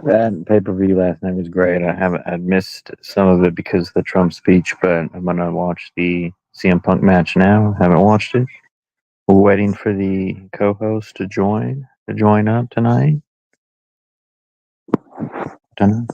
That pay-per-view last night was great. I missed some of it because of the Trump speech, but I'm gonna watch the CM Punk match now. Haven't watched it. We're waiting for the co-host to join up tonight. Dunno.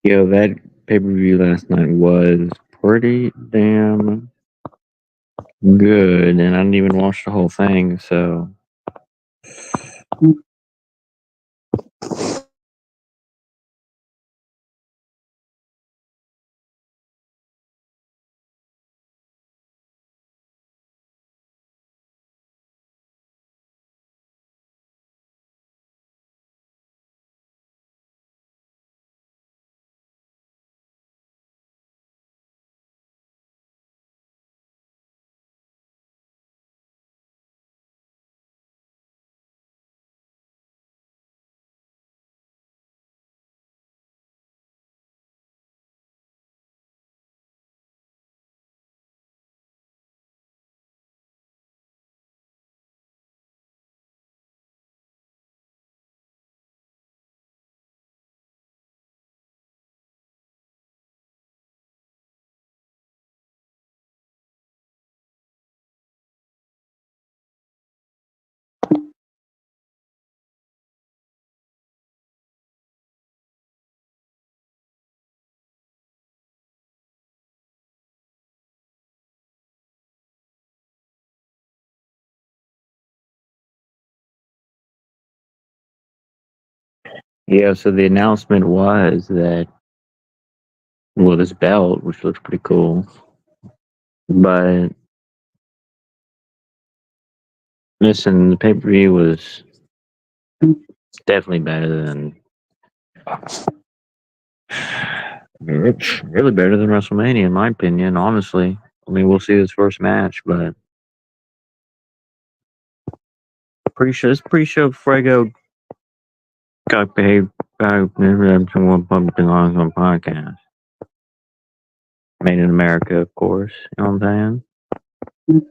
Yo, that pay-per-view last night was pretty damn good, and I didn't even watch the whole thing. So yeah, so the announcement was that well, this belt, which looks pretty cool, but listen, the pay-per-view was definitely better than It's really better than WrestleMania, in my opinion. Honestly, I mean, we'll see his first match, but pretty sure Fuego got paid by someone something on some podcast. Made in America, of course. You know what I'm saying?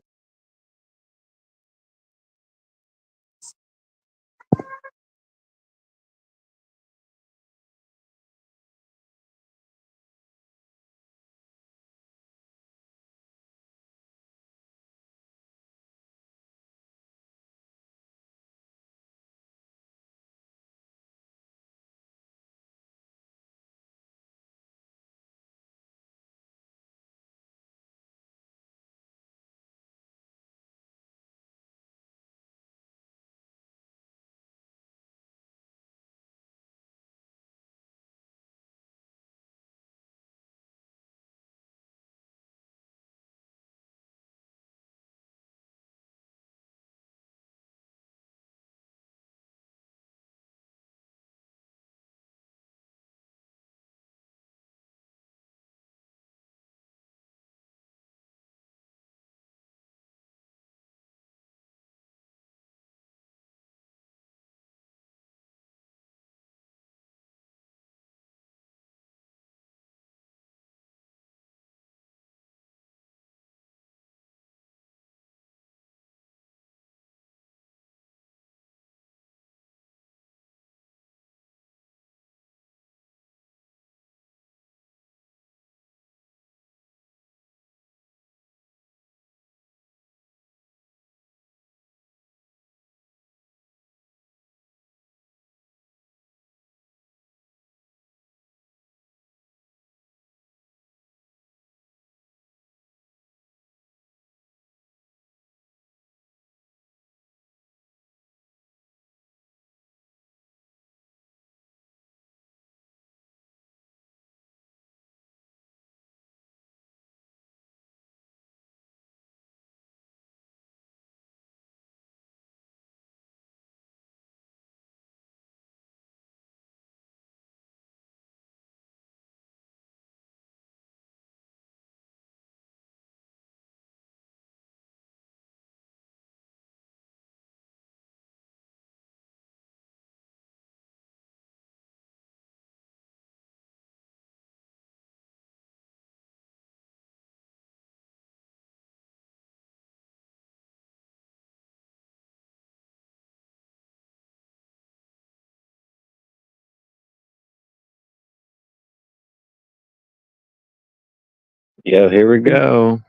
Yo, here we go.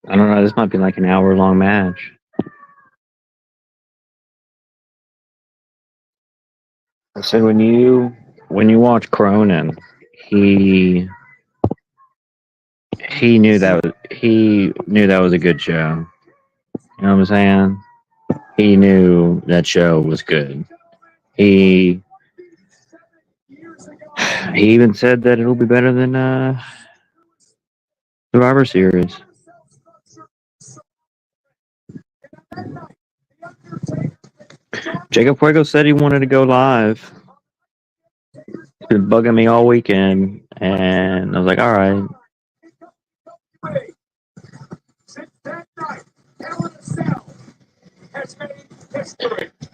I don't know. This might be like an hour-long match. I said when you watch Cronin, he he knew that was a good show. You know what I'm saying? He knew that show was good. He he even said that it'll be better than Survivor Series. Jacob Fuego said he wanted to go live. He's been bugging me all weekend, and I was like, all right.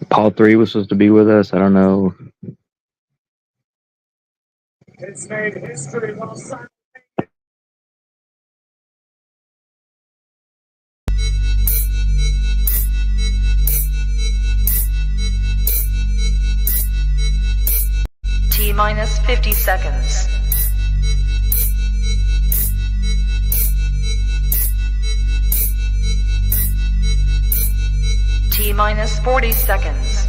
Paul 3 was supposed to be with us. I don't know. T minus 50 seconds. T minus 40 seconds.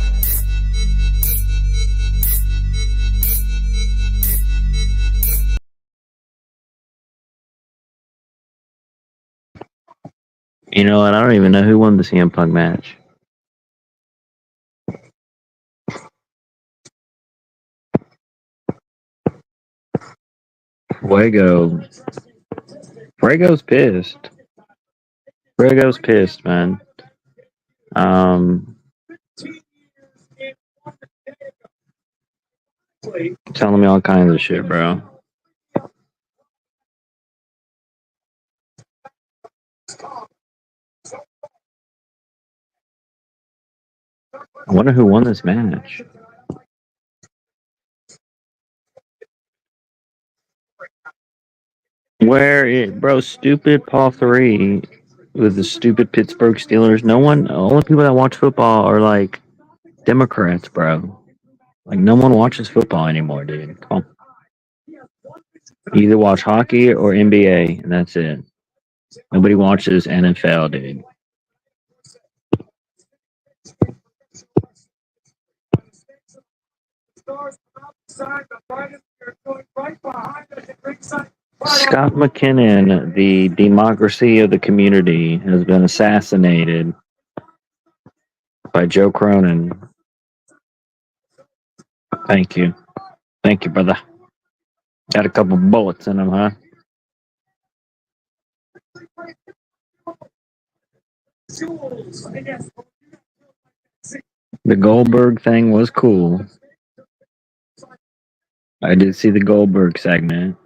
You know what? I don't even know who won the CM Punk match. Fuego Frego's pissed. Frego's pissed, man. Telling me all kinds of shit, bro. I wonder who won this match. Where it, bro? Stupid Paul 3 with the stupid Pittsburgh Steelers. No one, all the people that watch football are like Democrats, bro. Like no one watches football anymore, dude. Come on. You either watch hockey or NBA, and that's it. Nobody watches NFL, dude. Scott McKinnon, the democracy of the community, has been assassinated by Joe Cronin. Thank you. Thank you, brother. Got a couple bullets in him, huh? The Goldberg thing was cool. I did see the Goldberg segment.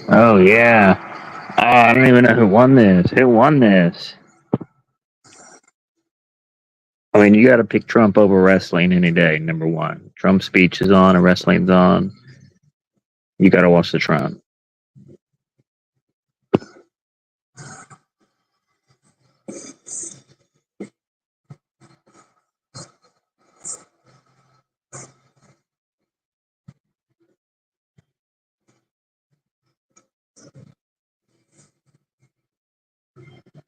Oh, yeah. Oh, I don't even know who won this. Who won this? I mean, you got to pick Trump over wrestling any day, number one. Trump's speech is on and wrestling's on. You got to watch the Trump.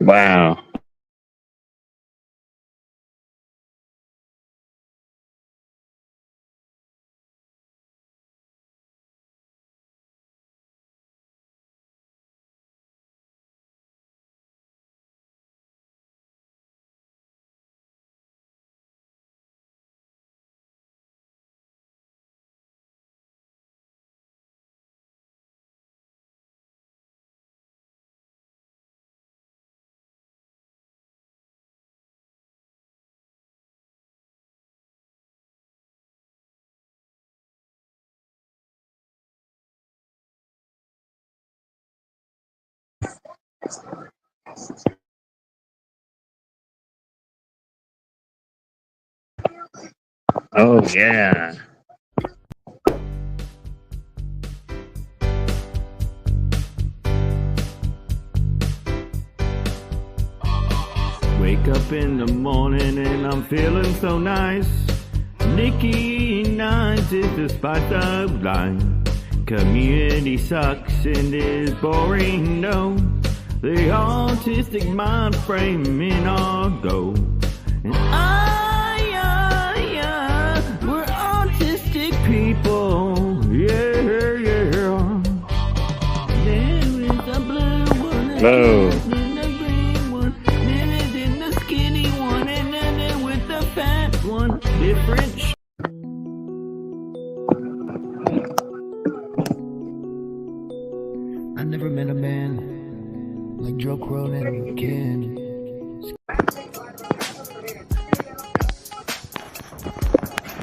Wow. Oh, yeah. Wake up in the morning and I'm feeling so nice. Nikki Nines is the spice of life. Community sucks and is boring, no. The autistic mind frame in our go. And we're autistic people, yeah. There is a blue one, Hello. and a green one, then there's the skinny one, and then with the fat one, different. I never met a man like Joe Cronin again.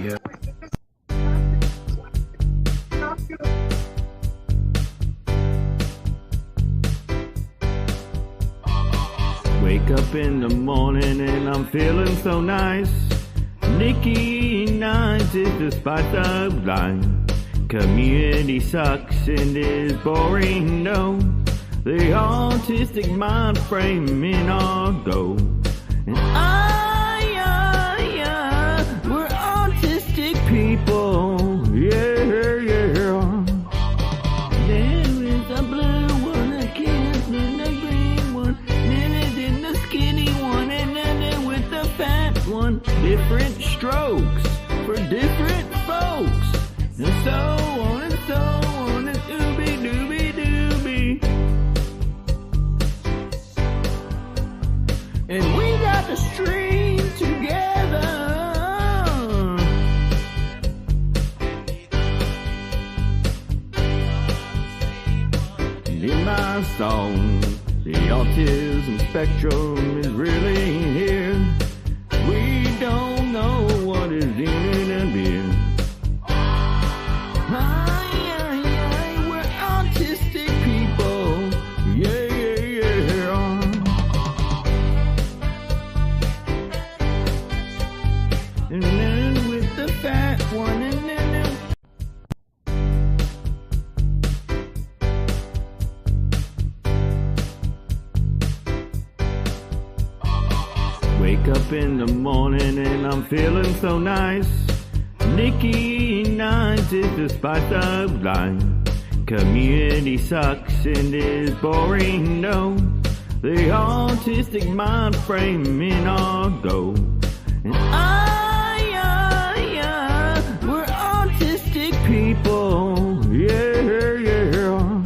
Yeah. Wake up in the morning and I'm feeling so nice. Nikki Nines is the spice of life. Community sucks and is boring, no. The autistic mind frame in our go. And we're autistic people, yeah. There is a blue one, a kid, and a green one, then there's the skinny one, and then with the fat one. Different strokes for different folks, and so on and so on, and ooby dooby dooby. And we got to string together my song. The autism spectrum is really here. We don't know what is in a beer. We're autistic people. Yeah, yeah, yeah. And then with the fat one, and then wake up in the morning and I'm feeling so nice. Nikki Nines is the spice of life. Community sucks and is boring, no. The autistic mind frame in our go. And we're autistic people, yeah, yeah.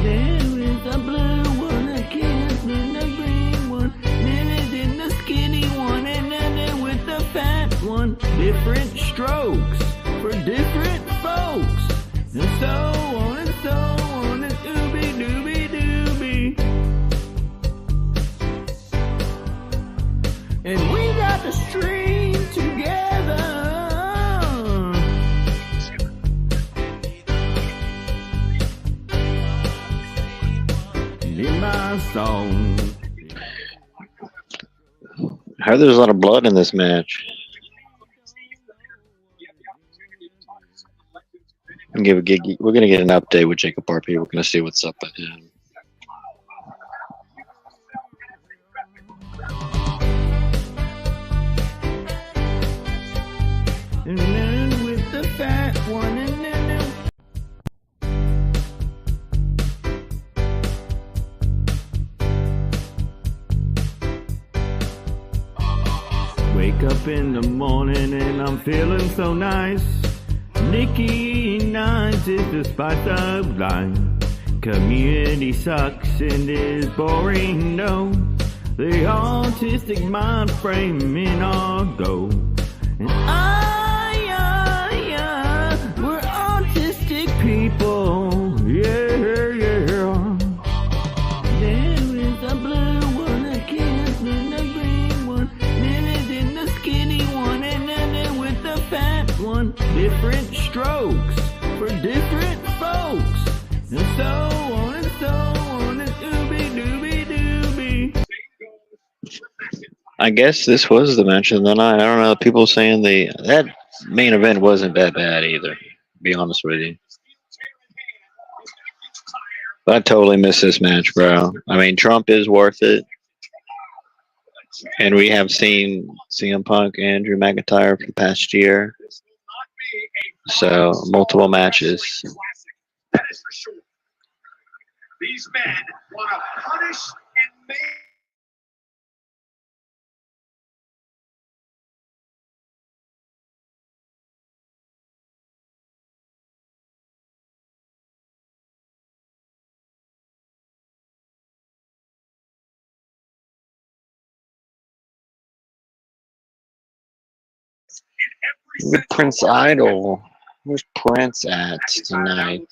There is a blue one, a kid and a green one, then the skinny one, and then with the fat one. Different strokes for different folks, and so on and so on, and ooby dooby dooby. And we got the stream together in my song. I heard there's a lot of blood in this match. We're gonna get an update with Jacob RP. We're gonna see what's up with him. And then with the fat one, and then wake up in the morning and I'm feeling so nice. Nikki Nines is the spice of life. Community sucks and is boring, no. The autistic mind frame in our go. And we're autistic people, yeah, yeah. There is a blue one, a kid and a green one, then the skinny one, and then with the fat one. Different strokes for different folks, and so on and so on, and ooby dooby dooby. I guess this was the match of the night. I don't know. People saying that main event wasn't that bad either. To be honest with you, but I totally missed this match, bro. I mean, Trump is worth it, and we have seen CM Punk and Drew McIntyre for the past year, so multiple matches. That is for sure. These men want to punish and make. With Prince Idol, where's Prince at tonight?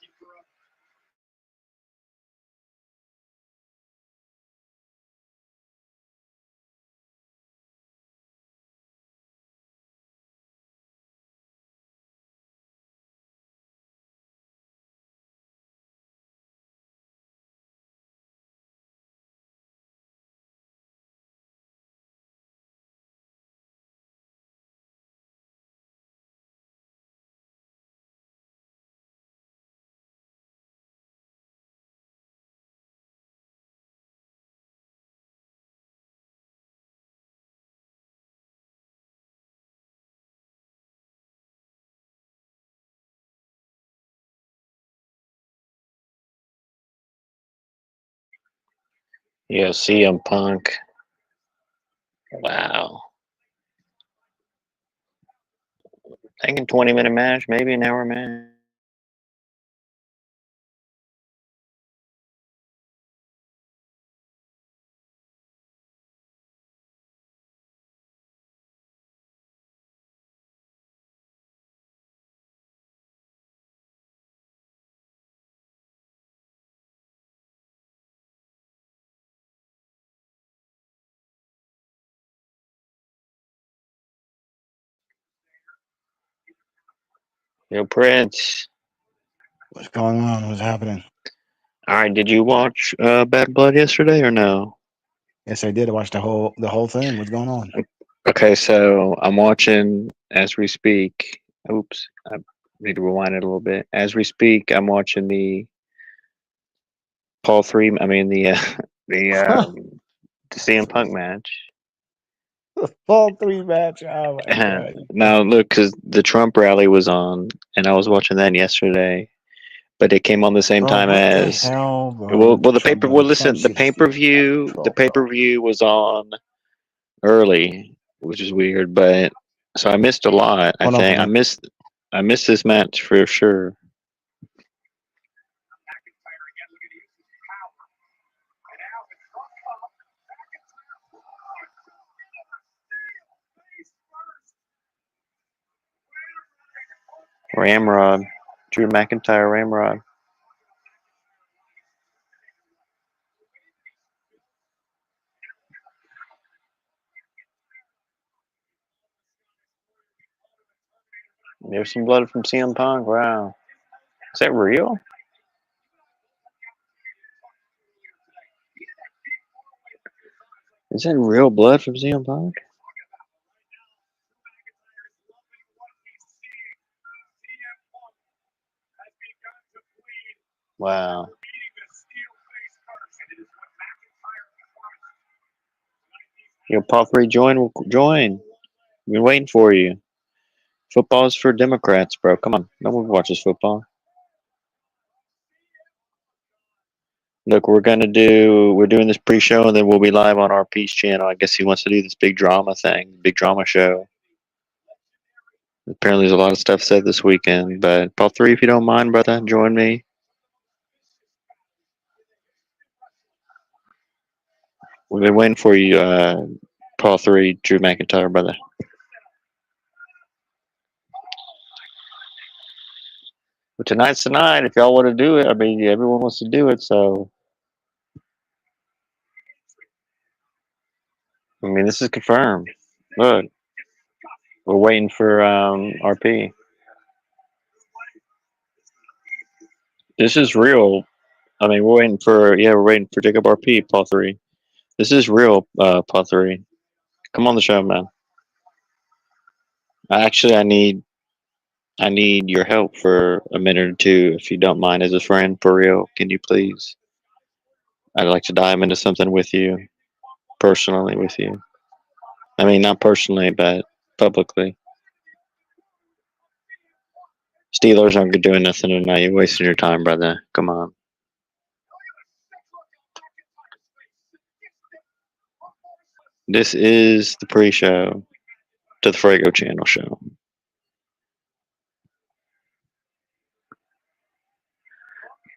Yeah, CM Punk. Wow. Thinking 20-minute match, maybe an hour match. Yo, Prince. What's going on? What's happening? All right, did you watch Bad Blood yesterday or no? Yes, I did. I watched the whole thing. What's going on? Okay, so I'm watching as we speak. Oops, I need to rewind it a little bit. As we speak, I'm watching the Paul three. I mean the the CM Punk match. Full three match. Oh my god. Now look, because the Trump rally was on, and I was watching that yesterday, but it came on the same Bro, time what the as hell, bro? well. With the Well, the Trump, paper. bro? Well, The Trump listen, the shit is pay per getting out of view. The control, pay bro. per view was on early, which is weird, but so I missed a lot. I Hold on for think me. I missed this match for sure. McIntyre again looking to use his power. And now with Trump up, McIntyre. Face first. Ramrod, Drew McIntyre, Ramrod. There's some blood from CM Punk. Wow, is that real? Is that real blood from CM Punk? Wow. Yo, Paul 3, join. We've been waiting for you. Football's for Democrats, bro. Come on, no one watches football. Look, we're doing this pre-show, and then we'll be live on our Peace channel. I guess he wants to do this big drama thing, big drama show. Apparently, there's a lot of stuff said this weekend. But Paul 3, if you don't mind, brother, join me. We've been waiting for you, Paul 3, Drew McIntyre, brother. But tonight's tonight. If y'all want to do it, I mean, everyone wants to do it. So, I mean, this is confirmed. Look, we're waiting for RP. This is real. I mean, we're waiting for Jacob RP, Paul 3. This is real, Paul 3. Come on the show, man. Actually, I need your help for a minute or two, if you don't mind, as a friend, for real. Can you please? I'd like to dive into something with you, personally with you. I mean, not personally, but publicly. Steelers aren't doing nothing tonight. You're wasting your time, brother. Come on. This is the pre-show to the Frago Channel show.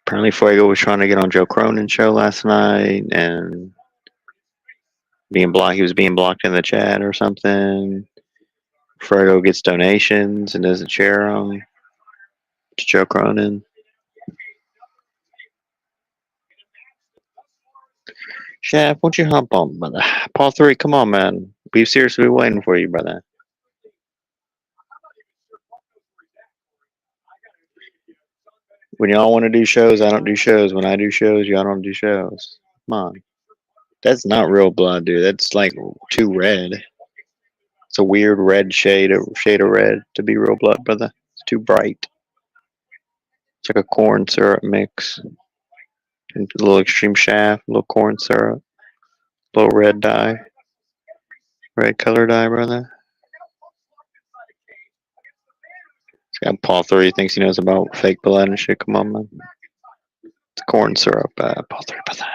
Apparently, Fuego was trying to get on Joe Cronin's show last night, and being blocked. He was being blocked in the chat or something. Fuego gets donations and doesn't share them to Joe Cronin. Chef, won't you hump on, brother? Paul 3, come on, man. We've seriously been waiting for you, brother. When y'all want to do shows, I don't do shows. When I do shows, y'all don't do shows. Come on. That's not real blood, dude. That's like too red. It's a weird red shade of red to be real blood, brother. It's too bright. It's like a corn syrup mix. And a little extreme shaft, a little corn syrup, a little red dye. Red color dye, brother. This guy Paul 3 thinks he knows about fake blood and shit. Come on, man. It's corn syrup, Paul 3, brother.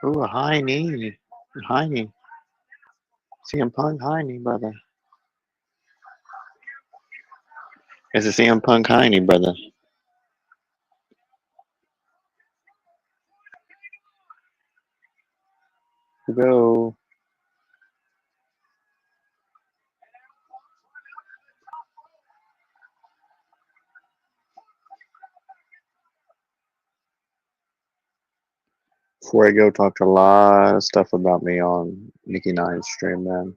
Ooh, a high knee. High knee. CM Punk high knee, brother. It's a CM Punk high knee, brother. Go. Fuego talked a lot of stuff about me on Nikki Nine's stream, man.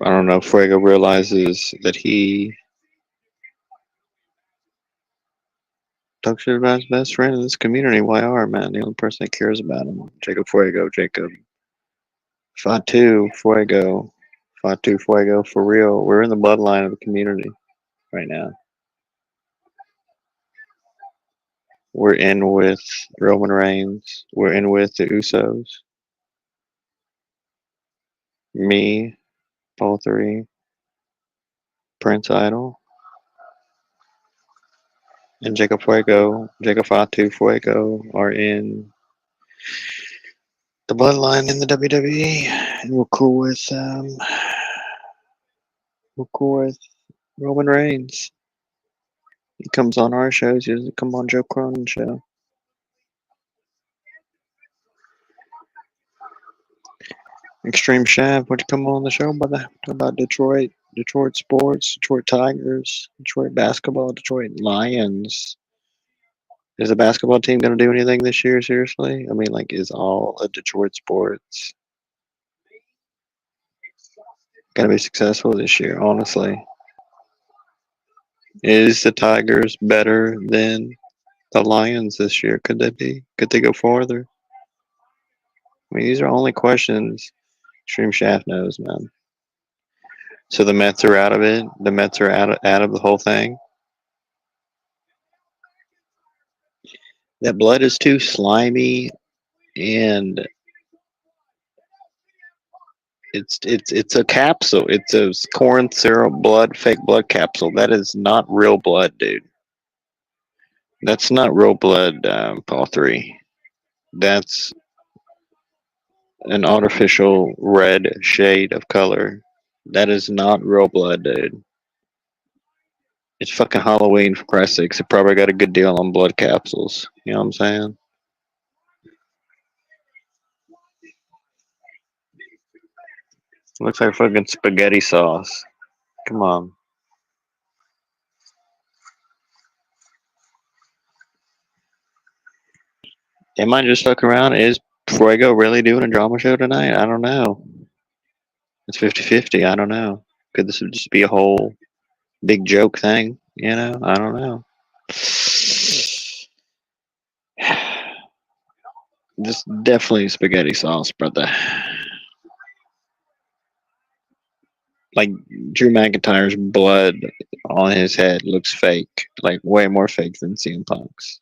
I don't know if Fuego realizes that he talks shit about his best friend in this community, YR, man. The only person that cares about him. Jacob Fuego, Jacob. Fatu Fuego. Fatu Fuego, for real. We're in the bloodline of the community right now. We're in with Roman Reigns. We're in with the Usos. Me, Paul 3, Prince Idol, and Jacob Fuego, Jacob Fatu Fuego are in the bloodline in the WWE. And we're cool with Roman Reigns. He comes on our shows. He doesn't come on Joe Cronin's show. Extreme Shaft, would you come on the show, brother? Talk about Detroit sports, Detroit Tigers, Detroit basketball, Detroit Lions. Is the basketball team going to do anything this year, seriously? I mean, like, is all of Detroit sports going to be successful this year, honestly? Is the Tigers better than the Lions this year? Could they be? Could they go farther? I mean, these are only questions Extreme Shaft knows, man. So the Mets are out of it. The Mets are out of the whole thing. That blood is too slimy, and it's a capsule. It's a corn syrup blood, fake blood capsule. That is not real blood, dude. That's not real blood, Paul 3. That's an artificial red shade of color. That is not real blood, dude. It's fucking Halloween, for Christ's sakes. It probably got a good deal on blood capsules. You know what I'm saying? Looks like fucking spaghetti sauce. Come on. Am I just fucking around? Is Fuego really doing a drama show tonight? I don't know. It's 50-50. I don't know. Could this just be a whole big joke thing? You know? I don't know. This definitely spaghetti sauce, brother. Like Drew McIntyre's blood on his head looks fake. Like way more fake than CM Punk's.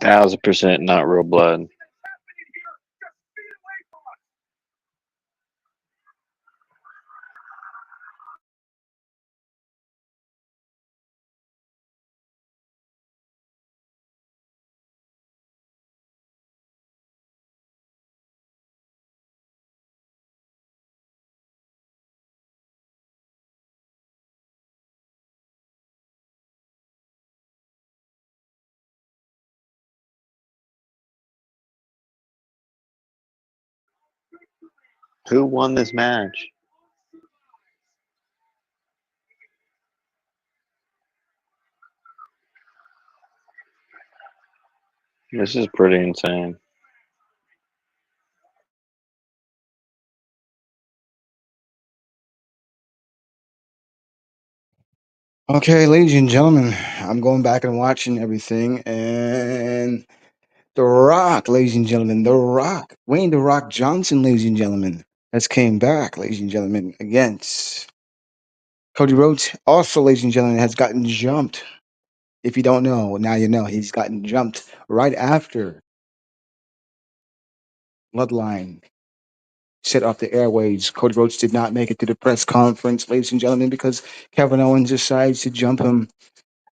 $1,000% not real blood. Who won this match? This is pretty insane. Okay, ladies and gentlemen, I'm going back and watching everything, and The Rock, ladies and gentlemen, The Rock, Wayne The Rock Johnson, ladies and gentlemen, has came back, ladies and gentlemen, against Cody Rhodes. Also, ladies and gentlemen, has gotten jumped. If you don't know, now you know. He's gotten jumped right after Bloodline set off the airways. Cody Rhodes did not make it to the press conference, ladies and gentlemen, because Kevin Owens decides to jump him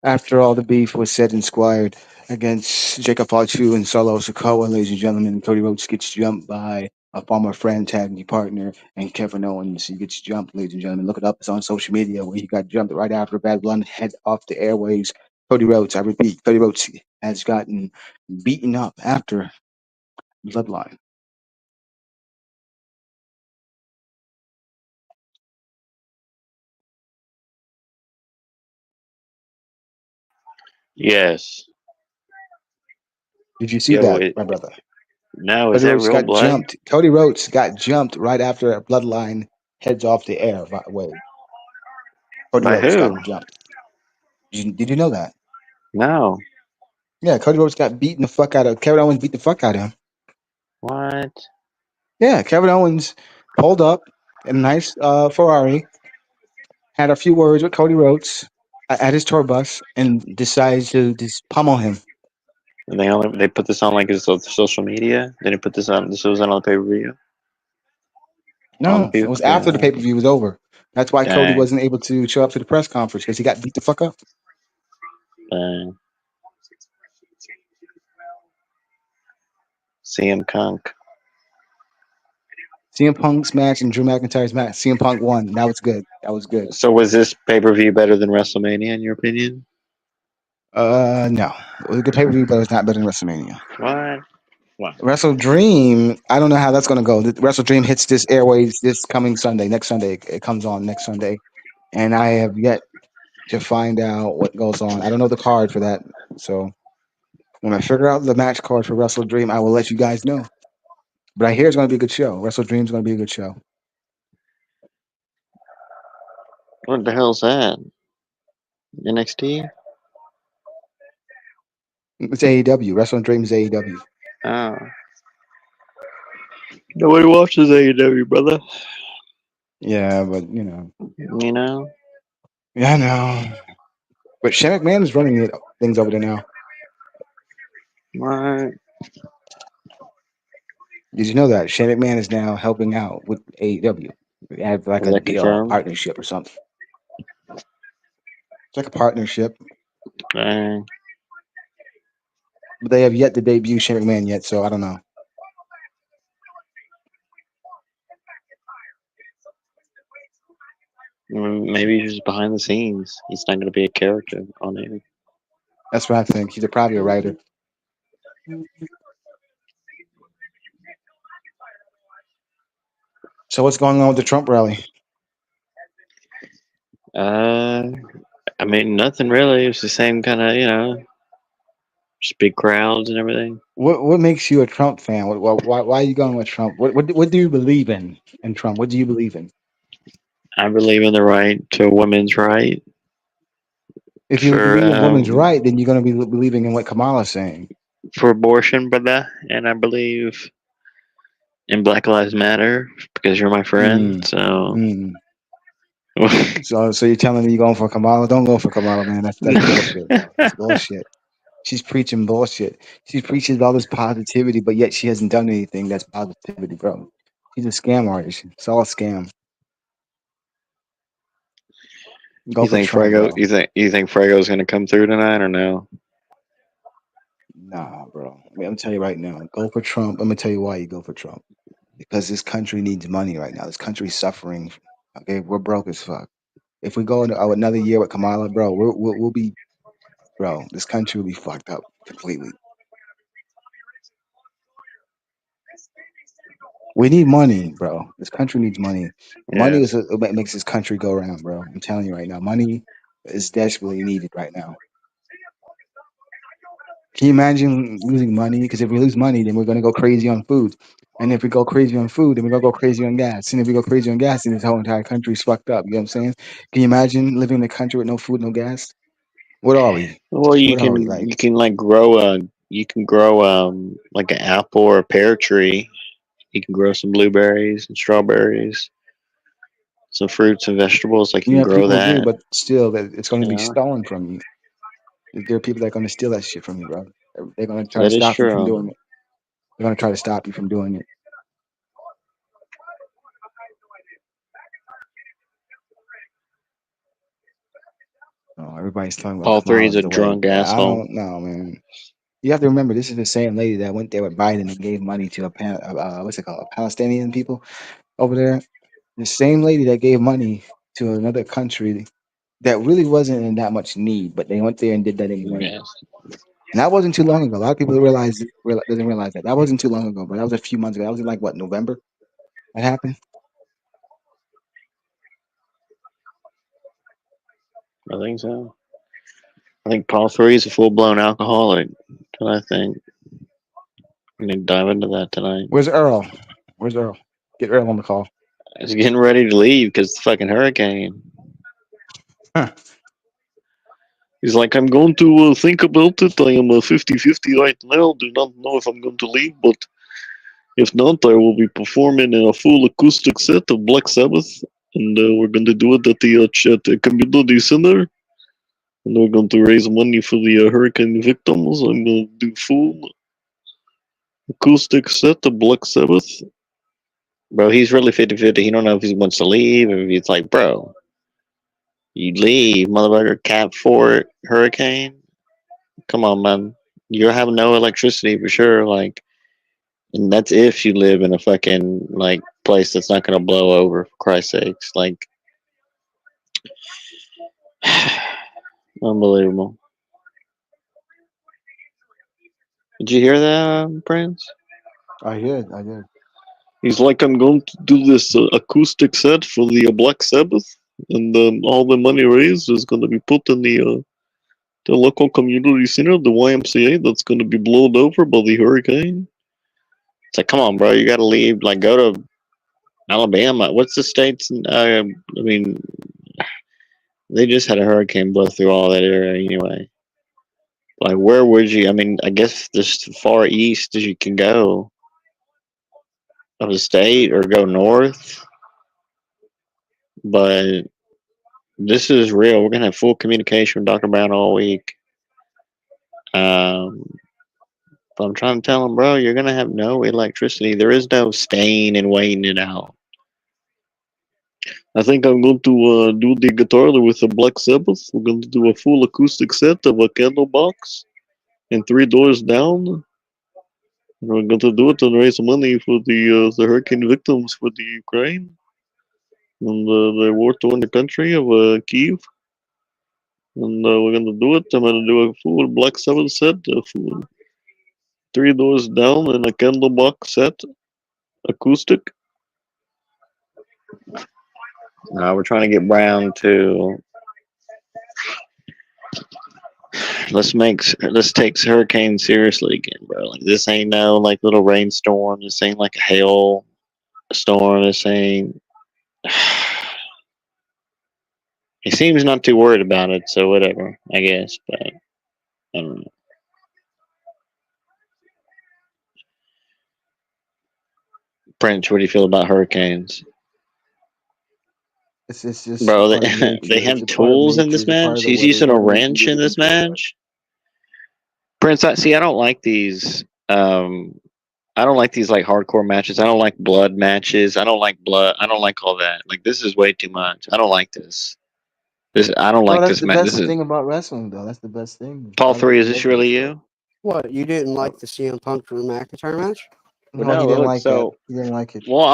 after all the beef was said and squired against Jacob Fatu and Solo Sikoa, ladies and gentlemen. Cody Rhodes gets jumped by a former friend, tag team partner, and Kevin Owens. He gets jumped, ladies and gentlemen. Look it up. It's on social media where he got jumped right after Bad Blood head off the airways. Cody Rhodes, I repeat, Cody Rhodes has gotten beaten up after Bloodline. Yes. Did you see Yo, that, my brother? no, is Cody that Rhodes real got blood? jumped. Cody Rhodes got jumped right after Bloodline heads off the air. By the way, Cody By Rhodes who? got jumped. Did you know that? No. Yeah, Cody Rhodes got beaten the fuck out of. Kevin Owens beat the fuck out of him. What? Yeah, Kevin Owens pulled up in a nice Ferrari, had a few words with Cody Rhodes at his tour bus, and decides to just pummel him. And they put this on like his social media. They didn't put this on. This was on the pay per view. On the No, it pay. was after the Yeah. pay per view was over. That's why Cody Dang. wasn't able to show up to the press conference because he got beat the fuck up. Dang. CM Punk. CM Punk's match and Drew McIntyre's match. CM Punk won. That was good. That was good. So was this pay per view better than WrestleMania in your opinion? No, it was a good pay per view, but it's not better than WrestleMania. What? What? Wrestle Dream, I don't know how that's going to go. The Wrestle Dream hits this airways this coming Sunday. Next Sunday, it comes on next Sunday, and I have yet to find out what goes on. I don't know the card for that, so when I figure out the match card for Wrestle Dream, I will let you guys know. But I hear it's going to be a good show. Wrestle Dream's going to be a good show. What the hell's that? NXT? It's AEW. Wrestle Dream is AEW. Oh. Nobody watches AEW, brother. Yeah, but you know, You know? yeah, I know. But Shane McMahon is running things over there now. What? Did you know that Shane McMahon is now helping out with AEW? They have like Is a that deal, confirmed? partnership or something. It's like a partnership, Dang. but they have yet to debut Shane McMahon yet, so I don't know. Maybe he's just behind the scenes. He's not going to be a character on it. That's what I think. He's probably a writer. So what's going on with the Trump rally? Uh, I mean, nothing really. It's the same kind of, just big crowds and everything. What makes you a Trump fan? Why are you going with Trump? What do you believe in Trump? What do you believe in? I believe in the right to women's right If you for believe in women's right, then you're going to be believing in what Kamala's saying. for abortion, brother, and I believe in Black Lives Matter because you're my friend. Mm, So, mm. So you're telling me you're going for Kamala? Don't go for Kamala, man. That's bullshit, bro. That's bullshit. She's preaching bullshit. She's preaching all this positivity, but yet she hasn't done anything that's positivity, bro. She's a scam artist. It's all a scam. Go you for think Trump, Frago? bro. You think Frago's going to come through tonight or no? Nah, bro. I mean, I'm tell you right now, go for Trump. I'm gonna tell you why you go for Trump. Because this country needs money right now. This country's suffering. Okay, we're broke as fuck. If we go into another year with Kamala, bro, we'll be, bro. This country will be fucked up completely. We need money, bro. This country needs money. Money Yeah. is what makes this country go around, bro. I'm telling you right now, money is desperately needed right now. Can you imagine losing money? Because if we lose money, then we're gonna go crazy on food, and if we go crazy on food, then we're gonna go crazy on gas, and if we go crazy on gas, then this whole entire country's fucked up. You know what I'm saying? Can you imagine living in a country with no food, no gas? What are we? Well, What are we like? you can like grow a you can grow like an apple or a pear tree. You can grow some blueberries and strawberries, some fruits and vegetables. Like you can Yeah, grow people do, that. but still, it's going to You be know stolen from you. There are people that are going to steal that shit from you, bro. They're going to try to that is stop you from true. doing it. They're going to try to stop you from doing it. Oh, everybody's talking about Paul three is Kamala's a the way, drunk but I asshole. don't know, man. You have to remember, this is the same lady that went there with Biden and gave money to what's it called, Palestinian people over there. The same lady that gave money to another country that really wasn't in that much need, but they went there and did that anyway. Yes, And that wasn't too long ago. A lot of people doesn't realize that wasn't too long ago, but that was a few months ago. That was in like what, November? That happened. I think so. I think Paul three is a full blown alcoholic. That's what I think. We need to dive into that tonight. Where's Earl? Where's Earl? Get Earl on the call. He's getting ready to leave because the fucking hurricane. Huh. He's like, I'm going to think about it. I am 50-50 right now. Do not know if I'm going to leave, but if not, I will be performing a full acoustic set of Black Sabbath, and we're going to do it at the community center. And we're going to raise money for the hurricane victims. I'm going to do full acoustic set of Black Sabbath. Bro, he's really 50-50. He don't know if he wants to leave, or if he's like, bro, you leave, motherfucker, Cat 4 hurricane. Come on, man. You have no electricity for sure. Like, and that's if you live in a fucking like place that's not gonna blow over. For Christ's sakes, like, unbelievable. Did you hear that, Prince? I did. I did. He's like, I'm going to do this acoustic set for the Black Sabbath, and all the money raised is going to be put in the local community center, the YMCA, that's going to be blown over by the hurricane. It's like, come on, bro, you got to leave. Like, go to Alabama. What's the states? I mean, they just had a hurricane blow through all that area anyway. Like, where would you? I mean, I guess just far east as you can go of the state, or go north. But this is real. We're gonna have full communication with Dr. Brown all week. Um, but I'm trying to tell him, bro, you're gonna have no electricity. There is no staying and waiting it out. I think I'm going to do the guitar with the Black Sabbath. We're going to do a full acoustic set of a Candlebox and Three Doors Down. We're going to do it and raise money for the hurricane victims for the Ukraine and the war-torn country of Kiev. And we're going to do it. I'm going to do a full Black Sabbath set, a full Three Doors Down, and a Candlebox set, acoustic. We're trying to get Brown to let's take hurricane seriously again, bro. Like, this ain't no like little rainstorm. This ain't like a hail storm. This ain't. He seems not too worried about it, so whatever, I guess. But I don't know. Prince, what do you feel about hurricanes, It's just a bro? part of They they nature. It's have a part of tools in nature. this It's a part match. of the He's way using a we wrench get in to this control it. match. Prince, I don't like these. I don't like these like hardcore matches. I don't like blood matches. I don't like blood. I don't like all that. Like, this is way too much. I don't like this. I don't Bro, like that's this the match. This best is thing about wrestling, though. That's the best thing. Paul I three. Is this love that really sport. you? What, you didn't Oh, like the CM Punk Drew McIntyre match? well, No, he no. didn't Look, like that. so He didn't like it. well,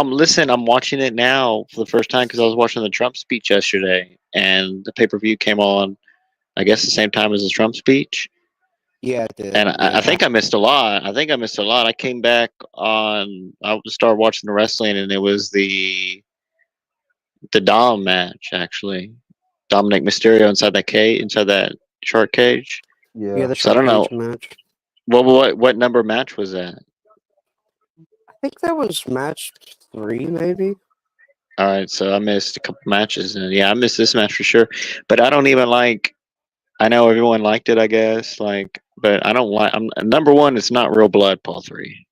I'm watching it now for the first time because I was watching the Trump speech yesterday, and the pay per view came on. I guess the same time as the Trump speech, Yeah, it did. And I Yeah. think I missed a lot. I came back on. I started watching the wrestling, and it was the Dom match actually. Dominic Mysterio inside that shark cage. Yeah, the So I shark don't know. cage match. What number match was that? I think that was match 3, maybe. All right, so I missed a couple matches, and yeah, I missed this match for sure. But I don't even like. I know everyone liked it, I guess. But I don't like. I'm number one. It's not real blood, Paul 3.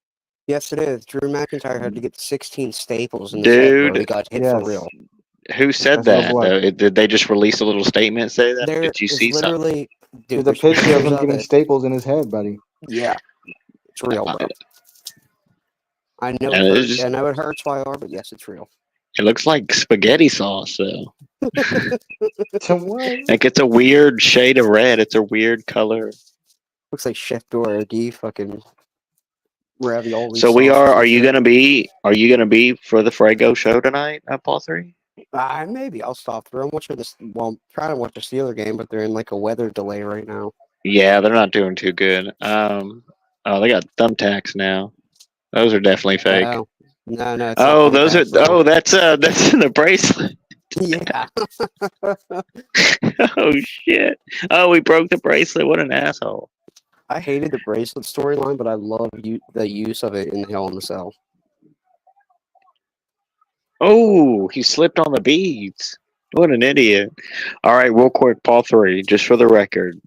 Yes, it is. Drew McIntyre had to get 16 staples in his head, bro. Dude, He got hit Yes. for real. who said That's real that blood. though? Did they just release a little statement say that? There Did you is see something? literally, dude. There's a There's picture of pictures him of getting it. staples in his head, buddy. Yeah, it's real, bro. I know And it it hurts. just- I know it hurts, YR, but yes, it's real. It looks like spaghetti sauce though. To what? Like it's a weird shade of red. It's a weird color. Looks like Chef Boyardee fucking ravioli. So we sauce or are. some Are you shit. gonna be? Are you gonna be for the Frago show tonight at Paul 3? Maybe I'll stop through. I'm watching this. Well, I'm trying to watch the Steeler game, but they're in like a weather delay right now. Yeah, they're not doing too good. Oh, they got thumbtacks now. Those are definitely fake. No, no, it's Oh, not those are. thumbtacks, bro. Oh, that's in the bracelet. Yeah. Oh shit. Oh, we broke the bracelet. What an asshole. I hated the bracelet storyline, but I love the use of it in Hell in the Cell. Oh, he slipped on the beads. What an idiot. All right, real quick, Paul 3, just for the record.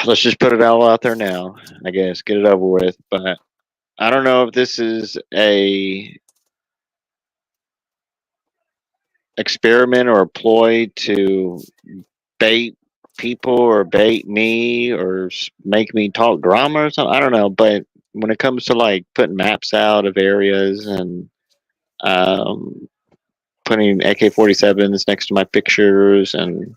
Let's just put it all out there now, I guess. Get it over with. But I don't know if this is a experiment or a ploy to bait people or bait me or make me talk drama or something. I don't know. But when it comes to like putting maps out of areas and putting AK-47s next to my pictures and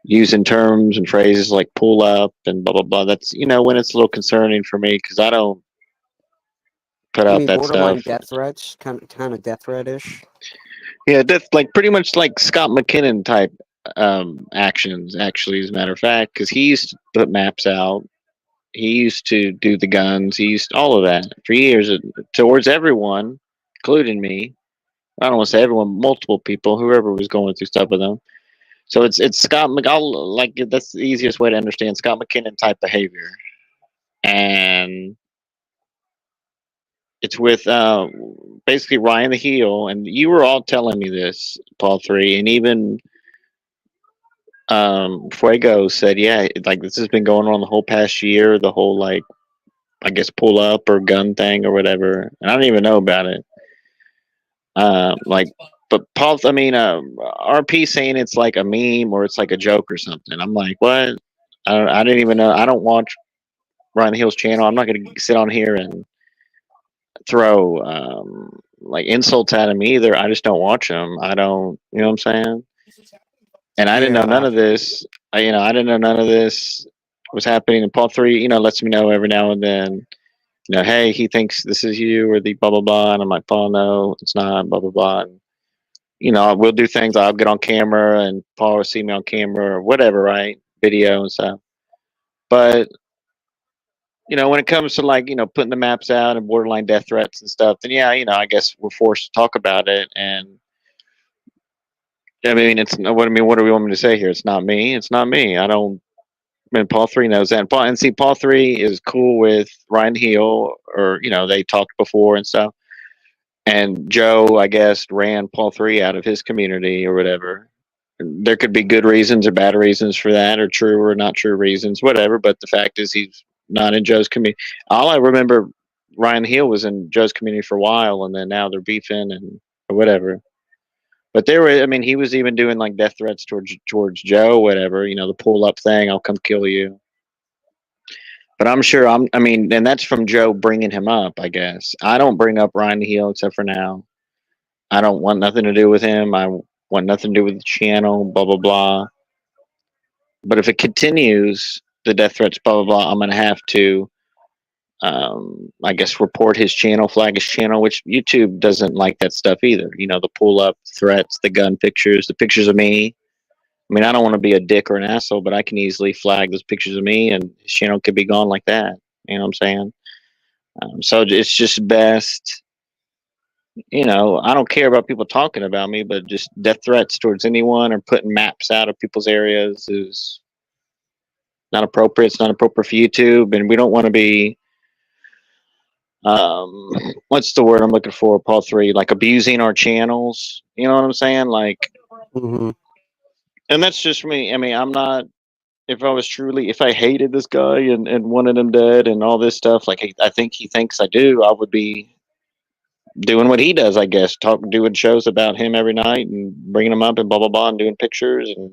using terms and phrases like pull up and blah blah blah. That's when it's a little concerning for me because I don't put I out mean, that borderline stuff. death threats, kind of death threat-ish. Yeah, that's like pretty much like Scott McKinnon type actions. Actually, as a matter of fact, because he used to put maps out. He used to do the guns. He used all of that for years towards everyone, including me. I don't want to say everyone, multiple people, whoever was going through stuff with them. So it's Scott like that's the easiest way to understand Scott McKinnon type behavior, and it's with basically Ryan the heel, and you were all telling me this, Paul 3, and even Fuego said, yeah, like this has been going on the whole past year, the whole like I guess pull up or gun thing or whatever, and I don't even know about it. Like, but Paul, I mean, RP saying it's like a meme or it's like a joke or something. I'm like, what? I didn't even know. I don't watch Ryan Hill's channel. I'm not going to sit on here and throw like insults at him either. I just don't watch him. I don't, you know what I'm saying? And I didn't know none Yeah. of this. I didn't know none of this was happening. And Paul 3, lets me know every now and then. Hey, he thinks this is you or the blah blah blah, and I'm like, Paul, no, it's not, blah blah blah. And, we'll do things. I'll get on camera, and Paul will see me on camera or whatever, right? Video and stuff. But when it comes to like putting the maps out and borderline death threats and stuff, then yeah, I guess we're forced to talk about it. And I mean, it's what I mean. What do we want me to say here? It's not me. It's not me. I don't. I mean, Paul 3 knows that. And Paul 3 is cool with Ryan Heel, or they talked before and stuff. And Joe, I guess, ran Paul 3 out of his community or whatever. There could be good reasons or bad reasons for that, or true or not true reasons, whatever. But the fact is, he's not in Joe's community. All I remember, Ryan Heel was in Joe's community for a while, and then now they're beefing and or whatever. But there were, I mean, he was even doing like death threats towards Joe, whatever. The pull up thing, I'll come kill you. But I'm sure I mean, and that's from Joe bringing him up, I guess. I don't bring up Ryan Heel except for now. I don't want nothing to do with him. I want nothing to do with the channel, blah, blah, blah. But if it continues, the death threats, blah, blah, blah, I'm going to have to I guess report his channel, flag his channel, which YouTube doesn't like that stuff either. You know, the pull up threats, the gun pictures, the pictures of me. I mean, I don't want to be a dick or an asshole, but I can easily flag those pictures of me, and his channel could be gone like that. You know what I'm saying? So it's just best. You know, I don't care about people talking about me, but just death threats towards anyone or putting maps out of people's areas is not appropriate. It's not appropriate for YouTube, and we don't want to be what's the word I'm looking for, Paul 3, like abusing our channels. You know what I'm saying? Like, Hmm. and that's just me. I mean, I'm not. If I was truly, if I hated this guy and wanted him dead and all this stuff, like I think he thinks I do, I would be doing what he does, I guess, doing shows about him every night and bringing him up and blah blah blah and doing pictures and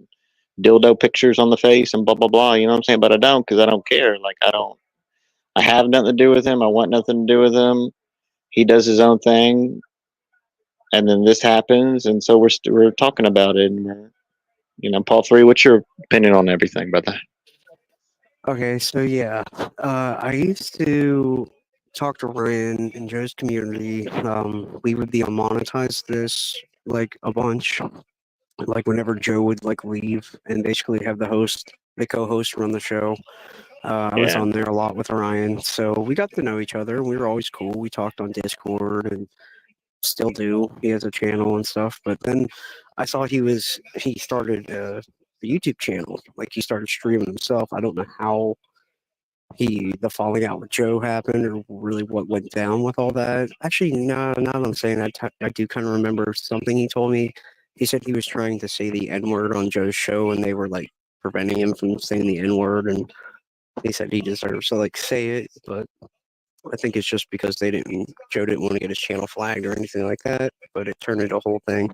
dildo pictures on the face and blah blah blah. You know what I'm saying? But I don't, because I don't care. Like I don't. I have nothing to do with him. I want nothing to do with him. He does his own thing, and then this happens, and so we're talking about it. And you know, Paul 3, what's your opinion on everything, brother? Okay, so yeah, I used to talk to Ryan in Joe's community. We would demonetize this like a bunch. Like whenever Joe would like leave and basically have the co-host run the show. I was Yeah. on there a lot with Ryan, so we got to know each other. We were always cool. We talked on Discord and still do. He has a channel and stuff. But then I saw he started a YouTube channel. Like he started streaming himself. I don't know how the falling out with Joe happened or really what went down with all that. Actually, no, now that I'm saying that, I do kind of remember something he told me. He said he was trying to say the N word on Joe's show, and they were like preventing him from saying the N word, and he said he deserves to like say it, but I think it's just because Joe didn't want to get his channel flagged or anything like that, but it turned into a whole thing.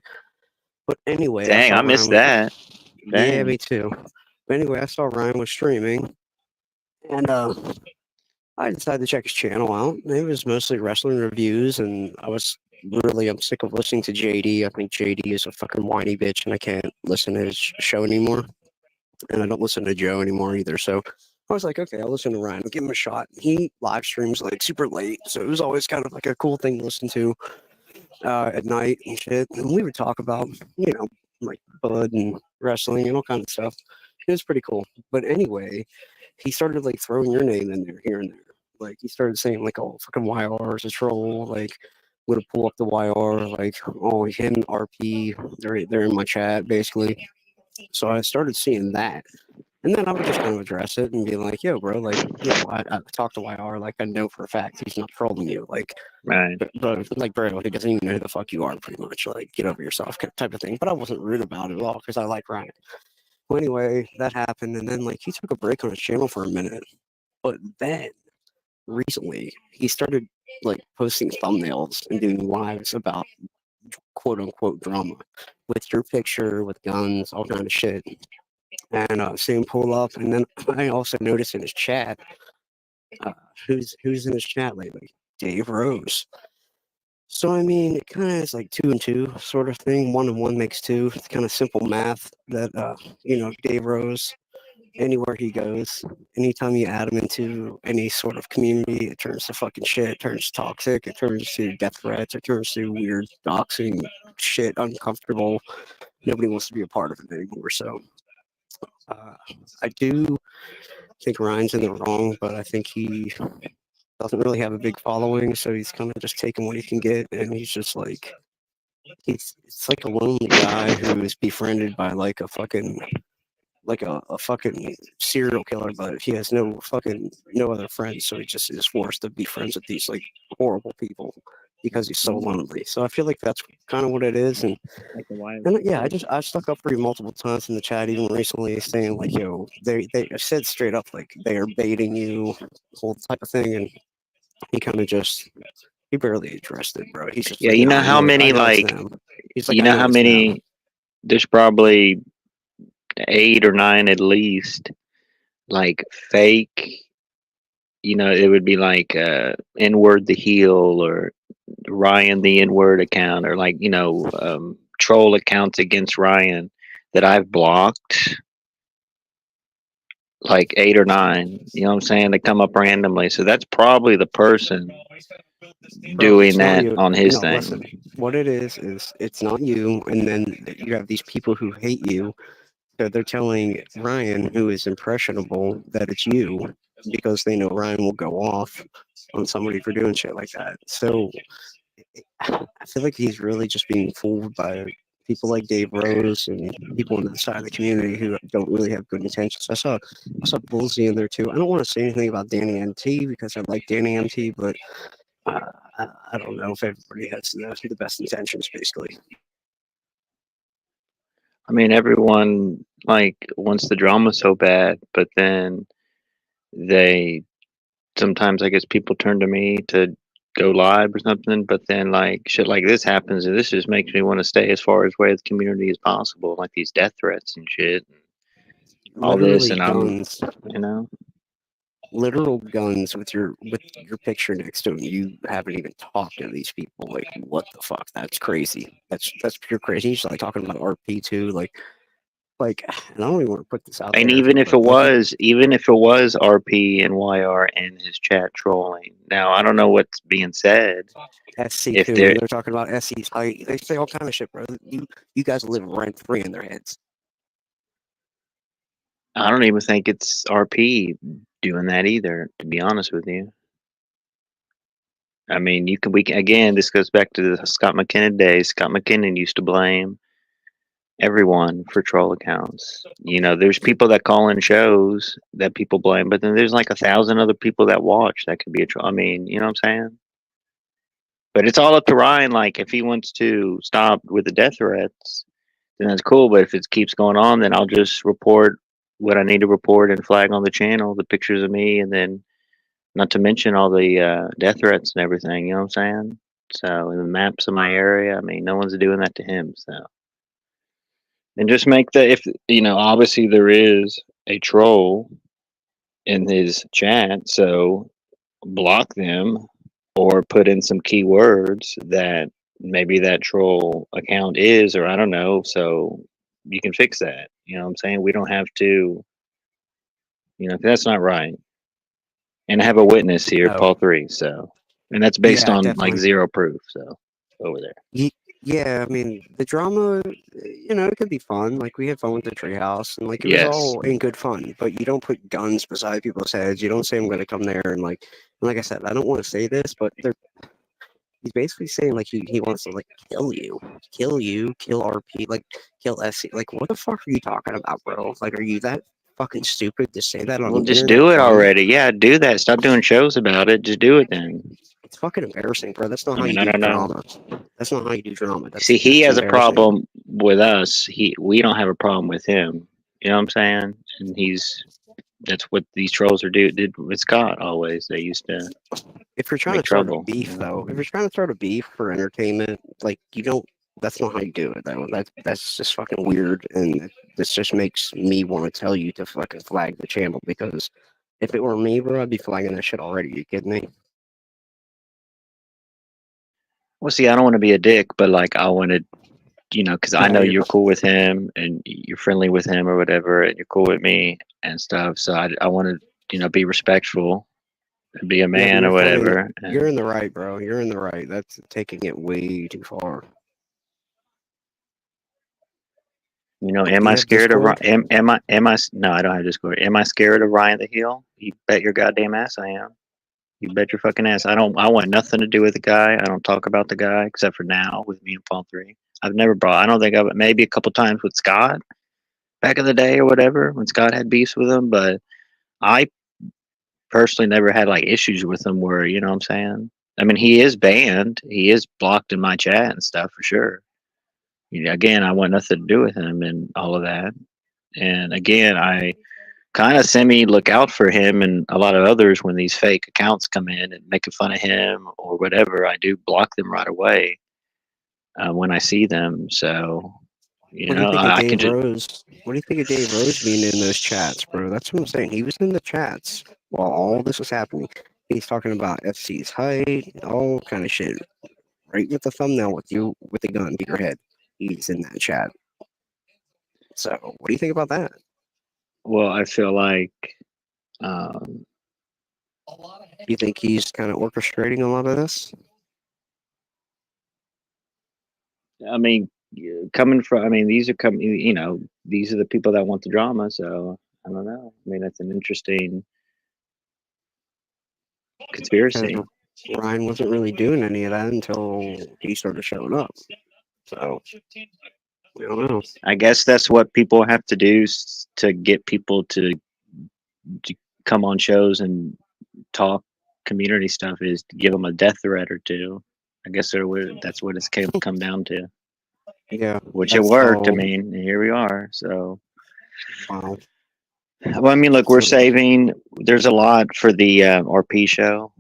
But anyway, I Dang, saw I Ryan missed was, that. yeah, Dang. me too. But anyway, I saw Ryan was streaming, and I decided to check his channel out. It was mostly wrestling reviews, and I'm sick of listening to JD. I think JD is a fucking whiny bitch, and I can't listen to his show anymore. And I don't listen to Joe anymore either. So I was like, okay, I'll listen to Ryan. I'll give him a shot. He live streams like super late, so it was always kind of like a cool thing to listen to at night and shit. And we would talk about, you know, like Bud and wrestling and all kinds of stuff. It was pretty cool. But anyway, he started like throwing your name in there here and there. Like he started saying like, "Oh, fucking YR is a troll." Like, would pull up the YR. Like, "Oh, him and RP, they're in my chat basically." So I started seeing that, and then I would just kind of address it and be like, "Yo, bro, like, I talked to YR. Like, I know for a fact he's not trolling you. Like, Right. bro, he doesn't even know who the fuck you are, pretty much. Like, get over yourself, type of thing." But I wasn't rude about it at all because I like Ryan. Well, anyway, that happened, and then like he took a break on his channel for a minute, but then recently he started like posting thumbnails and doing lives about quote unquote drama with your picture, with guns, all kind of shit. And seeing pull up, and then I also noticed in his chat, uh, who's in his chat lately? Dave Rose. So I mean, it kind of is like 2 and 2 sort of thing. 1 and 1 makes 2. It's kind of simple math that Dave Rose, anywhere he goes, anytime you add him into any sort of community, it turns to fucking shit. It turns toxic. It turns to death threats. It turns to weird doxing shit, uncomfortable. Nobody wants to be a part of it anymore. So uh, I do think Ryan's in the wrong, but I think he doesn't really have a big following, so he's kind of just taking what he can get, and he's just like it's like a lonely guy who is befriended by like a fucking serial killer, but he has no other friends, so he just is forced to be friends with these like horrible people because he's so lonely. So I feel like that's kind of what it is, and yeah, I stuck up for you multiple times in the chat, even recently, saying like, yo, they said straight up like they are baiting you, whole type of thing, and he barely addressed it, bro. He's just Yeah, like, you nah, know how I many know it's like them. He's like, you I know know how it's them. many there's probably 8 or 9 at least like fake, you know, it would be like N-word the heel or Ryan the N-word account or like, you know, troll accounts against Ryan that I've blocked like 8 or 9. You know what I'm saying? They come up randomly. So that's probably the person Bro, doing it's not that you. on his No, listen. thing. What it is it's not you, and then you have these people who hate you. So they're telling Ryan, who is impressionable, that it's you because they know Ryan will go off on somebody for doing shit like that. So I feel like he's really just being fooled by people like Dave Rose and people on the side of the community who don't really have good intentions. I saw Bullsy in there too. I don't want to say anything about Danny MT because I like Danny MT, but I don't know if everybody has the best intentions, basically. I mean, everyone like wants the drama so bad, but then they sometimes I guess people turn to me to go live or something, but then like shit like this happens and this just makes me want to stay as far as away the community as possible, like these death threats and shit, all this, Literally and I'm, guns, you know, literal guns with your picture next to them. You haven't even talked to these people. Like, what the fuck? That's crazy. That's pure crazy. He's like talking about RP too. Like, and I don't even want to put this out and there, but like, even if it was RP and YR in his chat trolling, now I don't know what's being said. If SC2, they're, and they're talking about SC's height. They say all kind of shit, bro. You guys live rent free in their heads. I don't even think it's RP doing that either, to be honest with you. I mean, we can, again, this goes back to the Scott McKinnon days. Scott McKinnon used to blame everyone for troll accounts. You know, there's people that call in shows that people blame, but then there's like 1,000 other people that watch that could be a troll. I mean, you know what I'm saying? But it's all up to Ryan. Like, if he wants to stop with the death threats, then that's cool. But if it keeps going on, then I'll just report what I need to report and flag on the channel the pictures of me, and then not to mention all the death threats and everything. You know what I'm saying? So, the maps of my area. I mean, no one's doing that to him. So, and just make the, if you know, obviously there is a troll in his chat, so block them or put in some keywords that maybe that troll account is, or I don't know, so you can fix that. You know what I'm saying? We don't have to, you know, that's not right. And I have a witness here, Oh, Paul 3, so, and that's based yeah, on like definitely. zero proof, so over there. Yeah, I mean, the drama, it could be fun. Like, we had fun with the treehouse, and like, it was Yes. all in good fun. But you don't put guns beside people's heads. You don't say, I'm going to come there. And like I said, I don't want to say this, but he's basically saying, like, he wants to, like, kill RP, like, kill SC. Like, what the fuck are you talking about, bro? Like, are you that fucking stupid to say that on Well, the just internet do in it front of me? already. Yeah, do that. Stop doing shows about it. Just do it then. It's fucking embarrassing, bro. That's not I how mean, you I do don't know. drama. That's not how you do drama. See, That's he that's has a embarrassing. problem with us. We don't have a problem with him. You know what I'm saying? And that's what these trolls did with Scott always. They used to If you're trying make to start a trouble. beef, though, if you're trying to start a beef for entertainment, like you don't. That's not how you do it. That's just fucking weird, and this just makes me want to tell you to fucking flag the channel because if it were me, bro, I'd be flagging that shit already. You kidding me? Well, see, I don't want to be a dick, but like I wanted, you know, because I No, know you're you're cool with him and you're friendly with him or whatever, and you're cool with me and stuff. So I want to, you know, be respectful and be a yeah, but man or whatever. you're And in the right, bro. You're in the right. That's taking it way too far. you know, am Do I you have scared of Discord? No, I don't have Discord. Am I scared of Ryan the Heel? You bet your goddamn ass I am. You bet your fucking ass. I want nothing to do with the guy. I don't talk about the guy except for now with me and Paul 3. I've never brought. I don't think I've maybe a couple times with Scott back in the day or whatever when Scott had beefs with him, but I personally never had like issues with him where you know what I'm saying. I mean, he is banned. He is blocked in my chat and stuff for sure. You know, again, I want nothing to do with him and all of that. And again, I kind of semi look out for him and a lot of others when these fake accounts come in and making fun of him or whatever. I do block them right away when I see them. So you What do you know, think of I can Dave just. Rose? What do you think of Dave Rose being in those chats, bro? That's what I'm saying. He was in the chats while all this was happening. He's talking about FC's height, all kind of shit. Right with the thumbnail with the gun to your head. He's in that chat. So what do you think about that? Well, I feel like, um, You think he's kind of orchestrating a lot of this? I mean, coming from, I mean, these are coming, these are the people that want the drama. So I don't know. I mean, that's an interesting Because conspiracy. Ryan wasn't really doing any of that until he started showing up. So I don't know. I guess that's what people have to do to get people to come on shows and talk community stuff is to give them a death threat or two. I guess that's what it's come down to. Yeah, Which it that's worked. I how. mean, here we are. So, Wow. well, I mean, look, we're So, saving. There's a lot for the RP show.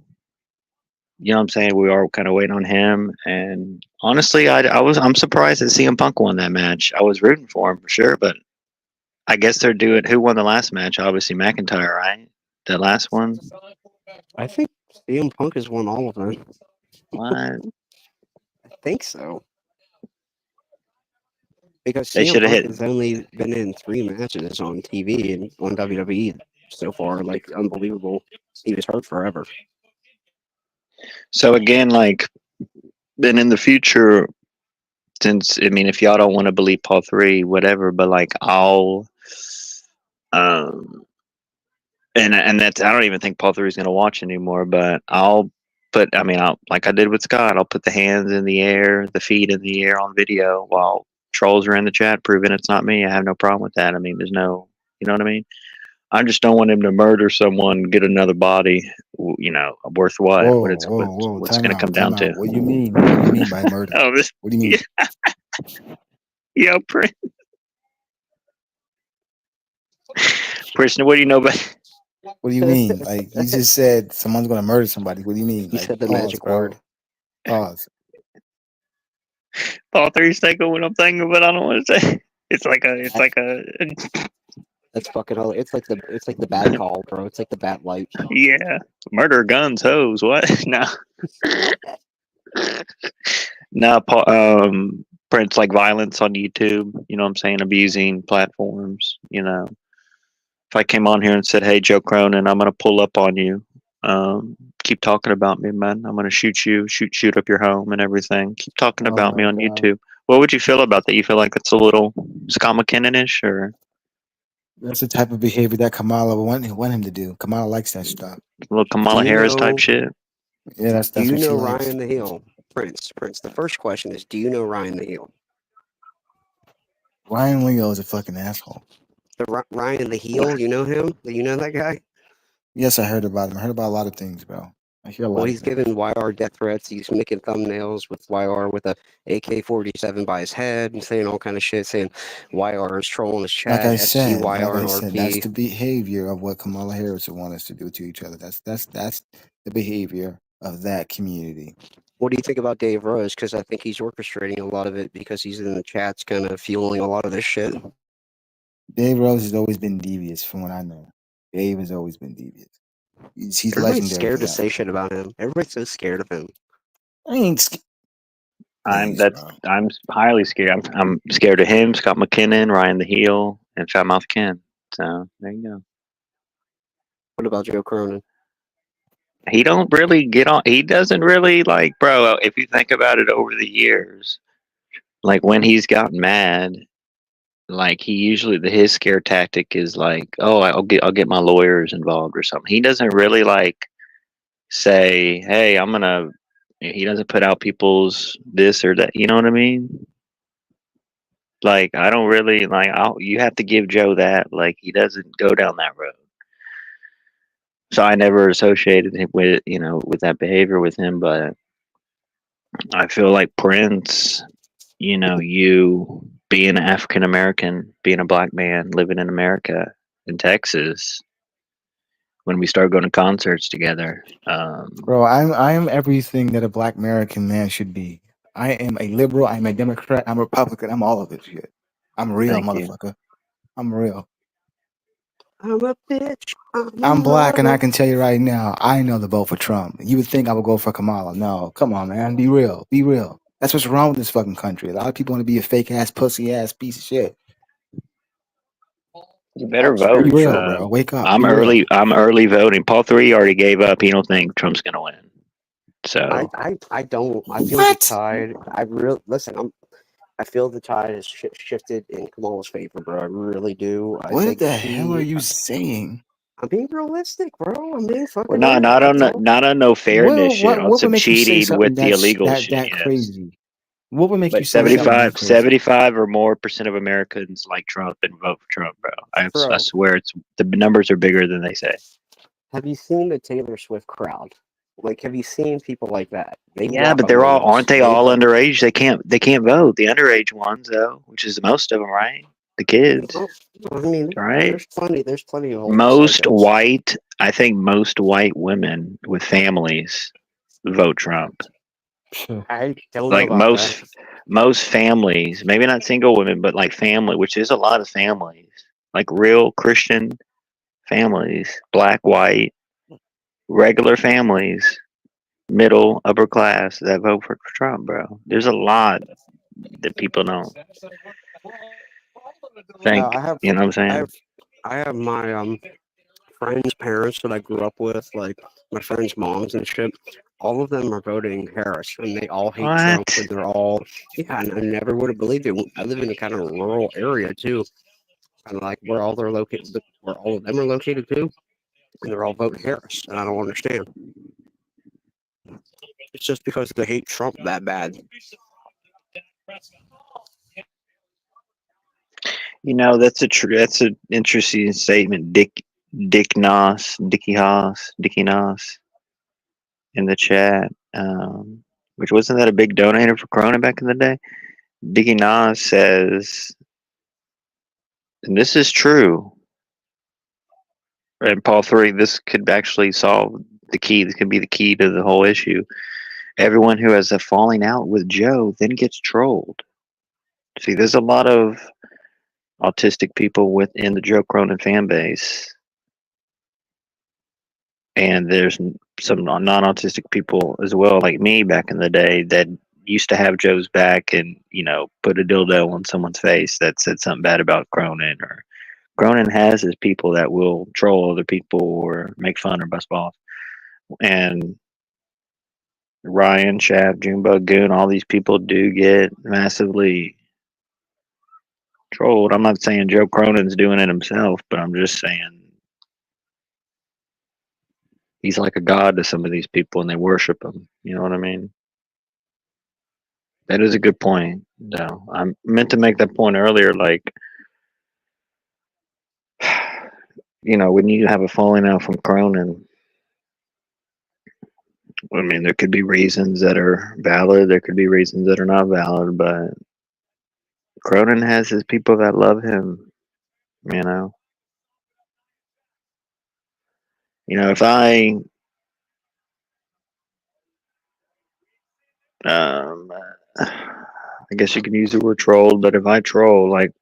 You know what I'm saying? We are kind of waiting on him. And honestly, I'm surprised that CM Punk won that match. I was rooting for him for sure, but I guess they're doing. Who won the last match? Obviously, McIntyre, right? That last one. I think CM Punk has won all of them. What? I think so. Because They CM should have Punk hit. has only been in 3 matches on TV and on WWE so far. Like, unbelievable. He was hurt forever. So again, like, then in the future, since I mean, if y'all don't want to believe Paul 3, whatever, but like um, and that's I don't even think Paul 3 is gonna watch anymore, but I'll put. I mean, I'll like I did with Scott. I'll put the hands in the air, the feet in the air on video while trolls are in the chat proving it's not me. I have no problem with that. I mean, there's no, you know what I mean. I just don't want him to murder someone, get another body. Worth what? Whoa, whoa, whoa! What's Time going to come out, down time to? out. What do you mean? What do you mean by murder? Oh, this, What do you yeah, mean? yeah, Prisoner. What do you know about? What do you mean? Like you just said, someone's gonna murder somebody. What do you mean? He Like said the pause, magic bro. word. Pause. Paul 3's thinking what I'm thinking, but I don't want to say. It's like a, That's fucking all. It's like the bad call, bro. It's like the bad light. yeah, murder, guns, hoes. What? No, no, Paul. Prince like violence on YouTube. You know what I'm saying? Abusing platforms. If I came on here and said, "Hey, Joe Cronin, I'm gonna pull up on you. Keep talking about me, man. I'm gonna shoot you, shoot up your home and everything. Keep talking Oh about me my on god, YouTube." What would you feel about that? You feel like it's a little Scott McKinnon-ish, or that's the type of behavior that Kamala want him to do. Kamala likes that stuff. a little Do Kamala you Harris type know? shit? Yeah, Do that's you what she know likes. Ryan the Heel? Prince. The first question is, do you know Ryan the Heel? Ryan Leo is a fucking asshole. Ryan the Heel, you know him? Do you know that guy? Yes, I heard about him. I heard about a lot of things, bro. I hear a Well, lot of he's things. giving YR death threats. He's making thumbnails with YR with a AK-47 by his head and saying all kind of shit, saying YR is trolling his chat, Like SCYR I and said, that's RP. the behavior of what Kamala Harris would want us to do to each other. That's the behavior of that community. What do you think about Dave Rose? Because I think he's orchestrating a lot of it because he's in the chats kind of fueling a lot of this shit. Dave Rose has always been devious, from what I know. Dave has always been devious. He's Everybody's legendary for scared to that. say shit about him. Everybody's so scared of him. I ain't please, bro. I'm highly scared. I'm scared of him, Scott McKinnon, Ryan the Heel, and Fatmouth Ken. So there you go. What about Joe Cronin? He don't really get on. He doesn't really like, bro. If you think about it over the years, like when he's gotten mad, like he usually his scare tactic is like, oh, I'll get my lawyers involved or something. He doesn't really like say, hey, I'm gonna. He doesn't put out people's this or that. You know what I mean? Like I don't really like. You have to give Joe that. Like he doesn't go down that road. So I never associated him with with that behavior with him, but I feel like Prince, you being African American, being a black man living in America, in Texas, when we started going to concerts together. Bro, I'm everything that a black American man should be. I am a liberal, I'm a Democrat, I'm a Republican, I'm all of it shit. I'm real, Thank you. motherfucker. I'm real. I'm a bitch. I'm I'm a black, and I hoe. can tell you right now, I know the vote for Trump. You would think I would go for Kamala. No, come on, man. Be real. Be real. That's what's wrong with this fucking country. A lot of people want to be a fake ass, pussy ass piece of shit. You better That's very vote. Be real, true. bro. Wake up. I'm Be real. early. I'm early voting. Paul 3 already gave up. He don't think Trump's gonna win. So I don't. I feel the What? tide. I really listen. I feel the tide has shifted in Kamala's favor, bro. I really do. I What think the hell are you saying? I'm being realistic, bro. I'm being well, fucking not real. not on That's all. not on no fairness shit. On What would some make you say cheating with something the illegal that shit. that Yes. crazy? What would make you But say something that 75, crazy? 75 or more percent of Americans like Trump and vote for Trump, bro. I Bro, swear it's the numbers are bigger than they say. have you seen the Taylor Swift crowd? Like, have you seen people like that? They Yeah, walk but a they're all mile. aren't they They all vote. underage? They can't vote. The underage ones though, which is most of them, right? The kids, Oh, I mean, right? there's plenty of older Most psychos. white, I think most white women with families vote Trump. Phew. I don't know Like about that. most families, maybe not single women, but like family, which is a lot of families, like real Christian families, black, white, regular families, middle, upper class that vote for Trump, bro. There's a lot that people don't think. I have, You know what I'm I saying? have, I have my friends' parents that I grew up with, like my friends' moms and shit. All of them are voting Harris, and they all hate Trump, What? and they're all, yeah. And I never would have believed it. I live in a kind of rural area too, and like where all they're located, where all of them are located too, and they're all voting Harris, and I don't understand. It's just because they hate Trump that bad. You know, that's an interesting statement. Dickie Nos in the chat. Which wasn't that a big donator for Corona back in the day? Dickie Nos says, and this is true. And Paul 3, this could actually solve the key. This could be the key to the whole issue. Everyone who has a falling out with Joe then gets trolled. See, there's a lot of autistic people within the Joe Cronin fan base, and there's some non-autistic people as well, like me back in the day, that used to have Joe's back and put a dildo on someone's face that said something bad about Cronin. Or Cronin has his people that will troll other people or make fun or bust balls. And Ryan, Shaft, Junebug, Goon, all these people do get massively trolled. I'm not saying Joe Cronin's doing it himself, but I'm just saying he's like a god to some of these people and they worship him. You know what I mean? That is a good point, though. I meant to make that point earlier. Like, when you have a falling out from Cronin, I mean, there could be reasons that are valid, there could be reasons that are not valid, but Cronin has his people that love him, you know? If um, I guess you can use the word trolled, but if I troll, like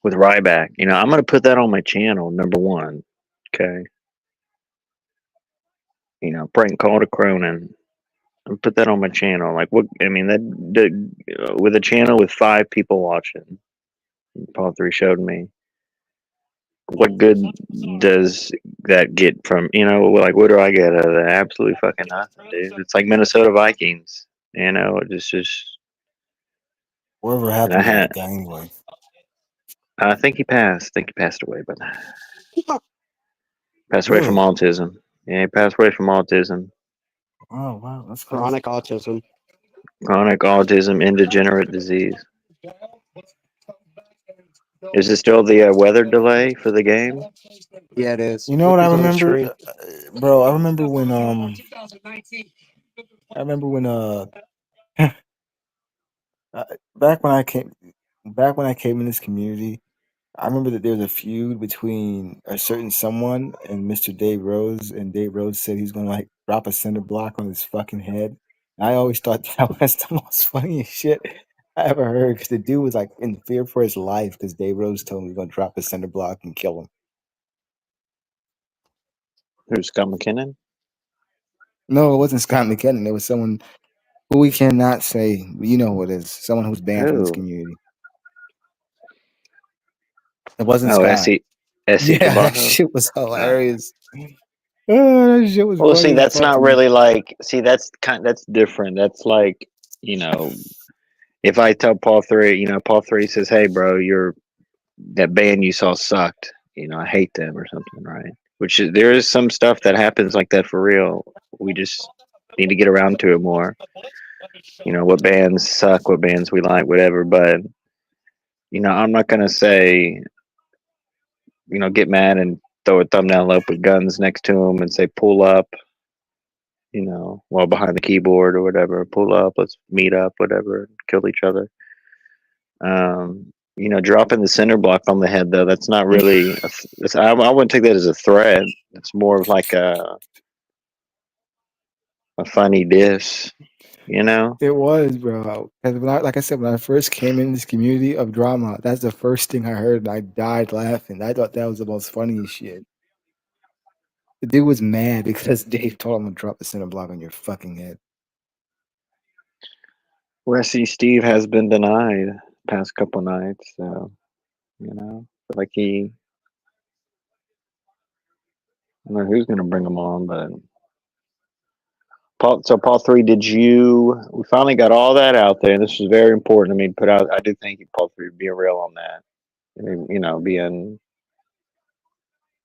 with Ryback, I'm going to put that on my channel, number one, okay? Prank call to Cronin. And put that on my channel. Like, what? I mean, with a channel with 5 people watching, Paul 3 showed me. What good does that get from? Like, what do I get out of that? Absolutely fucking nothing, dude. It's like Minnesota Vikings. It's just. Whatever And I happened to had. that guy anyway? I think he passed. I think he passed away, but passed away from Really? autism. Yeah, he passed away from autism, Oh wow, that's crazy. Chronic autism. chronic autism, indegenerate disease. Is it still the weather delay for the game? Yeah, it is. You know what I He's on the remember, screen. bro? I remember when uh, back when I came back when I came in this community, I remember that there was a feud between a certain someone and Mr. Dave Rose, and Dave Rose said he's gonna like drop a cinder block on his fucking head. And I always thought that was the most funniest shit I ever heard because the dude was like in fear for his life because Dave Rose told him he was gonna drop a cinder block and kill him. Who's Scott McKinnon? No, it wasn't Scott McKinnon. It was someone who we cannot say. You know who it is. Someone who's banned from this Who? community. It wasn't Oh, Scott. SC Yeah, that Cabajo. shit was hilarious. Oh, that shit was Well, funny see, as that's fuck to not me. really like. See, that's different. That's like, you know, if I tell Paul Three, Paul Three says, "Hey, bro, that band you saw sucked. I hate them or something, right?" Which is there is some stuff that happens like that for real. We just need to get around to it more. What bands suck, what bands we like, whatever. But I'm not gonna say, get mad and throw a thumbnail up with guns next to them and say pull up, while behind the keyboard or whatever. Pull up, let's meet up, whatever, kill each other. Dropping the center block on the head though, that's not really. I wouldn't take that as a threat. It's more of like a funny diss, It was, bro. Because like I said, when I first came in this community of drama, that's the first thing I heard, and I died laughing. I thought that was the most funniest shit. The dude was mad because Dave told him to drop the center block on your fucking head. Resty Steve has been denied past couple nights, so feel like he. I don't know who's gonna bring him on, but Paul Three, we finally got all that out there, and this was very important. I mean, put out. I do thank you, Paul Three, being real on that. I mean,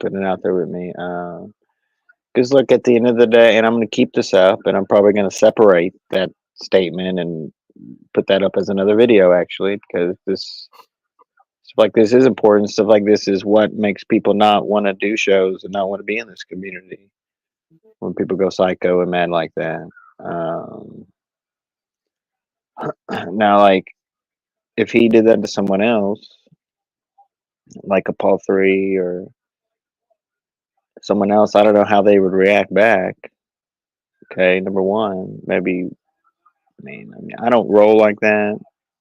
putting it out there with me. Because look, at the end of the day, and I'm going to keep this up, and I'm probably going to separate that statement and put that up as another video, actually, because stuff like this is important. Stuff like this is what makes people not want to do shows and not want to be in this community. When people go psycho and mad like that. Now, like, if he did that to someone else, like a Paul Three or someone else, I don't know how they would react back. Okay, number one, maybe. I mean, I don't roll like that.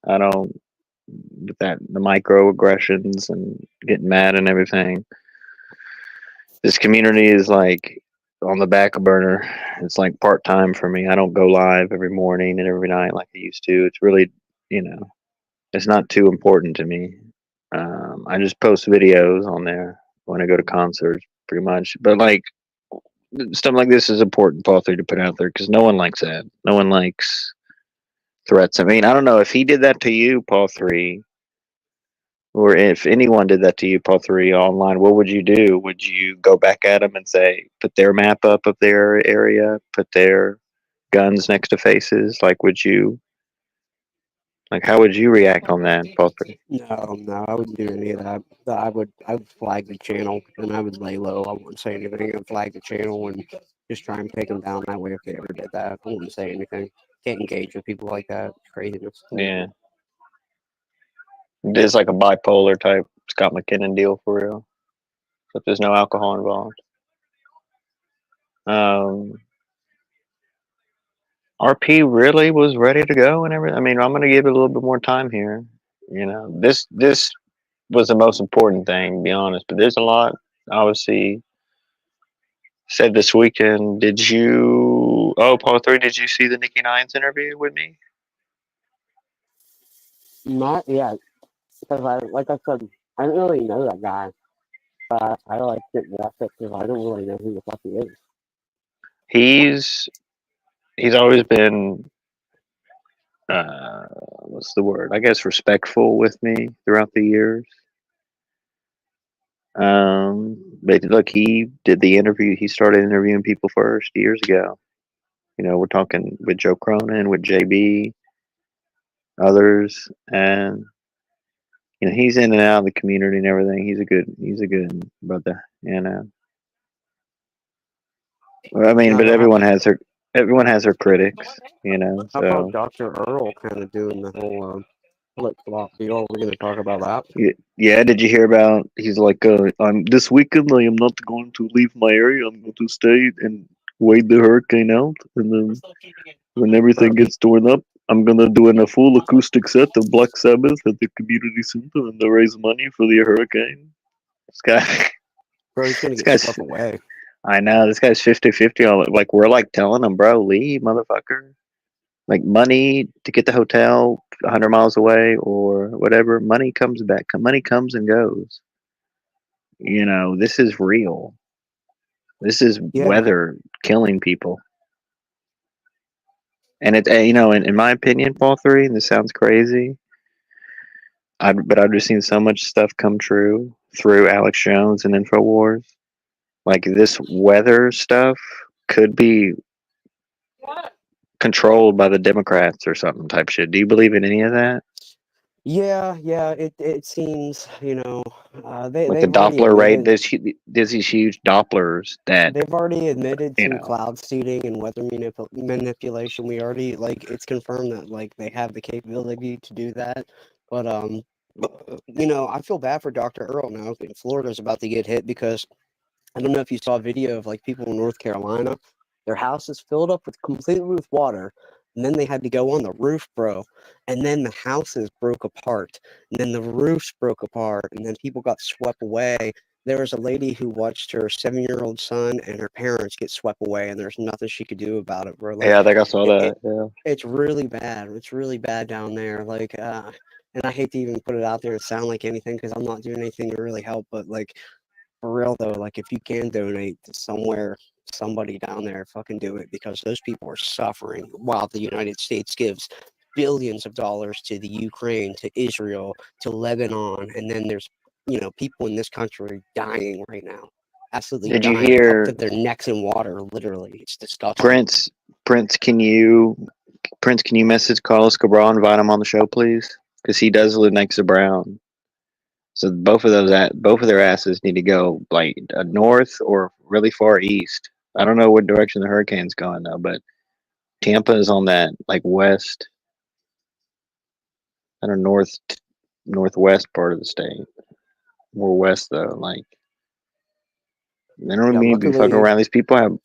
I don't with the microaggressions and getting mad and everything. This community is like on the back burner. It's like part time for me. I don't go live every morning and every night like I used to. It's really, it's not too important to me. I just post videos on there when I go to concerts, pretty much. But like stuff like this is important, Paul Three, to put out there because no one likes that. No one likes threats. I mean, I don't know if he did that to you, Paul Three, or if anyone did that to you, Paul Three, online. What would you do? Would you go back at them and say, put their map up of their area, put their guns next to faces? Like, how would you react on that, Paul Three? No, I wouldn't do any of that. I would flag the channel and I would lay low. I wouldn't say anything. I'd flag the channel and just try and take them down that way if they ever did that. I wouldn't say anything. Can't engage with people like that. It's craziness. Yeah, it's like a bipolar type Scott McKinnon deal for real. But there's no alcohol involved. RP really was ready to go and everything. I mean, I'm going to give it a little bit more time here. This was the most important thing, to be honest. But there's a lot, obviously, said this weekend. Did you? Oh, Paul Three, did you see the Nikki Nines interview with me? Not yet, because like I said, I didn't really know that guy. I like didn't watch it because I don't really know who the fuck he is. He's always been what's the word? I guess respectful with me throughout the years. But look, he did the interview. He started interviewing people first years ago. We're talking with Joe Cronin, with JB, others, and he's in and out of the community and everything. He's a good brother. Well, I mean, Now, but though, everyone has their critics. how about So Dr. Earl kind of doing the whole flip flop deal? We're going to talk about that. yeah. Did you hear about? He's like, I'm this weekend. I am not going to leave my area. I'm going to stay and wait the hurricane out, and then when everything gets torn up, I'm gonna do a full acoustic set of Black Sabbath at the community center and to raise money for the hurricane. This guy, Bro, he's going this to get guy's. stuff away. I know this guy's 50-50 on it. Like we're like telling him, bro, leave, motherfucker. Like money to get the hotel 100 miles away or whatever. Money comes back. Money comes and goes. This is real. This is Yeah, weather killing people. And in my opinion, Fall 3, and this sounds crazy, but I've just seen so much stuff come true through Alex Jones and Infowars. Like this weather stuff could be controlled by the Democrats or something type shit. Do you believe in any of that? yeah. It seems they Like the they've already Doppler rate, admitted there's these huge Dopplers that they've already admitted you to know. cloud seeding and weather manipulation. We already it's confirmed that they have the capability to do that. But I feel bad for Dr. Earl now. Florida's about to get hit because I don't know if you saw a video of people in North Carolina. Their house is filled up completely with water, and then they had to go on the roof, bro. And then the houses broke apart, and then the roofs broke apart, and then people got swept away. There was a lady who watched her 7-year-old son and her parents get swept away, and there's nothing she could do about it, bro. Yeah, I think I saw It, it that. Yeah. it's really bad. It's really bad down there. And I hate to even put it out there and sound like anything because I'm not doing anything to really help, but for real though, if you can donate to somewhere, somebody down there, fucking do it because those people are suffering while the United States gives billions of dollars to the Ukraine, to Israel, to Lebanon, and then there's people in this country dying right now, absolutely Did you dying up to hear their necks in water. Literally, it's disgusting. Prince? Prince, can you message Carlos Cabral and invite him on the show, please? Because he does live next to Brown. So both of their asses need to go north or really far east. I don't know what direction the hurricane's going though, but Tampa is on that west, I don't know, northwest part of the state. More west though. They don't Yeah, mean to be fucking luckily, around. These people have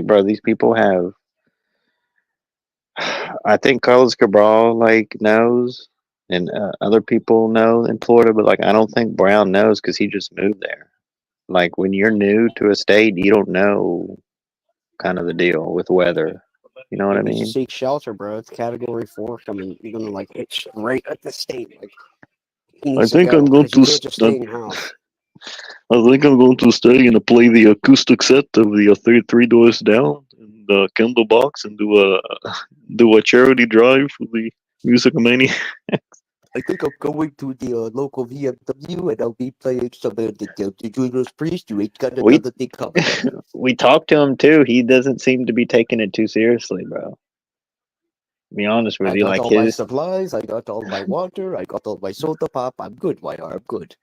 bro. These people have. I think Carlos Cabral knows, and other people know in Florida, but I don't think Brown knows because he just moved there. When you're new to a state, you don't know kind of the deal with weather. You know what he I needs to mean? seek shelter, bro. It's Category 4 coming. You're gonna it's right at the state. He I needs to think go I'm going because you to. can't just stay in your house. I think I'm going to stay and play the acoustic set of the three doors down in the Kindle box and do a charity drive for the Music Mania. I think I'm going to the local VFW and I'll be playing some of the Judas Priest. You ain't got We another thing coming. we talked to him too. He doesn't seem to be taking it too seriously, bro. Be honest with I you, got all my supplies. I got all my water. I got all my soda pop. I'm good, Wire. I'm good.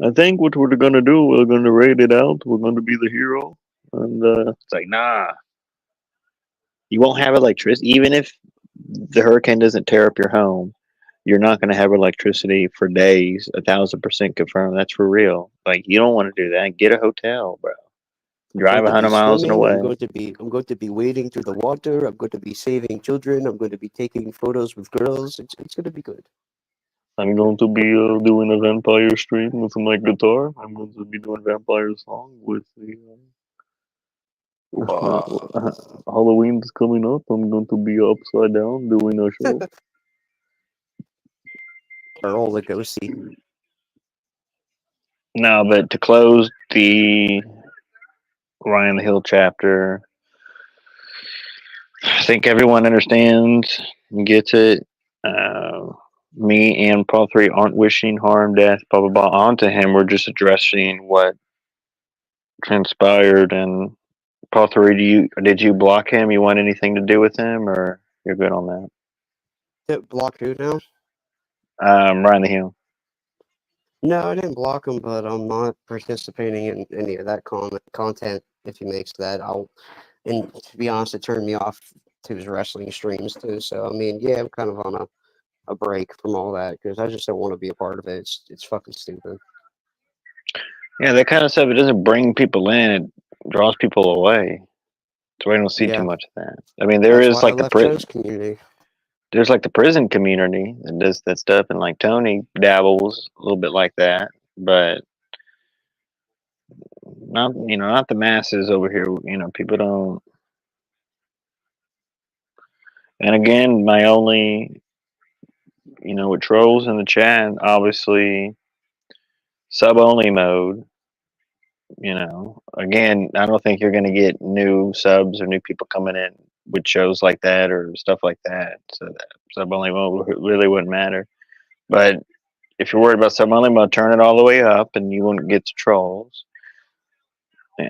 I think what we're gonna do, we're gonna raid it out. We're gonna be the hero, and it's nah. You won't have electricity, even if the hurricane doesn't tear up your home. You're not gonna have electricity for days. 1,000% confirmed. That's for real. You don't want to do that. Get a hotel, bro. I'm going Drive to be 100 miles and swimming. away. I'm going to be wading through the water. I'm going to be saving children. I'm going to be taking photos with girls. It's going to be good. I'm going to be doing a vampire stream with my guitar. I'm going to be doing vampire song with the Halloween's coming up. I'm going to be upside down doing a show. Carol Lugosi. No, but to close the Ryan the Hill chapter, I think everyone understands and gets it. Me and Paul 3 aren't wishing harm, death, blah, blah, blah onto him. We're just addressing what transpired. And Paul 3, did you block him? You want anything to do with him, or you're good on that? Block who now? Ryan the Hill. No, I didn't block him, but I'm not participating in any of that content. If he makes that, and to be honest, it turned me off to his wrestling streams too. So I mean, yeah, I'm kind of on a break from all that because I just don't want to be a part of it. It's fucking stupid. Yeah, that kind of stuff, it doesn't bring people in, it draws people away. So we don't see too Yeah, much of that. I mean, there that's is why I left Joe's community. there's the prison community that does that stuff, and Tony dabbles a little bit like that, but not the masses over here. People don't. And again, my only with trolls in the chat, obviously sub only mode. Again, I don't think you're going to get new subs or new people coming in with shows like that or stuff like that. So that sub only mode really wouldn't matter. But if you're worried about sub only mode, turn it all the way up, and you won't get the trolls.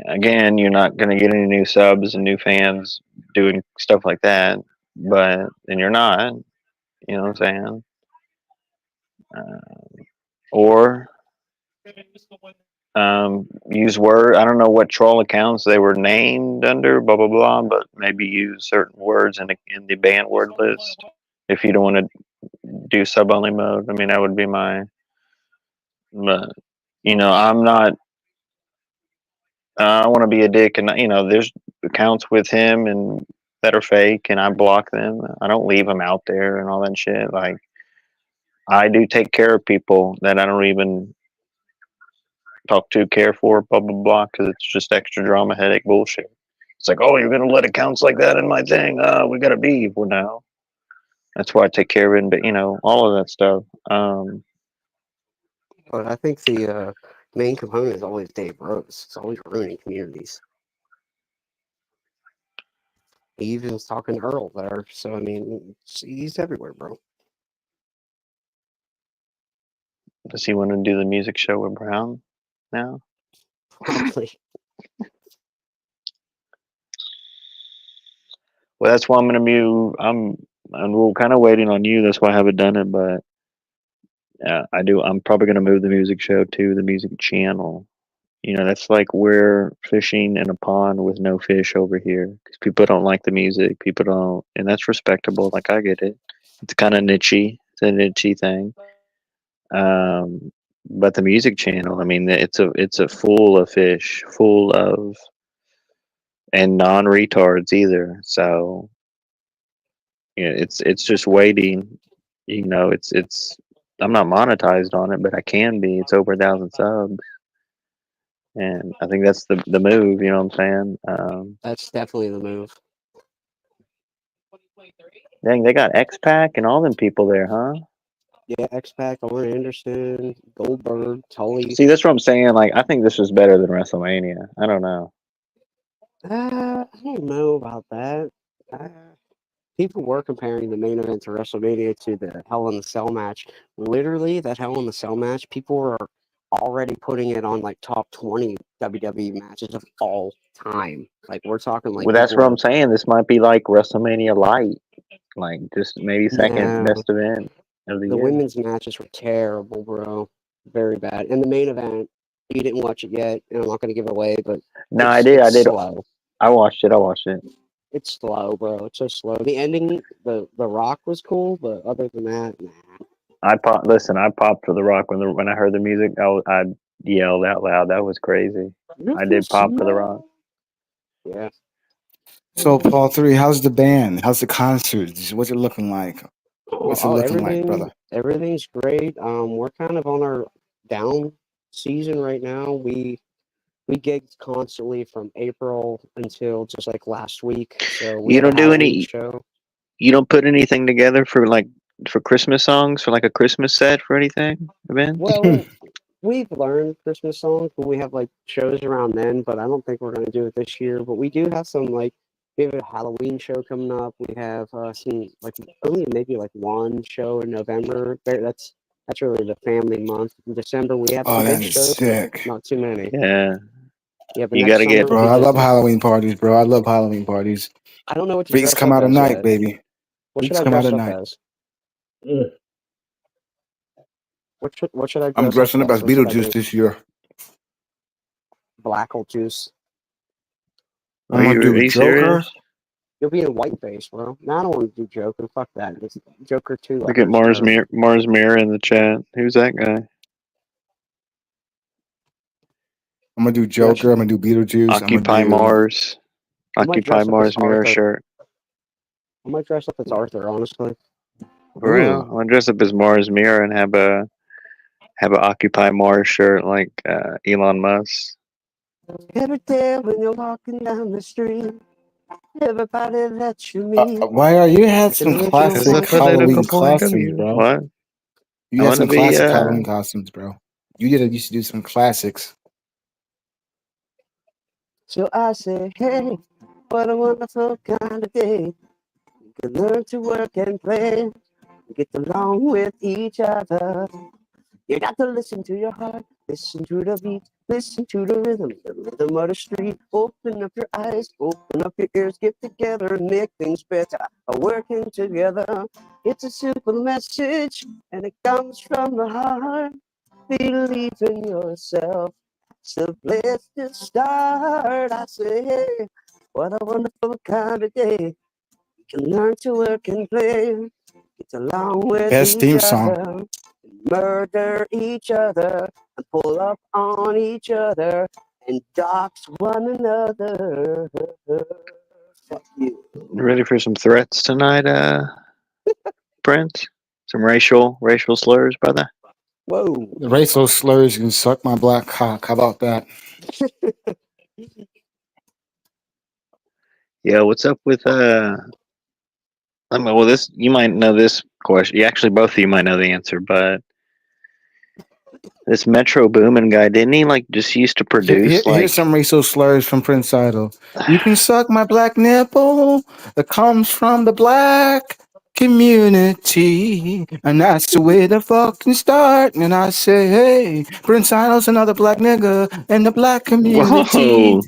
Again, you're not going to get any new subs and new fans doing stuff like that. And you're not. You know what I'm saying? Or use word. I don't know what troll accounts they were named under, blah blah blah. But maybe use certain words in the banned word list if you don't want to do sub only mode. I mean, that would be my. But I'm not. I want to be a dick, and there's accounts with him and that are fake, and I block them. I don't leave them out there and all that shit. Like I do take care of people that I don't even talk to, care for, blah blah blah, because it's just extra drama, headache, bullshit. It's like, oh, you're gonna let accounts like that in my thing? We gotta be. Well, no, that's why I take care of it. But all of that stuff. But I think the main component is always Dave Rose. It's always ruining communities. He even was talking to Earl there. So, I mean, he's everywhere, bro. Does he want to do the music show with Brown now? Probably. Well, that's why I'm gonna mute. I'm kind of waiting on you. That's why I haven't done it, but I do. I'm probably gonna move the music show to the music channel. That's like we're fishing in a pond with no fish over here because people don't like the music. People don't, and that's respectable. Like I get it. It's kind of nichey. It's a nichey thing. But the music channel, I mean, it's a full of fish, full of and non retards either. So it's just waiting. It's I'm not monetized on it, but I can be. It's over 1,000 subs. And I think that's the move, you know what I'm saying? That's definitely the move. Dang, they got X-Pac and all them people there, huh? Yeah, X-Pac, Arn Anderson, Goldberg, Tully. See, that's what I'm saying. Like, I think this is better than WrestleMania. I don't know. I don't know about that. People were comparing the main event to WrestleMania to the Hell in the Cell match. Literally, that Hell in the Cell match, people were already putting it on like top 20 WWE matches of all time. Like we're talking like Well, that's what I'm saying. This might be like WrestleMania light, like just maybe second best event of the The year. women's matches were terrible, bro. Very bad. And the main event, you didn't watch it yet, and I'm not going to give it away, but no, I did. Slow. I watched it. It's slow, bro. It's so slow. The ending, the Rock was cool, but other than that, nah. I popped for The Rock when I heard the music. I yelled out loud. That was crazy. I did pop for The Rock. Yeah. So Paul 3, how's the band? How's the concerts? What's it looking like? What's it looking like, brother? Everything's great. We're kind of on our down season right now. We gigged constantly from April until just like last week. So we You don't do any show. You don't put anything together for Christmas songs, for like a Christmas set for anything event? Well, we've learned Christmas songs, but we have like shows around then. But I don't think we're going to do it this year. But we do have some we have a Halloween show coming up. We have some only maybe one show in November. That's really the family month. In December we have some big shows. Sick. Not too many. Yeah. Yeah, but you gotta get, bro. I love Halloween parties, bro. I love Halloween parties. I don't know what to Freaks come out at night, baby. What should I dress up as? What should I dress I'm dressing up as Beetlejuice this year. Beetlejuice. I'm gonna do Joker. You'll be in whiteface, bro. No, I don't want to do Joker. Fuck that. It's Joker 2. Look at Mars Mirror in the chat. Who's that guy? I'm gonna do Joker. I'm gonna do Beetlejuice. Occupy Mars. Occupy Mars Mirror shirt. I might dress up as Arthur, honestly. For real? I'm gonna dress up as Mars Mirror and have a Occupy Mars shirt like Elon Musk. Every day when you're walking down the street, everybody that you meet. Why are you had some classic Halloween costumes, bro? What? You had some classic Halloween costumes, bro. You used to do some classics. So I say, hey, what a wonderful kind of day. We can learn to work and play, get along with each other. You got to listen to your heart, listen to the beat, listen to the rhythm of the street. Open up your eyes, open up your ears, get together and make things better. Working together, it's a simple message, and it comes from the heart. Believe in yourself, it's the place to start. I say, hey, what a wonderful kind of day. You can learn to work and play, get along with Best each theme song. other, murder each other, and pull up on each other, and dox one another. Fuck you. Ready for some threats tonight, Prince? Some racial slurs, brother. Whoa. The racial slurs can suck my black cock. How about that? Yeah, what's up with I mean, well, this you might know this question. You actually both of you might know the answer, but this Metro Boomin guy didn't he like just used to produce Here's like some racial slurs from Prince Idol. You can suck my black nipple that comes from the black community. And that's the way to fucking start. And I say, hey, Prince Idol's another black nigga in the black community. whoa.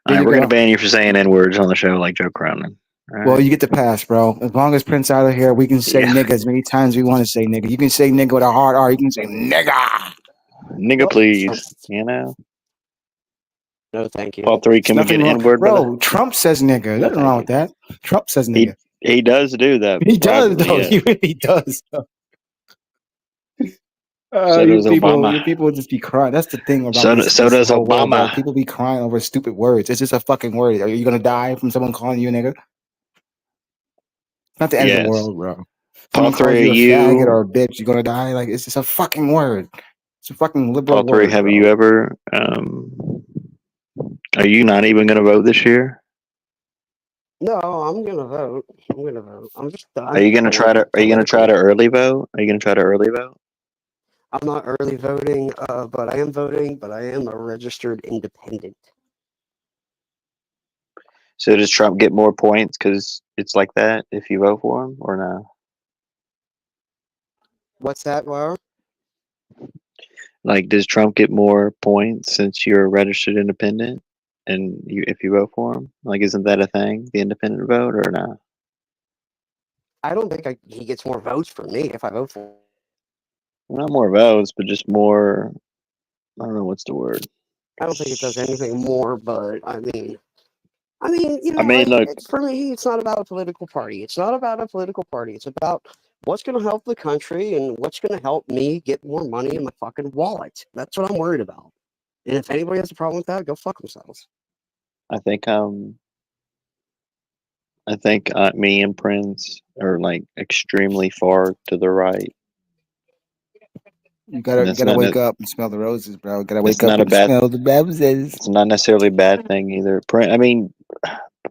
There All right, you we're gonna go. ban you for saying N words on the show like Joe Cronin. All Well, right. you get the pass, bro. As long as Prince Idol here, we can say Yeah, nigga as many times we want to say nigga. You can say nigga with a hard R. You can say nigga. nigga, Nope. please. You know, No, thank you. Paul three. There's Can we get nothing wrong. N word, brother? Bro, Trump says nigga. No, Nothing thank wrong you. with that. Trump says He nigga. he does do that He does, privately. though. Yeah. He really does. So does Your Obama. people just be crying. That's the thing about So this so this does whole world, bro. Obama. People be crying over stupid words. It's just a fucking word. Are you gonna die from someone calling you a nigga? It's not the end of the Yes. world, bro. Paul Someone calls three. Are you a faggot or you a bitch, you're gonna die. Like it's just a fucking word. It's a fucking liberal Paul three? word, Have you bro. ever? Are you not even gonna vote this year? No, I'm gonna vote. I'm gonna vote. I'm just Are done you gonna try going to? Are you gonna try political. to early vote? Are you gonna try to early vote? I'm not early voting, but I am voting, but I am a registered independent. So does Trump get more points because it's like that if you vote for him or no? What's that, Laura? Like, does Trump get more points since you're a registered independent and you if you vote for him? Like, isn't that a thing, the independent vote or no? I don't think he gets more votes for me if I vote for him. Not more votes, but just more. I don't know what's the word. I don't think it does anything more, but you I know, mean, like look, for me, it's not about a political party. It's not about a political party. It's about what's going to help the country and what's going to help me get more money in my fucking wallet. That's what I'm worried about. And if anybody has a problem with that, go fuck themselves. I think me and Prince are like extremely far to the right. You And gotta wake up and smell the roses, bro. You gotta it's wake up not a and bad smell the roses. it's not necessarily a bad thing either. I mean,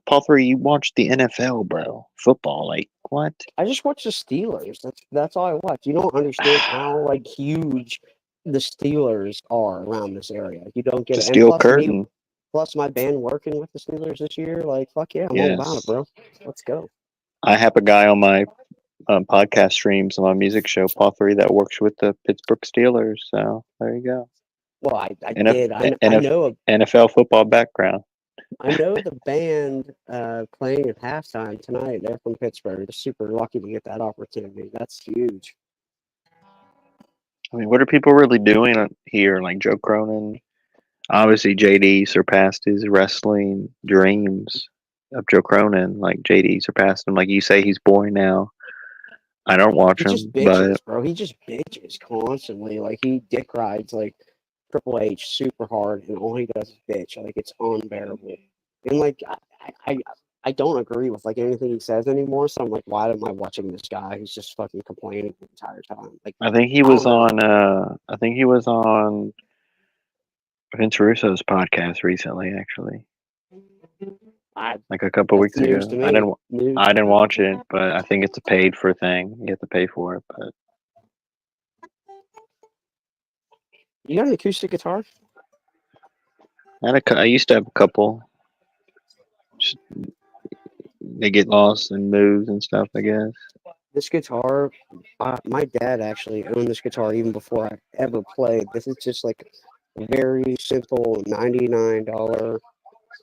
Paul three, you watch the NFL, bro. Football, like what? I just watch the Steelers. That's all I watch. You don't understand how like huge the Steelers are around this area. You don't get The it. And steel curtain. plus my band working with the Steelers this year. Like fuck yeah, I'm all about it, Yes. bro. Let's go. I have a guy on my podcast streams on my music show, Paul three, that works with the Pittsburgh Steelers. So there you go. Well, I NF, did. I NF, know NFL football background. I know the band playing at halftime tonight. They're from Pittsburgh. They're super lucky to get that opportunity. That's huge. I mean, what are people really doing here? Like Joe Cronin, obviously JD surpassed his wrestling dreams of Joe Cronin. Like JD surpassed him. Like you say, he's boring now. I don't watch He just him, but bitches, bro. He just bitches constantly. Like he dick rides like Triple H super hard, and all he does is bitch. Like it's unbearable. And like I don't agree with like anything he says anymore. So I'm like, why am I watching this guy who's just fucking complaining the entire time? Like I think he I was don't know. on. I think he was on Vince Russo's podcast recently. Actually, like a couple That's weeks news to ago. me. News. I didn't watch it, but I think it's a paid for thing. You have to pay for it. But You got an acoustic guitar? I used to have a couple. Just- They get lost and moves and stuff. I guess. This guitar, my dad actually owned this guitar even before I ever played. This is just like a very simple $99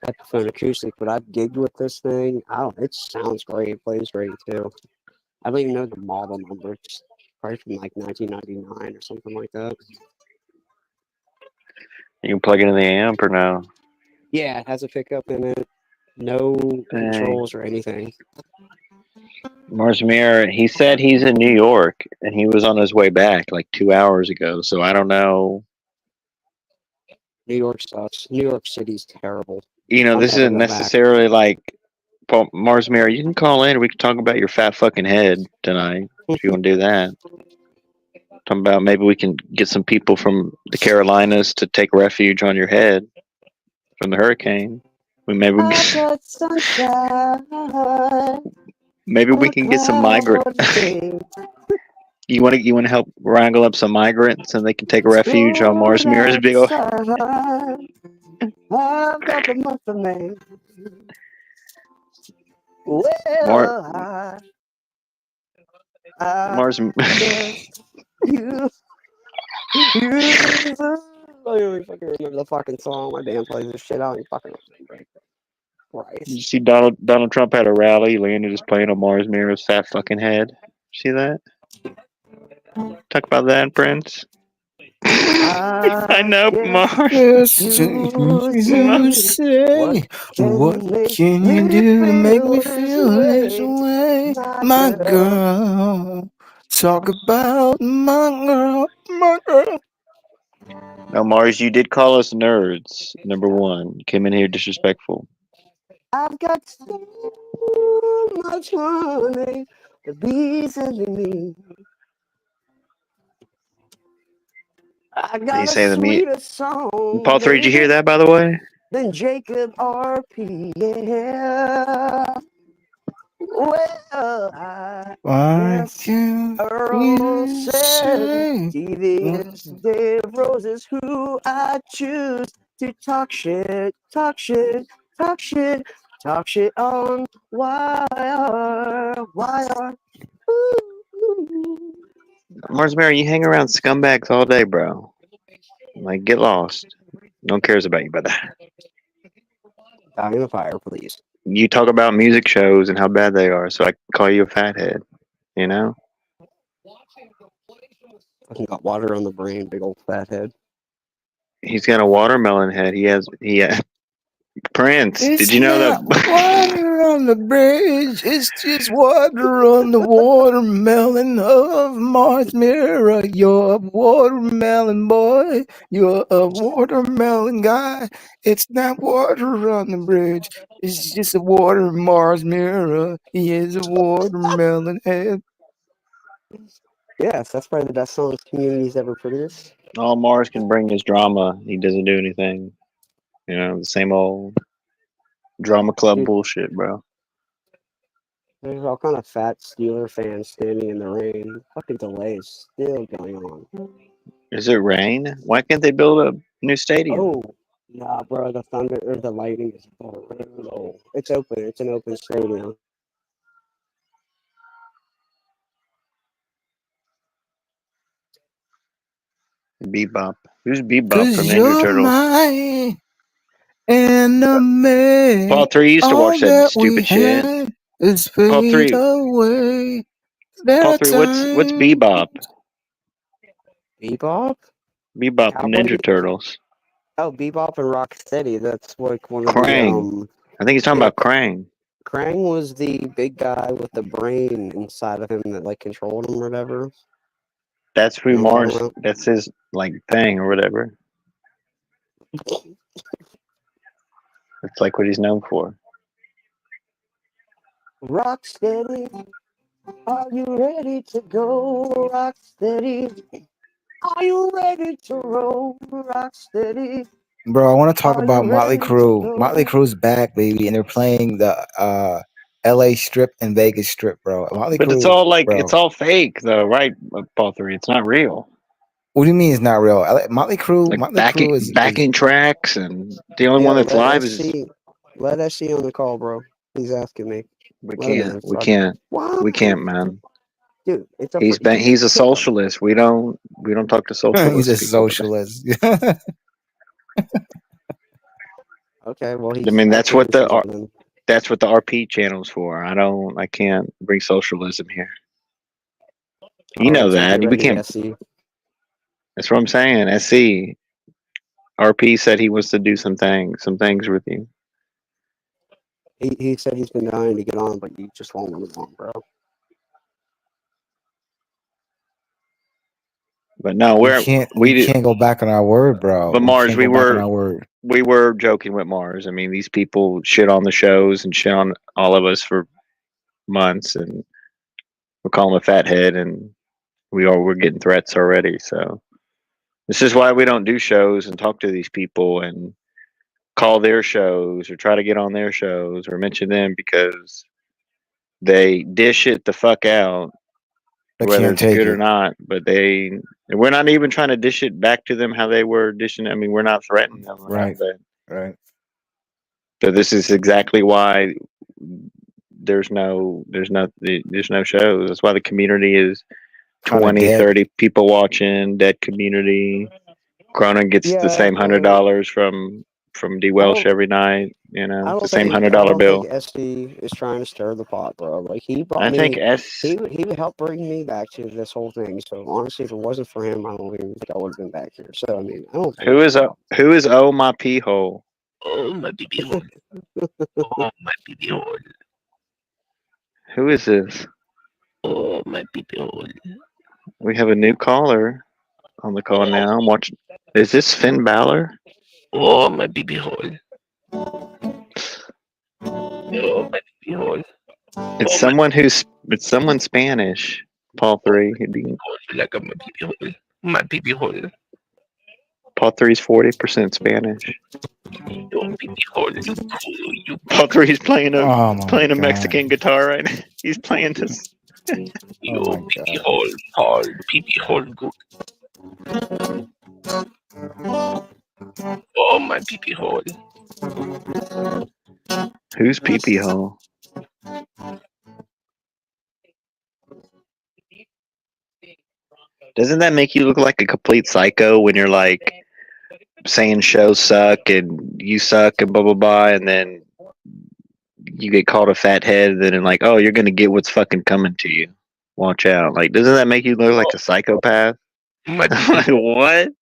Epiphone acoustic, but I've gigged with this thing. It sounds great. It plays great too. I don't even know the model number. It's probably from like 1999 or something like that. You can plug it in the amp or no? Yeah, it has a pickup in it. No Dang. controls or anything. Mars Mirror, he said he's in New York and he was on his way back like 2 hours ago. So I don't know. New York sucks. New York City's terrible. You know, I'll this never isn't go back. necessarily like Mars Mirror. You can call in. We can talk about your fat fucking head tonight if you want to do that. Talking about maybe we can get some people from the Carolinas to take refuge on your head from the hurricane. Maybe we I've got sunshine. maybe we can get some migrants. You want to help wrangle up some migrants and they can take refuge on Mars Mirror's big old. I've got the month of May. Well, Mars. You. I don't even fucking remember the fucking song. My damn plays this shit. I don't even fucking remember. Did Christ. you see Donald Trump had a rally? He landed his plane on Mars Mirror's fat fucking head. See that? Talk about that, Prince. I know, Mars. Yes, you say, what can you do to make me feel this way? My girl, talk about my girl. No, Mars, you did call us nerds. Number one, you came in here disrespectful. I've got so much money. The bees sending me. I Did got you say a the meat? sweeter song. Paul 3, did you hear that, by the way? Then Jacob RP, yeah. Well, Why yes, can't Earl you said say? devious Dave Roses who I choose to talk shit, talk shit, talk shit, talk shit on YR. Mars Mirror, you hang around scumbags all day, bro. Like, get lost. No one cares about you, brother. Die in the fire, please. You talk about music shows and how bad they are, so I can call you a fathead. You know? Fucking got water on the brain, big old fat head. He's got a watermelon head. He has Prince. It's Did you know not that? water on the bridge, it's just water on the watermelon of Mars Mirror. You're a watermelon boy, you're a watermelon guy. It's not water on the bridge, it's just a water Mars Mirror. He is a watermelon head. Yes, that's probably the best song Community's ever produced. All Mars can bring is drama. He doesn't do anything. You know, the same old drama club Dude, bullshit, bro. there's all kind of fat Steeler fans standing in the rain. Fucking delay is still going on. Is it rain? Why can't they build a new stadium? Oh, nah, bro, the thunder or the lightning is brutal. It's open. It's an open stadium. Bebop. Who's Bebop from 'Cause Ninja you're Turtles? my enemy. Paul 3 used to All watch that that we stupid shit. had is Paul fade 3, away. There Paul are 3, what's times. Bebop? Bebop? Bebop from Cowboy Ninja Turtles. Oh, Bebop and Rocksteady. That's like one of Krang. I think he's talking yeah, about Krang. Krang was the big guy with the brain inside of him that like controlled him or whatever. That's who You know what I'm Mars. talking about? That's his like thing or whatever. That's like what he's known for. Rocksteady, are you ready to go? Rocksteady, are you ready to roll? Rocksteady. Bro, I want to talk Are about you Motley ready to Crue. go? Motley Crue's back, baby, and they're playing the LA Strip and Vegas Strip, bro. Motley But it's Crue, all like bro. it's all fake though, right? Paul 3. It's not real. What do you mean it's not real? Motley Crue. Like Motley Crue is backing tracks, and the only Yo, one that's let live is SC let SC on the call, bro. He's asking me. we Let him can't, in. we Fuck. can't, What? we can't, man. Dude, it's a He's a socialist. We don't talk to he's socialist a people. socialist. Okay, well he's I mean, that's what the gentleman. RP channel's for. I can't bring socialism here. You All know right, so that. get We ready, can't. SC. That's what I'm saying. SC RP said he wants to do some things with you. He said he's been dying to get on, but you just won't let him on, bro. But no, we can't go back on our word, bro. But Mars, can't go back on our word. We were joking with Mars. I mean, these people shit on the shows and shit on all of us for months, and we're calling him a fathead, and we're getting threats already. So this is why we don't do shows and talk to these people and call their shows or try to get on their shows or mention them, because they dish it the fuck out, whether it's good or not. But we're not even trying to dish it back to them how they were dishing. I mean, we're not threatening them, right? Right. So this is exactly why there's no shows. That's why the community is 20, 30 people watching. Dead community. Cronin gets the same $100 from D Welsh every night. You know, it's the same $100 bill. I think SD is trying to stir the pot, bro. Like he brought I think he helped bring me back to this whole thing. So honestly, if it wasn't for him, I don't even think I would have been back here. So I mean, I don't. Who is oh my pee hole? Oh my baby hole. Oh my baby hole. Who is this? Oh my baby hole. We have a new caller on the call now. I'm watching. Is this Finn Balor? Oh my baby hole. Oh my baby hole. It's someone Spanish. Paul 3. Like my baby hole. My baby hole. Paul 3's 40% Spanish. Your baby hole. Paul 3's playing a Mexican guitar right now. He's playing this. Your baby hole, Paul. Baby hole good. Oh my baby hole. Who's pee hole? Doesn't that make you look like a complete psycho when you're like saying shows suck and you suck and blah blah blah, and then you get called a fathead, and then like, oh, you're gonna get what's fucking coming to you. Watch out! Like, doesn't that make you look like a psychopath? Like, what?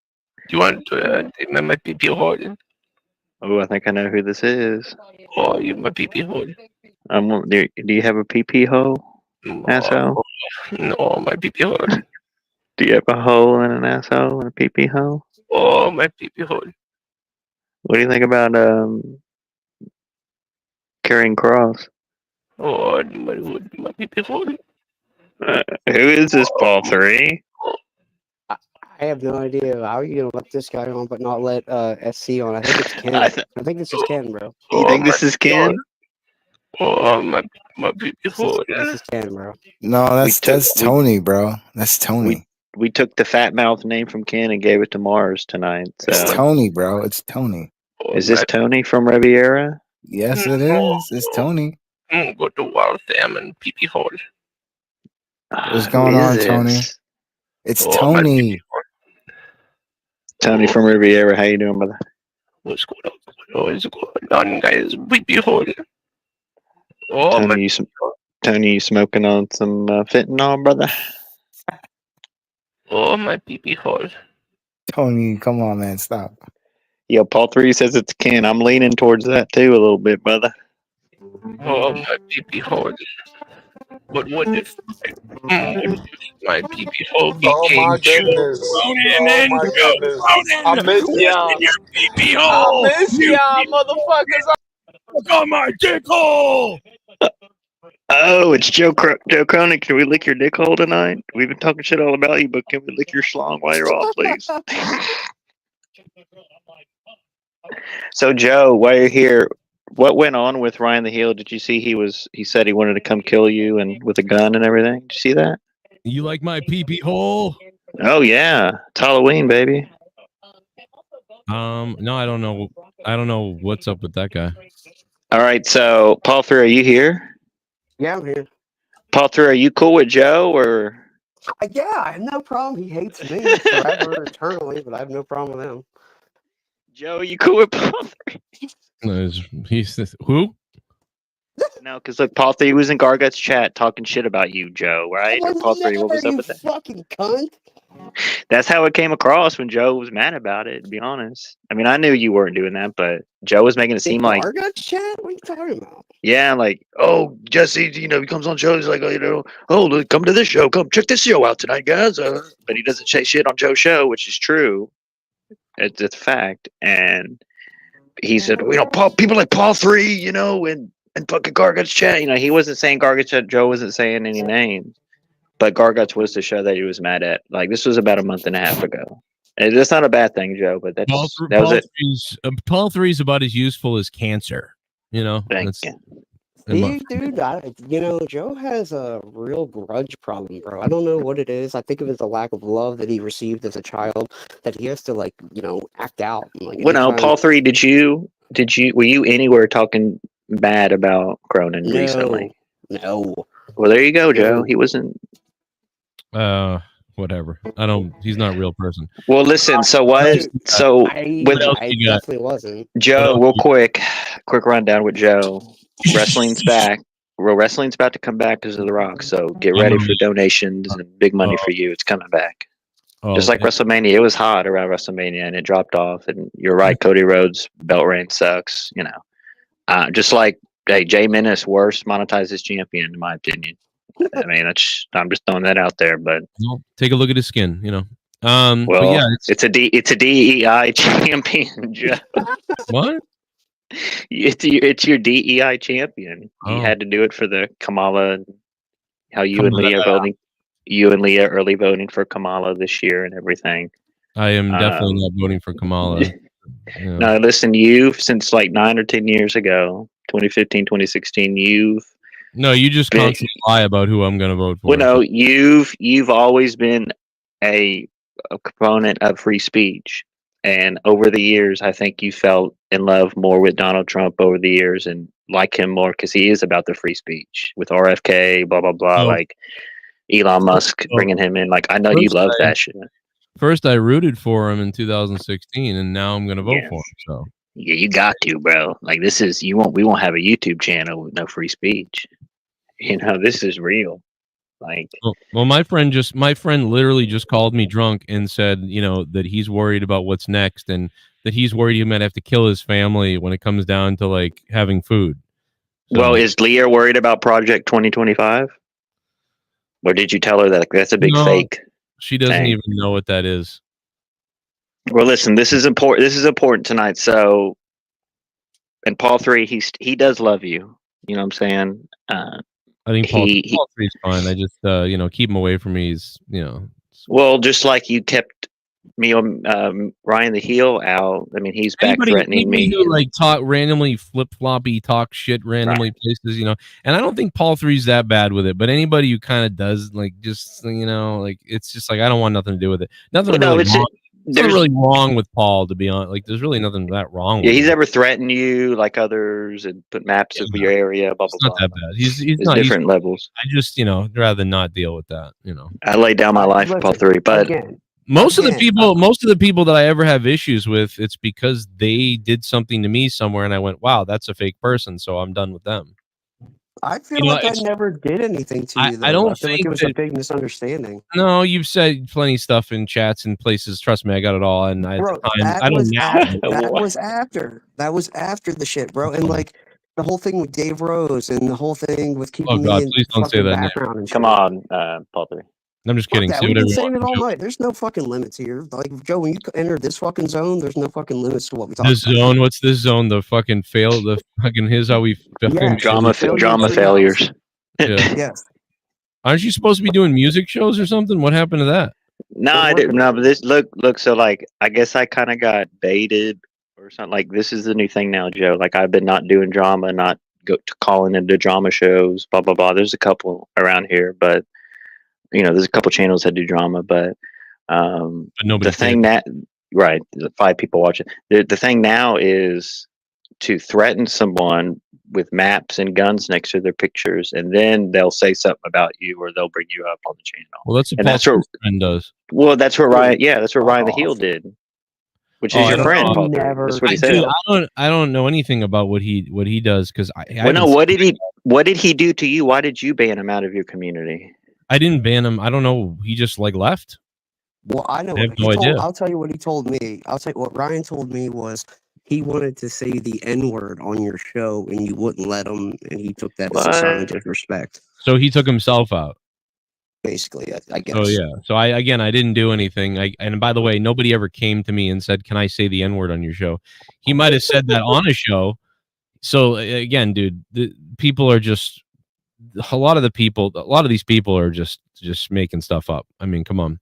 You want to my baby hole? Oh, I think I know who this is. Oh, you my baby hole. Do you have a pee hole, asshole? No, my baby hole. Do you have a hole in an asshole and a pee hole? Oh, my baby hole. What do you think about carrying cross? Oh, my baby hole. Who is this Paul 3? I have no idea. How are you gonna let this guy on but not let SC on? I think it's Ken. I think this is Ken, bro. You think this is Ken? Oh my baby hole. This is Ken, bro. No, that's Tony, bro. That's Tony. We took the fat mouth name from Ken and gave it to Mars tonight. So. It's Tony, bro. It's Tony. Is this Tony from Riviera? Yes, it is. It's Tony. Go to Wild Salmon pee hole. What's going on, Tony? It's Tony. Tony from Riviera. How you doing, brother? What's going on? What's going on, guys? Pee hole. Oh, Tony, you smoking on some fentanyl, brother? Oh, my pee hole. Tony, come on, man, stop. Yo, Paul 3 says it's Ken. I'm leaning towards that too a little bit, brother. Oh, my pee hole. But what if my pee hole became oh my goodness. Oh my goodness. I miss y'all. I miss y'all, motherfuckers. Look on my dick hole. Oh, it's Joe Cronin. Can we lick your dick hole tonight? We've been talking shit all about you, but can we lick your schlong while you're off, please? So, Joe, while you're here, what went on with Ryan the Heel? Did you see he said he wanted to come kill you and with a gun and everything? Did you see that? You like my pee hole? Oh yeah, it's Halloween, baby. No, I don't know. I don't know what's up with that guy. All right, so Paul 3, are you here? Yeah, I'm here. Paul 3, are you cool with Joe or? Yeah, I have no problem. He hates me forever, eternally, but I have no problem with him. Joe, you cool with Paul 3? No, he's who? No, because look, Paul 3 was in Gargut's chat talking shit about you, Joe, right? I Or Paul was 3, what was never, up you with that? fucking cunt. That's how it came across when Joe was mad about it, to be honest. I mean, I knew you weren't doing that, but Joe was making it In seem like, Gargut chat? What are you talking about? yeah, like, oh, Jesse, he comes on shows like, look, come to this show. Come check this show out tonight, guys. But he doesn't say shit on Joe's show, which is true. It's a fact. And he said, people like Paul 3, and fucking Gargut's chat. He wasn't saying Gargut's chat. Joe wasn't saying any names. But Gargut's was the show that he was mad at. Like, this was about a month and a half ago. And that's not a bad thing, Joe, but that was it. Paul 3 is about as useful as cancer. Thank you. See, dude, Joe has a real grudge problem, bro. I don't know what it is. I think it was the lack of love that he received as a child that he has to, act out. Well, no, Paul 3, were you anywhere talking bad about Cronin recently? No. Well, there you go, Joe. He wasn't. Whatever. He's not a real person. Well, listen. So what? So I definitely wasn't. Joe, real quick rundown with Joe. Wrestling's back. Wrestling's about to come back because of The Rock. So get ready for donations and big money for you. It's coming back. Just like WrestleMania, it was hot around WrestleMania and it dropped off. And you're right, Cody Rhodes' belt reign sucks. Just like Jay Menace, worst monetized as champion in my opinion. I mean, I'm just throwing that out there, but take a look at his skin. Well, but yeah, it's a DEI champion, Joe. What? It's your DEI champion. You had to do it for the Kamala. How you and Leah voting? You and Leah early voting for Kamala this year and everything. I am definitely not voting for Kamala. No, listen, you've since like 9 or 10 years ago, 2015, 2016, you just constantly lie about who I'm going to vote for. Well, no, you've always been a proponent of free speech, and over the years, I think you felt in love more with Donald Trump over the years and like him more because he is about the free speech with RFK, blah blah blah, like Elon Musk bringing him in. Like I know you love that shit. First, I rooted for him in 2016, and now I'm going to vote for him. So yeah, you got to, bro. Like this is we won't have a YouTube channel with no free speech. This is real. Like, well, my friend literally just called me drunk and said, that he's worried about what's next and that he's worried he might have to kill his family when it comes down to like having food. So, well, is Leah worried about Project 2025? Or did you tell her that that's a big fake? She doesn't even know what that is. Well, listen, this is important. This is important tonight. So, and Paul 3, he does love you. You know what I'm saying? I think Paul 3 is fine. I just keep him away from me. He's Well, just like you kept me on Ryan the Heel out. I mean, he's back threatening me. Who, like talk randomly, flip floppy, talk shit randomly places. And I don't think Paul 3's that bad with it. But anybody who kind of does, like, just like it's just like I don't want nothing to do with it. Nothing really wrong. There's really wrong with Paul, to be honest. Like, there's really nothing that wrong. Yeah, he's ever threatened you like others and put maps of your area. Blah blah. Not that bad. He's not different levels. I just rather not deal with that. I lay down my life for Paul 3, but most of the people that I ever have issues with, it's because they did something to me somewhere, and I went, "Wow, that's a fake person," so I'm done with them. I feel like I never did anything to you. Though. I don't feel like it was a big misunderstanding. No, you've said plenty of stuff in chats and places. Trust me, I got it all. And that was after the shit, bro. And like the whole thing with Dave Rose and the whole thing with keeping me in please don't say that background and shit. Come on, Paul 3. I'm just kidding. We've been saying it all night. There's no fucking limits here. Like Joe, when you enter this fucking zone, there's no fucking limits to what we talk about. This zone, what's this zone? The fucking here's how we fucking drama failures. Yeah. Yes. Aren't you supposed to be doing music shows or something? What happened to that? No, I didn't. No, but this look. So like, I guess I kind of got baited or something. Like this is the new thing now, Joe. Like I've been not doing drama, not calling into drama shows. Blah blah blah. There's a couple around here, but there's a couple channels that do drama, but But nobody the thing cares. that right, the 5 people watching. The thing now is to threaten someone with maps and guns next to their pictures, and then they'll say something about you, or they'll bring you up on the channel. Well, that's what And Paul that's what Three's friend does. well, that's what Ryan. Yeah, that's what Fuck Ryan the off. Heel did, which Oh, is I your don't friend, know. Paul Three. Never That's what he did said. Dude, I don't know anything about what he does because I Well, haven't no. seen- What did he do to you? Why did you ban him out of your community? I didn't ban him. I don't know. He just like left. Well, I know. I have no idea. I'll tell you what he told me. I'll tell you what Ryan told me was he wanted to say the N-word on your show, and you wouldn't let him, and he took that as a sign of What? disrespect. So he took himself out. Basically, I guess. So yeah. So I didn't do anything. And by the way, nobody ever came to me and said, "Can I say the N-word on your show?" He might have said that on a show. So again, dude, the people are just a lot of these people are just making stuff up. I mean, come on.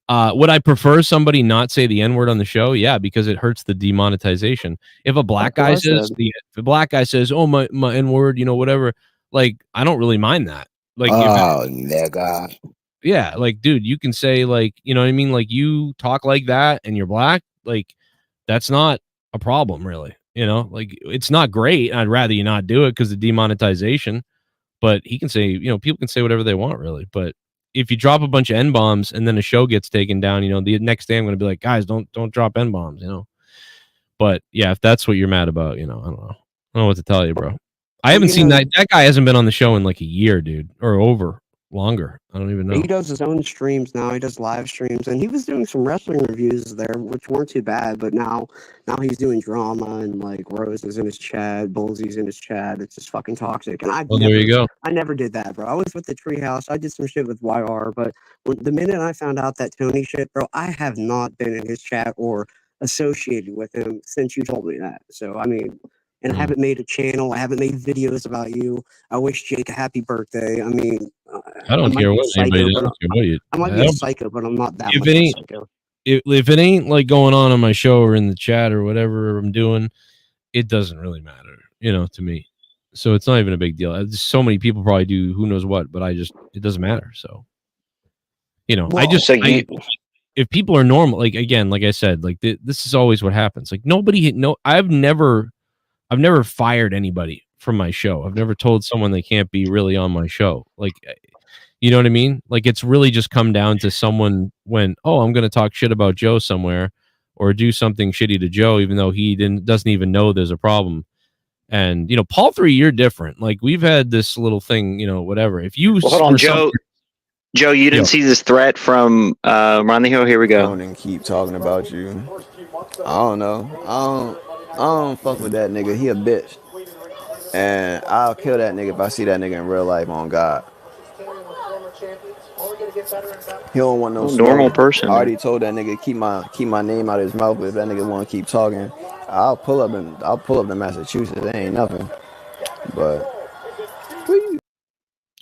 Would I prefer somebody not say the N-word on the show? Yeah, because it hurts the demonetization. If a black guy says if a black guy says, "Oh, my N-word," whatever, like I don't really mind that. Like nigga. yeah, like dude, you can say like, you know what I mean? Like you talk like that and you're black, like that's not a problem really. Like it's not great. I'd rather you not do it because of demonetization. But he can say, people can say whatever they want really. But if you drop a bunch of N-bombs and then a show gets taken down, the next day I'm gonna be like, guys, don't drop N-bombs, But yeah, if that's what you're mad about, I don't know. I don't know what to tell you, bro. I haven't seen that guy hasn't been on the show in like a year, dude, or over longer. I don't even know. He does his own streams now. He does live streams, and he was doing some wrestling reviews there, which weren't too bad. But now he's doing drama, and like Rose is in his chat, Bullsy's in his chat. It's just fucking toxic. And there you go. I never did that, bro. I was with the Treehouse. I did some shit with YR, but the minute I found out that Tony shit, bro, I have not been in his chat or associated with him since you told me that. So I mean. And I haven't made a channel. I haven't made videos about you. I wish Jake a happy birthday. I mean, I don't care what anybody does. I might be a psycho, but I'm not that much of a psycho. If it ain't like going on my show or in the chat or whatever I'm doing, it doesn't really matter, to me. So it's not even a big deal. So many people probably do who knows what, but it doesn't matter. So, if people are normal, like again, like I said, like this is always what happens. Like I've never fired anybody from my show. I've never told someone they can't be really on my show. Like, you know what I mean? Like, it's really just come down to someone I'm going to talk shit about Joe somewhere or do something shitty to Joe, even though he doesn't even know there's a problem. And, Paul 3, you're different. Like, we've had this little thing, whatever. If you hold on, Joe, you didn't see this threat from Ron the Hill? Here we go. And keep talking about you. I don't know. I don't fuck with that nigga. He a bitch. And I'll kill that nigga if I see that nigga in real life, on God. He don't want no normal person. I already told that nigga keep my name out of his mouth, but if that nigga want to keep talking, I'll pull up to Massachusetts. It ain't nothing. But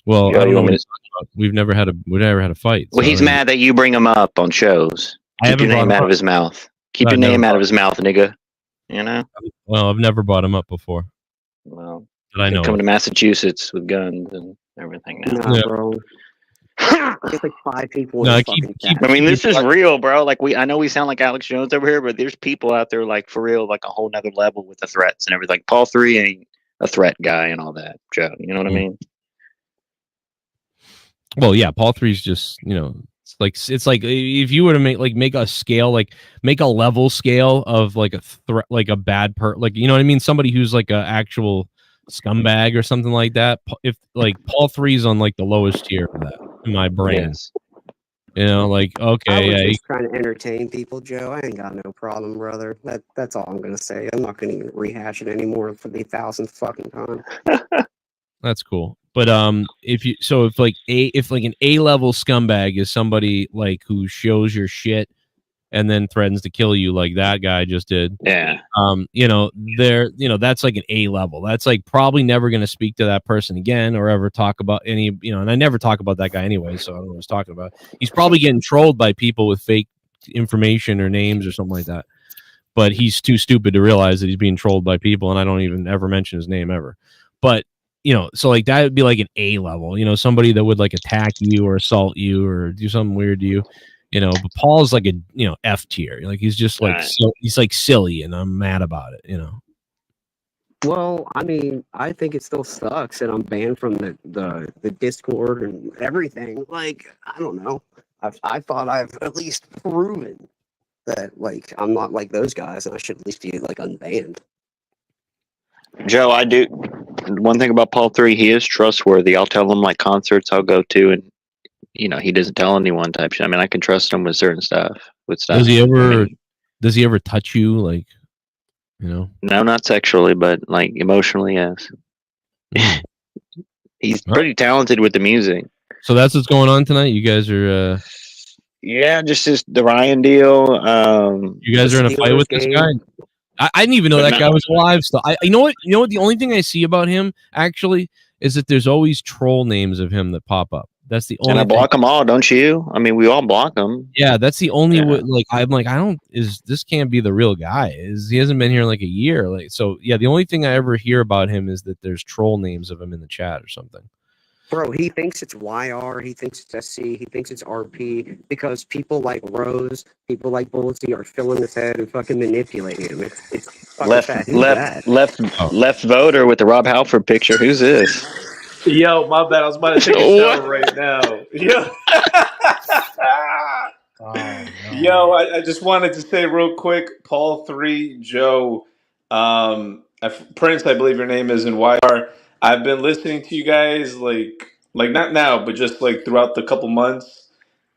well, I don't know. We've never had a fight. Well, he's mad that you bring him up on shows. Keep your name out of his mouth. Keep your name out of his mouth, nigga. Well, I've never brought him up before. Well, I know. Come to Massachusetts with guns and everything now. Nah, bro. It's like 5 people. I mean, this is real, bro. Like I know we sound like Alex Jones over here, but there's people out there like for real, like a whole nother level with the threats and everything. Paul 3 ain't a threat guy and all that, Joe. You know what I mean? Well, yeah, Paul 3's just, it's like if you were to make a scale, like make a level scale of like a threat, like a bad like, you know what I mean? Somebody who's like a actual scumbag or something like that. If like Paul 3's on like the lowest tier of that in my brain. Yes. Like, okay. I was just trying to entertain people, Joe. I ain't got no problem, brother. That's all I'm going to say. I'm not going to even rehash it anymore for the 1,000th fucking time. That's cool. But if an A-level scumbag is somebody like who shows your shit and then threatens to kill you like that guy just did. Yeah. That's like an A level. That's like probably never going to speak to that person again or ever talk about any, and I never talk about that guy anyway, so I don't know what he's talking about. He's probably getting trolled by people with fake information or names or something like that. But he's too stupid to realize that he's being trolled by people, and I don't even ever mention his name ever. But so like that would be like an A level, somebody that would like attack you or assault you or do something weird to you. But Paul's like a F tier. Like he's just like Right. he's like silly, and I'm mad about it. Well, I mean, I think it still sucks that I'm banned from the Discord and everything. Like, I don't know. I thought I've at least proven that like I'm not like those guys, and I should at least be like unbanned. Joe, I do. One thing about Paul 3, he is trustworthy. I'll tell him like concerts I'll go to, and he doesn't tell anyone type shit. I mean, I can trust him with certain stuff. Does he ever touch you, like, No, not sexually, but like emotionally, yes. He's pretty talented with the music. So that's what's going on tonight. You guys are Yeah, just the Ryan deal. you guys are in a fight with this guy. I didn't even know that guy was alive. So you know what? The only thing I see about him actually is that there's always troll names of him that pop up. That's the only. And I block them all, don't you? I mean, we all block them. Yeah, that's the only like I'm like I don't this can't be the real guy. He hasn't been here in like a year. Like so yeah, the only thing I ever hear about him is that there's troll names of him in the chat or something. Bro, he thinks it's YR, he thinks it's SC, he thinks it's RP because people like Rose, people like Bulletsy are filling his head and fucking manipulating him. It's fucking sad. left voter with the Rob Halford picture. Who's this? Yo, my bad. I was about to take a shower right now. Yo. Yo, I just wanted to say real quick, Paul 3, Joe, Prince, I believe your name is, in YR. I've been listening to you guys like not now, but just like throughout the couple months.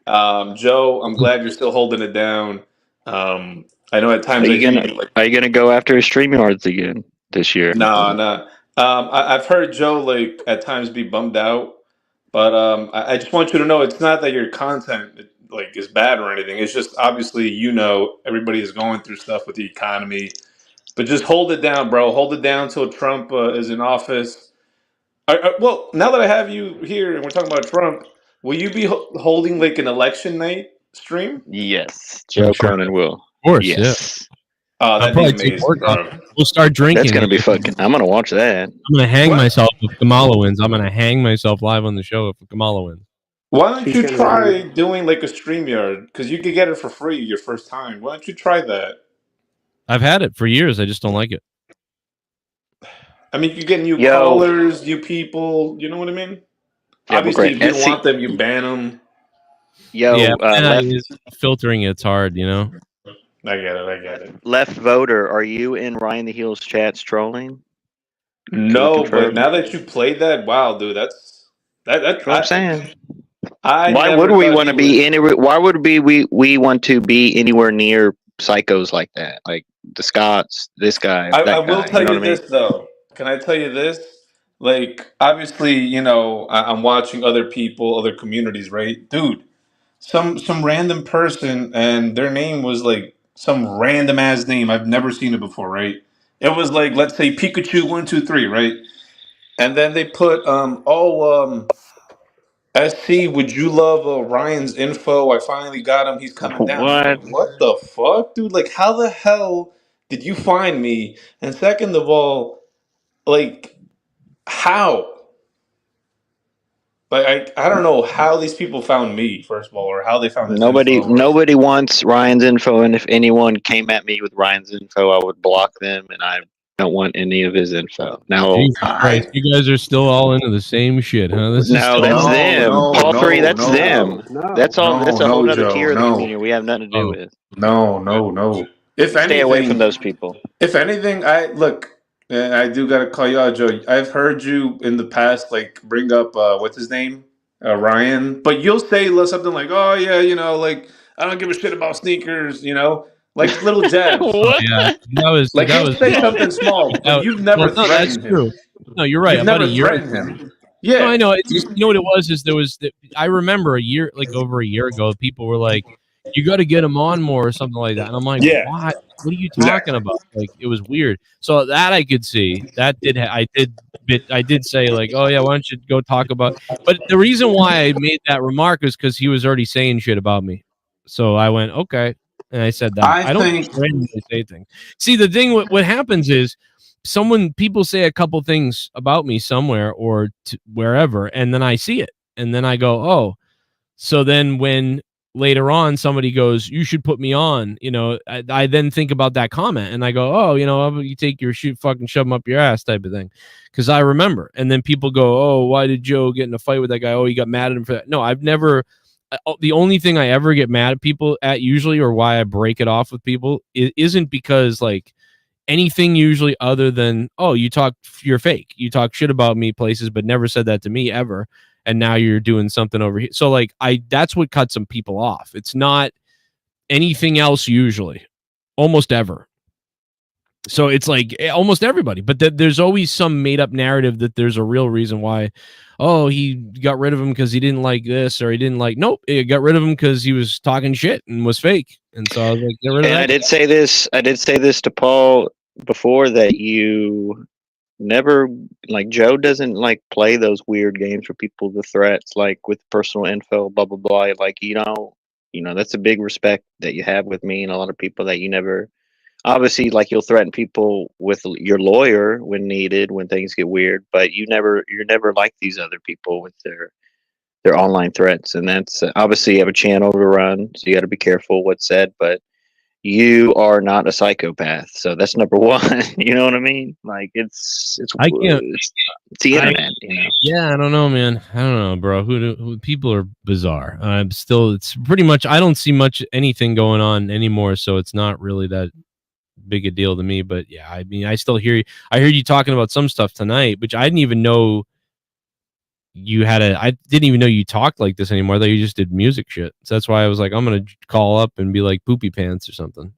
Joe, I'm glad you're still holding it down. I know at times Are you gonna go after StreamYards again this year? No. I've heard Joe like at times be bummed out, but I just want you to know it's not that your content like is bad or anything. It's just obviously everybody is going through stuff with the economy, but just hold it down, bro. Hold it down till Trump is in office. Well, now that I have you here and we're talking about Trump, will you be holding like an election night stream? Yes, Joe Cronin will. Of course, yes. Oh, I'll that'd probably be take amazing, work bro. on. We'll start drinking. That's gonna be fucking. I'm gonna watch that. I'm gonna hang myself if Kamala wins. I'm gonna hang myself live on the show if Kamala wins. Why don't you try doing like a StreamYard? Because you could get it for free your first time. Why don't you try that? I've had it for years. I just don't like it. I mean, you get new callers, new people. You know what I mean? Yeah, obviously, if you don't want them, you ban them. Filtering it's hard, I get it. Left voter, are you in Ryan the Heel's chats trolling? No, but now that you played that, wow, dude, that's what I'm saying. Why would we want to be anywhere? Why would we want to be anywhere near psychos like that? Like the Scots, this guy. I will tell you this though. Can I tell you this? Like, obviously, I'm watching other people, other communities, right, dude? Some random person, and their name was like some random ass name. I've never seen it before, right? It was like, let's say Pikachu 123, right? And then they put SC, would you love Ryan's info? I finally got him. He's coming down. Like, what the fuck, dude? Like, how the hell did you find me? And second of all, like, how? Like, I don't know how these people found me, first of all, or how they found this info. Nobody wants Ryan's info, and if anyone came at me with Ryan's info, I would block them, and I don't want any of his info. Now, you guys are still all into the same shit, huh? That's them. Paul 3, that's them. That's all. That's a whole other tier of the community we have nothing to do with. No. Stay away from those people. If anything, I do gotta call you out, Joe. I've heard you in the past, like, bring up what's his name, Ryan, but you'll say something like, "Oh yeah, like I don't give a shit about sneakers," like little jabs. What? Yeah, you'll say something small, but you've never threatened him. True. No, you're right. You've never threatened him. Yeah, no, I know. It's just, you know what it was is I remember over a year ago, people were like, you got to get him on more or something like that. And I'm like, why? What are you talking about? Like, it was weird. So that I could see. That I did say like, oh yeah, why don't you go talk about? But the reason why I made that remark is because he was already saying shit about me. So I went, okay, and I said that. I don't randomly say things. See, the thing what happens is people say a couple things about me somewhere or wherever, and then I see it, and then I go, oh. So then when later on somebody goes, you should put me on, you know, I then think about that comment and I go, oh, you know, how about you take your shoot, fucking shove them up your ass type of thing. Because I remember. And then people go, oh, why did Joe get in a fight with that guy? Oh, you got mad at him for that. No, I've never. The only thing I ever get mad at people at usually, or why I break it off with people, isn't because like anything usually other than, oh, you're fake. You talk shit about me places, but never said that to me ever. And now you're doing something over here. So like that's what cuts some people off. It's not anything else usually, almost ever. So it's like almost everybody, but there's always some made up narrative that there's a real reason why, oh, he got rid of him because he didn't like this or he didn't like, nope, he got rid of him because he was talking shit and was fake. And so I was like, get rid of And that. I did say this to Paul before, that you never, like, Joe doesn't like play those weird games for people, the threats, like with personal info, blah blah blah. Like, you know, that's a big respect that you have with me and a lot of people, that you never, obviously, like, you'll threaten people with your lawyer when needed, when things get weird, but you're never like these other people with their online threats. And that's obviously, you have a channel to run, so you got to be careful what's said, but you are not a psychopath, so that's number one. You know what I mean? Like, it's I can't. it's the internet, you know. Yeah, I don't know, man. I don't know, bro. Who people are bizarre. I'm still. It's pretty much. I don't see much anything going on anymore, so it's not really that big a deal to me. But yeah, I mean, I still hear you. I heard you talking about some stuff tonight, which I didn't even know you had I didn't even know you talked like this anymore. I thought you just did music shit. So that's why I was like, I'm gonna call up and be like Poopy Pants or something.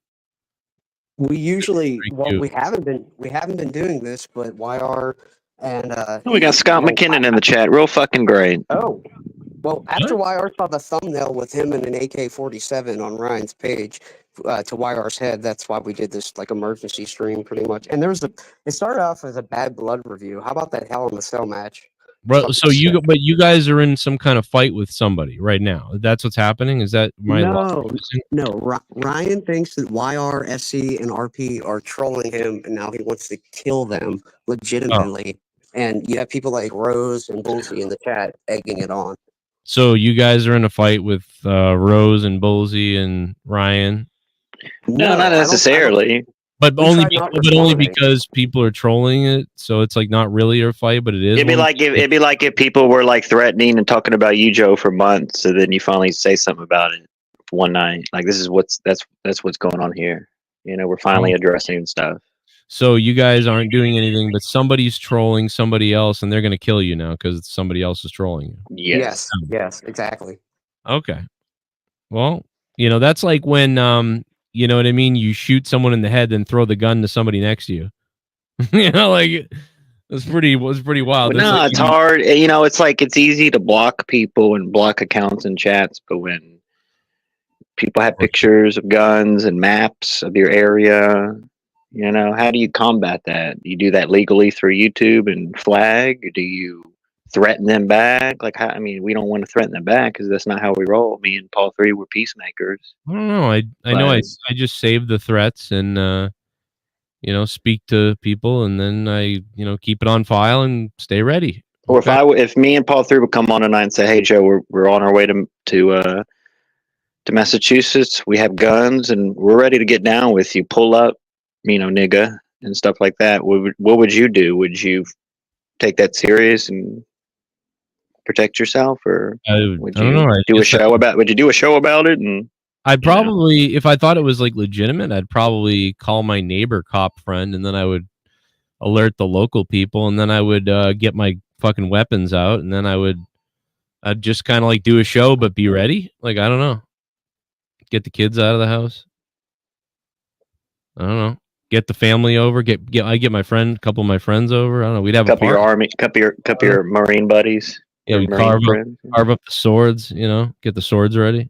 We usually, we haven't been doing this, but YR and We got Scott McKinnon in the chat, real fucking great. Oh, well, after YR saw the thumbnail with him and an AK-47 on Ryan's page to YR's head, that's why we did this like emergency stream pretty much. And it started off as a Bad Blood review. How about that Hell in the Cell match? Bro, so you guys are in some kind of fight with somebody right now. That's what's happening. Is that my No. Ryan thinks that YR, SC, and RP are trolling him, and now he wants to kill them legitimately. And you have people like Rose and Bullseye in the chat egging it on. So you guys are in a fight with Rose and Bullseye and Ryan? No, not necessarily. But only because people are trolling it, so it's like not really your fight, but it is. It'd be like if people were like threatening and talking about you, Joe, for months, and then you finally say something about it one night. Like, this is that's what's going on here. You know, we're finally addressing stuff. So you guys aren't doing anything, but somebody's trolling somebody else, and they're gonna kill you now because somebody else is trolling you. Yes, exactly. Okay. Well, you know, that's like when you know what I mean? You shoot someone in the head, then throw the gun to somebody next to you. You know, like it was pretty wild. No, like, it's hard. You know, it's like it's easy to block people and block accounts and chats, but when people have pictures of guns and maps of your area, you know, how do you combat that? You do that legally through YouTube and flag? Or do you threaten them back? Like, I mean, we don't want to threaten them back because that's not how we roll. Me and Paul 3 were peacemakers. I don't know. I know I just save the threats and you know, speak to people, and then I, you know, keep it on file and stay ready. Or if me and Paul 3 would come on tonight and say, "Hey Joe, we're on our way to Massachusetts. We have guns and we're ready to get down with you. Pull up, you know, nigga," and stuff like that. What would you do? Would you take that serious and protect yourself, or would you do a show about? Would you do a show about it? And I'd probably, if I thought it was like legitimate, I'd probably call my neighbor cop friend, and then I would alert the local people, and then I would get my fucking weapons out, and then I'd just kind of like do a show, but be ready. Like, I don't know. Get the kids out of the house. I don't know. Get the family over. I get my friend, a couple of my friends over. I don't know. We'd have a couple of your Marine buddies. Yeah, we carve up the swords. You know, get the swords ready.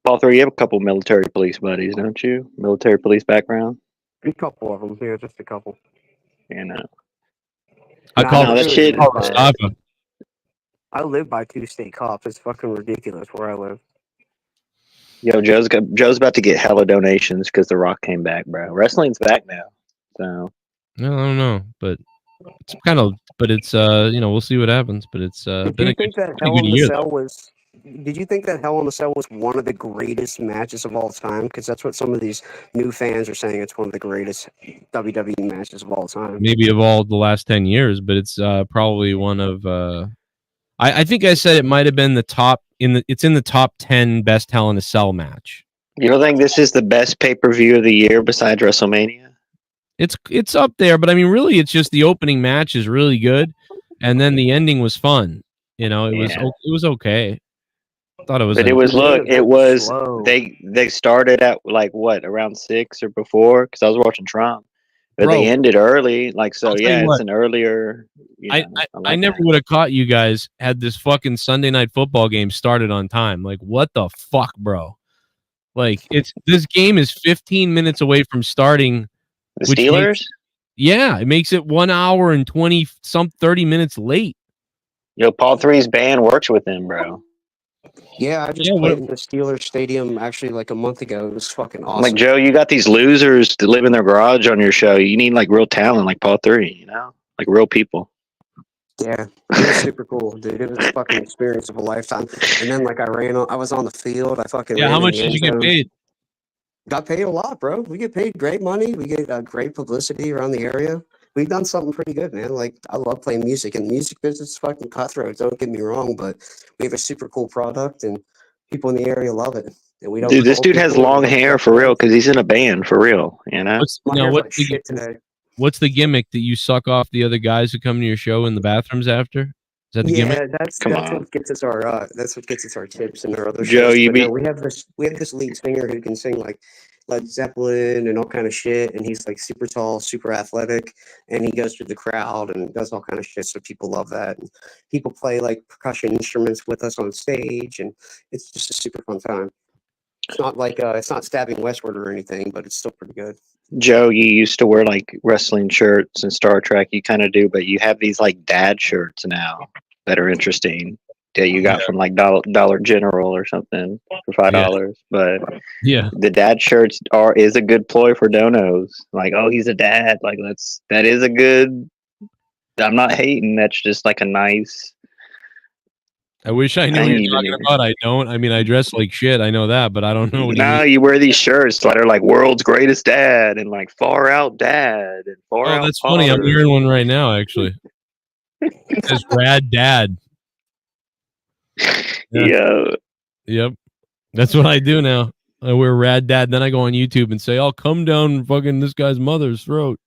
Paul 3, you have a couple military police buddies, don't you? Military police background. A couple of them here, just a couple. You know. I call that shit. I live by 2 state cops. It's fucking ridiculous where I live. Yo, Joe's about to get hella donations because The Rock came back, bro. Wrestling's back now, so. No, I don't know, but it's kind of, you know, we'll see what happens. But it's been a good year. Cell was did you think that Hell in a Cell was one of the greatest matches of all time? Because that's what some of these new fans are saying. It's one of the greatest WWE matches of all time. Maybe of all the last 10 years, but it's probably one of. I think I said it might have been the top It's in the top 10 best Hell in a Cell match. You don't think this is the best pay-per-view of the year besides WrestleMania? It's up there, but I mean, really, it's just the opening match is really good, and then the ending was fun. You know, it was okay. Thought it was. But it was they started at like what, around 6 or before, because I was watching Trump, but they ended early. Like, so yeah, it's an earlier. I never would have caught you guys had this fucking Sunday Night Football game started on time. Like, what the fuck, bro? Like, this game is 15 minutes away from starting. The Steelers? It makes it 1 hour and 30 minutes late. Yo, Paul 3's band works with them, bro. Yeah, I just played in the Steelers stadium actually like a month ago. It was fucking awesome. Like, Joe, you got these losers that live in their garage on your show. You need like real talent, like Paul 3, you know, like real people. Yeah, it was super cool, dude. It was a fucking experience of a lifetime. And then like I was on the field. I fucking how much did you get paid? Got paid a lot, bro. We get paid great money. We get great publicity around the area. We've done something pretty good, man. Like, I love playing music, and the music business is fucking cutthroat. Don't get me wrong, but we have a super cool product, and people in the area love it. And we don't. Dude, this dude has long hair for real because he's in a band for real. You know. What's the gimmick that you suck off the other guys who come to your show in the bathrums after? Is that the gimmick? Yeah, that's what gets us our tips and our other Joe, shows. We have this lead singer who can sing like Led Zeppelin and all kind of shit, and he's like super tall, super athletic, and he goes through the crowd and does all kind of shit, so people love that. And people play like percussion instruments with us on stage, and it's just a super fun time. It's not like it's not Stabbing Westward or anything, but it's still pretty good. Joe, you used to wear like wrestling shirts and Star Trek. You kind of do, but you have these like dad shirts now that are interesting that you got from like Dollar General or something for $5. But the dad shirts is a good ploy for donos. Like, oh, he's a dad. Like, that is a good. I'm not hating. That's just like a nice. I wish I knew what you're talking about. I don't. I mean, I dress like shit. I know that, but I don't know. You wear these shirts that are like world's greatest dad and like far out dad and far out. Oh, that's funny. I'm wearing one right now, actually. It says Rad Dad. Yeah. Yep. That's what I do now. I wear Rad Dad. Then I go on YouTube and say, I'll come down fucking this guy's mother's throat.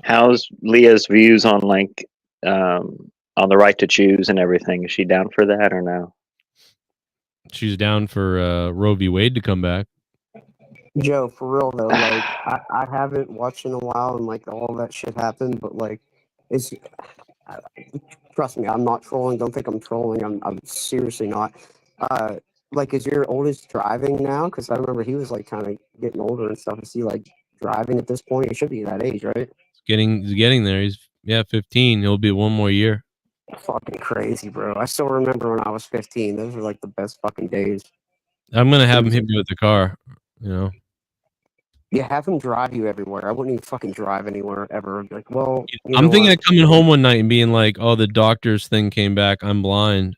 How's Leah's views on like on the right to choose and everything? Is she down for that or no? She's down for Roe v. Wade to come back. Joe, for real though, like I haven't watched in a while, and like all that shit happened, but like it's trust me, I'm not trolling. Don't think I'm trolling. I'm seriously not. Like, is your oldest driving now? Because I remember he was like kind of getting older and stuff. Is he like driving at this point? He should be that age, right? He's getting there. He's 15. He'll be 1 more year. Fucking crazy, bro. I still remember when I was 15. Those were like the best fucking days. I'm gonna have him hit me with the car. You know. Yeah, have him drive you everywhere. I wouldn't even fucking drive anywhere ever. Like, well, I'm thinking of coming home one night and being like, "Oh, the doctor's thing came back. I'm blind,"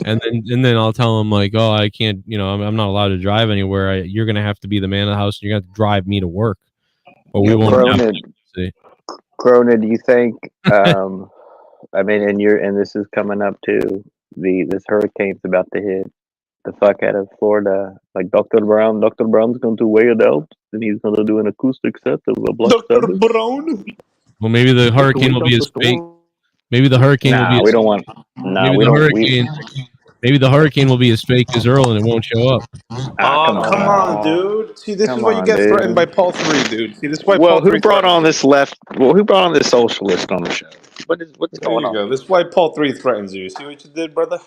and then I'll tell him like, "Oh, I can't. You know, I'm not allowed to drive anywhere. You're gonna have to be the man of the house. And you're gonna have to drive me to work, or we won't." Corona, do you think? I mean, and this is coming up to this hurricane's about to hit the fuck out of Florida. Like Dr. Brown's going to weigh it out, and he's going to do an acoustic set of a Black Sabbath. Brown. Well, maybe the hurricane will be as fake. Maybe the hurricane will be. We don't want. No, we don't. Maybe the hurricane will be as fake as Earl, and it won't show up. Come on, dude. See, this is why you get threatened by Paul 3, dude. See, this is why. Who brought on this who brought on this socialist on the show? What's going on? This is why Paul 3 threatens you. See what you did, brother?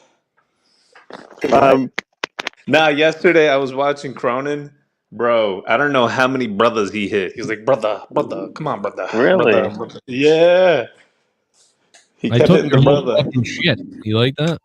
Yesterday I was watching Cronin. Bro, I don't know how many brothers he hit. He was like, brother, come on, brother. Really? Brother. Yeah. He kept hitting the brother. Shit. You like that?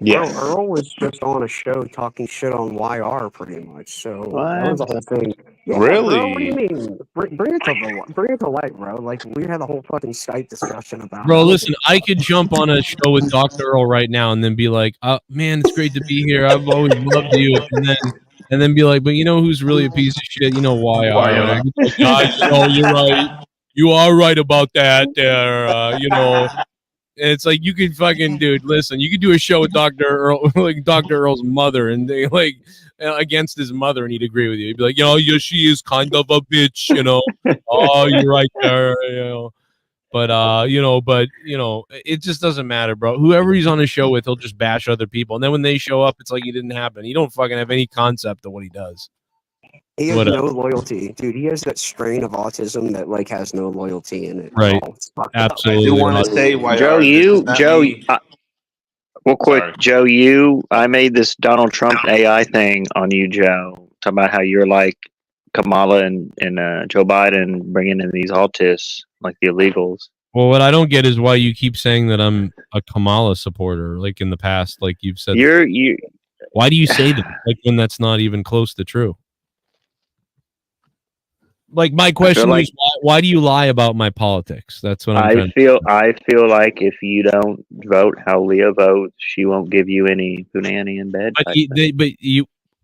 Yes. Bro, Earl was just on a show talking shit on YR pretty much. So that was the whole thing. Yeah, bro. What do you Really? mean? Bring it to light, bro. Like we had a whole fucking Skype discussion about. Bro, it. listen, I could jump on a show with Dr. Earl right now and then be like, man, it's great to be here. I've always loved you. And then be like, but you know who's really a piece of shit? You know why? YR. Like, no, you're right. You are right about that. You know, and it's like you could fucking dude. Listen, you could do a show with Dr. Earl, like Dr. Earl's mother, and they like against his mother, and he'd agree with you. He'd be like, yeah, she is kind of a bitch, you know. Oh, you're right there, you know. But it just doesn't matter, bro. Whoever he's on a show with, he'll just bash other people, and then when they show up, it's like he didn't happen. You don't fucking have any concept of what he does. He has Whatever. no loyalty, dude. He has that strain of autism that like has no loyalty in it. Right. It's fucked Absolutely. I do up. want to say YR. Joe, this is not me. Real quick, Sorry. Joe, I made this Donald Trump AI thing on you, Joe, talking about how you're like Kamala and Joe Biden bringing in these autists, like the illegals. Well, what I don't get is why you keep saying that I'm a Kamala supporter, like in the past, like you've said. Why do you say that, like when that's not even close to true? Like my question is, why do you lie about my politics? That's what I'm trying I feel like if you don't vote how Leah votes, she won't give you any punani in bed.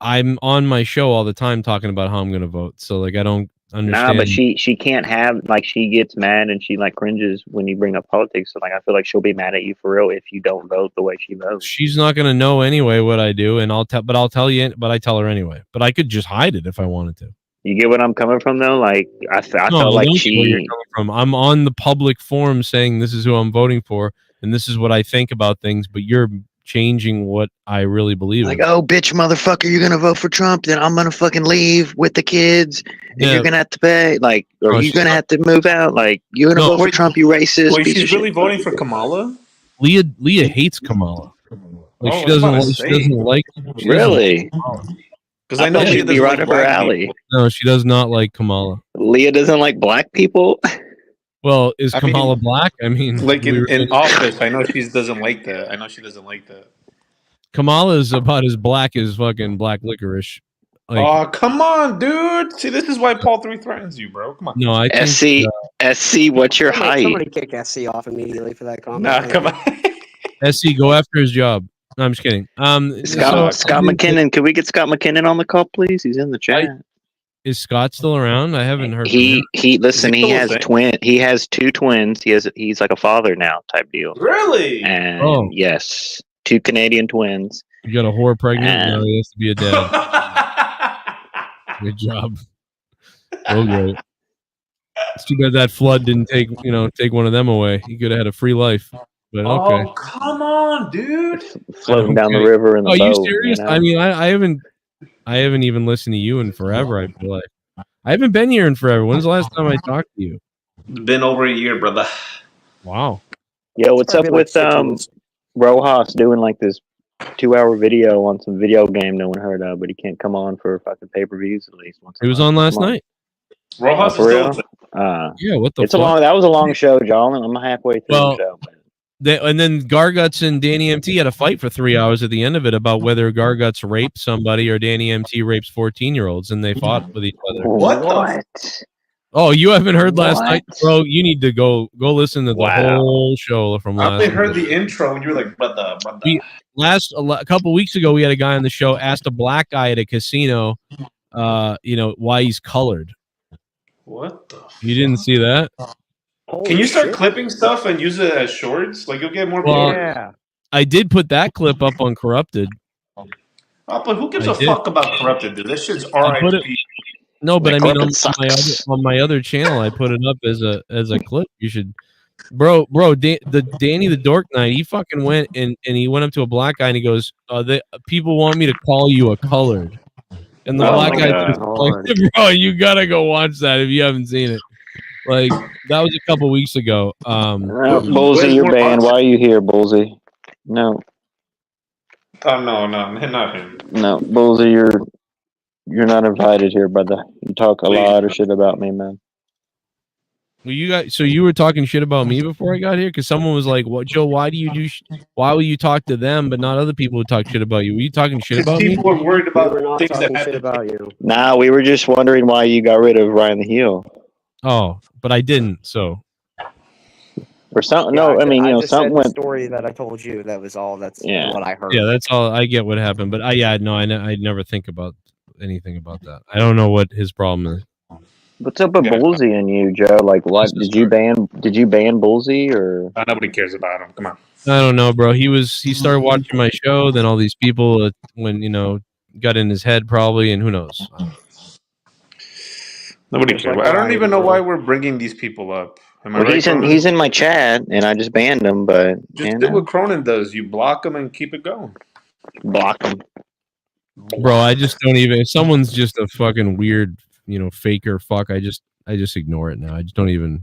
I'm on my show all the time talking about how I'm going to vote. So like I don't understand. Nah, but she can't have like she gets mad and she like cringes when you bring up politics. So like I feel like she'll be mad at you for real if you don't vote the way she votes. She's not going to know anyway what I do, and I'll tell you. But I tell her anyway. But I could just hide it if I wanted to. You get what I'm coming from, though? Like, I felt like where you're coming from. I'm on the public forum saying this is who I'm voting for, and this is what I think about things, but you're changing what I really believe like, in. oh, bitch, motherfucker, you're going to vote for Trump, then I'm going to fucking leave with the kids, and you're going to have to pay, like, or you're going to have to move out. Like, you're going to vote for Trump, you racist. Wait, she's really voting for Kamala? Leah hates Kamala. Like, she doesn't like. Really? Because I know Leah doesn't like black people. No, she does not like Kamala. Leah doesn't like black people? Well, is Kamala black? I mean, like in office, I know she doesn't like that. I know she doesn't like that. Kamala is about as black as fucking black licorice. Like, oh, come on, dude. See, this is why Paul 3 threatens you, bro. Come on. No, I think SC, what's your height? Somebody kick SC off immediately for that comment. Nah, come on. SC, go after his job. No, I'm just kidding. Scott McKinnon. Can we get Scott McKinnon on the call, please? He's in the chat. Is Scott still around? I haven't heard. He has two twins. He's like a father now type deal. Really? And yes, 2 Canadian twins. You got a whore pregnant. Now he has to be a dad. Good job. Okay. It's too bad that flood didn't take one of them away. He could have had a free life. But okay. Oh, come on, dude. Floating down the river in the boat. Are you serious? You know? I mean, I haven't even listened to you in forever, I feel like. I haven't been here in forever. When's the last time I talked to you? Been over a year, brother. Wow. Yo, what's up with Rojas doing like this 2-hour video on some video game no one heard of, but he can't come on for fucking pay-per-views at least once. He was on last night. Rojas for real? Yeah, what the fuck? That was a long show, John. I'm halfway through the show. And then Garguts and Danny MT had a fight for 3 hours at the end of it about whether Garguts raped somebody or Danny MT rapes 14-year-olds, and they fought with each other. What? Oh, you haven't heard last night, bro? You need to go listen to the whole show from last night. I only heard the intro, and you were like, brother. A couple weeks ago, we had a guy on the show asked a black guy at a casino, why he's colored. What the? You didn't see that? Can you start clipping stuff and use it as shorts? Like you'll get more people. Yeah. I did put that clip up on Corrupted. Oh, but who gives a fuck about Corrupted, dude? This shit's RIP. No, but I mean on my other channel, I put it up as a clip. You should, bro. Danny the Dork Knight. He fucking went and he went up to a black guy and he goes, "People want me to call you a colored." And the black guy just like, bro, you gotta go watch that if you haven't seen it. Like that was a couple weeks ago. Bullseye, you're banned. Why are you here, Bullseye? No. Oh no, not him. No, Bullseye, you're not invited here, brother. You talk a lot of shit about me, man. Well, you were talking shit about me before I got here because someone was like, "What, Joe? Why do you do? Why will you talk to them but not other people who talk shit about you? Were you talking shit Because about me?" people were worried We were about not things that talking shit happened. about you. Nah, we were just wondering why you got rid of Ryan the Heel Oh, but I didn't. So or something. Yeah, No, I mean, I just something said the went. story that I told you. That was all. That's Yeah. what I heard. yeah, that's all. I get what happened, but I never think about anything about that. I don't know what his problem is. What's up with Yeah, Bullseye and you, Joe? Like, what Jesus did you Christ. ban? Did you ban Bullseye or? nobody cares about him. Come on. I don't know, bro. He started watching my show. Then all these people, when got in his head probably, and who knows. Nobody Just cares. like I don't Ryan, even know why bro. we're bringing these people up. Am I Well, right, Cronin? he's in my chat, and I just banned him. But Just do what Cronin does. You block him and keep it going. block him. Bro, I just don't even. If someone's just a fucking weird, faker fuck, I just ignore it now. I just don't even.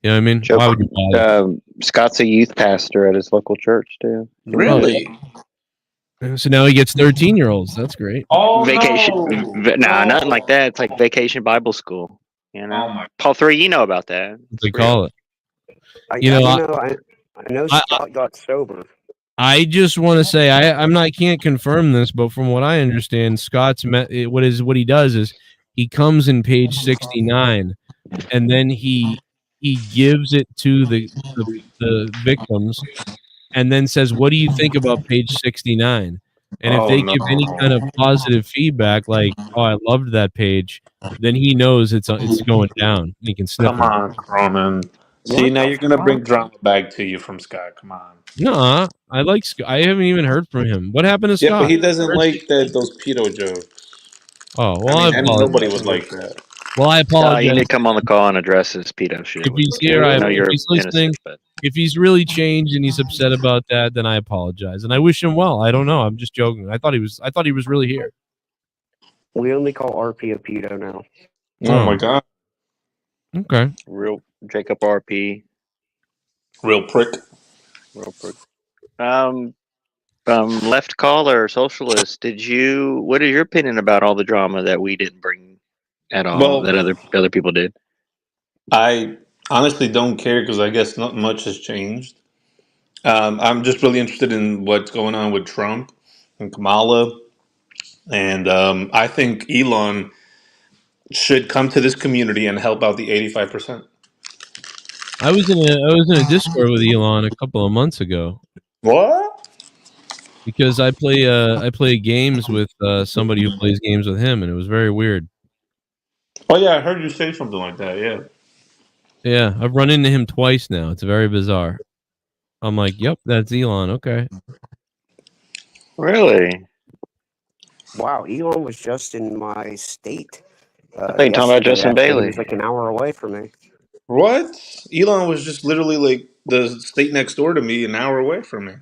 You know what I mean? Joe, Why would you bother? Scott's a youth pastor at his local church too. Really? So now he gets 13-year-olds. That's great. Oh Vacation? no! Nah, nothing No. like that. It's like Vacation Bible School. Oh my! Paul 3, you know about that. What they call it. I You know, know Scott got sober. I just want to say I can't confirm this, but from what I understand, what he does is he comes in page 69, and then he gives it to the victims, and then says, "What do you think about page 69?" And if Oh they no! give any kind of positive feedback, like "Oh, I loved that page," then he knows it's going down. He can sniff Come it. on, Cronin. See, What now the you're gonna bring fuck? drama back to you from Scott. Come on. No, I like Scott. I haven't even heard from him. What happened to Yeah, but Scott? he doesn't like those pedo jokes. Oh, I well, I mean, apologize. nobody would like that. Well, I You apologize. need to come on the call and address his pedo shit. If he's here, I know if you're he's listening, innocent, but if he's really changed and he's upset about that, then I apologize. And I wish him well. I don't know. I'm just joking. I thought he was really here. We only call RP a pedo now. Oh my god! Okay. real Jacob RP, Real prick. real prick. Left caller, socialist. What is your opinion about all the drama that we didn't bring at all that Well, other people did? I honestly don't care because I guess not much has changed. I'm just really interested in what's going on with Trump and Kamala, and I think Elon should come to this community and help out the 85%. I was in a Discord with Elon a couple of months ago What? because I play games with somebody who plays games with him, and it was very weird. Oh yeah, I heard you say something like that. Yeah. Yeah, I've run into him twice now. It's very bizarre. I'm like, yep, that's Elon. Okay. Really? Wow, Elon was just in my state. I thought you were talking about Justin Actually, he Bailey. was like an hour away from me. What? Elon was just literally like the state next door to me, an hour away from me.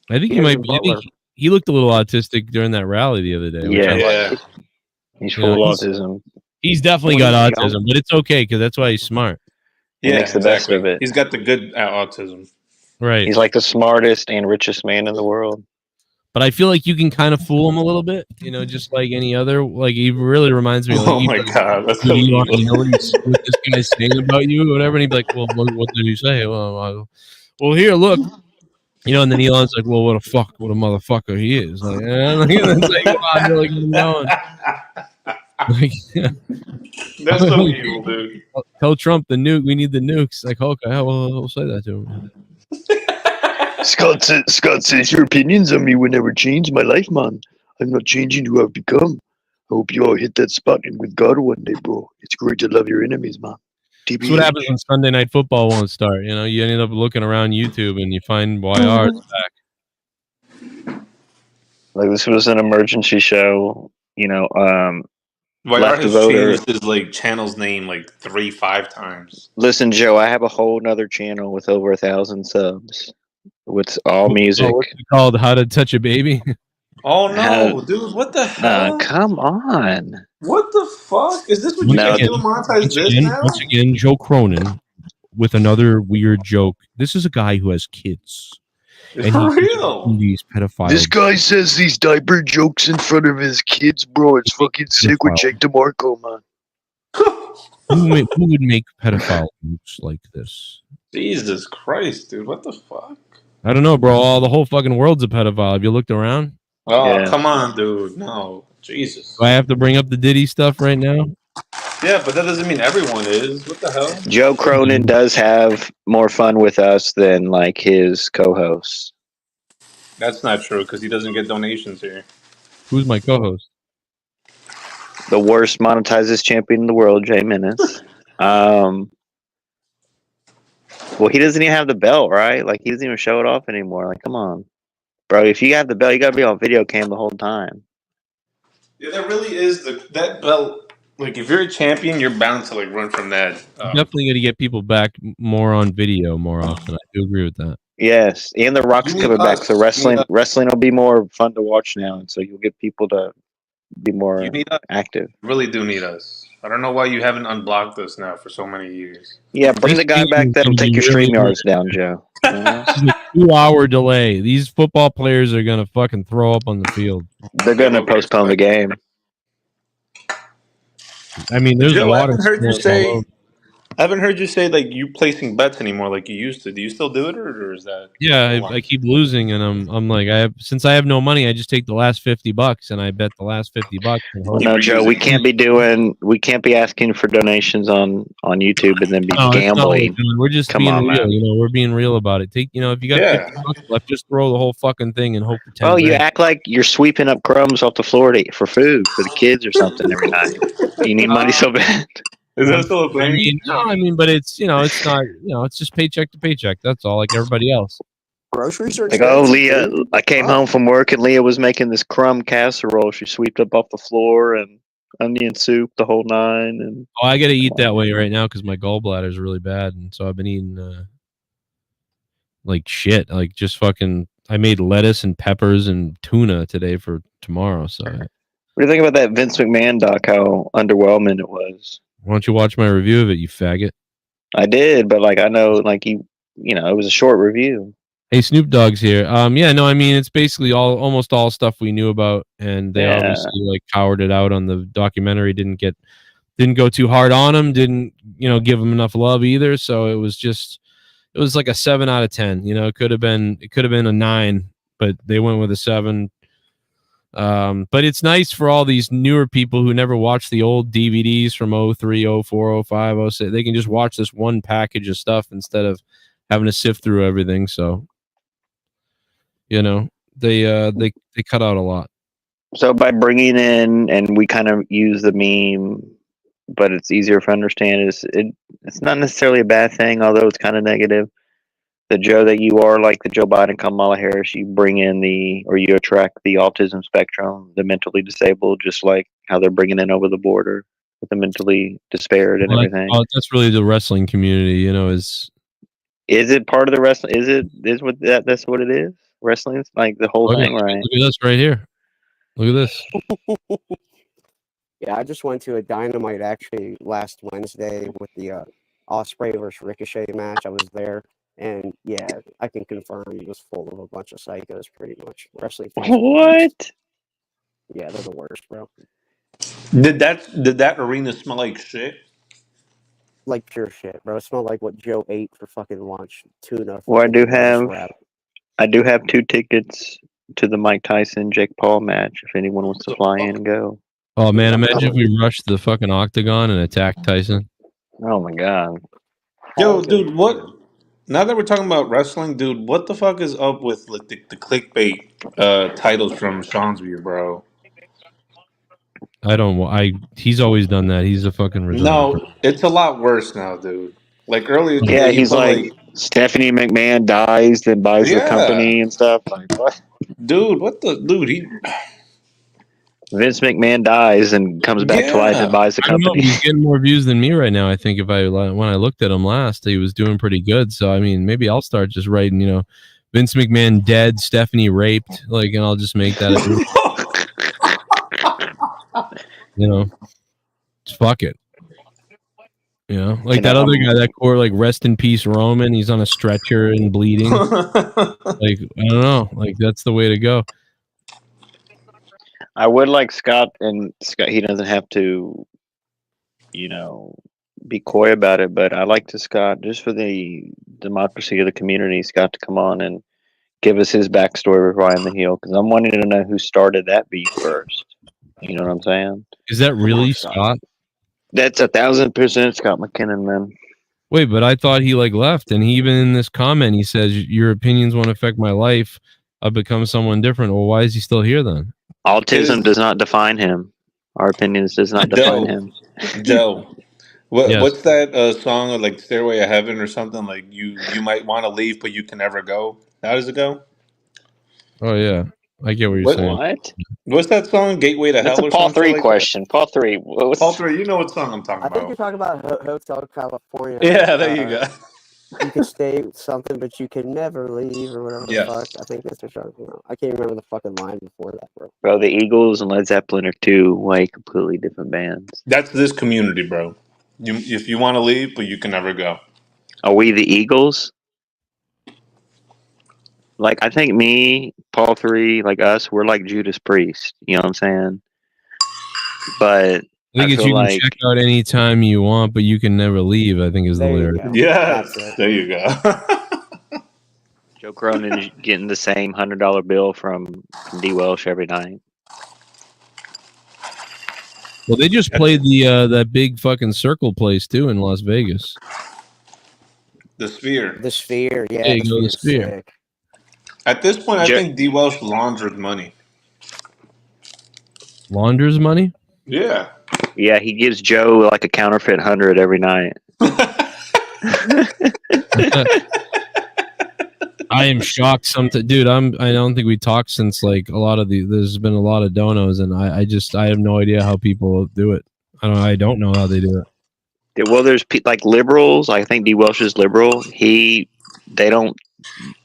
I think He he is might in be. I think Butler. he looked a little autistic during that rally the other day, which I like. Yeah, he's full of autism. He's definitely got autism, but it's okay because that's why he's smart. He Yeah, makes the best of it. He's got the good autism. Right. He's like the smartest and richest man in the world. But I feel like you can kind of fool him a little bit, just like any other. Like he really reminds me. Like, Oh my god, that's so Elon, evil. you know what this guy's saying about you, or whatever. And he'd be like, "Well, what did he say?" Well, here, look. And then Elon's like, "Well, what a motherfucker he is." Like, it's like, come on, really get him going. Like, That's so evil, dude. Tell Trump the nuke. We need the nukes. Like, okay, we'll say that to him. Scott says your opinions on me will never change my life, man. I'm not changing who I've become. I hope you all hit that spot and with God one day, bro. It's great to love your enemies, man. That's what happens when Sunday Night Football won't start. You end up looking around YouTube and you find YR's back. Like this was an emergency show. YR has changed his channel's name 3-5 times. Listen, Joe, I have a whole nother channel with over 1,000 subs. With all music. What's it called? How to Touch a Baby? Oh no, dude! What the hell? Come on! What the fuck is this? What you guys do? Monetize this now? Once again, Joe Cronin with another weird joke. This is a guy who has kids. And For real? These pedophiles. This guy says these diaper jokes in front of his kids, bro. It's fucking sick with Jake DeMarco, man. Who would make pedophile moves like this? Jesus Christ, dude. What the fuck? I don't know, bro. The whole fucking world's a pedophile. Have you looked around? Oh, Yeah. come on, dude. No. Jesus. Do I have to bring up the Diddy stuff right now? Yeah, but that doesn't mean everyone is. What the hell? Joe Cronin does have more fun with us than like his co-hosts. That's not true because he doesn't get donations here. Who's my co-host? The worst monetizes champion in the world, Jay Menace. Well, he doesn't even have the belt, right? Like, he doesn't even show it off anymore. Like, come on, bro. If you have the belt, you gotta be on video cam the whole time. Yeah, that really is that belt. Like, if you're a champion, you're bound to like run from that. Definitely going to get people back more on video more often. I do agree with that. Yes, and the Rock's You need coming back, us. so You need us. wrestling will be more fun to watch now, and so you'll get people to be more You need us. active. You really do need us. I don't know why you haven't unblocked us now for so many years. Yeah, bring This the guy game back is that'll gonna take be your really StreamYards down, Joe. You know? This is a 2-hour delay. These football players are going to fucking throw up on the field. They're gonna postpone the game. I mean, there's Joe, water I haven't heard you say like you placing bets anymore like you used to. Do you still do it, or is that? Yeah, I keep losing, and I'm like, since I have no money, I just take the last $50 and I bet the last $50. And hope No, Joe, we can't be asking for donations on YouTube and then be No, it's not what gambling. we're doing. We're just Come being on, real. man. You know, we're being real about it. If you got Yeah. $50 left, just throw the whole fucking thing and hope for 10 Oh, you grand. act like you're sweeping up crumbs off the floor for food for the kids or something every night. You need money so bad. Is that still a thing? But it's it's not it's just paycheck to paycheck. That's all, like everybody else. Groceries are Like, expensive. Leah, dude. I came home from work and Leah was making this crumb casserole. She swept up off the floor and onion soup, the whole nine. And Oh, I got to eat that way right now because my gallbladder is really bad, and so I've been eating like shit. Like just fucking. I made lettuce and peppers and tuna today for tomorrow. So, what do you think about that Vince McMahon doc? How underwhelming it was. why don't you watch my review of it, you faggot? I did, but like I know, like it was a short review. Hey, Snoop Dogg's here. Yeah, no, I mean it's basically almost all stuff we knew about, and they obviously like cowered it out on the documentary. Didn't go too hard on him. Didn't give him enough love either. So it was like a 7 out of 10. It could have been a 9, but they went with a 7. But it's nice for all these newer people who never watched the old DVDs from 03, 04, 05, 06. They can just watch this one package of stuff instead of having to sift through everything. So, they cut out a lot. So by bringing in, and we kind of use the meme, but it's easier for understand. It's not necessarily a bad thing, although it's kind of negative. The Joe that you are, like the Joe Biden, Kamala Harris, you bring in you attract the autism spectrum, the mentally disabled, just like how they're bringing in over the border with the mentally despaired and everything. That's really the wrestling community, Is it part of the wrestling? That's what it is? Wrestling's like the whole thing, right? Look at this right here. Look at this. Yeah, I just went to a Dynamite actually last Wednesday with the Osprey versus Ricochet match. I was there, and yeah, I can confirm it was full of a bunch of psychos, pretty much. Wrestling fans. What? Yeah, they're the worst, bro. Did that arena smell like shit? Like pure shit, bro. It smelled like what Joe ate for fucking lunch. Tuna. Well, I do lettuce wrap. have 2 tickets to the Mike Tyson Jake Paul match. If anyone wants to fly in and go. Oh man, imagine if we rushed the fucking octagon and attacked Tyson. Oh my god. Yo, dude, what? Now that we're talking about wrestling, dude, what the fuck is up with like the clickbait titles from Sean'sview, bro? He's always done that. He's a fucking retarded. No, it's a lot worse now, dude. Like earlier today, Yeah, he's like Stephanie McMahon dies, then buys the company and stuff. Like what? Dude, he Vince McMahon dies and comes back to life and buys the I don't know, company. he's getting more views than me right now. I think when I looked at him last, he was doing pretty good. So I mean, maybe I'll start just writing, Vince McMahon dead, Stephanie raped, and I'll just make that. Just fuck it. Like that other guy, that core, like rest in peace, Roman. He's on a stretcher and bleeding. Like I don't know, like that's the way to go. I would like Scott. He doesn't have to be coy about it. But I like to Scott, just for the democracy of the community, Scott to come on and give us his backstory with Ryan the Heel, because I'm wanting to know who started that beef first. You know what I'm saying? Is that really Scott. Scott? That's 1,000% Scott McKinnon, man. Wait, but I thought he like left, and he even in this comment he says your opinions won't affect my life. I've become someone different. Well, why is he still here then? Autism does not define him. Our opinions does not define him. Joe, Yes. what's that song like Stairway to Heaven or something? Like you might want to leave, but you can never go. How does it go? Oh yeah, I get what you're What saying. What? what's that song? Gateway to That's Hell a or Paul something 3 like that? question. Paul 3. Paul 3, you know what song I'm talking I think you're about. talking about Hotel California. Yeah, there you go. You could stay with something, but you can never leave, or whatever the Yes. fuck. I think that's what you're talking about. I can't remember the fucking line before that, bro. Bro, the Eagles and Led Zeppelin are two way completely different bands. That's this community, bro. If you want to leave, but you can never go. Are we the Eagles? Like, I think me, Paul 3, like us, we're like Judas Priest. You know what I'm saying? But I think it's feel you can like check out anytime you want, but you can never leave. I think is the There you lyric. go. Yes, That's it. there you go. Joe Cronin is getting the same $100 bill from D. Welsh every night. Well, they just played the that big fucking circle place too in Las Vegas. The Sphere. The Sphere, yeah, There you the go, the Sphere's Sphere. sick. At this point, I Jo- think D. Welsh laundered money. Launders money? Yeah. Yeah, he gives Joe like a counterfeit 100 every night. I am shocked. Dude, I don't think we talked since like a lot of there's been a lot of donos, and I have no idea how people do it. I don't know how they do it. Well, there's like liberals. I think D. Welsh is liberal. They don't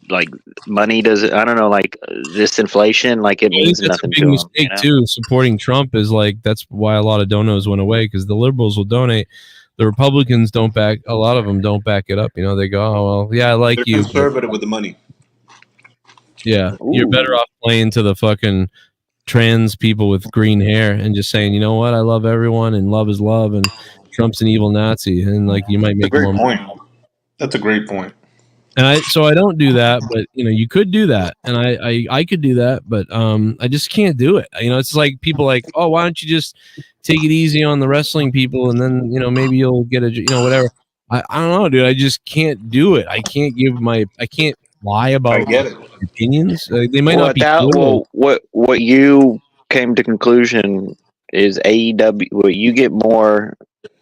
like money. Does it? I don't know. Like this inflation, like it I think means that's a nothing big to mistake them. too. Supporting Trump is like that's why a lot of donos went away because the liberals will donate. The Republicans don't back. A lot of them don't back it up. You know, they go, "Oh well, yeah, I like They're you." conservative with the money. Yeah, you're better off playing to the fucking trans people with green hair and just saying, you know what, I love everyone and love is love, and Trump's an evil Nazi, and like you might It's a make great more money. point. That's a great point. And I don't do that, but you know, you could do that, and I could do that, but I just can't do it. You know, it's like people like, oh, why don't you just take it easy on the wrestling people, and then you know maybe you'll get a whatever. I don't know, dude. I just can't do it. I can't lie I about get it. opinions. They might not be true. What you came to conclusion is AEW. Well, you get more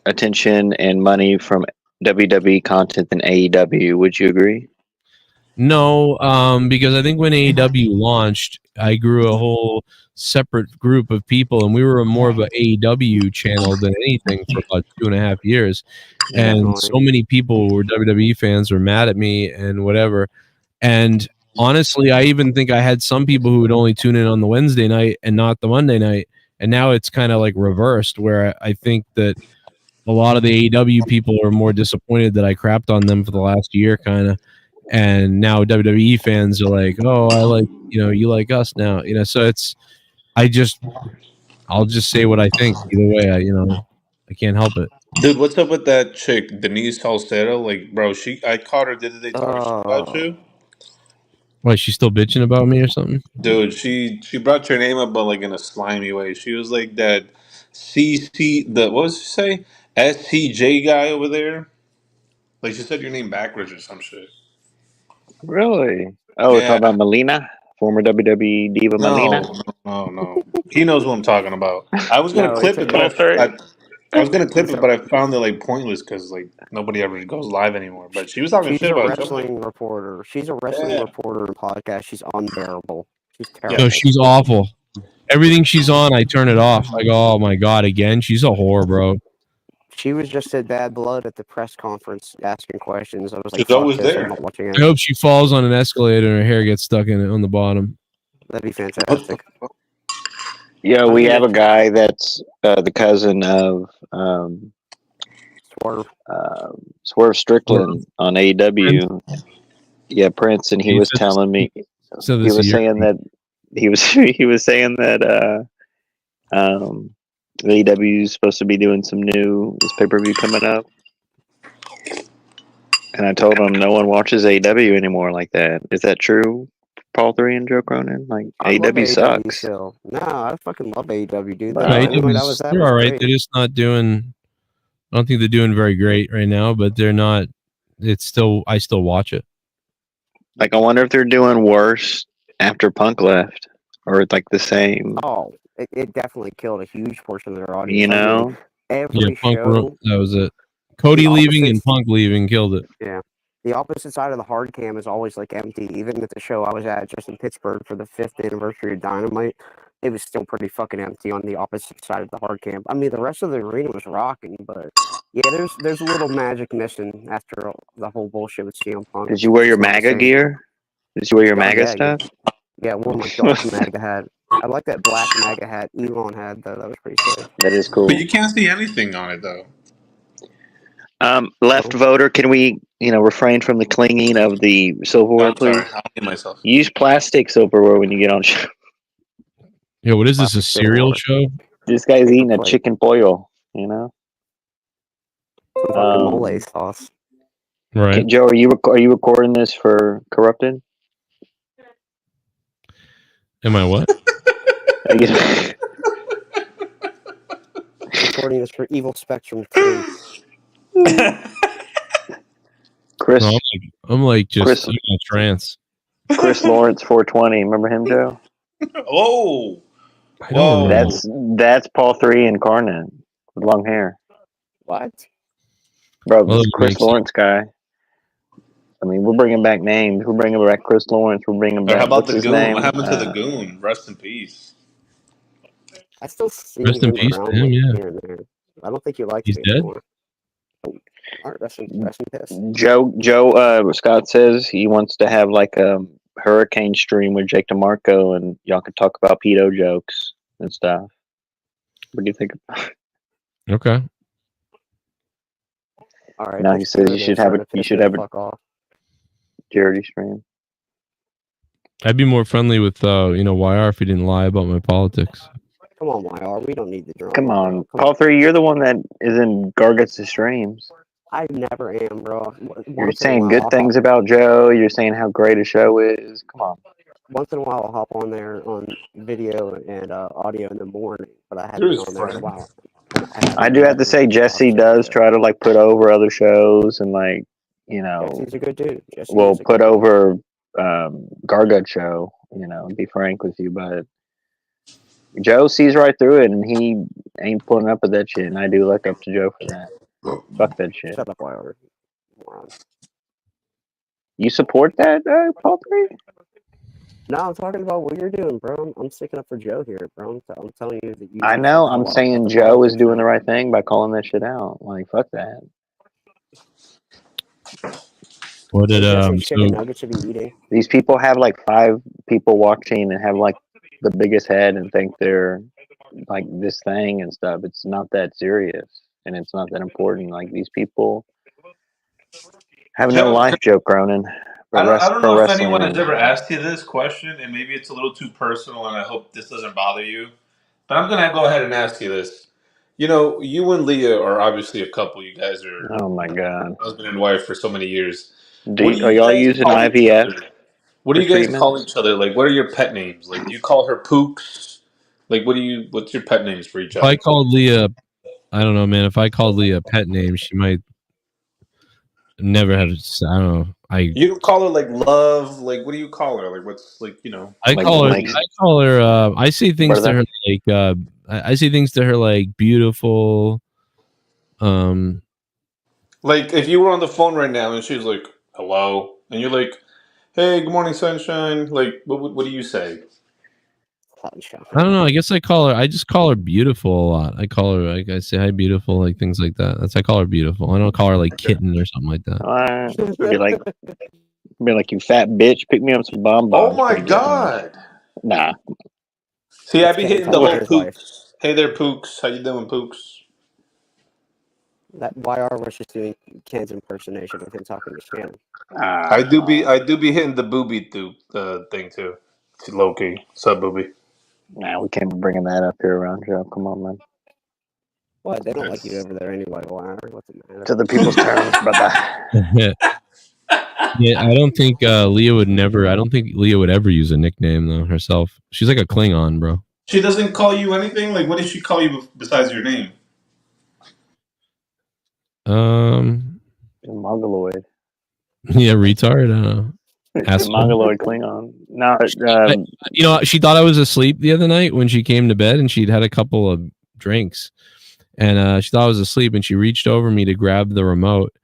attention and money from WWE content than AEW. Would you agree? No, because I think when AEW launched, I grew a whole separate group of people, and we were more of an AEW channel than anything for about 2.5 years. And so many people who were WWE fans were mad at me and whatever. And honestly, I even think I had some people who would only tune in on the Wednesday night and not the Monday night. And now it's kind of like reversed, where I think that a lot of the AEW people are more disappointed that I crapped on them for the last year, kind of. And now WWE fans are like, oh, I like, you like us now, so I'll just say what I think either way. I can't help it. Dude, what's up with that chick, Denise Salcedo? Like, bro, I caught her the other day talking shit about you. Why, she's still bitching about me or something? Dude, she brought your name up, but like in a slimy way. She was like that what was she say? SCJ guy over there. Like she said your name backwards or some shit. Really? Oh, we're talking Yeah. about Melina, former WWE diva Melina. No. He knows what I'm talking about. I was gonna No, clip it's it, but I was gonna clip it's it, but I found it like pointless because like nobody ever goes live anymore. But she was talking she's shit a about Joe. wrestling reporter. She's a wrestling reporter and podcast. She's unbearable. She's terrible. No, she's awful. Everything she's on, I turn it off. I go, oh my god, again? She's a whore, bro. She was just at Bad Blood at the press conference asking questions. I was like, She's fuck always this, there. I'm not watching it. I hope she falls on an escalator and her hair gets stuck in it on the bottom. That'd be fantastic. Yeah, we have a guy that's the cousin of Swerve Strickland on AEW. Yeah, Prince, and he was telling me he was saying that AEW is supposed to be doing some new this pay-per-view coming up. And I told him no one watches AEW anymore like that. Is that true, Paul 3 and Joe Cronin? Like, I love AEW AEW sucks. still. No, I fucking love AEW, dude. Well, The I Dynamite I was at They're was all right. great. They're just not doing. I don't think they're doing very great right now, but they're not. It's still. I still watch it. Like, I wonder if they're doing worse after Punk left, or like the same. Oh, it definitely killed a huge portion of their audience. You know, Every Punk. show. That was it. Cody The leaving and opposites- Punk leaving killed it. Yeah. The opposite side of the hard cam is always like empty. Even at the show I was at just in Pittsburgh for the 5th anniversary of Dynamite, it was still pretty fucking empty on the opposite side of the hard cam. I mean, the rest of the arena was rocking, but yeah, there's a little magic missing after the whole bullshit with CM Punk. did you wear your It's not the MAGA same. gear? Did you wear your Oh, MAGA yeah, stuff? Yeah, I wore my dark MAGA hat. I like that black MAGA hat Elon had, though. That was pretty sick. That is cool. But you can't see anything on it though. Left voter, can we, refrain from the clinging of the silverware, I'm sorry, please? I'll get myself. Use plastic silverware when you get on show. Yeah, what is this? A cereal show? This guy's eating a chicken pollo, Some fucking mole sauce. Right. Okay, Joe, are you recording this for Corrupted? Am I what? Recording this for Evil Spectrum 2. Chris, No, I'm like just Chris- I'm in a trance. Chris Lawrence 420. Remember him, Joe? Oh, I don't remember. That's Paul 3 incarnate with long hair. What? Bro, Well, this that Chris makes Lawrence guy. I mean, we're bringing back names. We're bringing back Chris Lawrence. We're bringing back. how about what's the his goon? name? What happened to the goon? Rest in peace. I still see Rest in him peace to around him, like, yeah. here and there. I don't think he likes He's me dead? anymore. All right, rest in peace. Joe Scott says he wants to have like a hurricane stream with Jake DeMarco, and y'all can talk about pedo jokes and stuff. What do you think? Okay. All right. Now he says you should have a fuck off. charity stream. I'd be more friendly with YR if he didn't lie about my politics. Come on, YR. We don't need the drama. Come on, Come Paul 3, you're the one that is in Garguts' streams. I never am, bro. You're saying good things about Joe. You're saying how great a show is. Come on. Once in a while, I'll hop on there on video and audio in the morning, but I haven't You're been his on there in a friend. while. I do have to say, Jesse does try to like put over other shows and like Jesse's a good dude. Jesse will is a put good dude. over Gargut show. To be frank with you, but Joe sees right through it, and he ain't putting up with that shit. And I do look up to Joe for that. Fuck that shit. Shut up, YR. Moron. You support that, Paul 3? No, I'm talking about what you're doing, bro. I'm sticking up for Joe here, bro. I'm telling you that you. I know. I'm saying Joe is doing the right thing by calling that shit out. Like, fuck that. What did chicken nuggets should be eating? These people have like 5 people watching and have like the biggest head and think they're like this thing and stuff. It's not that serious and it's not that important. Like, these people have no life, Joe Cronin. I don't know if anyone has wrestling. ever asked you this question, and maybe it's a little too personal, and I hope this doesn't bother you. But I'm gonna go ahead and ask you this. You and Leah are obviously a couple. You guys are Oh my god. husband and wife for so many years. Are y'all using IVF? What do you guys treatment? call each other? Like, what are your pet names? Like, do you call her Pooks? Like, what's your pet names for each If other? I called Leah, I don't know, man. If I called Leah a pet name, she might never have. I don't know. You don't call her like love. Like, what do you call her? Like, what's like I call her. I say things to her like. I say things to her like beautiful. Like, if you were on the phone right now and she's like, "Hello," and you're like, "Hey, good morning, sunshine." Like, what do you say? I don't know. I guess I just call her beautiful a lot. I call her like I say hi, beautiful, like things like that. I call her beautiful. I don't call her like kitten or something like that. Be like, you fat bitch, pick me up some bonbons. Oh my god! Nah. See, I'd be hitting the whole Pooks. Hey there, Pooks. How you doing, Pooks? That YR was just doing Ken's impersonation of him talking to Shannon. I do be hitting the booby thing too. Low key, sub booby. Nah, we can't be bringing that up here around Joe. Come on, man. What? They don't like you over there anyway, Larry. What's the matter? It's other people's terms, brother. Yeah, I don't think Leah would never. I don't think Leah would ever use a nickname though herself. She's like a Klingon, bro. She doesn't call you anything? Like, what does she call you besides your name? Mongoloid. Yeah, retard. I don't know. Mongoloid Klingon. No, you know, she thought I was asleep the other night when she came to bed, and she'd had a couple of drinks, and she thought I was asleep, and she reached over me to grab the remote,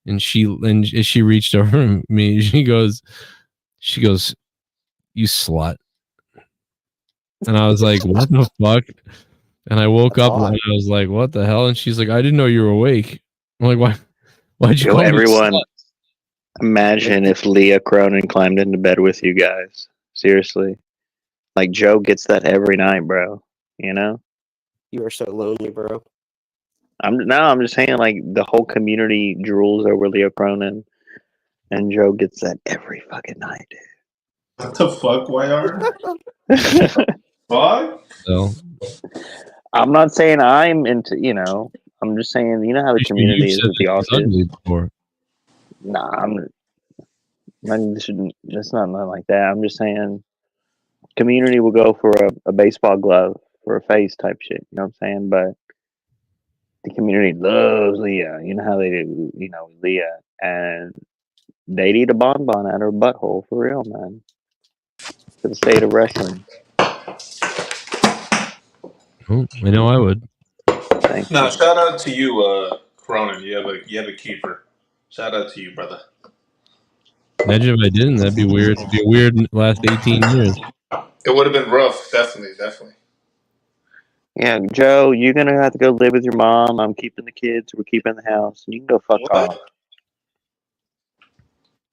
and she reached over me. She goes, "You slut," and I was like, "What the fuck?" And I woke up and I was like, "What the hell?" And she's like, "I didn't know you were awake." I'm like, "Why? Why'd you call everyone? me slut?" Imagine if Leah Cronin climbed into bed with you guys. Seriously, like Joe gets that every night, bro. You know. You are so lonely, bro. I'm just saying, like the whole community drools over Leah Cronin, and Joe gets that every fucking night, dude. What the fuck, YR? Fuck? So, I'm not saying I'm into, I'm just saying, you know how the community is with the Aussies? Nah, it's not like that. I'm just saying, community will go for a baseball glove for a face type shit. You know what I'm saying? But the community loves Leah. You know how they do, Leah. And they'd eat a bonbon out her butthole for real, man. For the state of wrestling. Oh, I know I would. Thank No, you. shout out to you, Cronin. You have a keeper. Shout out to you, brother. Imagine if I didn't. That'd be weird. It'd be a weird last 18 years. It would have been rough, definitely. Yeah, Joe, you're gonna have to go live with your mom. I'm keeping the kids. We're keeping the house. You can go fuck off.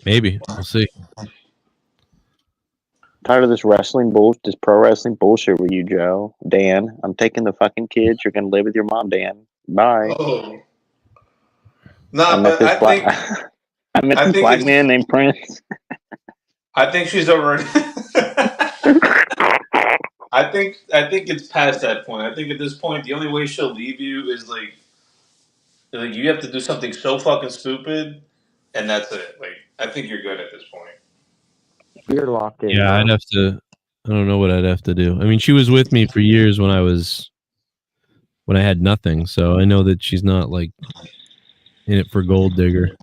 Maybe we'll see. Tired of this this pro wrestling bullshit with you, Joe. Dan, I'm taking the fucking kids. You're gonna live with your mom, Dan. Bye. Oh. No, I met this black it's- man named Prince. I think she's already. I think it's past that point. I think at this point, the only way she'll leave you is like you have to do something so fucking stupid, and that's it. Like, I think you're good at this point. We're locked in. Yeah, I'd have to. I don't know what I'd have to do. I mean, she was with me for years when I had nothing, so I know that she's not like in it for gold digger.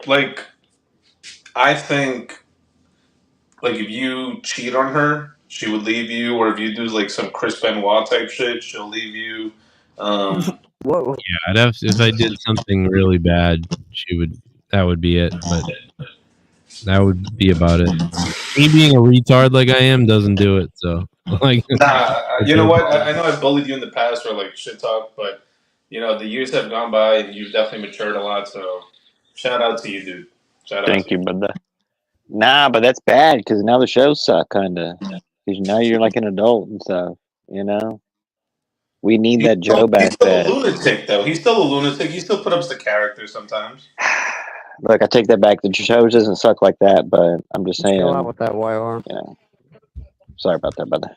Like, I think, like, if you cheat on her, she would leave you, or if you do like some Chris Benoit type shit, she'll leave you. Whoa. Yeah, I'd have if I did something really bad, that would be it. But that would be about it. Me being a retard like I am doesn't do it. So, like, you know what? I know I've bullied you in the past or like shit talk, but the years have gone by and you've definitely matured a lot. So, shout out to you, dude. Thank you, brother. Nah, but that's bad because now the shows suck, kind of. Because now you're like an adult and stuff. We need that Joe back. He's still a lunatic, though. He's still a lunatic. He still put up the character sometimes. Look, I take that back. The shows doesn't suck like that, but I'm just saying. Chill out with that YR. Sorry about that, brother.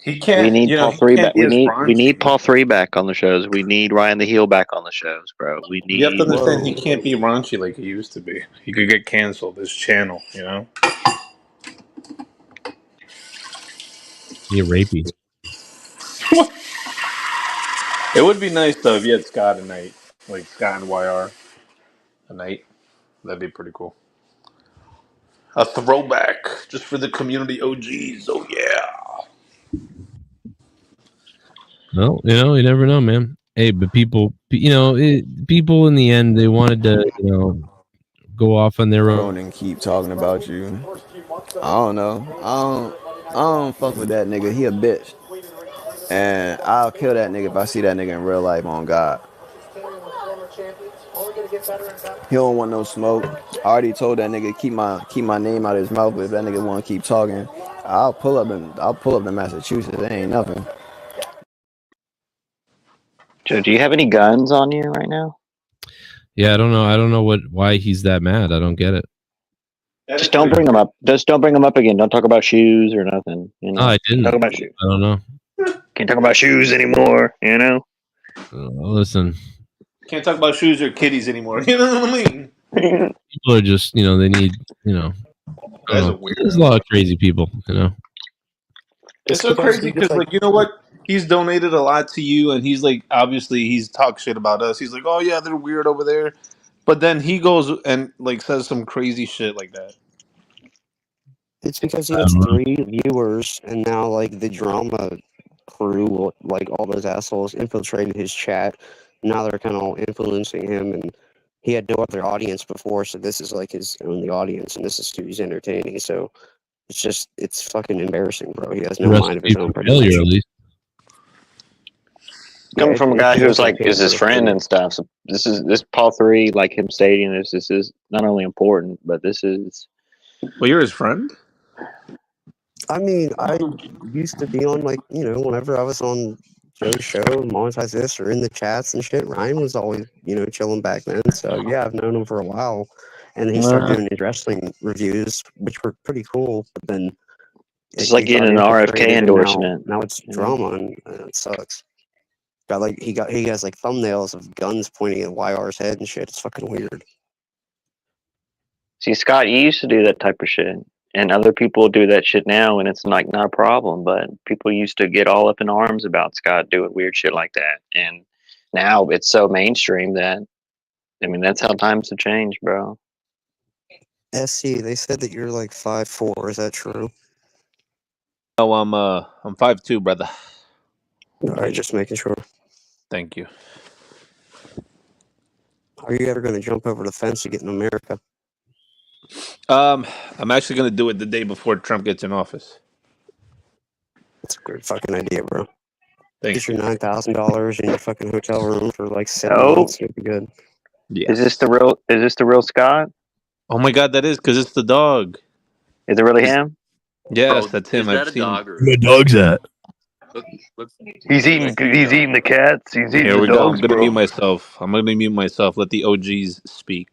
He can't. We need Paul 3 back. We need Paul 3 back on the shows. We need Ryan the Heel back on the shows, bro. We need. You have to understand, he can't be raunchy like he used to be. He could get canceled. This channel, Be rapey. It would be nice though if you had Scott a night, like Scott and YR a night. That'd be pretty cool. A throwback just for the community OGs. Oh yeah. Well, you never know, man. Hey, but people in the end, they wanted to, go off on their own and keep talking about you. I don't know. I don't fuck with that nigga. He a bitch. And I'll kill that nigga if I see that nigga in real life, on God. He don't want no smoke. I already told that nigga keep my name out of his mouth, but if that nigga want to keep talking, I'll pull up to Massachusetts. It ain't nothing. Joe, do you have any guns on you right now? Yeah, I don't know why he's that mad. I don't get it. Just don't bring them up. Just don't bring them up again. Don't talk about shoes or nothing. No, I didn't. Talk about shoes. I don't know. Can't talk about shoes anymore. Listen, Can't talk about shoes or kitties anymore. You know what I mean? people are just, they need, I don't That's a know. There's a weirdo. lot of crazy people, It's so crazy because, like, you know what? He's donated a lot to you, and he's like, obviously, he's talked shit about us. He's like, oh yeah, they're weird over there, but then he goes and like says some crazy shit like that. It's because he I has don't know. 3 viewers, and now like the drama crew, like all those assholes, infiltrated his chat. Now they're kind of all influencing him, and he had no other audience before, so this is like his only audience, and this is who he's entertaining. So it's fucking embarrassing, bro. He has The no mind of recipe his for own, pretty failure, much. at least. Yeah, Coming from a guy he who's does like is entertain his for friend free. and stuff. So this Paul 3, like him stating this is not only important, but this is. Well, you're his friend. I mean, I used to be on, like, whenever I was on Joe's show, Monetize This, or in the chats and shit, Ryan was always, chilling back then. So, yeah, I've known him for a while. And then he started doing his wrestling reviews, which were pretty cool. But then It's he like getting got an RFK infiltrated, and endorsement. now it's drama, and it sucks. He has like thumbnails of guns pointing at YR's head and shit. It's fucking weird. See, Scott, you used to do that type of shit, and other people do that shit now, and it's like not a problem. But people used to get all up in arms about Scott doing weird shit like that, and now it's so mainstream that, I mean, that's how times have changed, bro. SC, they said that you're like 5'4". Is that true? Oh, I'm 5'2", brother. All right, just making sure. Thank you. Are you ever going to jump over the fence to get in America? I'm actually gonna do it the day before Trump gets in office. That's a great fucking idea, bro. Thank Get your you. $9,000 in your fucking hotel room for like 7 Oh, months. You'll be good. Yes. is this the real? Is this the real Scott? Oh my God, that is because it's the dog. Is it really him? Yes, that's him. Is that I've a seen him. dog or Where my dog's at? look, He's I eating. see the He's dog. eating the cats. He's eating Here the we go. I'm dogs, gonna mute bro. myself. I'm gonna mute myself. Let the OGs speak.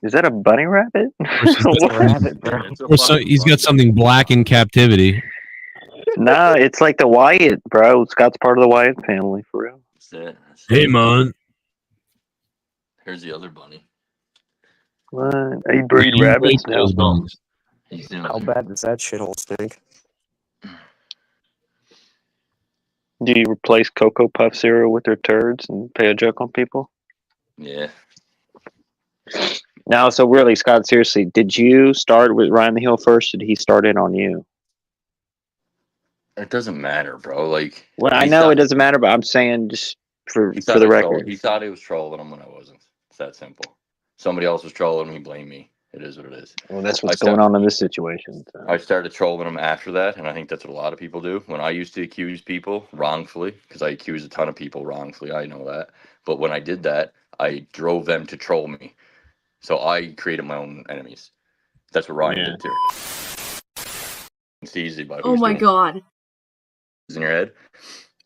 Is that a bunny rabbit? He's got What? Rabbit, bro. It's a Or so fucking he's got bunny. something black in captivity. No, it's like the Wyatt, bro. Scott's part of the Wyatt family, for real. That's it. That's Hey, it. man. Here's the other bunny. What? I breed You rabbits like now. those bunnies. He's doing How bad does that shithole stink? Do you replace Cocoa Puff cereal with their turds and play a joke on people? Yeah. No, so really, Scott, seriously, did you start with Ryan the Hill first, or did he start in on you? It doesn't matter, bro. Like, Well, I he know thought, it doesn't matter, but I'm saying just for he the thought record. he thought he was trolling him when I wasn't. It's that simple. Somebody else was trolling me, blame me. It is what it is. Well, that's what's going on in this situation. So. I started trolling him after that, and I think that's what a lot of people do. When I used to accuse people wrongfully, because I accuse a ton of people wrongfully, I know that. But when I did that, I drove them to troll me. So I created my own enemies. That's what Ryan did too. It's easy by Oh my god. in your head.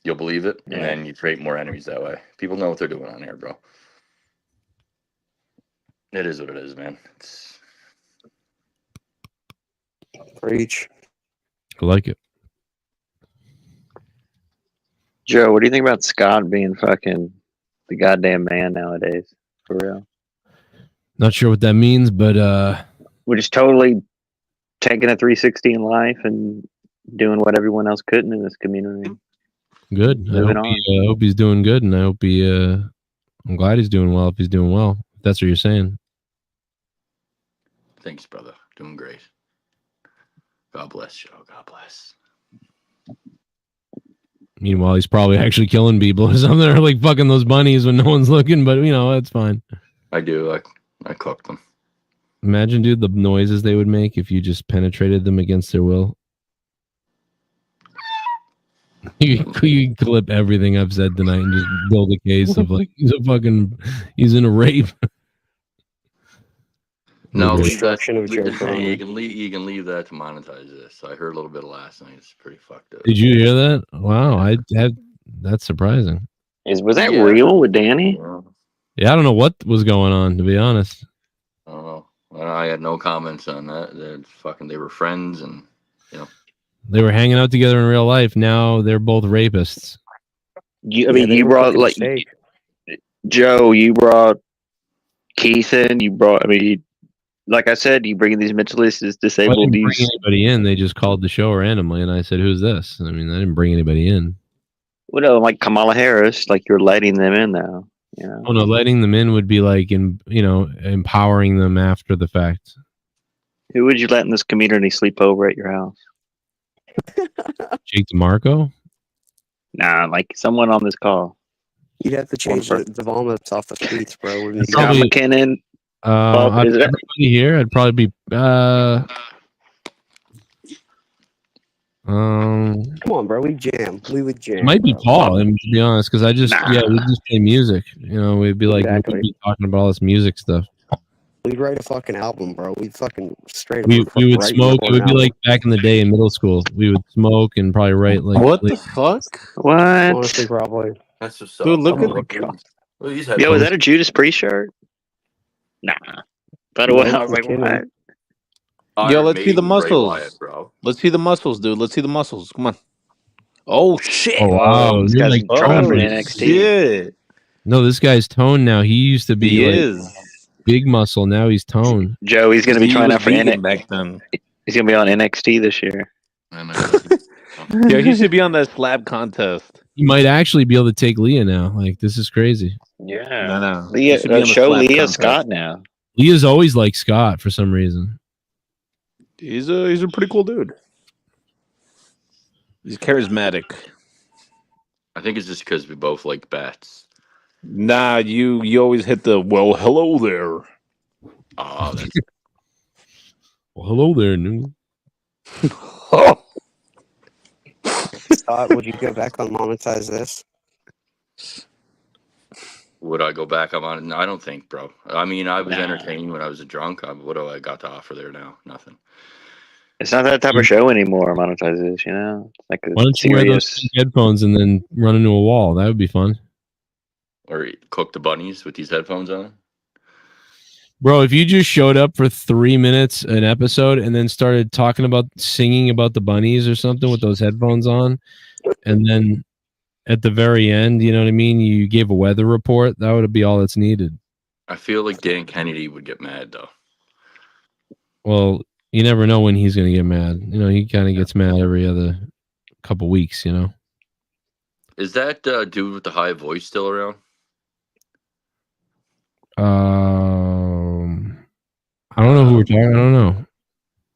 You'll believe it, and then you create more enemies that way. People know what they're doing on here, bro. It is what it is, man. It's... Preach. I like it. Joe, what do you think about Scott being fucking the goddamn man nowadays? For real. Not sure what that means, but we're just totally taking a 360 in life and doing what everyone else couldn't in this community. good. I hope he's doing good, and I hope I'm glad he's doing well. If he's doing well, if that's what you're saying. Thanks, brother. Doing great. God bless, Joe. God bless. Meanwhile, he's probably actually killing people or something, or like fucking those bunnies when no one's looking. But that's fine. I do. I cooked them. Imagine, dude, the noises they would make if you just penetrated them against their will. You clip everything I've said tonight and just build a case of like he's in a rape. No, leave that. Destruction of Joe You can leave that to monetize this. I heard a little bit of last night. It's pretty fucked up. Did you hear that? Wow, that's surprising. Was that real with Danny? Yeah, I don't know what was going on, to be honest. I don't know. I had no comments on that. They were friends, and They were hanging out together in real life. Now they're both rapists. You brought like Joe. You brought Keith in. You brought. I mean, like I said, you bring these mentalists, I disabled. didn't bring anybody in. They just called the show randomly, and I said, "Who's this?" I mean, I didn't bring anybody in. Well, like Kamala Harris, like you're letting them in now. You know. Oh no, letting them in would be like empowering them after the fact. Who would you let in this community sleep over at your house? Jake DeMarco? Nah, like someone on this call. You'd have to change the vomits off the streets, bro. Scott McKinnon. Everybody here, I'd probably be. Come on, bro. We jam. We would jam. It might be bro. Paul, and to be honest, because I just we just play music. You know, we'd be like we'd be talking about all this music stuff. We'd write a fucking album, bro. We'd fucking straight up. We would write smoke. It would be an like back in the day in middle school. We would smoke and probably write like What the fuck? What? Honestly, probably. That's just Dude, look oh at God. Well, these Yo, is headphones- that a Judas Priest shirt? Nah. But what? I was like, what? Yo, Iron let's see the Maiden, Bray muscles. Wyatt, bro. Let's see the muscles, dude. Let's see the muscles. Come on. Oh shit! Oh wow, This you're guy's like dropping toned. NXT. Shit. No, this guy's toned now. He used to be He like is. big muscle. Now he's toned. Joe, he's gonna be He trying was out for vegan NXT. back then. He's gonna be on NXT this year. Yo, he should be on that slab contest. He might actually be able to take Leah now. Like this is crazy. Yeah. No. Leah, He should be on the show slab Leah contest. Scott now. Leah's always like Scott for some reason. He's a pretty cool dude. He's charismatic. I think it's just because we both like bats. Nah, you always hit the well. Hello there. Oh, that's Well, hello there, new. Scott, would you go back on monetize this? would I go back? I'm on. I don't think, bro. I mean, I was Nah. entertained when I was a drunk. What do I got to offer there now? Nothing. It's not that type of show anymore. Monetizes, you know. It's like a Why don't you wear those serious. headphones and then run into a wall? That would be fun. Or cook the bunnies with these headphones on. Bro, if you just showed up for 3 minutes an episode and then started talking about singing about the bunnies or something with those headphones on, and then at the very end, you know what I mean, you gave a weather report, that would be all that's needed. I feel like Dan Kennedy would get mad though. Well, you never know when he's going to get mad. You know, he kind of gets mad every other couple weeks, you know. Is that dude with the high voice still around? I don't know who we're talking. I don't know.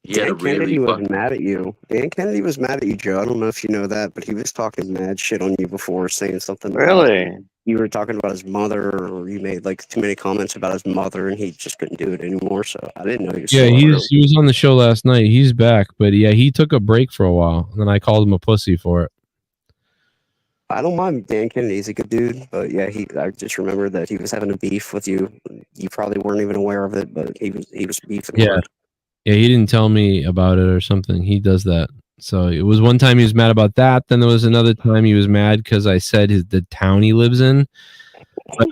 He had a Dan Kennedy really was fucking. mad at you. Dan Kennedy was mad at you, Joe. I don't know if you know that, but he was talking mad shit on you before, saying something. Really? You were talking about his mother, or you made like too many comments about his mother, and he just couldn't do it anymore. So I didn't know he was. Yeah, still around. he was on the show last night. He's back, but yeah, he took a break for a while, and then I called him a pussy for it. I don't mind Dan Kennedy. He's a good dude, but yeah, I just remember that he was having a beef with you. You probably weren't even aware of it, but he was beefing. Yeah. hard. Yeah, he didn't tell me about it or something. He does that. So it was one time he was mad about that. Then there was another time he was mad because I said the town he lives in. Like,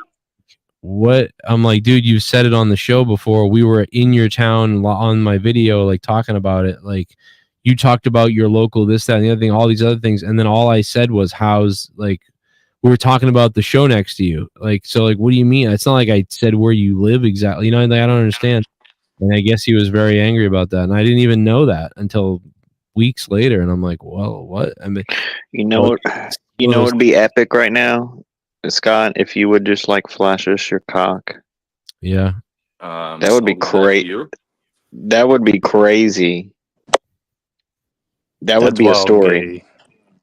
what? I'm like, dude, you said it on the show before. We were in your town on my video, like talking about it. Like you talked about your local, this, that, and the other thing, all these other things. And then all I said was, how's like, we were talking about the show next to you. Like, so like, what do you mean? It's not like I said where you live exactly. You know, like, I don't understand. And I guess he was very angry about that. And I didn't even know that until weeks later. And I'm like, well, what? I mean, You know what? You know what would be epic right now, Scott? If you would just like flash us your cock. Yeah. That would be so that's great. you? That would be crazy. That would That's be a wild story. gay.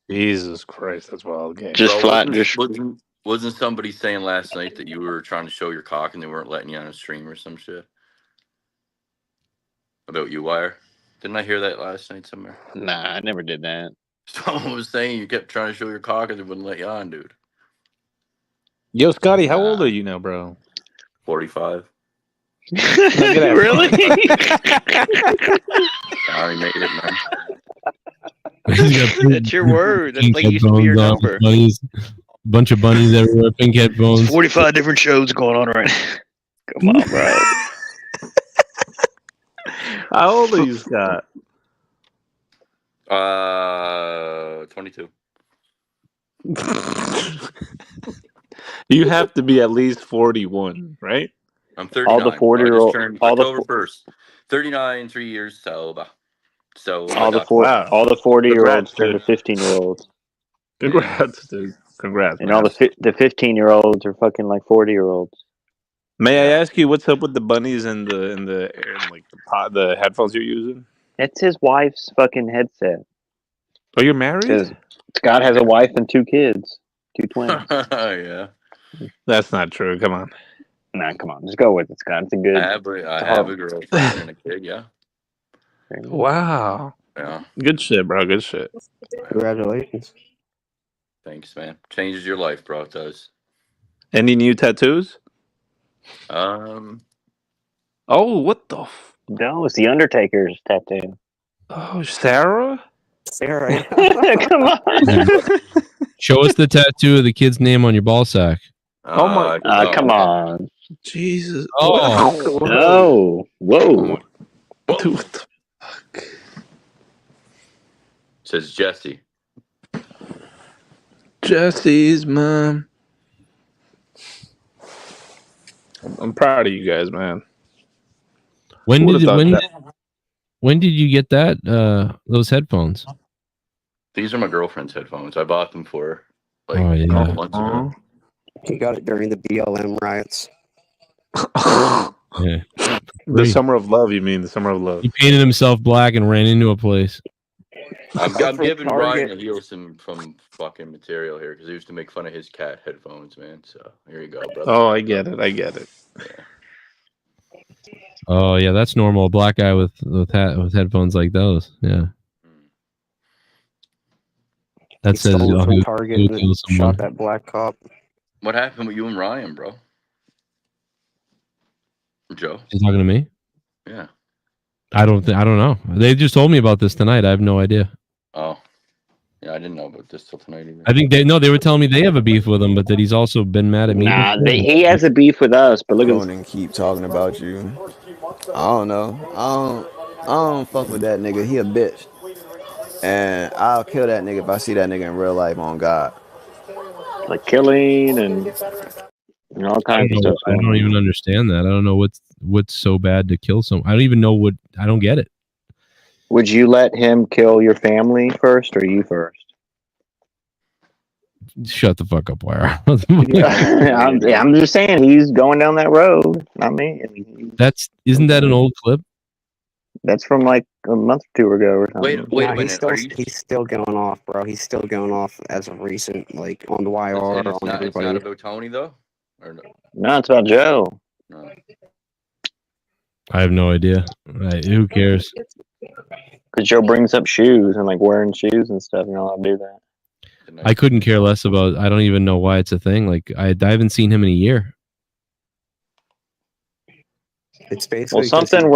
Jesus Christ, that's wild gay. Just Bro, flat. wasn't, Just wasn't somebody saying last night that you were trying to show your cock and they weren't letting you on a stream or some shit? About you, Wire? Didn't I hear that last night somewhere? nah. I never did that. Someone was saying you kept trying to show your cock and they wouldn't let you on, dude. Yo, Scotty, how old are you now, bro? 45. Really? I already made it, man. That's your word. That's pink like used to be your headphones on, number. bunnies, bunch of bunnies everywhere, pink headphones. 45 different shows going on right now. Come on, bro. How old are you, Scott? 22. You have to be at least 41, right? I'm All the 39. I just 40-year-old, turned October 1st. 39, 3 years sober. So I got Wow. all the 40-year-olds Congrats, turn dude. to 15-year-olds, Congrats, dude. Congrats, and all man. the 15-year-olds are fucking like 40-year-olds. May I Yeah. ask you what's up with the bunnies and like the headphones you're using? It's his wife's fucking headset. Oh, you're married? Because Scott has a wife and 2 kids, 2 twins. Yeah. That's not true. Come on. Nah, come on, just go with it, Scott. It's a I good. have It's a a hard. girlfriend and a kid. Yeah. Wow. Yeah. Good shit, bro. Good shit. Congratulations. Thanks, man. Changes your life, bro. It does. Any new tattoos? Um. Oh, what the? No, it's the Undertaker's tattoo. Oh, Sarah? Sarah. Come on. Show us the tattoo of the kid's name on your ball sack. Oh my! Come on. Jesus! Oh. Wow. No. Whoa. Dude, what the fuck? Says Jesse. Jesse's mom. I'm proud of you guys, man. When Who would've did thought that? when did you get that those headphones? These are my girlfriend's headphones. I bought them for her, like Oh, a yeah. couple months ago. He got it during the BLM riots. Yeah. The summer of love, you mean? The summer of love. He painted himself black and ran into a place. I'm From giving Ryan Target. a heel some fucking material here because he used to make fun of his cat headphones, man. So here you go, brother. Oh, I get it. I get it. Oh yeah, that's normal. A black guy with headphones like those. Yeah. That He says stole it from he'll Target and kill someone. shot that black cop. What happened with you and Ryan, bro? Joe? You talking to me? Yeah. I don't know. They just told me about this tonight. I have no idea. Oh. Yeah, I didn't know about this till tonight either. I think they were telling me they have a beef with him, but that he's also been mad at me. Nah, he has a beef with us, but look at And keep talking about you. I don't know. I don't fuck with that nigga. He a bitch. And I'll kill that nigga if I see that nigga in real life, on God. like killing and all kinds of stuff. I don't even understand that. I don't know what's so bad to kill someone. I don't even know what. I don't get it. Would you let him kill your family first, or you first? Shut the fuck up, Wire. I'm just saying he's going down that road. I mean, Isn't that an old clip? That's from like a month or 2 ago or something. Wait a Nah, minute. he's still going off, bro. He's still going off as of recent, like on the YR, And on it's everybody. not about Tony though, or no? No, it's about Joe. No. I have no idea. Who cares? Because Joe brings up shoes and like wearing shoes and stuff. You're not allowed to do that. I couldn't care less about. I don't even know why it's a thing. Like I haven't seen him in a year. It's basically Well, something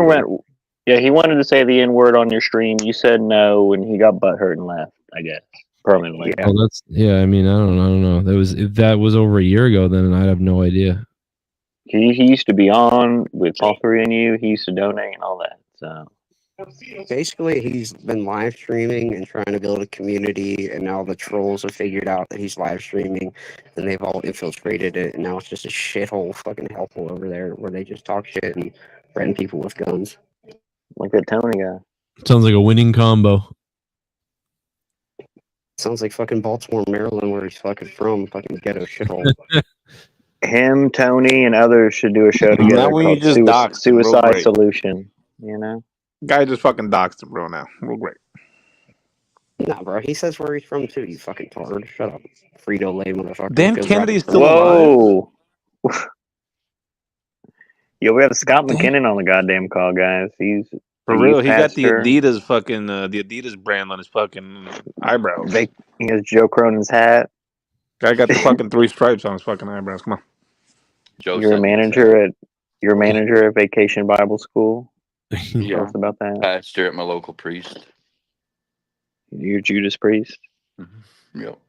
went. Yeah, he wanted to say the N word on your stream. You said no, and he got butthurt and left. I guess permanently. Yeah. Oh, I mean, I don't know. If that was over a year ago, then I have no idea. He used to be on with Paul 3 and you. He used to donate and all that. So basically, he's been live streaming and trying to build a community, and now the trolls have figured out that he's live streaming, and they've all infiltrated it, and now it's just a shithole fucking hellhole over there where they just talk shit and threaten people with guns. like that Tony guy. Sounds like a winning combo. Sounds like fucking Baltimore, Maryland, where he's fucking from, fucking ghetto shithole. Him, Tony, and others should do a show together Now when you called just doxed him, real Suicide great. Solution. You know, Guy just fucking doxed him, bro. Now, real great. Nah, bro, he says where he's from too. You fucking tard. Shut up, Frito-Lay motherfucker. Dan Goes Kennedy's right- still alive. whoa. Yo, we have Scott McKinnon on the goddamn call, guys. He's For the real, youth he got the pastor. Adidas fucking the Adidas brand on his fucking eyebrows. He has Joe Cronin's hat. Guy got the fucking 3 stripes on his fucking eyebrows. Come on. Joe You're a sent me manager at Vacation Bible School. Tell Yeah. us about that. Pastor at my local priest. You're Judas Priest. Mm-hmm. Yep.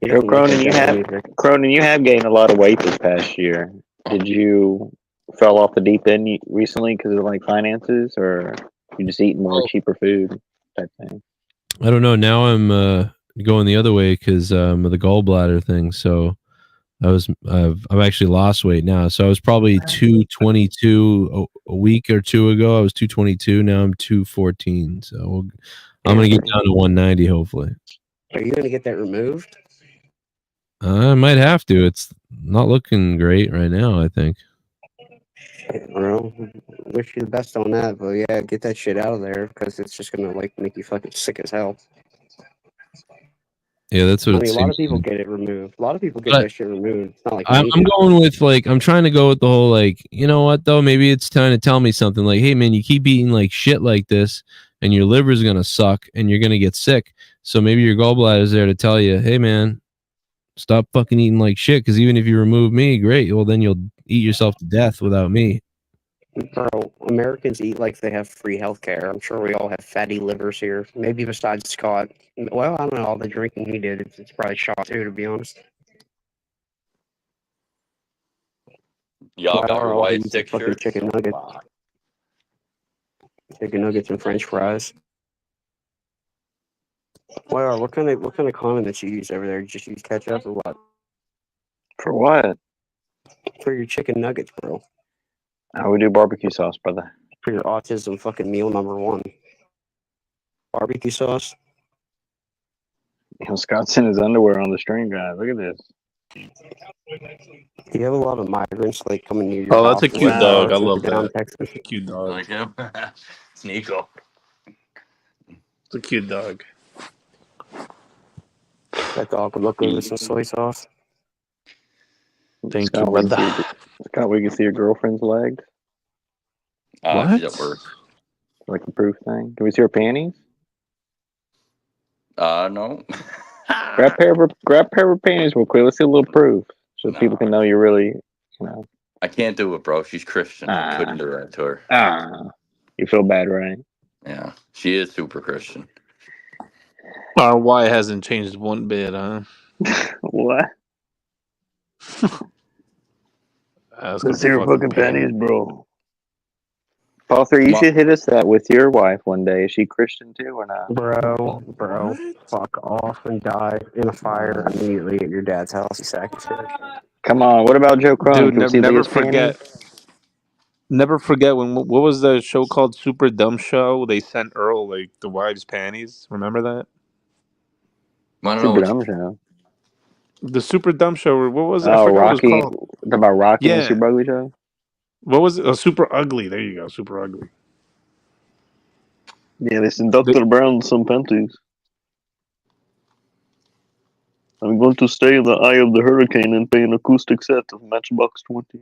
Joe Cronin, you have gained a lot of weight this past year. Did you fell off the deep end recently because of like finances, or you just eating more Well, cheaper food type thing? I don't know. Now I'm going the other way because of the gallbladder thing. So I've actually lost weight now. So I was probably 222 a week or two ago. I was 222. Now I'm 214. So I'm gonna get down to 190 hopefully. Are you gonna get that removed? I might have to. It's not looking great right now, I think. Bro, wish you the best on that, but yeah, get that shit out of there because it's just gonna like make you fucking sick as hell. Yeah, that's what I it mean, a lot seems of people like. get it removed. A lot of people get But that shit removed. It's not like I'm me, dude. going with like I'm trying to go with the whole like, you know what though, maybe it's trying to tell me something like, hey man, you keep eating like shit like this and your liver's gonna suck and you're gonna get sick. So maybe your gallbladder's there to tell you, hey man, stop fucking eating like shit, because even if you remove me, great, well then you'll eat yourself to death without me. Bro, Americans eat like they have free healthcare. I'm sure we all have fatty livers here. Maybe besides Scott. Well, I don't know. All the drinking he did, it's probably shot too, to be honest. Y'all Why got are all he Roy eats is six fucking shirts. chicken nuggets, and French fries. Well, what kind of condiments you use over there? You just use ketchup or what? For what? For your chicken nuggets, bro. I would do barbecue sauce, brother. For your autism fucking meal number one. Barbecue sauce. You know, Scott's in his underwear on the stream, guys. Look at this. Do you have a lot of migrants like coming near your Oh, that's house a from like cute dog. I Texas or love down that. Texas? It's a cute You dog. like him? It's Nico. It's a cute dog. That dog would look good with some soy sauce. Thank you, Scott, we can brother. see your, Scott, we can see your girlfriend's legs, She's at work. like a proof thing. Can we see her panties? No. Grab pair of panties real quick. Let's see a little proof, so No, people can know you're really, you know. I can't do it, bro. She's Christian. I couldn't do that to her. You feel bad, right? Yeah, she is super Christian. Our Y hasn't changed one bit, huh? What? Asking Let's see for your fucking panties, panties. bro. Paul 3, you Well, should hit us that with your wife one day. Is she Christian too or not? Bro, What? fuck off and die in a fire immediately at your dad's house, you sack of shit. Come on. What about Joe Crone? Dude, Can we never, see never Leah's panties? forget. Never forget when what was the show called Super Dumb Show? They sent Earl like the wives' panties. Remember that? I don't know Super what. dumb show. The Super Dumb Show. Or what was it? I Oh, forgot what it was Rocky. called. Talking about Rocky and the Yeah. Super Ugly show. What was it? Oh, Super Ugly. There you go. Super Ugly. Yeah, they sent Dr. Brown some panties. I'm going to stay in the eye of the hurricane and play an acoustic set of Matchbox 20.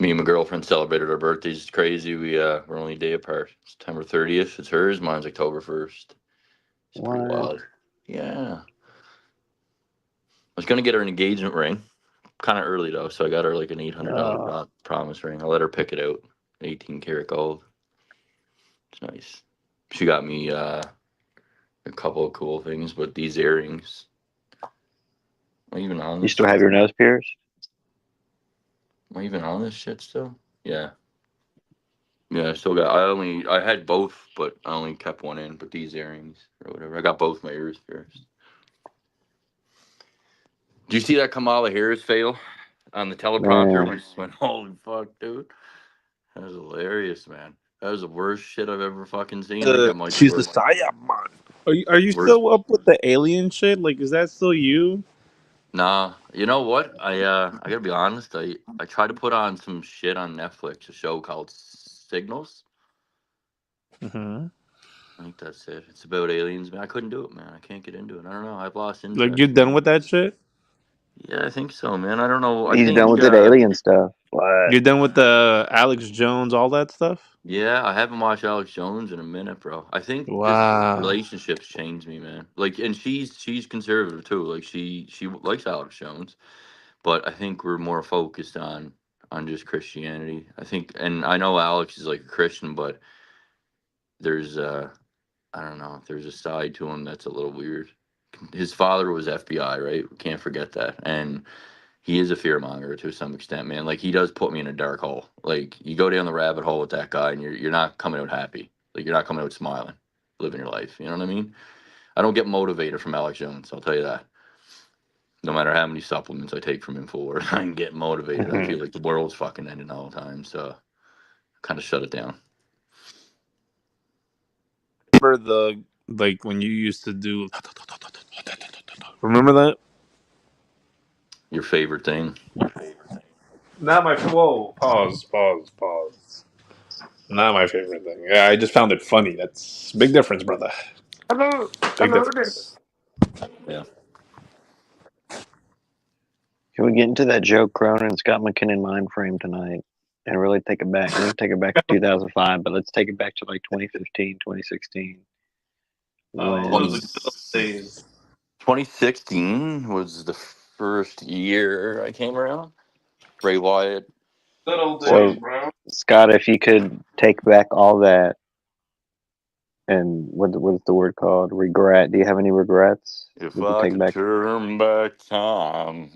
Me and my girlfriend celebrated our birthdays. It's crazy. We're only a day apart. September 30th. It's hers. Mine's October 1st. It's pretty What? wild. Yeah. I was gonna get her an engagement ring. Kind of early though, so I got her like an $800 promise ring. I let her pick it out. 18 karat gold. It's nice. She got me a couple of cool things, but these earrings. Am I even on You this still shit? have your nose pierced? Am I even on this shit still? Yeah. Yeah, I still got. I had both, but I only kept one in. But these earrings or whatever, I got both my ears pierced. Did you see that Kamala Harris fail on the teleprompter? Man. When she went, holy fuck, dude, that was hilarious, man. That was the worst shit I've ever fucking seen. I think that might be She's the worse. Saiyaman. Are you Worst. still up with the alien shit? Like, is that still you? Nah, you know what? I gotta be honest. I tried to put on some shit on Netflix, a show called Signals. Mm-hmm. I think that's it. It's about aliens, man. I couldn't do it, man. I can't get into it. I don't know. I've lost Like, you're interest, done man. with that shit? Yeah, I think so, man. I don't know. I He's done think with it alien stuff. What? You're done with the Alex Jones, all that stuff? yeah, I haven't watched Alex Jones in a minute, bro. I think just Wow. relationships changed me, man. Like, and she's conservative too. Like, she likes Alex Jones, but I think we're more focused on just Christianity. I think, and I know Alex is like a Christian, but there's I don't know, there's a side to him that's a little weird. His father was FBI, right? We can't forget that, and he is a fear monger to some extent, man. Like, he does put me in a dark hole. Like, you go down the rabbit hole with that guy, and you're not coming out happy. Like, you're not coming out smiling, living your life. You know what I mean? I don't get motivated from Alex Jones. I'll tell you that. No matter how many supplements I take from him for, I can get motivated. I feel like the world's fucking ending all the time, so kind of shut it down. Remember the like when you used to do? Remember that? Your favorite thing? Not my whoa. Pause. Not my favorite thing. Yeah, I just found it funny. That's big difference, brother. Big difference. Yeah. Can we get into that Joe Cronin and Scott McKinnon mind frame tonight and really take it back? We can take it back to 2005, but let's take it back to like 2015, 2016. When Those are good days. 2016 was the first year I came around. Bray Wyatt. Good old days, so, bro. Scott, if you could take back all that, and what's the word called? Regret. Do you have any regrets? If I could turn back time,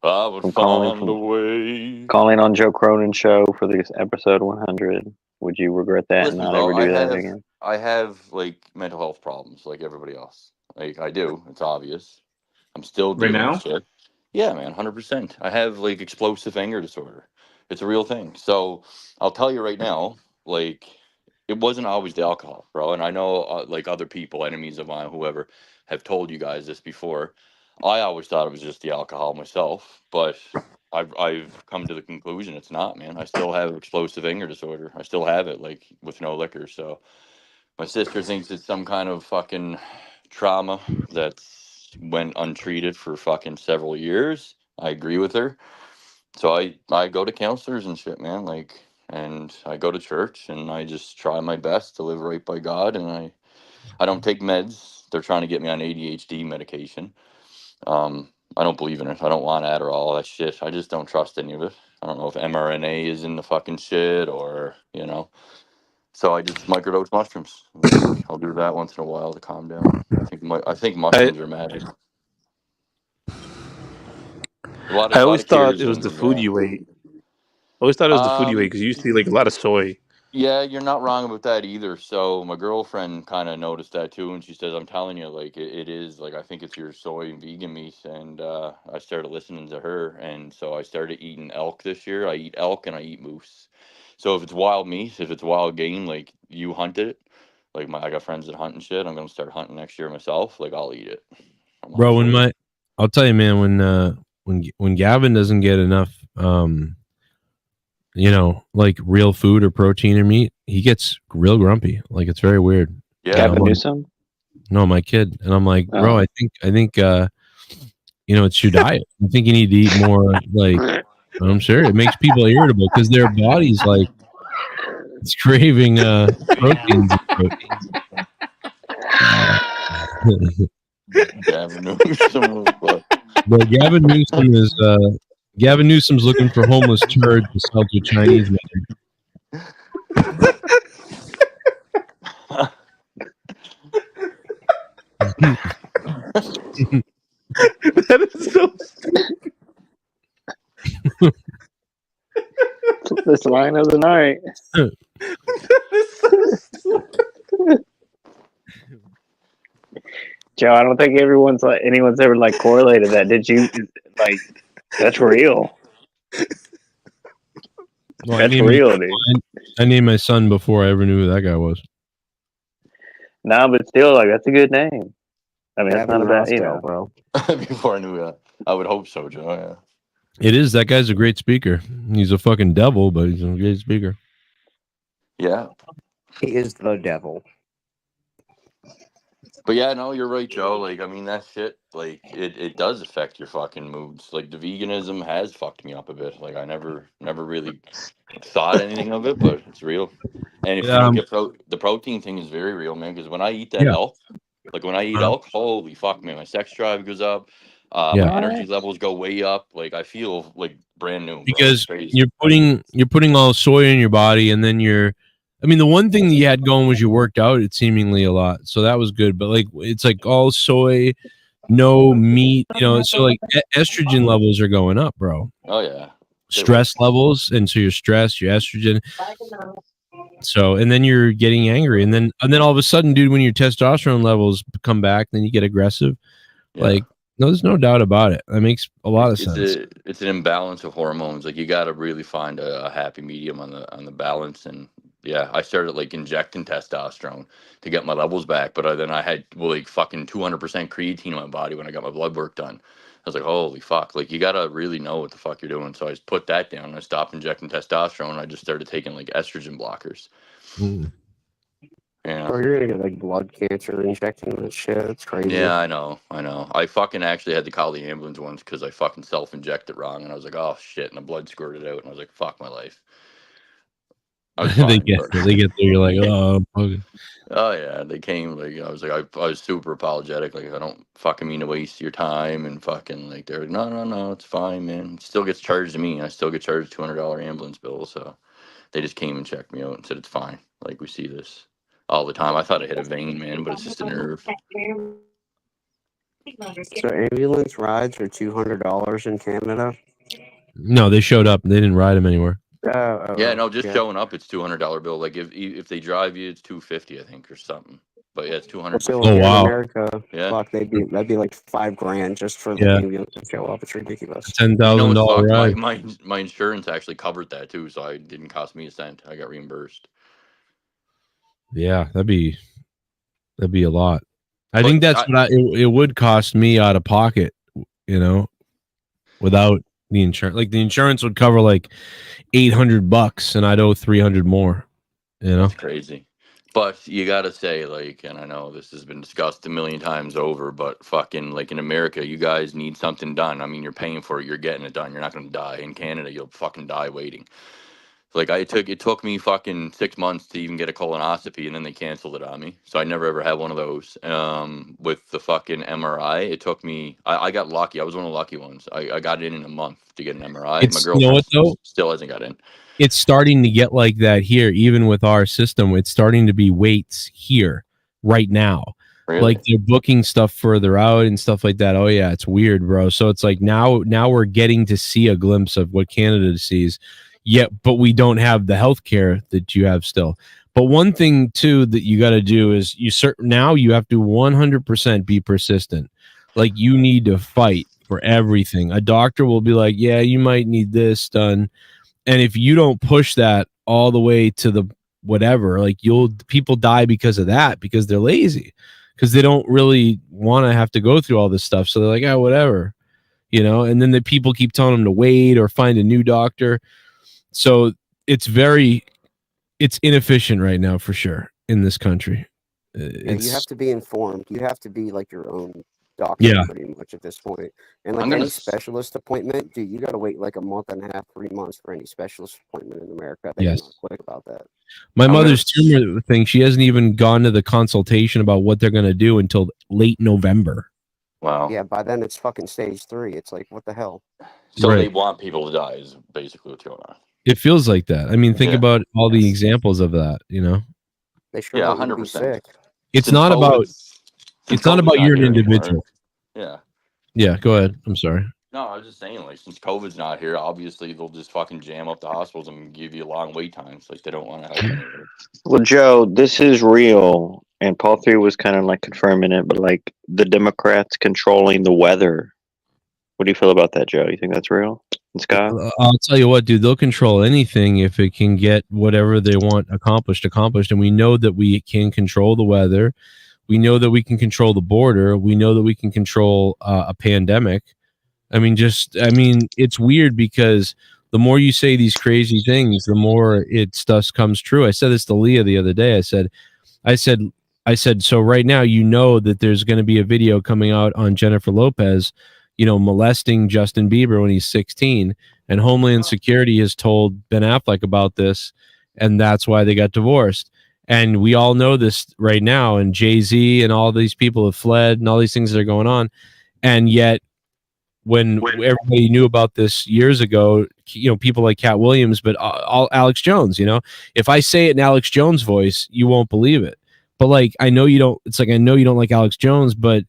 I would from find a way. Calling on Joe Cronin show for this episode 100. Would you regret that and not ever do that again? I have like mental health problems, like everybody else. Like I do. It's obvious. I'm still dealing with shit. Yeah, man, 100%. I have like explosive anger disorder. It's a real thing. So I'll tell you right now, like, it wasn't always the alcohol, bro. And I know like other people, enemies of mine, whoever, have told you guys this before. I always thought it was just the alcohol myself, but I've come to the conclusion it's not, man. I still have explosive anger disorder. I still have it, like, with no liquor. So my sister thinks it's some kind of fucking trauma that's went untreated for fucking several years. I agree with her. So I go to counselors and shit, man. Like, and I go to church and I just try my best to live right by God. And I don't take meds. They're trying to get me on ADHD medication. I don't believe in it. I don't want Adderall, that shit. I just don't trust any of it. I don't know if mRNA is in the fucking shit or, you know. So I just microdose mushrooms. Like, I'll do that once in a while to calm down. I think mushrooms are magic. I always thought it was the food you ate. I always thought it was the food you ate because you used to eat like a lot of soy. Yeah, you're not wrong about that either. So my girlfriend kind of noticed that too, and she says, "I'm telling you, like it is like I think it's your soy and vegan meat." And I started listening to her, and so I started eating elk this year. I eat elk and I eat moose. So if it's wild meat, if it's wild game, like you hunt it, like I got friends that hunt and shit. I'm gonna start hunting next year myself. Like I'll eat it. Bro, I'll tell you, man, when Gavin doesn't get enough, you know, like real food or protein or meat, he gets real grumpy. Like it's very weird. Yeah, Gavin Newsom? No, my kid. And I'm like, bro, I think you know, it's your diet. I think you need to eat more. Like, I'm sure it makes people irritable because their body's like it's craving proteins. Gavin Newsom. But Gavin Newsom's looking for homeless turds to sell to Chinese men. That is so stupid. This line of the night. That is so stupid. Joe, I don't think anyone's ever like correlated that. Did you like? That's real. Well, that's real, dude. I named my son before I ever knew who that guy was. No, but still, like that's a good name. I mean, Gavin that's not a bad, you Roscoe. know, bro. Before I knew that, I would hope so, Joe. Yeah. It is. That guy's a great speaker. He's a fucking devil, but he's a great speaker. Yeah. He is the devil. But yeah, no, you're right, Joe. Like, I mean, that shit, like, it does affect your fucking moods. Like, the veganism has fucked me up a bit. Like, I never really thought anything of it, but it's real. And if you don't get the protein thing is very real, man. Because when I eat that elk, like when I eat elk, holy fuck, man, my sex drive goes up. My energy levels go way up. Like, I feel like brand new. Because you're putting all soy in your body, and then I mean, the one thing that you had going was you worked out it seemingly a lot, so that was good. But like, it's like all soy, no meat, so like estrogen levels are going up, bro. Oh yeah. Stress levels, and so your stress, your estrogen. So, and then you're getting angry, and then all of a sudden, dude, when your testosterone levels come back, then you get aggressive. Yeah. Like, no, there's no doubt about it. That makes a lot of sense. It's an imbalance of hormones. Like you got to really find a happy medium on the balance. And yeah, I started like injecting testosterone to get my levels back, but then I had like fucking 200% creatine in my body when I got my blood work done. I was like, holy fuck! Like you gotta really know what the fuck you're doing. So I just put that down. And I stopped injecting testosterone. And I just started taking like estrogen blockers. Yeah. Or you're gonna get like blood cancer injecting that shit. It's crazy. Yeah, I know. I fucking actually had to call the ambulance once because I fucking self-injected wrong, and I was like, oh shit, and the blood squirted out, and I was like, fuck my life. I was they fine, get but- there. You're like, oh, okay. Oh yeah, they came. Like I was like, I was super apologetic. Like I don't fucking mean to waste your time, and fucking like they're like, no, it's fine, man. It still gets charged to me. I still get charged $200 ambulance bill. So they just came and checked me out and said it's fine. Like we see this all the time. I thought I hit a vein, man, but it's just a nerve. So ambulance rides are $200 in Canada. No, they showed up. They didn't ride him anywhere. Yeah, no, just showing up, it's $200 bill. Like if they drive you, it's $250, I think, or something. But yeah, it's $200. So Oh, here wow. in America, Yeah. fuck, that'd be like $5,000 just for the Yeah. ambulance to show up. It's ridiculous. $10,000 ride. My insurance actually covered that too, so it didn't cost me a cent. I got reimbursed. Yeah, that'd be a lot. I think that's what it would cost me out of pocket, without the insurance. Like the insurance would cover like $800 and I'd owe $300 more, It's crazy. But you gotta say, like, and I know this has been discussed a million times over, but fucking like in America, you guys need something done. I mean, you're paying for it, you're getting it done. You're not gonna die. In Canada, you'll fucking die waiting. Like it took me fucking 6 months to even get a colonoscopy, and then they canceled it on me. So I never ever had one of those. With the fucking MRI, it took me. I got lucky. I was one of the lucky ones. I got in a month to get an MRI. It's, My girlfriend you know what, though? still hasn't got in. It's starting to get like that here, even with our system. It's starting to be waits here right now. Really? Like they're booking stuff further out and stuff like that. Oh yeah, it's weird, bro. So it's like now we're getting to see a glimpse of what Canada sees. Yet, but we don't have the healthcare that you have still. But one thing too that you got to do is now you have to 100% be persistent. Like you need to fight for everything. A doctor will be like, yeah, you might need this done. And if you don't push that all the way to the whatever, like people die because of that, because they're lazy, because they don't really want to have to go through all this stuff. So they're like, oh, whatever, and then the people keep telling them to wait or find a new doctor. So it's inefficient right now for sure in this country. You have to be informed. You have to be like your own doctor pretty much at this point. And like any specialist appointment, dude, you got to wait like a month and a half, 3 months for any specialist appointment in America. They're not quick about that. My mother's tumor thing, she hasn't even gone to the consultation about what they're going to do until late November. Wow. Yeah, by then it's fucking stage 3. It's like, what the hell? So they want people to die is basically what's going on. It feels like that. I mean, think about all the examples of that, They sure 100%. It's not about you're an individual. Yeah. Yeah, go ahead. I'm sorry. No, I was just saying, like, since COVID's not here, obviously they'll just fucking jam up the hospitals and give you long wait times. Like, they don't want to help anybody. Well, Joe, this is real, and Paul 3 was kind of like confirming it, but like the Democrats controlling the weather. What do you feel about that, Joe? You think that's real? And Scott? I'll tell you what, dude, they'll control anything if it can get whatever they want accomplished. And we know that we can control the weather. We know that we can control the border. We know that we can control a pandemic. I mean, it's weird because the more you say these crazy things, the more stuff comes true. I said this to Leah the other day. I said, so right now, that there's going to be a video coming out on Jennifer Lopez, molesting Justin Bieber when he's 16, and Homeland Security has told Ben Affleck about this, and that's why they got divorced. And we all know this right now, and Jay-Z and all these people have fled and all these things that are going on. And yet, when everybody knew about this years ago, people like Cat Williams, but all Alex Jones, if I say it in Alex Jones' voice, you won't believe it. But like, I know you don't like Alex Jones, but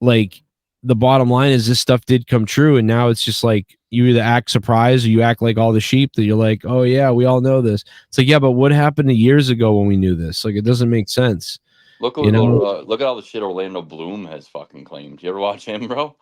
like, the bottom line is this stuff did come true, and now it's just like you either act surprised or you act like all the sheep that you're like, oh yeah, we all know this. It's like, yeah, but what happened years ago when we knew this? Like, it doesn't make sense. Look at all the shit Orlando Bloom has fucking claimed. You ever watch him, bro?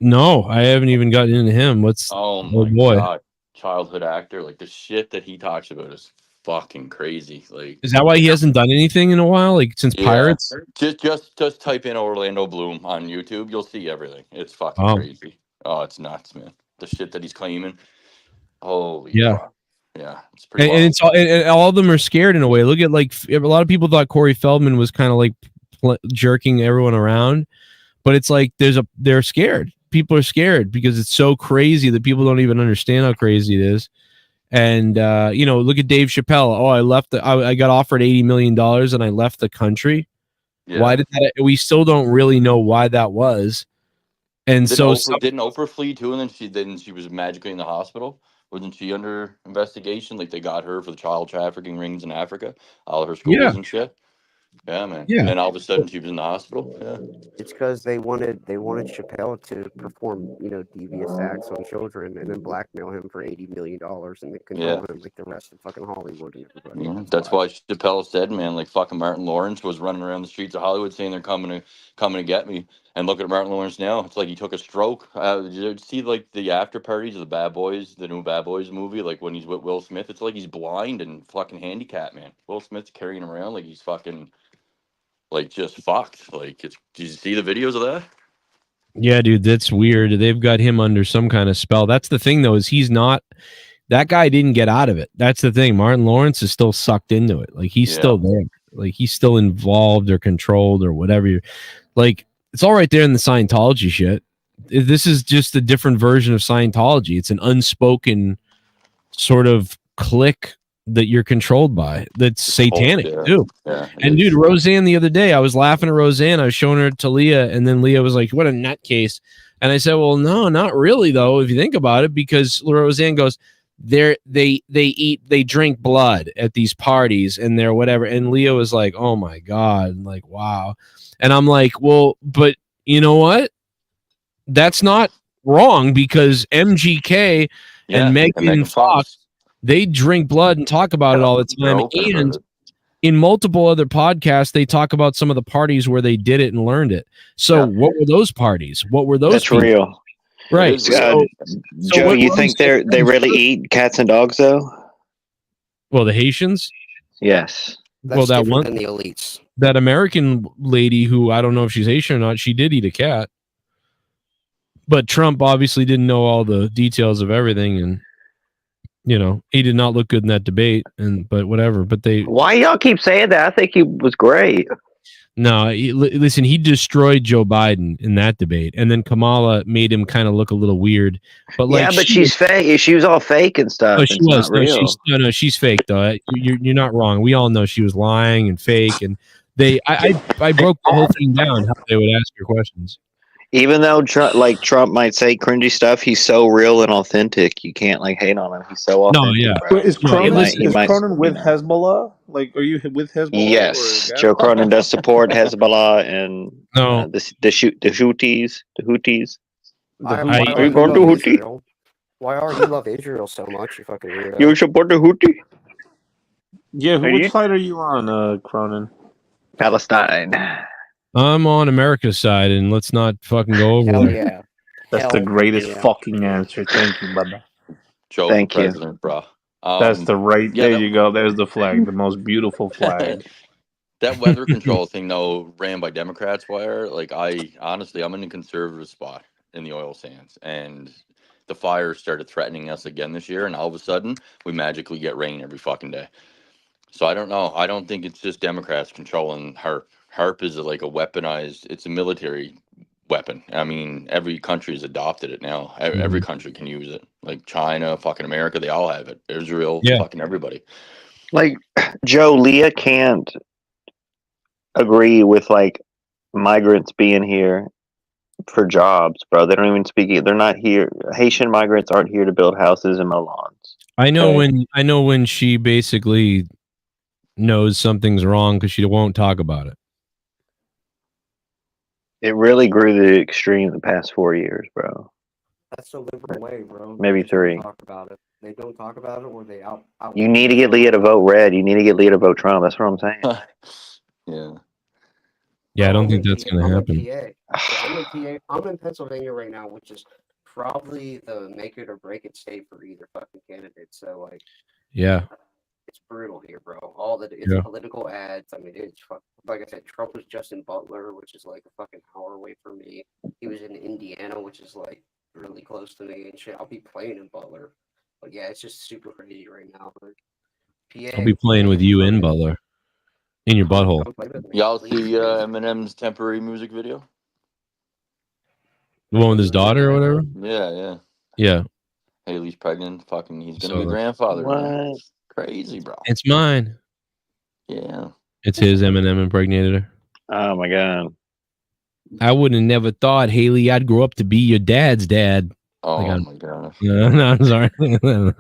No, I haven't even gotten into him. What's Oh my god, childhood actor. Like the shit that he talks about is fucking crazy. Like, is that why he hasn't done anything in a while? Like since Pirates? Just type in Orlando Bloom on YouTube. You'll see everything. It's fucking Oh. crazy. Oh, it's nuts, man. The shit that he's claiming. Holy Yeah. fuck. Yeah, it's pretty And wild. it's all of them are scared in a way. Look at like a lot of people thought Corey Feldman was kind of like jerking everyone around, but it's like they're scared. People are scared because it's so crazy that people don't even understand how crazy it is. And look at Dave Chappelle. Oh, I got offered $80 million and I left the country. Yeah. Why did that? We still don't really know why that was. And Didn't so didn't Oprah flee too, and then she was magically in the hospital? Wasn't she under investigation? Like they got her for the child trafficking rings in Africa, all her schools and shit. Yeah, man. Yeah. And then all of a sudden she was in the hospital. Yeah. It's because they wanted Chappelle to perform, devious acts on children and then blackmail him for $80 million and they control him like the rest of fucking Hollywood and everybody. Yeah, that's why Chappelle said, man, like fucking Martin Lawrence was running around the streets of Hollywood saying they're coming to get me. And look at Martin Lawrence now. It's like he took a stroke. Did you see like the after parties of the Bad Boys, the new Bad Boys movie, like when he's with Will Smith? It's like he's blind and fucking handicapped, man. Will Smith's carrying him around like he's fucking like just fucked. Like, did you see the videos of that? Yeah, dude, that's weird. They've got him under some kind of spell. That's the thing, though, is he's not. That guy didn't get out of it. That's the thing. Martin Lawrence is still sucked into it. Like he's still there. Like he's still involved or controlled or whatever. Like it's all right there in the Scientology shit. This is just a different version of Scientology. It's an unspoken sort of clique that you're controlled by. That's satanic too. Yeah, and dude, Roseanne the other day, I was laughing at Roseanne. I was showing her to Leah, and then Leah was like, "What a nutcase." And I said, "Well, no, not really though. If you think about it, because Roseanne goes, they drink blood at these parties and they're whatever." And Leah was like, "Oh my god, like wow." And I'm like, "Well, but you know what? That's not wrong because MGK and Megan Fox." They drink blood and talk about it all the time. And in multiple other podcasts, they talk about some of the parties where they did it and learned it. So what were those parties? What were those? That's people? real. Right. Joe, you think they really eat cats and dogs, though? Well, the Haitians? Yes. That's that different one, than the elites. that American lady who, I don't know if she's Haitian or not, she did eat a cat. But Trump obviously didn't know all the details of everything, and he did not look good in that debate, but whatever. But why y'all keep saying that? I think he was great. No, listen, he destroyed Joe Biden in that debate, and then Kamala made him kind of look a little weird. But like, yeah, but she's fake. She was all fake and stuff. No, she it's was. not real. She's fake though. You're not wrong. We all know she was lying and fake, and I broke the whole thing down how they would ask her questions. Even though Trump might say cringy stuff, he's so real and authentic. You can't hate on him. He's so authentic. No, yeah. Bro. Is Cronin, is Cronin with Hezbollah? Like, are you with Hezbollah? Yes, Joe Cronin does support Hezbollah and the Houthis. The Houthis. Are you going to Houthi? Why are you love Israel so much? You fucking weirdo. You support the Houthi? Yeah, which side are you on, Cronin? Palestine. I'm on America's side, and let's not fucking go over Hell there. yeah. That's the greatest fucking answer. Thank you, brother. Joe, Thank you. President, bro. That's the right. There you go. There's the flag, the most beautiful flag. That weather control thing, though, ran by Democrats. Wire, like honestly, I'm in a conservative spot in the oil sands, and the fires started threatening us again this year, and all of a sudden, we magically get rain every fucking day. So I don't know. I don't think it's just Democrats controlling HARP. HARP is like a weaponized. It's a military weapon. I mean, every country has adopted it now. Every country can use it. Like China, fucking America, they all have it. Israel, fucking everybody. Like Joe, Leah can't agree with migrants being here for jobs, bro. They don't even speak it. They're not here. Haitian migrants aren't here to build houses and mow lawns. I know when she basically knows something's wrong because she won't talk about it. It really grew to the extreme the past 4 years, bro. That's the liberal way, bro. Maybe They just don't 3. talk about it. They don't talk about it, or they out. You need to get Leah to vote red. You need to get Leah to vote Trump. That's what I'm saying. Yeah. Yeah, I Bro, don't I'm think in that's PA. gonna I'm happen. in PA. So I'm in PA. I'm in Pennsylvania right now, which is probably the make it or break it state for either fucking candidate. So like, Yeah. it's brutal here, bro. All that it's Yeah. political ads. I mean, it's like I said, Trump was just in Butler, which is like a fucking hour away from me. He was in Indiana, which is like really close to me and shit. I'll be playing in Butler, but yeah, it's just super crazy right now. But PA, I'll be playing with you in Butler. In your butthole. come play with me, Y'all please. see Eminem's temporary music video? The one with his daughter or whatever? Yeah, yeah. Yeah. Haley's pregnant. Fucking, he's gonna So be a grandfather. Man. What? Crazy, bro. it's mine. Yeah. It's his. Eminem impregnated her. Oh my god. I would have never thought, Haley, I'd grow up to be your dad's dad. Oh Like, my gosh. no, I'm sorry. Tim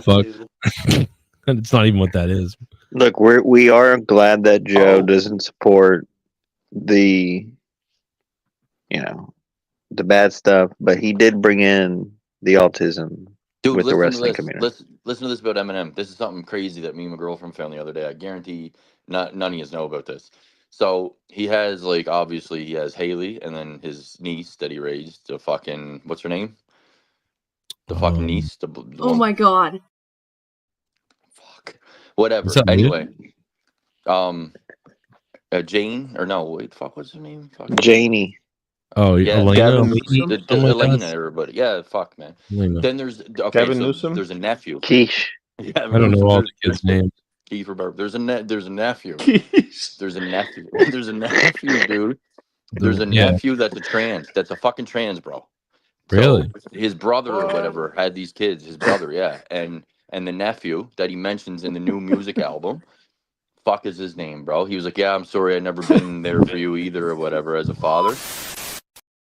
Fuck. too. It's not even what that is. Look, we are glad that Joe Oh. doesn't support the, the bad stuff, but he did bring in the autism Dude, with the listen to wrestling this. community. Listen to this about Eminem. This is something crazy that me and my girlfriend found the other day. I guarantee none of you know about this. So he has obviously he has Haley and then his niece that he raised. The fucking what's her name? The fucking niece. The Oh one, my god. fuck. Whatever. What's up, dude? Anyway, Jane or no? Wait, fuck. What's her name? Fuck. Janie. Oh, Yeah, Elena? Gavin Elena? Newsom? Something like Elena, that? everybody. Yeah, fuck, man. Elena. Then there's Gavin Newsom? there's a nephew. Quiche. Yeah, I don't know all the kids' names. Keith Barber. There's a nephew. Jeez. There's a nephew. There's a nephew, dude. There's a Yeah. nephew that's a trans. That's a fucking trans, bro. Really? So his brother or whatever had these kids. His brother, yeah, and the nephew that he mentions in the new music album. Fuck is his name, bro? He was like, yeah, I'm sorry, I never been there for you either, or whatever, as a father.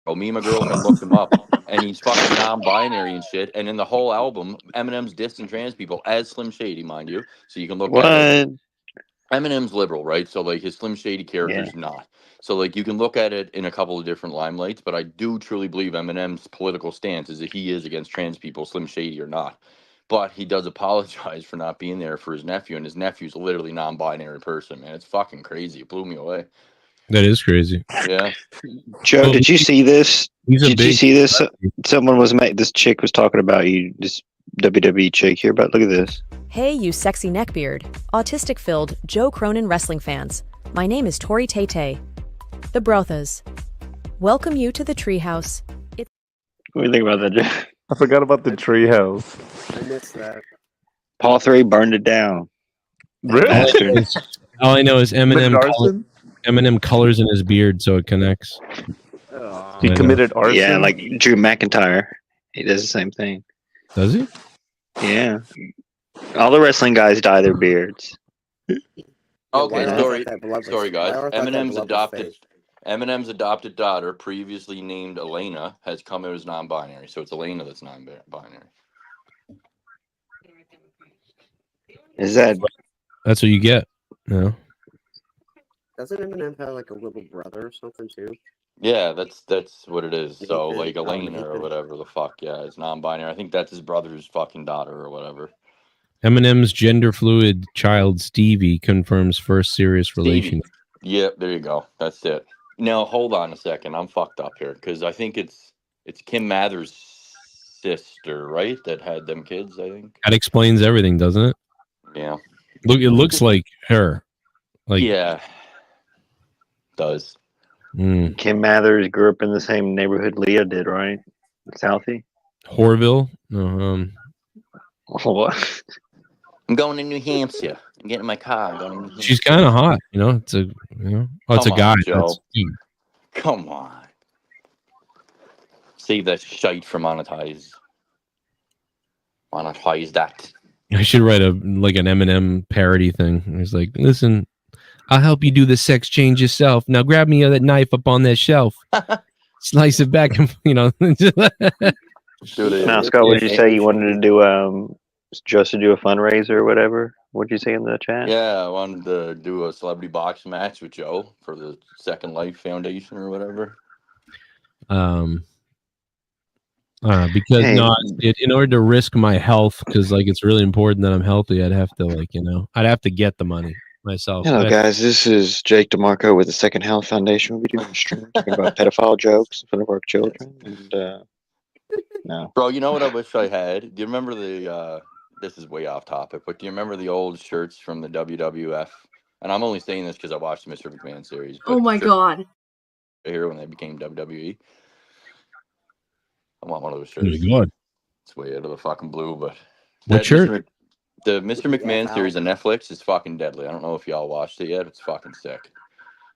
Bro, me and my girlfriend looked him up, and he's fucking non-binary and shit. And in the whole album, Eminem's dissing trans people as Slim Shady, mind you. So you can look at it. What? Eminem's liberal, right? So his Slim Shady character's not. So you can look at it in a couple of different limelights, but I do truly believe Eminem's political stance is that he is against trans people, Slim Shady or not. But he does apologize for not being there for his nephew, and his nephew's a literally non-binary person, man. It's fucking crazy. It blew me away. That is crazy. Yeah. Joe, Well, did you see this? He's a Did you big. see this? Someone was this chick was talking about you, this WWE chick here, but look at this. Hey, you sexy neckbeard. Autistic-filled Joe Cronin wrestling fans. My name is Tori Tay. The Brothas. Welcome you to the treehouse. What do you think about that, Joe? I forgot about the treehouse. I missed that. Paul 3 burned it down. Really? Bastard. All I know is Eminem. arson? Eminem colors in his beard, so it connects. He committed arson? Yeah, like Drew McIntyre. He does the same thing. Does he? Yeah. All the wrestling guys dye their beards. Okay, why story, that blood was- story, guys. why I thought that Eminem's blood was adopted, fake. Eminem's adopted daughter, previously named Elena, has come out as non-binary. So it's Elena that's non-binary. Is that? That's what you get. No. Doesn't Eminem have like a little brother or something too? Yeah, that's what it is. So Nathan. Oh, Elena or Nathan. whatever the fuck. Yeah, it's non-binary. I think that's his brother's fucking daughter or whatever. Eminem's gender fluid child Stevie confirms first serious relation. Yep, there you go. That's it. Now hold on a second. I'm fucked up here because I think it's Kim Mather's sister, right? That had them kids. I think That explains everything, doesn't it? Yeah. Look, it looks like her. Like yeah, does. Kim Mathers grew up in the same neighborhood Leah did, right? Southie? Horville? No. What? I'm going to New Hampshire. I'm getting in my car. I'm going to New Hampshire. She's kind of hot, you know. It's a, oh, it's Come a guy. on, Joe. That's, Come on. Save that shite for monetize. Monetize that. I should write like an Eminem parody thing. It's like, listen, I'll help you do the sex change yourself. Now grab me that knife up on that shelf, slice it back, and Now, Scott, what did you say you wanted to do? just to do a fundraiser or whatever. What'd you say in the chat? Yeah, I wanted to do a celebrity boxing match with Joe for the Second Life Foundation or whatever. Because Hey. in order to risk my health, because like it's really important that I'm healthy, I'd have to I'd have to get the money myself. Hello, guys. This is Jake DeMarco with the Second Health Foundation. We'll be doing a stream talking about pedophile jokes in front of our children. And no, Bro, you know what I wish I had? Do you remember the? This is way off topic, but do you remember the old shirts from the WWF? And I'm only saying this because I watched the Mr. McMahon series. But Oh my god! Here when they became WWE, I want one of those Oh my shirts. God. It's way out of the fucking blue, but What that shirt? the Mr. McMahon F series on Netflix is fucking deadly. I don't know if y'all watched it yet. It's fucking sick.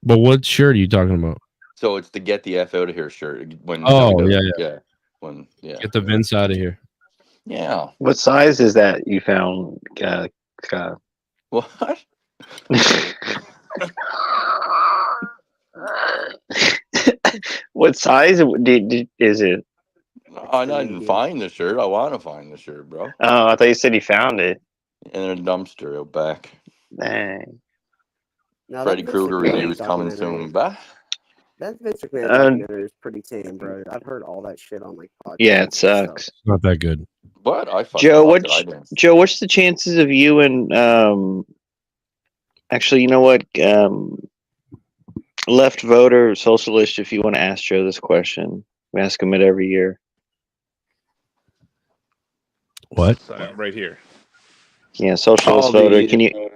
But what shirt are you talking about? So it's the "Get the F out of here" shirt. When Oh yeah, when get the Vince out of here. Yeah. what size is that you found, Scott? What? What size is it? I didn't find the shirt. I want to find the shirt, bro. Oh, I thought you said you found it. In a dumpster out back. Dang. No, Freddy that Vince Krueger McMahon reviews coming documentary- soon. Bah. That Vince McMahon documentary is pretty tame, bro. I've heard all that shit on like podcasts. Yeah, it and stuff. sucks. It's not that good. But I fucking Joe, loved it. I didn't. Joe, what's the chances of you and actually, you know what? Left voter, socialist, if you want to ask Joe this question. We ask him it every year. What? Right here. Yeah, socialist All voter. the- Can you,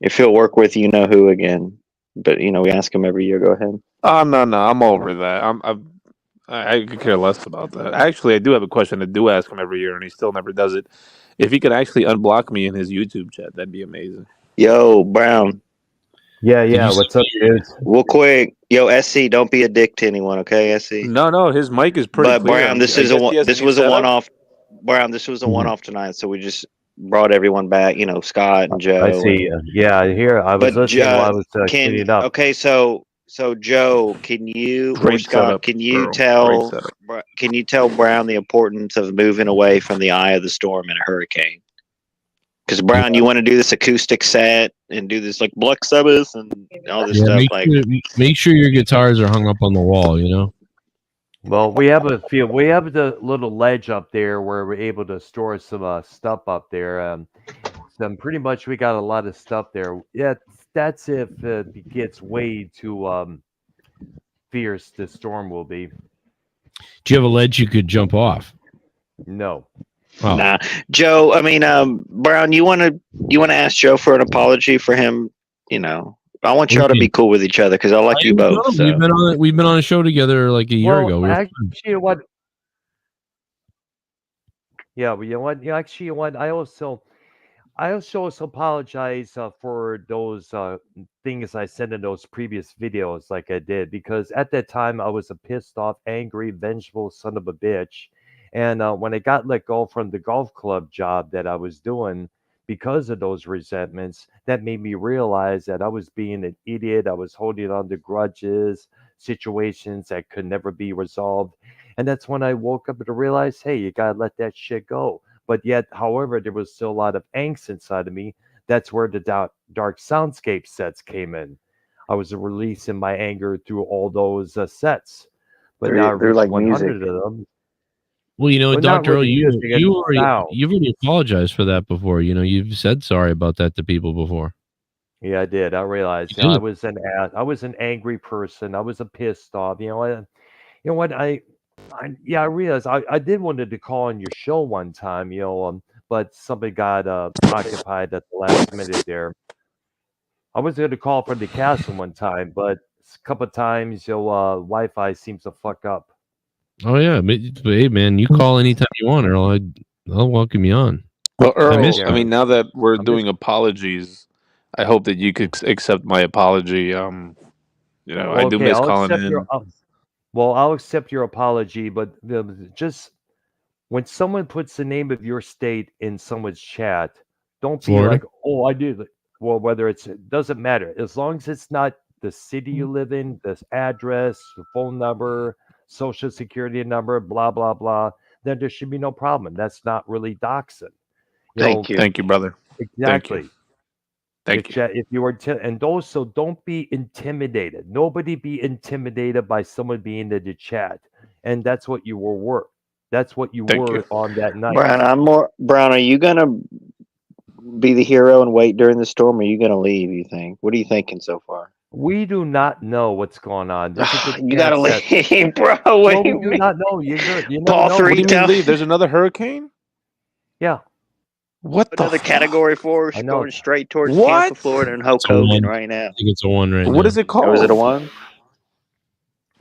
if he'll work with you know who again? But we ask him every year. Go ahead. Oh no, I'm over that. I could care less about that. Actually, I do have a question. I do ask him every year, and he still never does it. If he could actually unblock me in his YouTube chat, that'd be amazing. Yo, Brown. Yeah. What's up, dudes? Real quick, yo, SC, don't be a dick to anyone, okay, SC. No, his mic is pretty But clear. Brown, this I is guess he has this new was a setup. one-off. Brown, this was a one-off tonight, so we just brought everyone back. You know, Scott and Joe. I see. Yeah, here I was listening while I was cleaning up. Okay, so Joe, can you or Great Scott, setup, can you bro. tell Great setup. can you tell Brown the importance of moving away from the eye of the storm in a hurricane? Because Brown, you want to do this acoustic set and do this like Black Sabbath and all this stuff. Make sure your guitars are hung up on the wall. You know. Well, we have the little ledge up there where we're able to store some stuff up there. So pretty much we got a lot of stuff there. Yeah, that's if it gets way too fierce. The storm will be. Do you have a ledge you could jump off? No. Oh. Nah, Joe. I mean, Brown, you want to ask Joe for an apology for him? You know, I want y'all to be cool with each other because I like you both. No, So. we've been on a show together like a year ago. Actually, you know what? Yeah, well, you know what? Yeah, actually, you know what? I also apologize for those things I said in those previous videos, like I did, because at that time I was a pissed off, angry, vengeful son of a bitch. And when I got let go from the golf club job that I was doing because of those resentments, that made me realize that I was being an idiot. I was holding on to grudges, situations that could never be resolved. And that's when I woke up and realized, hey, you got to let that shit go. But yet, however, there was still a lot of angst inside of me. That's where the dark soundscape sets came in. I was releasing my anger through all those sets. But now I They're reached like 100 music. of them. Well, you know, Well, not Dr. O, really music, it's sound. you've already apologized for that before. You know, you've said sorry about that to people before. Yeah, I did. I realized. You You know, did. I was an angry person. I was a pissed off. You know what? I realized I did wanted to call on your show one time. But somebody got occupied at the last minute there. I was going to call from the castle one time, but a couple of times, Wi-Fi seems to fuck up. Oh yeah, but hey man, you call anytime you want, Earl. I'll welcome you on. Well, Earl, miss I you. mean, now that we're doing apologies, I hope that you could accept my apology. I do miss I'll calling accept in. I'll accept your apology, but just when someone puts the name of your state in someone's chat, don't be Florida? like, "Oh, I do." Well, whether it doesn't matter as long as it's not the city you live in, the address, the phone number, social security number, blah blah blah. then there should be no problem. That's not really doxing. Thank you. Thank you, brother. Exactly. Thank you. If you are, and also don't be intimidated. Nobody be intimidated by someone being in the chat, and that's what you were. That's what you were on that night. Brown, are you gonna be the hero and wait during the storm, or are you gonna leave? You think? What are you thinking so far? We do not know what's going on. There's a good You gotta chance that- leave, bro. No, What do we you do mean? not know. You never Paul know. three What do you mean down. leave? There's another hurricane? Yeah. What the Another fuck? Category 4 I know. going straight towards What? Tampa, Florida, and Hulk It's a Hogan 1. right now. I think it's a 1 right now. What is it called? Oh, is it a 1?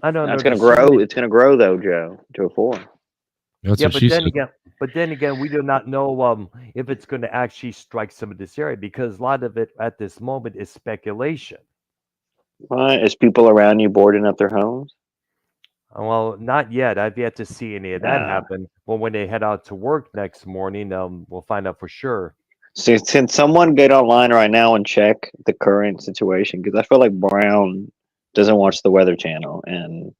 I don't No, know. it's gonna There's so grow. many- It's gonna grow though, Joe, to a 4. That's Yeah, what but she then said. again, we do not know if it's going to actually strike some of this area because a lot of it at this moment is speculation. What? Is people around you boarding up their homes? Well, not yet. I've yet to see any of that Ah. happen. Well, when they head out to work next morning, we'll find out for sure. So, can someone get online right now and check the current situation? Because I feel like Brown doesn't watch the Weather Channel, and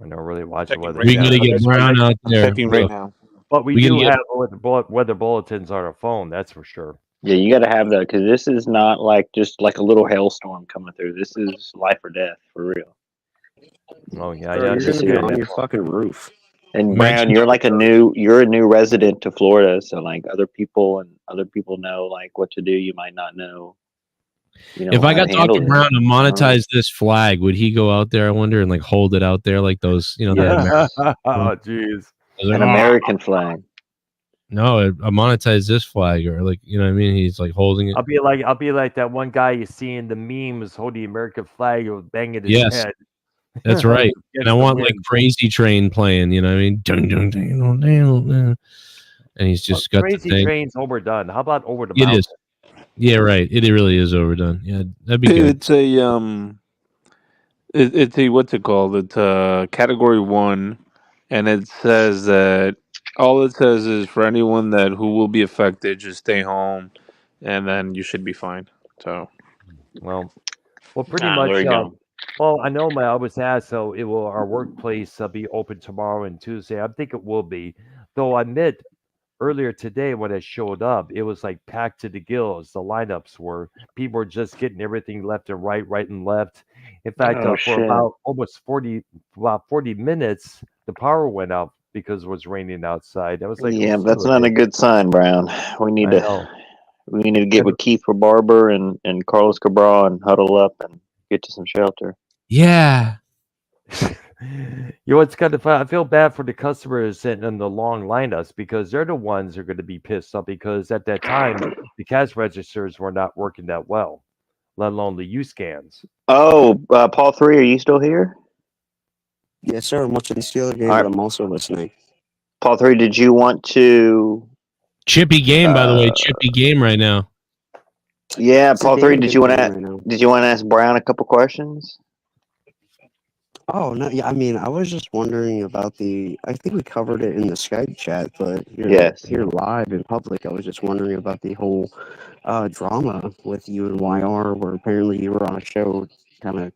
I don't really watch the Checking weather. right We now. gotta get Brown out I'm there. checking right now. But we We gotta do get- have weather bulletins on our phone. That's for sure. yeah, you got to have that because this is not like just like a little hailstorm coming through. This is life or death for real. Oh yeah, Bro, yeah. you're just gonna be hear on that. your fucking roof. And Imagine Brown, you're a new resident to Florida, so like other people know like what to do. You might not know. If I how got to handle Dr. it. Brown to monetize this flag, would he go out there, I wonder, and like hold it out there like those, that American Oh jeez. An American flag. No, I monetize this flag, or like, you know what I mean? He's like holding it. I'll be like that one guy you see in the memes holding the American flag or banging his Yes. head. That's right. Against And I the want like wind. Crazy Train playing, you know what I mean? Dun, dun, dun, dun, dun, dun. And he's just got the Crazy thing. Train's overdone. How about Over the It Mountain? is. Yeah, right. It really is overdone. Yeah, that'd be good. It's a it's a what's it called? It's a category 1, and it says that all it says is for anyone that who will be affected, just stay home, and then you should be fine. So Well, pretty There much. you go. Well, I know I was asked, so it will our workplace be open tomorrow and Tuesday. I think it will be, though. I admit earlier today when I showed up, it was like packed to the gills. The lineups were people were just getting everything left and right and left. In fact, Oh, for shit. about 40 minutes, the power went out because it was raining outside. I was like, Yeah, "Oh, that's son of not a bitch." good sign, Brown. We need I to know. get with Keith Barber and Carlos Cabral and huddle up and get to some shelter. Yeah. It's kind of fun. I feel bad for the customers and the long lineups because they're the ones who are going to be pissed off because at that time the cash registers were not working that well, let alone the U scans. Oh, Paul 3, are you still here? Yes, sir. I'm watching the Steelers game, All right. but I'm also listening. Paul 3, did you want to? Chippy game, by the way. Chippy game right now. Yeah, It's a Paul 3, damn did good you want game to? right now. Did you want to ask Brown a couple questions? Oh no, yeah. I mean, I was just wondering about the. I think we covered it in the Skype chat, but Yes. here live in public, I was just wondering about the whole drama with you and YR, where apparently you were on a show, kind of.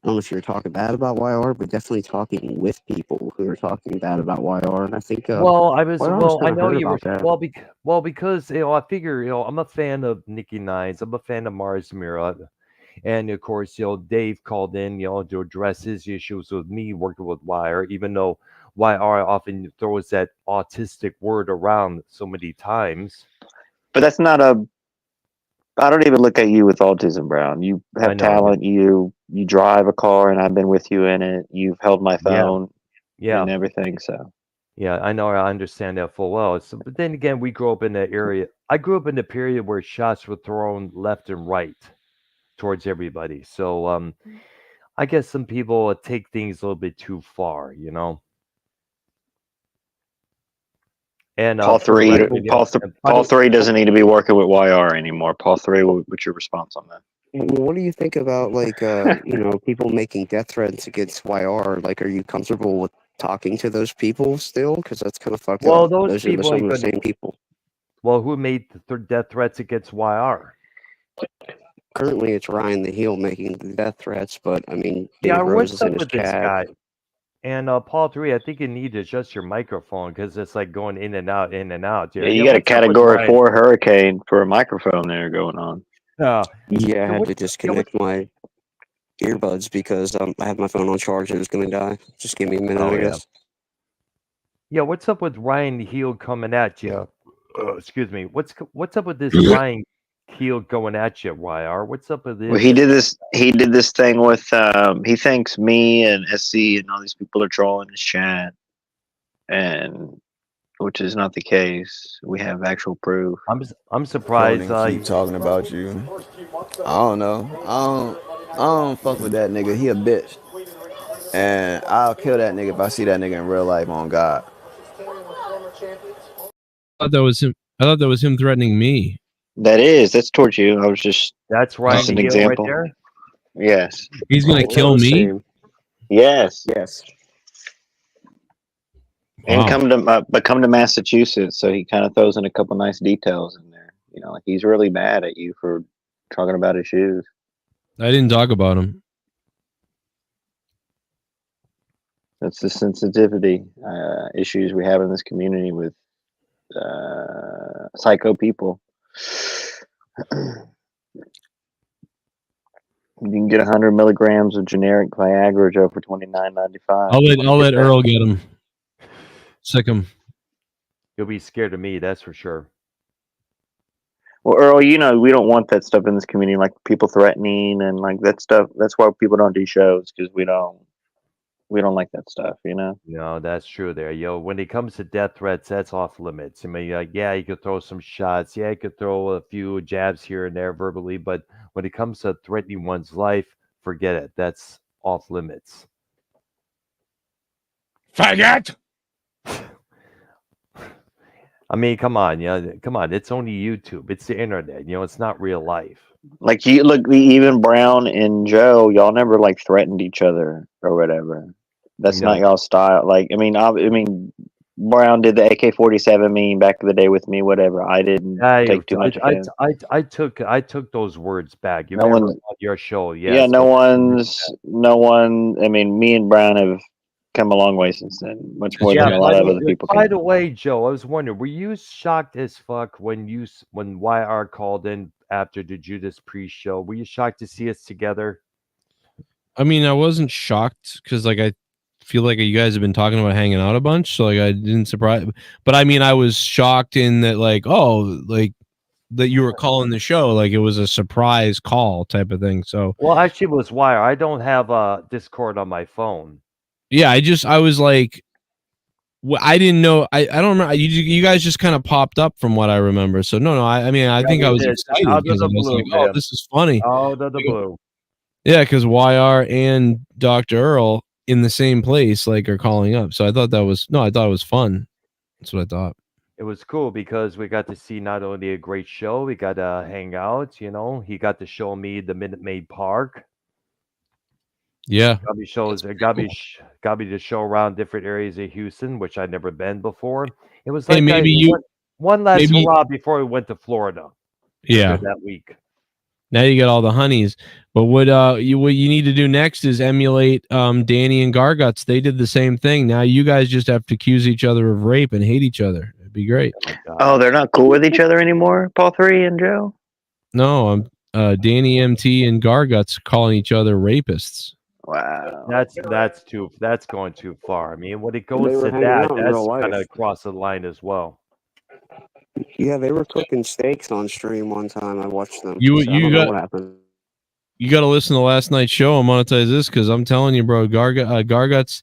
I don't know if you were talking bad about YR, but definitely talking with people who were talking bad about YR, and I think. Well, I was. YR Well, I kinda know heard you were. about that. Because I figure I'm a fan of Nikki Nines. I'm a fan of Mars Mira. And of course, Dave called in, to address his issues with me working with Wire, even though YR often throws that autistic word around so many times. But that's not a. I don't even look at you with autism, Brown. You have talent. You drive a car, and I've been with you in it. You've held my phone, and everything. So. Yeah, I know. I understand that full well. So, but then again, we grew up in that area. I grew up in the period where shots were thrown left and right towards everybody. So I guess some people take things a little bit too far, And Paul 3, Paul 3 doesn't need to be working with YR anymore. Paul 3, what's your response on that? Well, what do you think about people making death threats against YR? Like, are you comfortable with talking to those people still? Because that's kind of fucked up. Well, those Those people are ain't some of the gonna- same people. Well, who made the death threats against YR? Currently, it's Ryan the Heel making the death threats, but I mean, Dave Yeah, Rose what's is in up his with this chat. guy? And Paul 3, I think you need to adjust your microphone because it's like going in and out, in and out. Yeah, you got a what's up with Category Ryan? 4 hurricane for a microphone there going on. Yeah, I Yeah, had to what- disconnect my earbuds because I had my phone on charge and it was going to die. Just give me a minute, Oh, I yeah. guess. Yeah, what's up with Ryan Heel coming at you? Excuse me. What's up with this Ryan Heel going at you, YR? What's up with this? Well, he did this. He did this thing with. He thinks me and SC and all these people are trolling his chat, and which is not the case. We have actual proof. I'm surprised. Keep talking about you. I don't know. I don't fuck with that nigga. He a bitch, and I'll kill that nigga if I see that nigga in real life. On God. I thought that was him. I thought that was him threatening me. That's towards you. I was just. That's Ryan an Heel example. right there. Yes. He's gonna kill me. Yes. And Wow. come to Massachusetts, so he kind of throws in a couple nice details in there. You know, like he's really mad at you for talking about his shoes. I didn't talk about him. That's the sensitivity issues we have in this community with psycho people. You can get 100 milligrams of generic Viagra, Joe, for $29.95. I'll let Earl get him. Sick him. You'll be scared of me, that's for sure. Well, Earl, you know we don't want that stuff in this community, like people threatening and like that stuff. That's why people don't do shows, because we don't like that stuff, you know. No, that's true there. Yo, when it comes to death threats, that's off limits. I mean, yeah, you could throw some shots. Yeah, you could throw a few jabs here and there verbally, but when it comes to threatening one's life, forget it. That's off limits. Faggot! I mean, come on, come on. It's only YouTube. It's the internet. It's not real life. Like you look, even Brown and Joe, y'all never like threatened each other or whatever. That's not y'all's style. Like, I mean, Brown did the AK-47 meme back in the day with me. Whatever. I didn't take too much offense. I took those words back. You No remember one- on your show? Yes, Yeah, no one. I mean, me and Brown have come a long way since then, much more than a lot of other people. By the way, Joe, I was wondering, were you shocked as fuck when YR called in after the Judas Priest show? Were you shocked to see us together? I mean, I wasn't shocked because like I feel like you guys have been talking about hanging out a bunch, so like I didn't surprise. But I mean, I was shocked in that like that you were calling the show, like it was a surprise call type of thing. So well, actually, it was YR. I don't have Discord on my phone. Yeah, I was like, I didn't know. I don't remember. You guys just kind of popped up from what I remember. So no. I mean, I think I was excited because I was like, oh, this is funny. Out of the blue. Yeah, because YR and Dr. Earl in the same place like are calling up. So I thought it was fun. That's what I thought. It was cool because we got to see not only a great show, we got to hang out. He got to show me the Minute Maid Park. Yeah, got me to show around different areas of Houston, which I'd never been before. It was like one last hurrah before we went to Florida. Yeah, that week. Now you get all the honeys. But what you need to do next is emulate Danny and Garguts. They did the same thing. Now you guys just have to accuse each other of rape and hate each other. It'd be great. Oh, they're not cool with each other anymore, Paul 3 and Joe? No, Danny MT and Garguts calling each other rapists. Wow. That's going too far. I mean, when it goes to that, that's kind of cross the line as well. Yeah, they were cooking steaks on stream one time. I watched them. You know what happened. You got to listen to last night's show and monetize this because I'm telling you, bro, Garguts,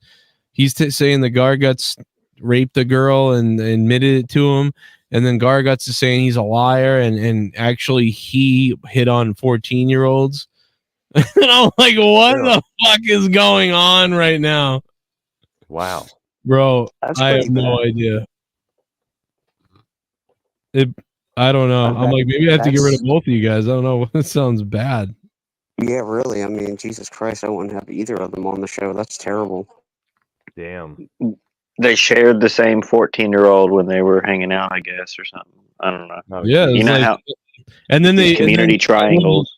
he's saying the Garguts raped the girl and admitted it to him. And then Garguts is saying he's a liar and actually he hit on 14-year-olds. And I'm like, what the fuck is going on right now? Wow. Bro, I have no idea. I don't know. I'm like, maybe I have to get rid of both of you guys. I don't know. It sounds bad. Yeah, really. I mean, Jesus Christ, I wouldn't have either of them on the show. That's terrible. Damn. They shared the same 14-year-old when they were hanging out, I guess, or something. I don't know. Yeah, you know like, how. And then they community triangles.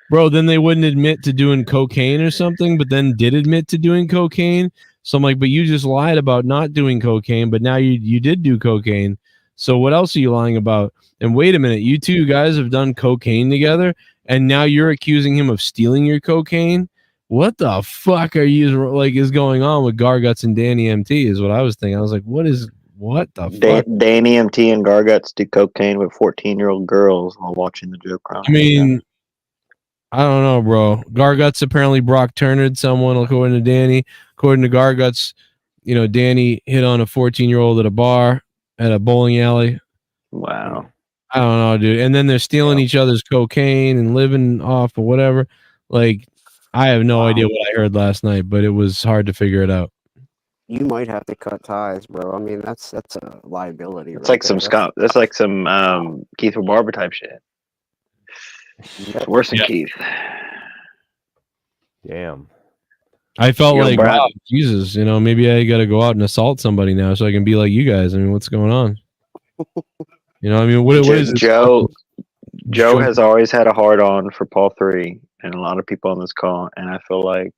Bro, then they wouldn't admit to doing cocaine or something, but then did admit to doing cocaine. So I'm like, but you just lied about not doing cocaine, but now you did do cocaine. So what else are you lying about? And wait a minute, you two guys have done cocaine together, and now you're accusing him of stealing your cocaine? What the fuck are you like is going on with Garguts and Danny MT is what I was thinking. I was like, what the fuck? Danny MT and Garguts do cocaine with 14-year-old girls while watching the Joe Cronin. I mean, I don't know, bro. Garguts apparently Brock Turnered someone, according to Danny. According to Garguts, you know, Danny hit on a 14-year-old at a bar at a bowling alley. Wow. I don't know, dude. And then they're stealing each other's cocaine and living off or whatever. Like, I have no idea what I heard last night, but it was hard to figure it out. You might have to cut ties, bro. I mean, that's a liability. It's like some Scott. That's like some Keith Barber type shit. It's worse than Keith. Damn. I felt Yo, like, Brad. wow, Jesus, you know, maybe I got to go out and assault somebody now so I can be like you guys. I mean, what's going on? You know, I mean, what is this? Joe has always had a hard on for Paul 3 and a lot of people on this call, and I feel like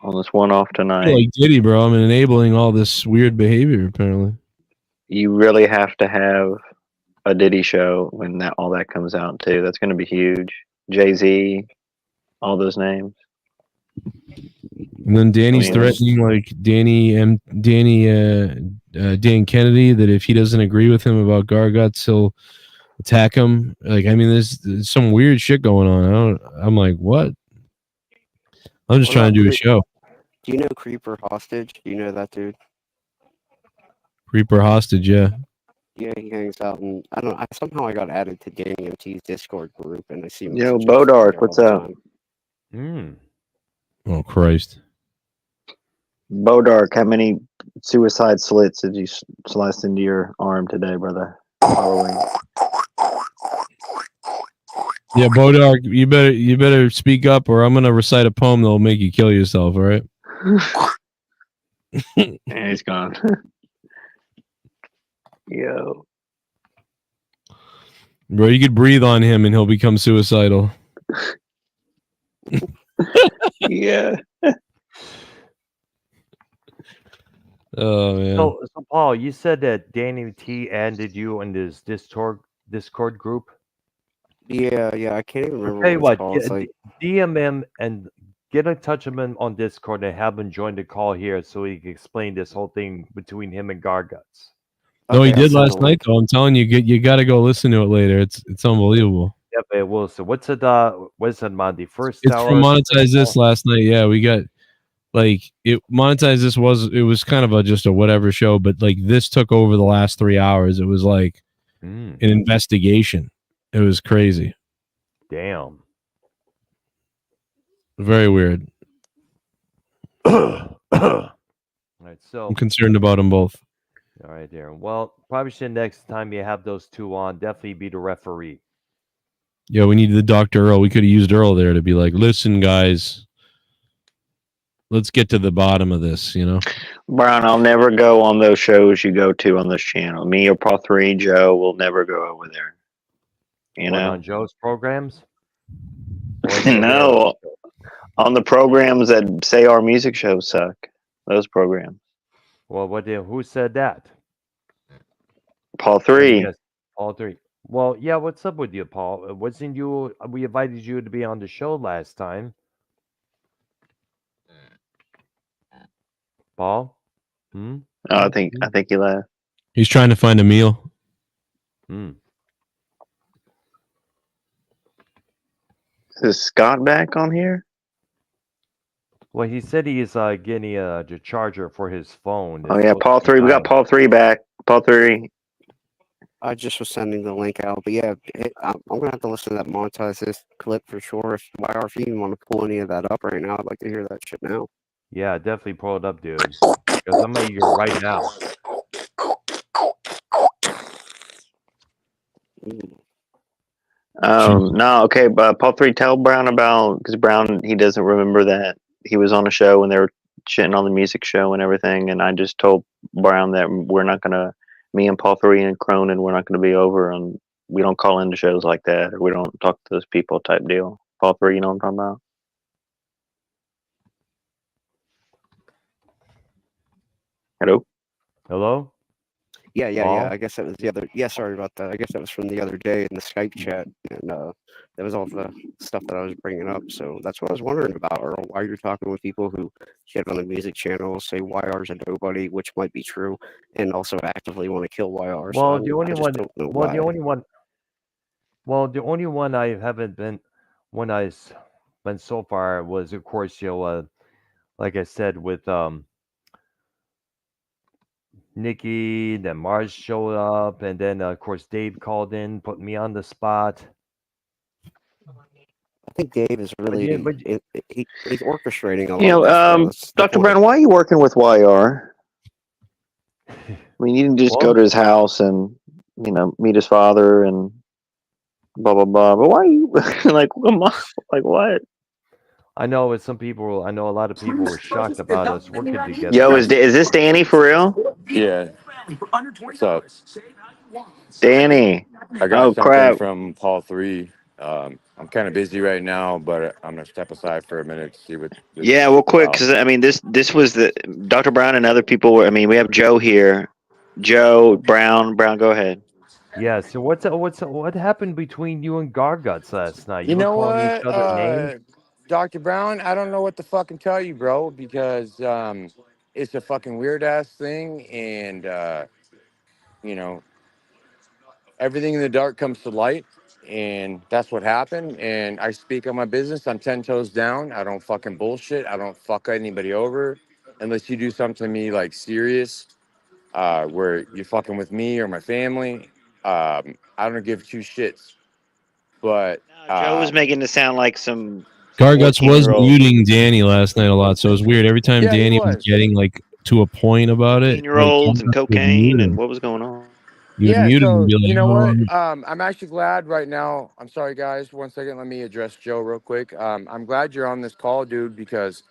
on this one off tonight, like Diddy, bro. I'm enabling all this weird behavior. Apparently, you really have to have a Diddy show when all that comes out too. That's going to be huge. Jay-Z, all those names. And then Danny's threatening like Dan Kennedy that if he doesn't agree with him about Garguts, he'll attack him. Like, I mean, there's some weird shit going on. I'm like, what? I'm just trying to do a show. Do you know Creeper Hostage? Do you know that dude? Creeper Hostage, yeah. Yeah, he hangs out, and I don't know. Somehow I got added to Danny MT's Discord group, and I see him. Yo, Bodark, what's up? Oh Christ. Bodark, how many suicide slits did you slice into your arm today, brother? Halloween. Yeah, Bodark, you better speak up, or I'm gonna recite a poem that'll make you kill yourself. All right? Yeah, he's gone. Yo, bro, you could breathe on him and he'll become suicidal. Yeah. Oh man. So Paul, you said that Danny T ended you in this Discord group. Yeah, I can't even remember. Tell you what, DM him and get in touch with him on Discord and have him join the call here so he can explain this whole thing between him and Garguts. No, he did last night though. I'm telling you, you got to go listen to it later. It's unbelievable. Yep, it will. So what's it? What's it, Monty? First It's hour. from Monetize This last night. Yeah, we got like it. Monetize This was kind of just a whatever show, but like this took over the last 3 hours. It was like an investigation. It was crazy. Damn. Very weird. All right, so I'm concerned about them both. All right, Darren. Well, probably should next time you have those two on, definitely be the referee. Yeah, we needed the Dr. Earl. We could have used Earl there to be like, listen, guys, let's get to the bottom of this, you know? Brian, I'll never go on those shows you go to on this channel. Me or Paul 3, Joe will never go over there. You know? On Joe's programs? No, on the programs that say our music shows suck. Those programs. Well, who said that? Paul 3. Yes, Paul 3. Well, yeah, what's up with you, Paul? Wasn't you? We invited you to be on the show last time. Paul? Oh, I think he left. He's trying to find a meal. Is Scott back on here? Well, he said he's getting the charger for his phone. Oh yeah, Paul 3. We got Paul 3 back. Paul 3. I just was sending the link out, but yeah, I'm gonna have to listen to that Monetize This clip for sure. If you even want to pull any of that up right now, I'd like to hear that shit now. Yeah, definitely pull it up, dude. Because I'm eager right now. No, okay, but Paul 3, tell Brown about, because Brown, he doesn't remember that he was on a show when they were shitting on the music show and everything, and I just told Brown that we're not gonna, me and Paul 3 and Cronin, we're not gonna be over, and we don't call into shows like that, or we don't talk to those people type deal. Paul 3, you know what I'm talking about? Hello. Hello. Yeah. Paul? I guess that was the other. Yeah, sorry about that. I guess that was from the other day in the Skype chat, and that was all the stuff that I was bringing up. So that's what I was wondering about, Earl. Why you're talking with people who shit on the music channel, say YR's a nobody, which might be true, and also actively want to kill YR. So Well, the only I just one. don't know Well, why. the only one. Well, the only one I haven't been when I've been so far was, of course, like I said, with Nikki. Then Mars showed up, and then of course Dave called in, put me on the spot. I think Dave is really he's orchestrating a lot You of know, this. That's the Dr. point. Brown, why are you working with YR? I mean, you didn't just go to his house and meet his father and blah blah blah. But why are you like what? I know some people. I know a lot of people were shocked about us working together. Yo, is this Danny for real? Yeah. What's up? Danny. I got Oh something crap. from Paul 3. I'm kind of busy right now, but I'm going to step aside for a minute to see what this Yeah, is well, quick, about. because I mean, this was the Dr. Brown and other people were. I mean, we have Joe here. Joe Brown. Go ahead. Yeah. So what happened between you and Garguts last night? You You were know calling each what, other names. Dr. Brown? I don't know what to fucking tell you, bro, because it's a fucking weird ass thing, and you know, everything in the dark comes to light, and that's what happened. And I speak on my business. I'm 10 toes down. I don't fucking bullshit. I don't fuck anybody over unless you do something to me like serious, where you're fucking with me or my family. I don't give two shits. But Joe was making it sound like some Garguts was 14-year-old muting Danny last night a lot, so it was weird. Every time yeah, he Danny was was. getting like to a point about it, like and Garguts would cocaine mute and him. what was going on? You would Yeah, mute him and so be you like, know what? "Oh, I'm actually glad right now. I'm sorry, guys. 1 second. Let me address Joe real quick. I'm glad you're on this call, dude, because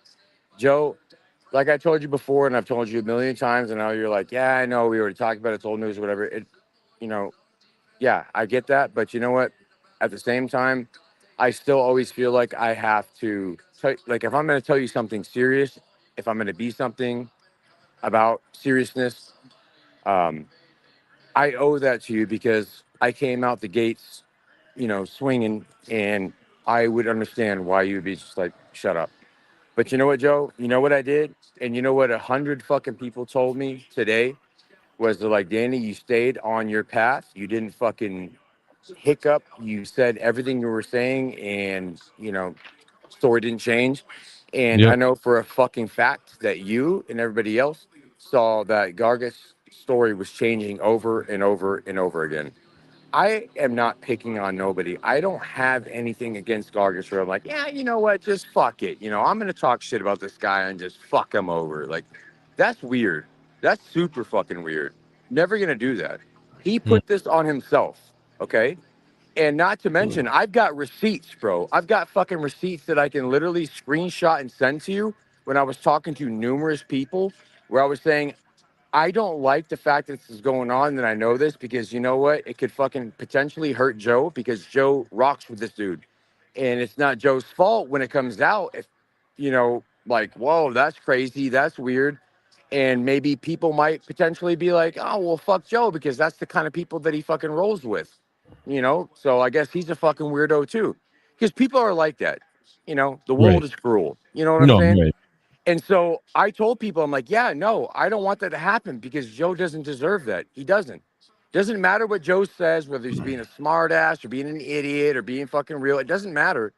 Joe, like I told you before, and I've told you a million times, and now you're like, yeah, I know. We already talked about it. It's old news, whatever. You know, yeah, I get that. But you know what? At the same time, I still always feel like I have to, like, if I'm going to tell you something serious, if I'm going to be something about seriousness, um, I owe that to you because I came out the gates, swinging, and I would understand why you would be just like, shut up. But you know what, Joe? You know what I did? And you know what 100 fucking people told me today was they're like, Danny, you stayed on your path. You didn't fucking hiccup. You said everything you were saying, and, story didn't change. And I yep." know for a fucking fact that you and everybody else saw that Gargus' story was changing over and over and over again. I am not picking on nobody. I don't have anything against Gargus where I'm like, yeah, you know what? Just fuck it. I'm going to talk shit about this guy and just fuck him over. Like, that's weird. That's super fucking weird. Never going to do that. He Mm. put this on himself. Okay. And not to mention, I've got receipts, bro. I've got fucking receipts that I can literally screenshot and send to you when I was talking to numerous people where I was saying, I don't like the fact that this is going on, and I know this because you know what? It could fucking potentially hurt Joe because Joe rocks with this dude. And it's not Joe's fault when it comes out. If, like, whoa, that's crazy. That's weird. And maybe people might potentially be like, oh, well, fuck Joe because that's the kind of people that he fucking rolls with. So I guess he's a fucking weirdo too. Because people are like that. The world Right. is cruel. You know what I'm No, saying? right. And so I told people, I'm like, yeah, no, I don't want that to happen because Joe doesn't deserve that. He doesn't. Doesn't matter what Joe says, whether he's being a smart ass or being an idiot or being fucking real. It doesn't matter.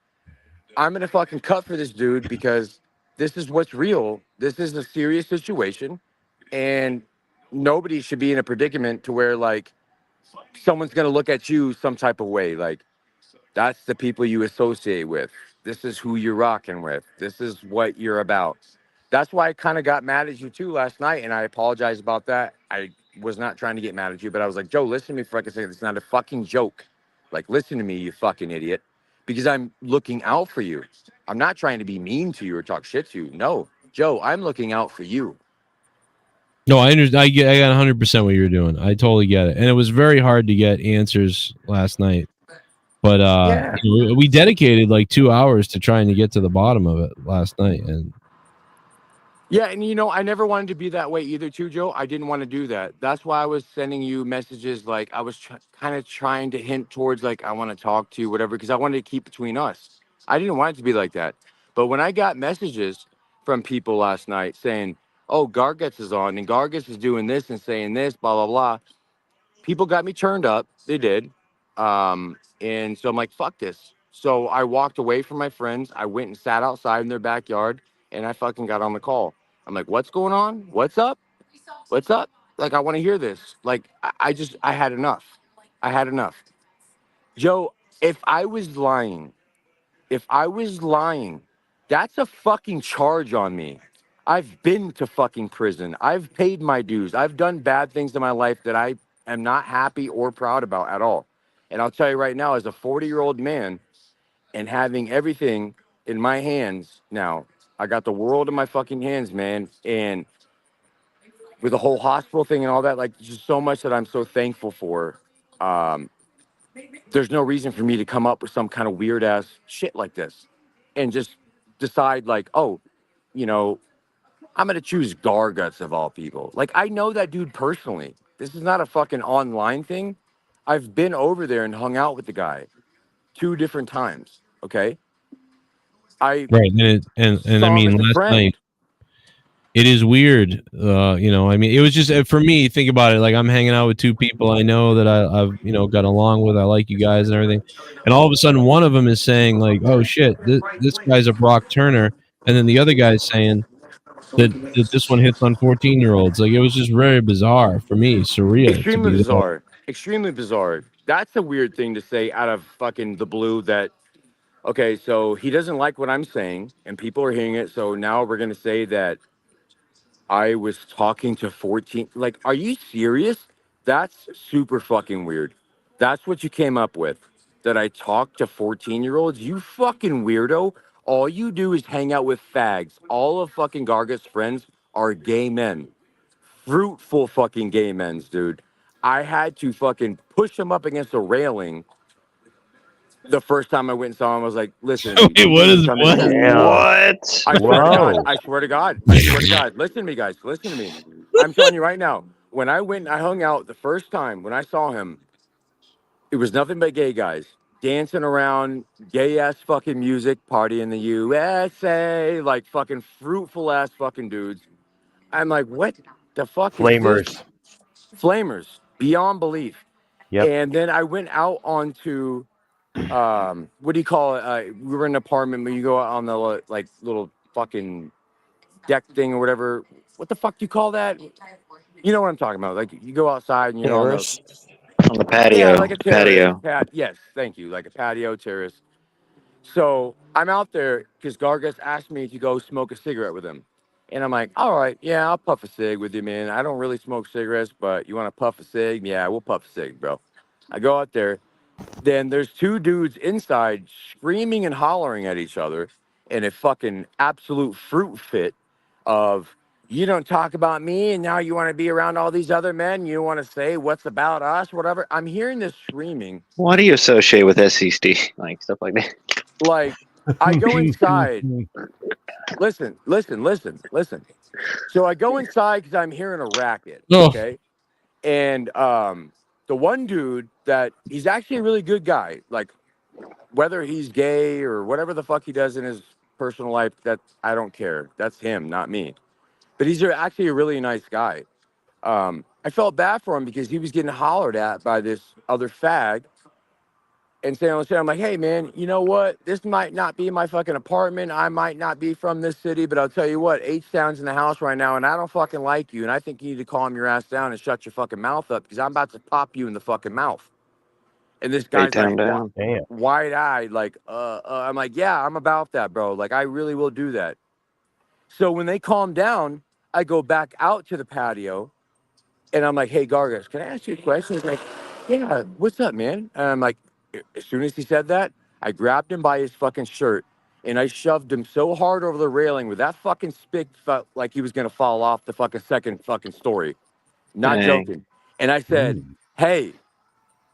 I'm going to fucking cut for this dude because this is what's real. This is a serious situation. And nobody should be in a predicament to where, like, someone's going to look at you some type of way. Like, that's the people you associate with. This is who you're rocking with. This is what you're about. That's why I kind of got mad at you too last night, and I apologize about that. I was not trying to get mad at you, but I was like, Joe, listen to me for a second. It's not a fucking joke. Like, listen to me, you fucking idiot, because I'm looking out for you. I'm not trying to be mean to you or talk shit to you. No, Joe, I'm looking out for you. No, I understand. I got 100% what you were doing. I totally get it, and it was very hard to get answers last night. But Yeah. we dedicated like 2 hours to trying to get to the bottom of it last night, and Yeah, and you know, I never wanted to be that way either, too, Joe. I didn't want to do that. That's why I was sending you messages like I was kind of trying to hint towards like I want to talk to you, whatever, because I wanted to keep between us. I didn't want it to be like that. But when I got messages from people last night saying, "Oh, Gargets is on, and Gargets is doing this and saying this, blah blah blah," people got me turned up. They did. And so I'm like, fuck this. So I walked away from my friends. I went and sat outside in their backyard and I fucking got on the call. I'm like, what's going on? What's up? What's up? Like, I want to hear this. Like, I had enough. I had enough. Joe, if I was lying, if I was lying, that's a fucking charge on me. I've been to fucking prison. I've paid my dues. I've done bad things in my life that I am not happy or proud about at all. And I'll tell you right now, as a 40-year-old man and having everything in my hands now, I got the world in my fucking hands, man. And with the whole hospital thing and all that, like, just so much that I'm so thankful for. Um, there's no reason for me to come up with some kind of weird ass shit like this and just decide like, oh, you know, I'm gonna choose Garguts of all people. Like, I know that dude personally. This is not a fucking online thing. I've been over there and hung out with the guy 2 different times. Okay. I Right. And I saw him mean, as a last friend. night it is weird. You know, I mean, it was just for me. Think about it. Like, I'm hanging out with 2 people I know that I've got along with. I like you guys and everything, and all of a sudden, one of them is saying like, "Oh shit, this guy's a Brock Turner," and then the other guy's saying that this one hits on 14-year-olds. Like, it was just very bizarre for me, surreal to Extremely be there. bizarre. Extremely bizarre. That's a weird thing to say out of fucking the blue that, okay, so he doesn't like what I'm saying and people are hearing it. So now we're going to say that I was talking to 14. Like, are you serious? That's super fucking weird. That's what you came up with. That I talk to 14-year-olds? You fucking weirdo. All you do is hang out with fags. All of fucking Garga's friends are gay men. Fruitful fucking gay men, dude. I had to fucking push him up against a railing the first time I went and saw him. I was like, listen, Wait, what please is tell me the what? truth. What? I swear to God. Whoa. I swear to God. I swear to God. Listen to me, guys. Listen to me. I'm telling you right now. When I went and I hung out the first time when I saw him, it was nothing but gay guys dancing around, gay ass fucking music, party in the USA, like fucking fruitful ass fucking dudes. I'm like, what the fuck is this? Flamers. Flamers, beyond belief. Yep. And then I went out onto what do you call it? We were in an apartment where you go out on the like little fucking deck thing or whatever. What the fuck do you call that? You know what I'm talking about. Like, you go outside and you're on the, Terrace? On the yeah, patio. like a The terrace. patio. Yes, thank you. Like a patio terrace. So I'm out there because Gargas asked me to go smoke a cigarette with him. And I'm like, all right, yeah, I'll puff a cig with you, man. I don't really smoke cigarettes, but you want to puff a cig? Yeah, we'll puff a cig, bro. I go out there. Then there's 2 dudes inside screaming and hollering at each other in a fucking absolute fruit fit of, you don't talk about me and now you want to be around all these other men. You want to say what's about us, whatever. I'm hearing this screaming. Why do you associate with SCSD? Like stuff like that. Like, I go inside. Listen. So I go inside because I'm hearing a racket. Oh, Okay. And the one dude that he's actually a really good guy, like, whether he's gay or whatever the fuck he does in his personal life, that I don't care. That's him, not me. But he's actually a really nice guy. I felt bad for him because he was getting hollered at by this other fag and saying, I'm like, hey man, you know what? This might not be my fucking apartment. I might not be from this city, but I'll tell you what, H-Town's in the house right now and I don't fucking like you. And I think you need to calm your ass down and shut your fucking mouth up because I'm about to pop you in the fucking mouth. And this guy's like, A-Town down. Damn. wide-eyed, like, I'm like, yeah, I'm about that, bro. Like, I really will do that. So when they calm down, I go back out to the patio, and I'm like, hey, Gargas, can I ask you a question? He's like, yeah, what's up, man? And I'm like, as soon as he said that, I grabbed him by his fucking shirt, and I shoved him so hard over the railing with that fucking spit felt like he was going to fall off the fucking second fucking story. Not Dang. joking. And I said, hey,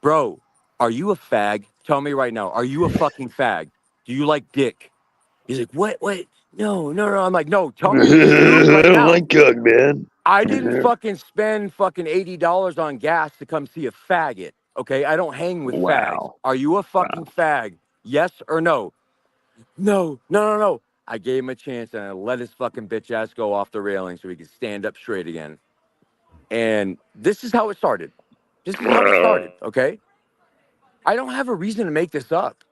bro, are you a fag? Tell me right now. Are you a fucking fag? Do you like dick? He's like, what? No. I'm like, no, tell me the truth I right don't now. like cock, man. I didn't fucking spend fucking $80 on gas to come see a faggot. Okay, I don't hang with fags. Wow. Are you a fucking fag? Yes or no? No. I gave him a chance and I let his fucking bitch ass go off the railing so he could stand up straight again. And this is how it started. Okay? I don't have a reason to make this up.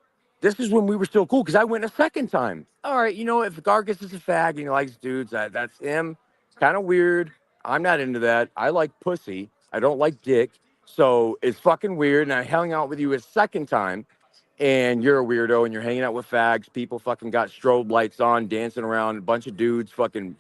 This is when we were still cool because I went a second time. All right, you know, if Gargus is a fag and he likes dudes, that's him. Kind of weird. I'm not into that. I like pussy. I don't like dick. So it's fucking weird. And I hung out with you a second time and you're a weirdo and you're hanging out with fags. People fucking got strobe lights on, dancing around, a bunch of dudes fucking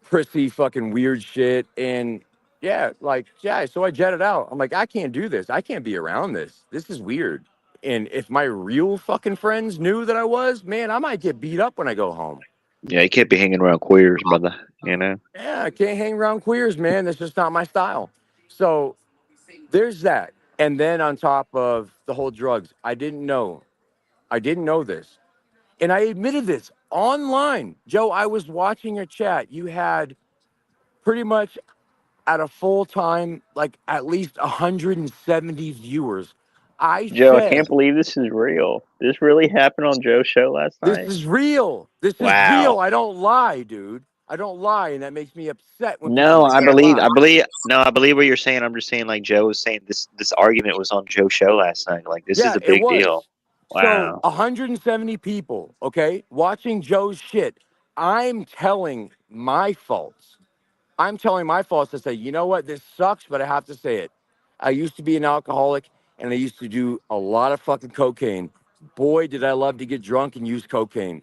prissy fucking weird shit. And so I jetted out. I'm like, I can't do this. I can't be around this. This is weird. And if my real fucking friends knew that I was, man, I might get beat up when I go home. Yeah, you can't be hanging around queers, brother. You know. Yeah, I can't hang around queers, man. That's just not my style. So there's that. And then on top of the whole drugs, I didn't know this. And I admitted this online. Joe, I was watching your chat. You had pretty much at a full time, like at least 170 viewers. I Joe, I said, can't believe this is real. This really happened on Joe's show last this night. is real. This is real. Wow. I don't lie, dude. I don't lie. And that makes me upset when people No, think I lie. I believe what you're saying. I'm just saying, like Joe was saying, this argument was on Joe's show last night. Like, this is Yeah, a it big deal. was. So Wow. 170 people, okay, watching Joe's shit. I'm telling my faults. To say, you know what, this sucks, but I have to say it. I used to be an alcoholic and I used to do a lot of fucking cocaine. Boy, did I love to get drunk and use cocaine.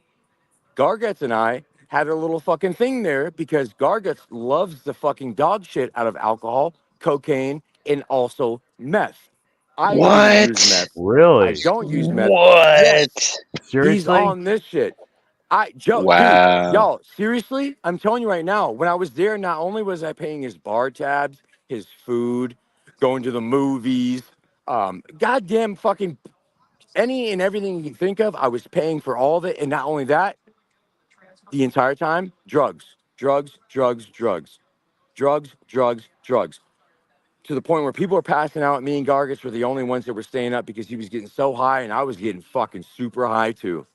Garguts and I had a little fucking thing there because Garguts loves the fucking dog shit out of alcohol, cocaine, and also meth. I do use What? meth. I Really? don't use meth. Yes, What? he's Seriously? on this shit. Dude, Wow. y'all, seriously, I'm telling you right now, when I was there, not only was I paying his bar tabs, his food, going to the movies, goddamn fucking any and everything you can think of, I was paying for all of it. And not only that, the entire time, drugs. To the point where people were passing out. Me and Gargus were the only ones that were staying up because he was getting so high and I was getting fucking super high too.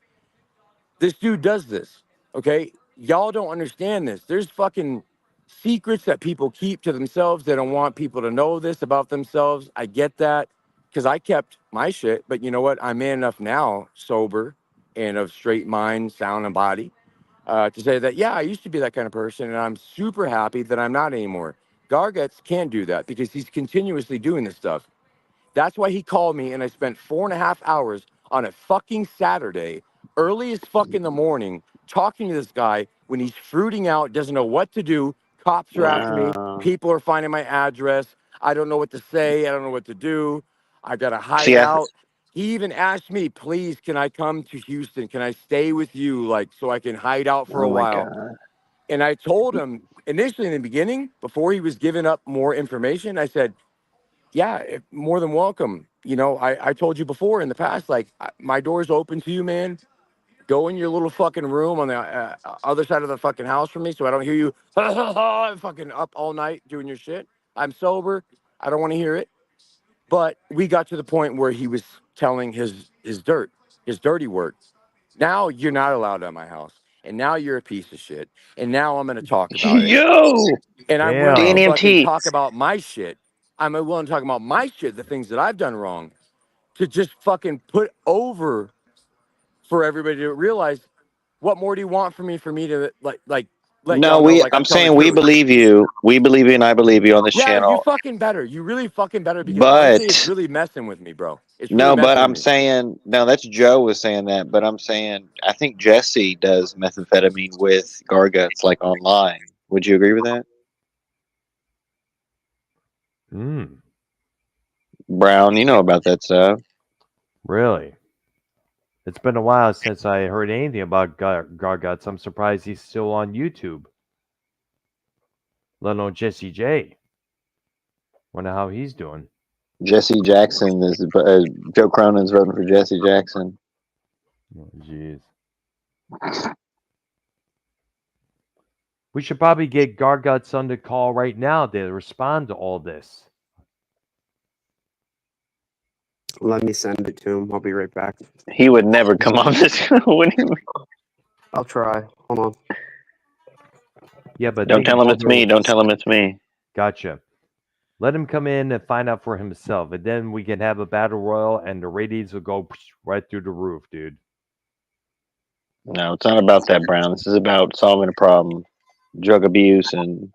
This dude does this, okay? Y'all don't understand this. There's fucking secrets that people keep to themselves. They don't want people to know this about themselves. I get that because I kept my shit. But you know what? I'm man enough now, sober and of straight mind, sound, and body, to say that, yeah, I used to be that kind of person, and I'm super happy that I'm not anymore. Garguts can't do that because he's continuously doing this stuff. That's why he called me, and I spent 4.5 hours on a fucking Saturday, early as fuck in the morning, talking to this guy when he's fruiting out, doesn't know what to do. Cops are after me. Wow. People are finding my address. I don't know what to say. I don't know what to do. I got to hide See, out. He even asked me, please, can I come to Houston? Can I stay with you, like, so I can hide out for a oh my while? God. And I told him initially in the beginning, before he was giving up more information, I said, yeah, more than welcome. You know, I told you before in the past, like, my door's open to you, man. Go in your little fucking room on the other side of the fucking house from me so I don't hear you fucking up all night doing your shit. I'm sober. I don't want to hear it. But we got to the point where he was telling his dirty work. Now you're not allowed at my house. And now you're a piece of shit. And now I'm going to talk about it. Yo, And I'm willing to Damn. fucking DNMT. talk about my shit. I'm willing to talk about my shit, the things that I've done wrong, to just fucking put over for everybody to realize what more do you want from me for me to let No, y'all know like I'm I'm telling the saying we truth. believe you. We believe you and I believe you on this Yeah, you channel. fucking better. You really fucking better because honestly, it's But really messing with me, bro. It's really no, but messing with I'm me. saying no, that's Joe was saying that, but I'm saying I think Jesse does methamphetamine with Garguts like online. Would you agree with that? Mm, Brown, you know about that stuff. really? It's been a while since I heard anything about Garguts. I'm surprised he's still on YouTube. Let alone Jesse J. Wonder how he's doing. Jesse Jackson is Joe Cronin's voting for Jesse Jackson. Oh, jeez. We should probably get Garguts on the call right now to respond to all this. Let me send it to him. I'll be right back. He would never come on this. I'll try. Hold on. Yeah, but Don't tell him it's me. Don't tell him it's me. Gotcha. Let him come in and find out for himself, and then we can have a battle royal, and the ratings will go right through the roof, dude. No, it's not about that, Brown. This is about solving a problem, drug abuse, and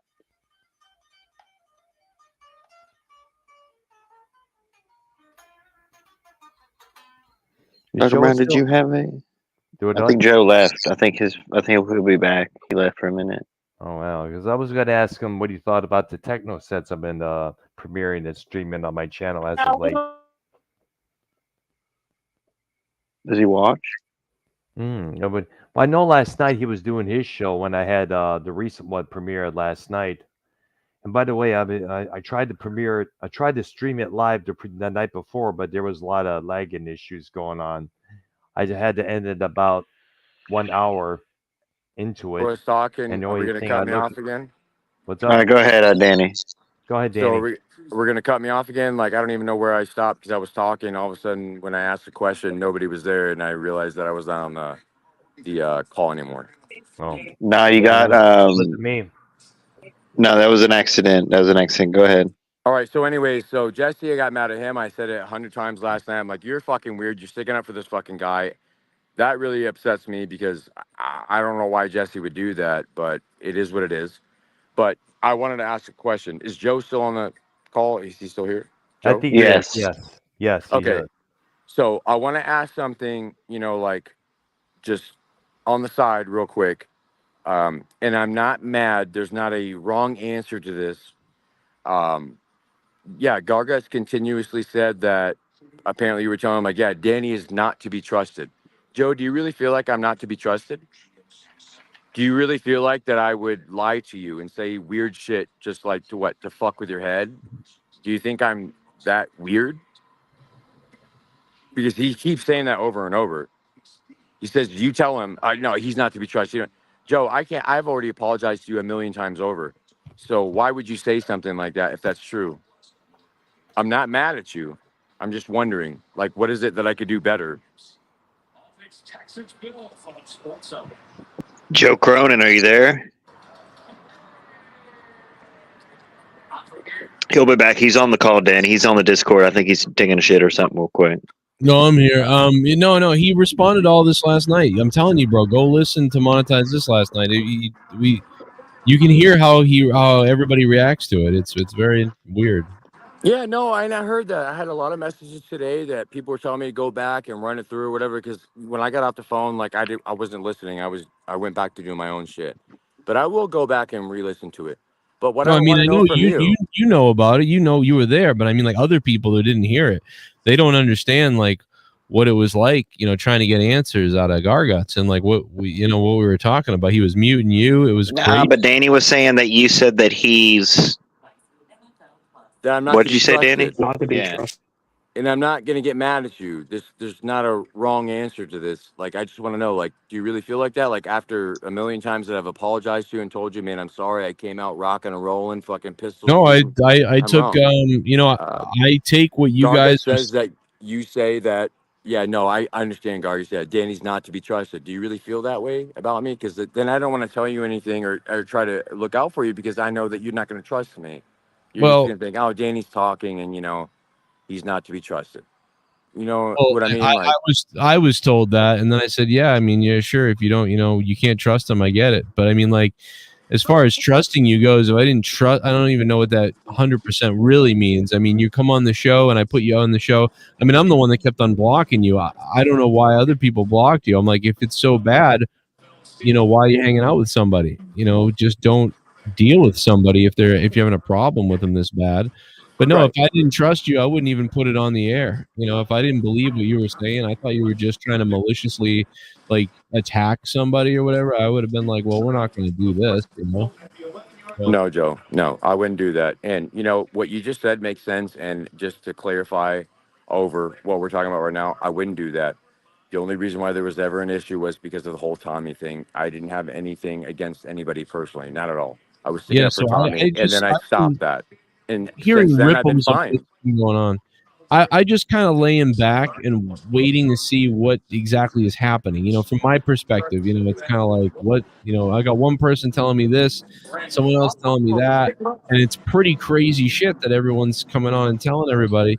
Dr. Brown, did you have a? I think Joe left. I think he'll be back. He left for a minute. Oh wow, because I was going to ask him what he thought about the techno sets I've been premiering and streaming on my channel as of late. Does he watch? No, but I know last night he was doing his show when I had the recent one premiered last night. And by the way, I tried to premiere it. I tried to stream it live the night before, but there was a lot of lagging issues going on. I had to end it about 1 hour into it. I was talking. And the Are we only going to thing cut I me looked off again? What's All up? right, go ahead, Danny. Go ahead, Danny. So we're going to cut me off again? Like, I don't even know where I stopped because I was talking. All of a sudden, when I asked a question, nobody was there, and I realized that I was not on the call anymore. Oh. No, you got me. No, that was an accident. That was an accident. Go ahead. All right. So anyways, so Jesse, I got mad at him. I said it 100 times last night. I'm like, you're fucking weird. You're sticking up for this fucking guy. That really upsets me because I don't know why Jesse would do that, but it is what it is. But I wanted to ask a question. Is Joe still on the call? Is he still here? Joe? I think yes. Yes. He's Okay. here. So I want to ask something, like just on the side real quick. And I'm not mad. There's not a wrong answer to this. Yeah, Gargas continuously said that apparently you were telling him, like, yeah, Danny is not to be trusted. Joe, do you really feel like I'm not to be trusted? Do you really feel like that I would lie to you and say weird shit just like to fuck with your head? Do you think I'm that weird? Because he keeps saying that over and over. He says, you tell him, no, he's not to be trusted. Joe, I've already apologized to you 1,000,000 times over. So why would you say something like that if that's true? I'm not mad at you. I'm just wondering, like, what is it that I could do better? Joe Cronin, are you there? He'll be back. He's on the call, Dan. He's on the Discord. I think he's taking a shit or something real quick. No, I'm here. No. He responded to all this last night. I'm telling you, bro. Go listen to Monetize This last night. You can hear how everybody reacts to it. It's very weird. Yeah, no, I heard that. I had a lot of messages today that people were telling me to go back and run it through or whatever. Because when I got off the phone, like I wasn't listening. I went back to doing my own shit. But I will go back and re-listen to it. But what No, I want to know know from you know about it. You know you were there, but I mean, like other people who didn't hear it, they don't understand like what it was like. Trying to get answers out of Garguts and like what we were talking about. He was muting you. It was crazy. But Danny was saying that you said that he's. that I'm not What to did you be say, trusted. Danny? Not to be trusted. And I'm not gonna get mad at you. There's not a wrong answer to this. Like, I just want to know, like, do you really feel like that? Like, after 1,000,000 times that I've apologized to you and told you, man, I'm sorry, I came out rocking and rolling, fucking pistols. No, I I'm took wrong. I take what you Garga guys says that you say that. Yeah, no, I understand. Garga said Danny's not to be trusted. Do you really feel that way about me? Because then I don't want to tell you anything or try to look out for you because I know that you're not going to trust me. You're just going to think, oh, Danny's talking, and he's not to be trusted. You know what I mean? I was told that, and then I said, yeah, I mean, yeah, sure. If you don't, you can't trust him. I get it, but I mean, like, as far as trusting you goes, if I didn't trust, I don't even know what that 100% really means. I mean, you come on the show, and I put you on the show. I mean, I'm the one that kept on blocking you. I don't know why other people blocked you. I'm like, if it's so bad, why are you hanging out with somebody? Just don't deal with somebody if you're having a problem with them this bad. But no, if I didn't trust you, I wouldn't even put it on the air. If I didn't believe what you were saying, I thought you were just trying to maliciously like attack somebody or whatever. I would have been like, well, we're not going to do this, No, Joe, no, I wouldn't do that. And what you just said makes sense. And just to clarify over what we're talking about right now, I wouldn't do that. The only reason why there was ever an issue was because of the whole Tommy thing. I didn't have anything against anybody personally, not at all. I was sticking Yeah, up for so I Tommy, and then just I I've stopped been that. And since hearing then, I've been ripples of what's fine. been going on. I just kind of laying back and waiting to see what exactly is happening. From my perspective, it's kind of like what I got one person telling me this, someone else telling me that, and it's pretty crazy shit that everyone's coming on and telling everybody.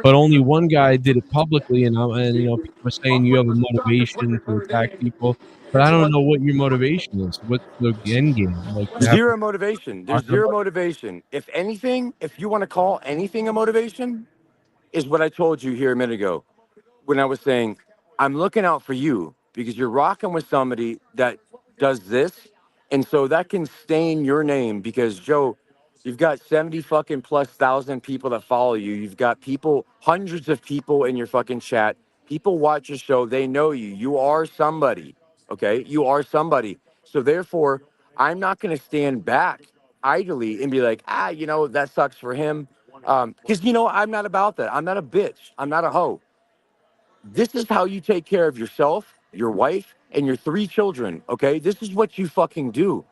But only one guy did it publicly, and people are saying you have a motivation to attack people, but I don't know what your motivation is. What's the end game? Like you have Zero motivation. There's zero motivation. If anything, if you want to call anything a motivation, is what I told you here a minute ago when I was saying, I'm looking out for you because you're rocking with somebody that does this. And so that can stain your name because, Joe, you've got 70 fucking plus thousand people that follow you. You've got people, hundreds of people in your fucking chat. People watch your show. They know you. You are somebody. Okay. You are somebody. So therefore, I'm not going to stand back idly and be like, that sucks for him. Because, I'm not about that. I'm not a bitch. I'm not a hoe. This is how you take care of yourself, your wife, and your 3 children, okay? This is what you fucking do.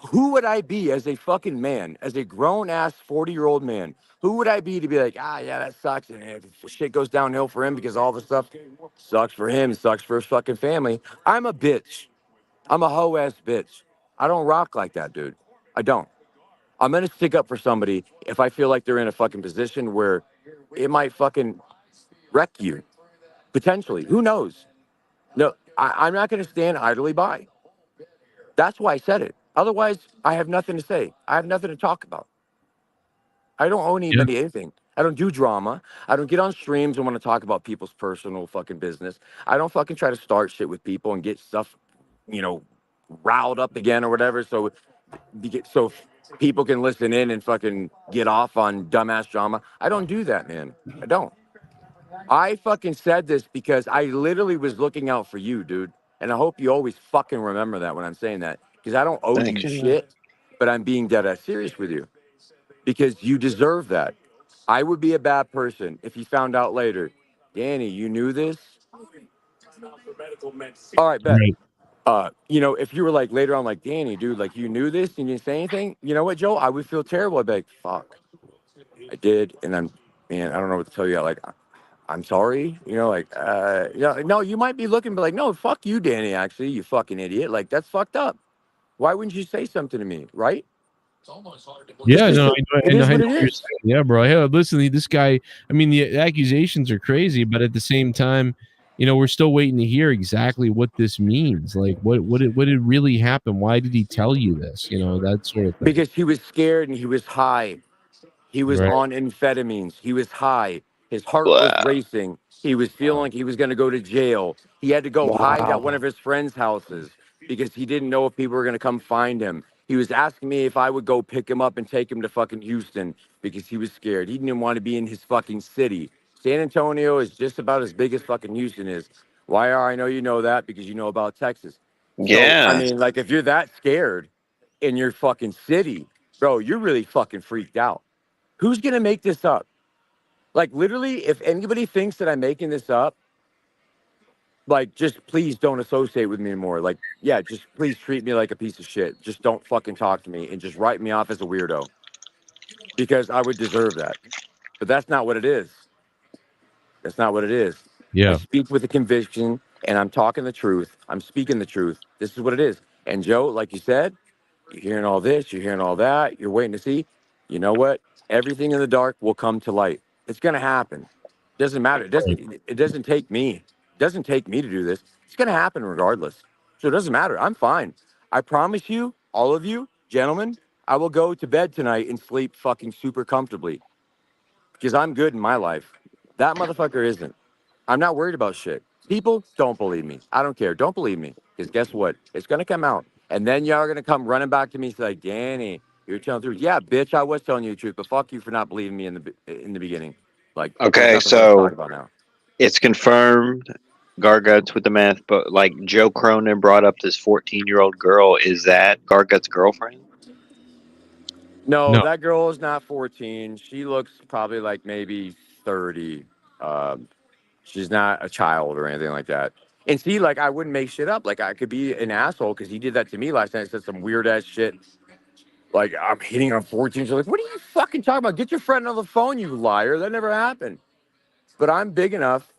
Who would I be as a fucking man, as a grown-ass 40-year-old man? Who would I be to be like, yeah, that sucks, and if shit goes downhill for him because all the stuff sucks for him, sucks for his fucking family? I'm a bitch. I'm a hoe-ass bitch. I don't rock like that, dude. I don't. I'm going to stick up for somebody if I feel like they're in a fucking position where it might fucking wreck you. Potentially. Who knows? No, I'm not going to stand idly by. That's why I said it. Otherwise, I have nothing to say. I have nothing to talk about. I don't owe Yeah. anybody anything. I don't do drama. I don't get on streams and want to talk about people's personal fucking business. I don't fucking try to start shit with people and get stuff, riled up again or whatever. So people can listen in and fucking get off on dumbass drama. I don't do that, man. I don't. I fucking said this because I literally was looking out for you, dude. And I hope you always fucking remember that when I'm saying that. Because I don't owe Thank you you. shit, but I'm being dead ass serious with you. Because you deserve that. I would be a bad person if you found out later, Danny, you knew this? All right, bet. Right. If you were like later on, like, Danny, dude, like you knew this and you didn't say anything, you know what, Joe? I would feel terrible. I'd be like, fuck, I did. And man, I don't know what to tell you. Like, I'm sorry, no, you might be looking, but like, no, fuck you, Danny, actually, you fucking idiot. Like, that's fucked up. Why wouldn't you say something to me, right? Yeah, no, It I know is what it what you're is. saying. Yeah, bro. Hey, listen, this guy. I mean, the accusations are crazy, but at the same time, we're still waiting to hear exactly what this means. Like, what did really happen? Why did he tell you this? That sort of thing. Because he was scared and he was high. He was Right. on amphetamines. He was high. His heart was Wow. racing. He was feeling like he was going to go to jail. He had to go hide at one of his friends' houses because he didn't know if people were going to come find him. He was asking me if I would go pick him up and take him to fucking Houston because he was scared. He didn't want to be in his fucking city. San Antonio is just about as big as fucking Houston is. Why are I know you know that because you know about Texas. So, I Yeah. mean, like, if you're that scared in your fucking city, bro, you're really fucking freaked out. Who's going to make this up? Like, literally, if anybody thinks that I'm making this up, like, just please don't associate with me anymore. Like, yeah, just please treat me like a piece of shit. Just don't fucking talk to me and just write me off as a weirdo because I would deserve that. But that's not what it is. That's not what it is. I Yeah. speak with a conviction and I'm talking the truth. I'm speaking the truth. This is what it is. And Joe, like you said, you're hearing all this, you're hearing all that, you're waiting to see. You know what? Everything in the dark will come to light. It's gonna happen. Doesn't matter. It doesn't take me. It doesn't take me to do this. It's gonna happen regardless. So it doesn't matter. I'm fine. I promise you, all of you, gentlemen, I will go to bed tonight and sleep fucking super comfortably because I'm good in my life. That motherfucker isn't. I'm not worried about shit. People don't believe me. I don't care. Don't believe me. Because guess what? It's going to come out. And then y'all are going to come running back to me and say, like, Danny, you're telling the truth. Yeah, bitch, I was telling you the truth, but fuck you for not believing me in the beginning. Like, there's Okay, nothing for us to talk so about now. it's confirmed. Garguts with the math, but like Joe Cronin brought up this 14-year-old girl. Is that Garguts' girlfriend? No, No. that girl is not 14. She looks probably like maybe 30. Um, She's not a child or anything like that. And see, like, I wouldn't make shit up. Like, I could be an asshole because he did that to me last night. Said some weird ass shit. Like, I'm hitting on 14. She's like, what are you fucking talking about? Get your friend on the phone, you liar. That never happened. But I'm big enough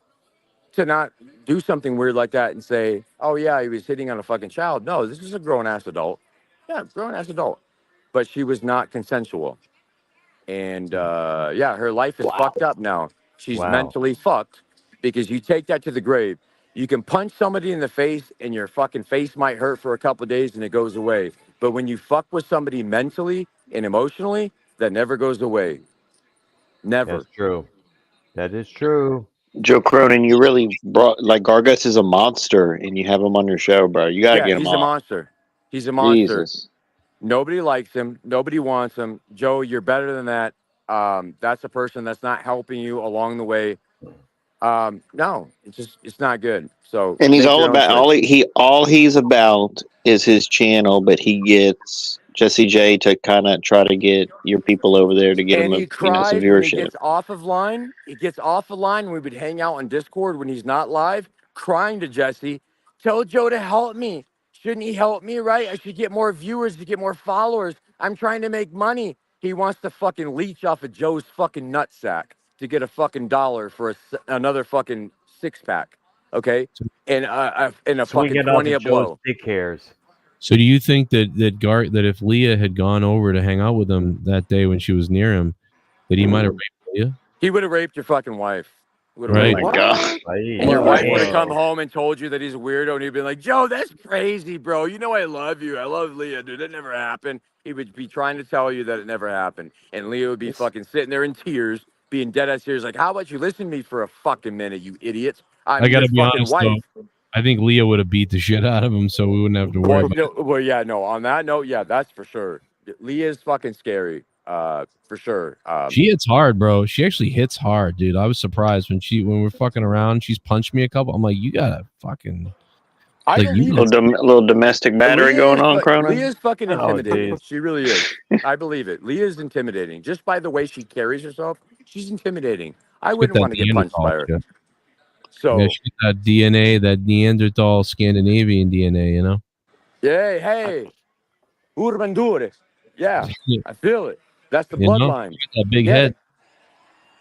to not do something weird like that and say, oh, yeah, he was hitting on a fucking child. No, this is a grown ass adult. Yeah, grown ass adult. But she was not consensual. And yeah, her life is fucked up now. She's mentally fucked because you take that to the grave. You can punch somebody in the face and your fucking face might hurt for a couple of days and it goes away. But when you fuck with somebody mentally and emotionally, that never goes away. Never. That's true. That is true. Joe Cronin, you really brought like Gargus is a monster, and you have him on your show, bro. You gotta Yeah, get him he's a on. monster. He's a monster. Jesus. Nobody likes him. Nobody wants him. Joe, you're better than that. That's a person that's not helping you along the way. No, it's not good. So And he's take all your own about choice. all he's about is his channel, but he gets Jesse J to kind of try to get your people over there to get him And he some cries when he viewership. gets off of line. He gets off of line. We would hang out on Discord when he's not live, crying to Jesse. Tell Joe to help me. Shouldn't he help me, right? I should get more viewers to get more followers. I'm trying to make money. He wants to fucking leech off of Joe's fucking nutsack to get a fucking dollar for another fucking six pack. Okay? And a fucking Swinging 20 off a of Joe's blow. dick hairs. So do you think that if Leah had gone over to hang out with him that day when she was near him, that he might have raped Leah? He would have raped your fucking wife. Would have Right. raped Oh my her. God. And your wife would have come Whoa. home and told you that he's a weirdo, and he'd be like, Joe, that's crazy, bro. You know I love you. I love Leah, dude. That never happened. He would be trying to tell you that it never happened. And Leah would be fucking sitting there in tears, being dead ass tears, like, how about you listen to me for a fucking minute, you idiots? I'm I your gotta be fucking honest wife. though. I think Leah would have beat the shit out of him, so we wouldn't have to worry Well, about no, well, yeah, no. On that note, yeah, that's for sure. Leah's fucking scary, for sure. She hits hard, bro. She actually hits hard, dude. I was surprised when we're fucking around. She's punched me a couple. I'm like, you gotta fucking. I Like, believe you it. Little domestic battery going on, Cronin. Leah's fucking Oh, intimidating. geez. She really is. I believe it. Leah's intimidating. Just by the way she carries herself, she's intimidating. I get wouldn't that want to get punched Neanderthal by her. shit. So, Yeah, she get that DNA, that Neanderthal Scandinavian DNA, you know? hey, Urban Dure. Yeah, I feel it. That's the You know? bloodline. She got that big Yeah. head.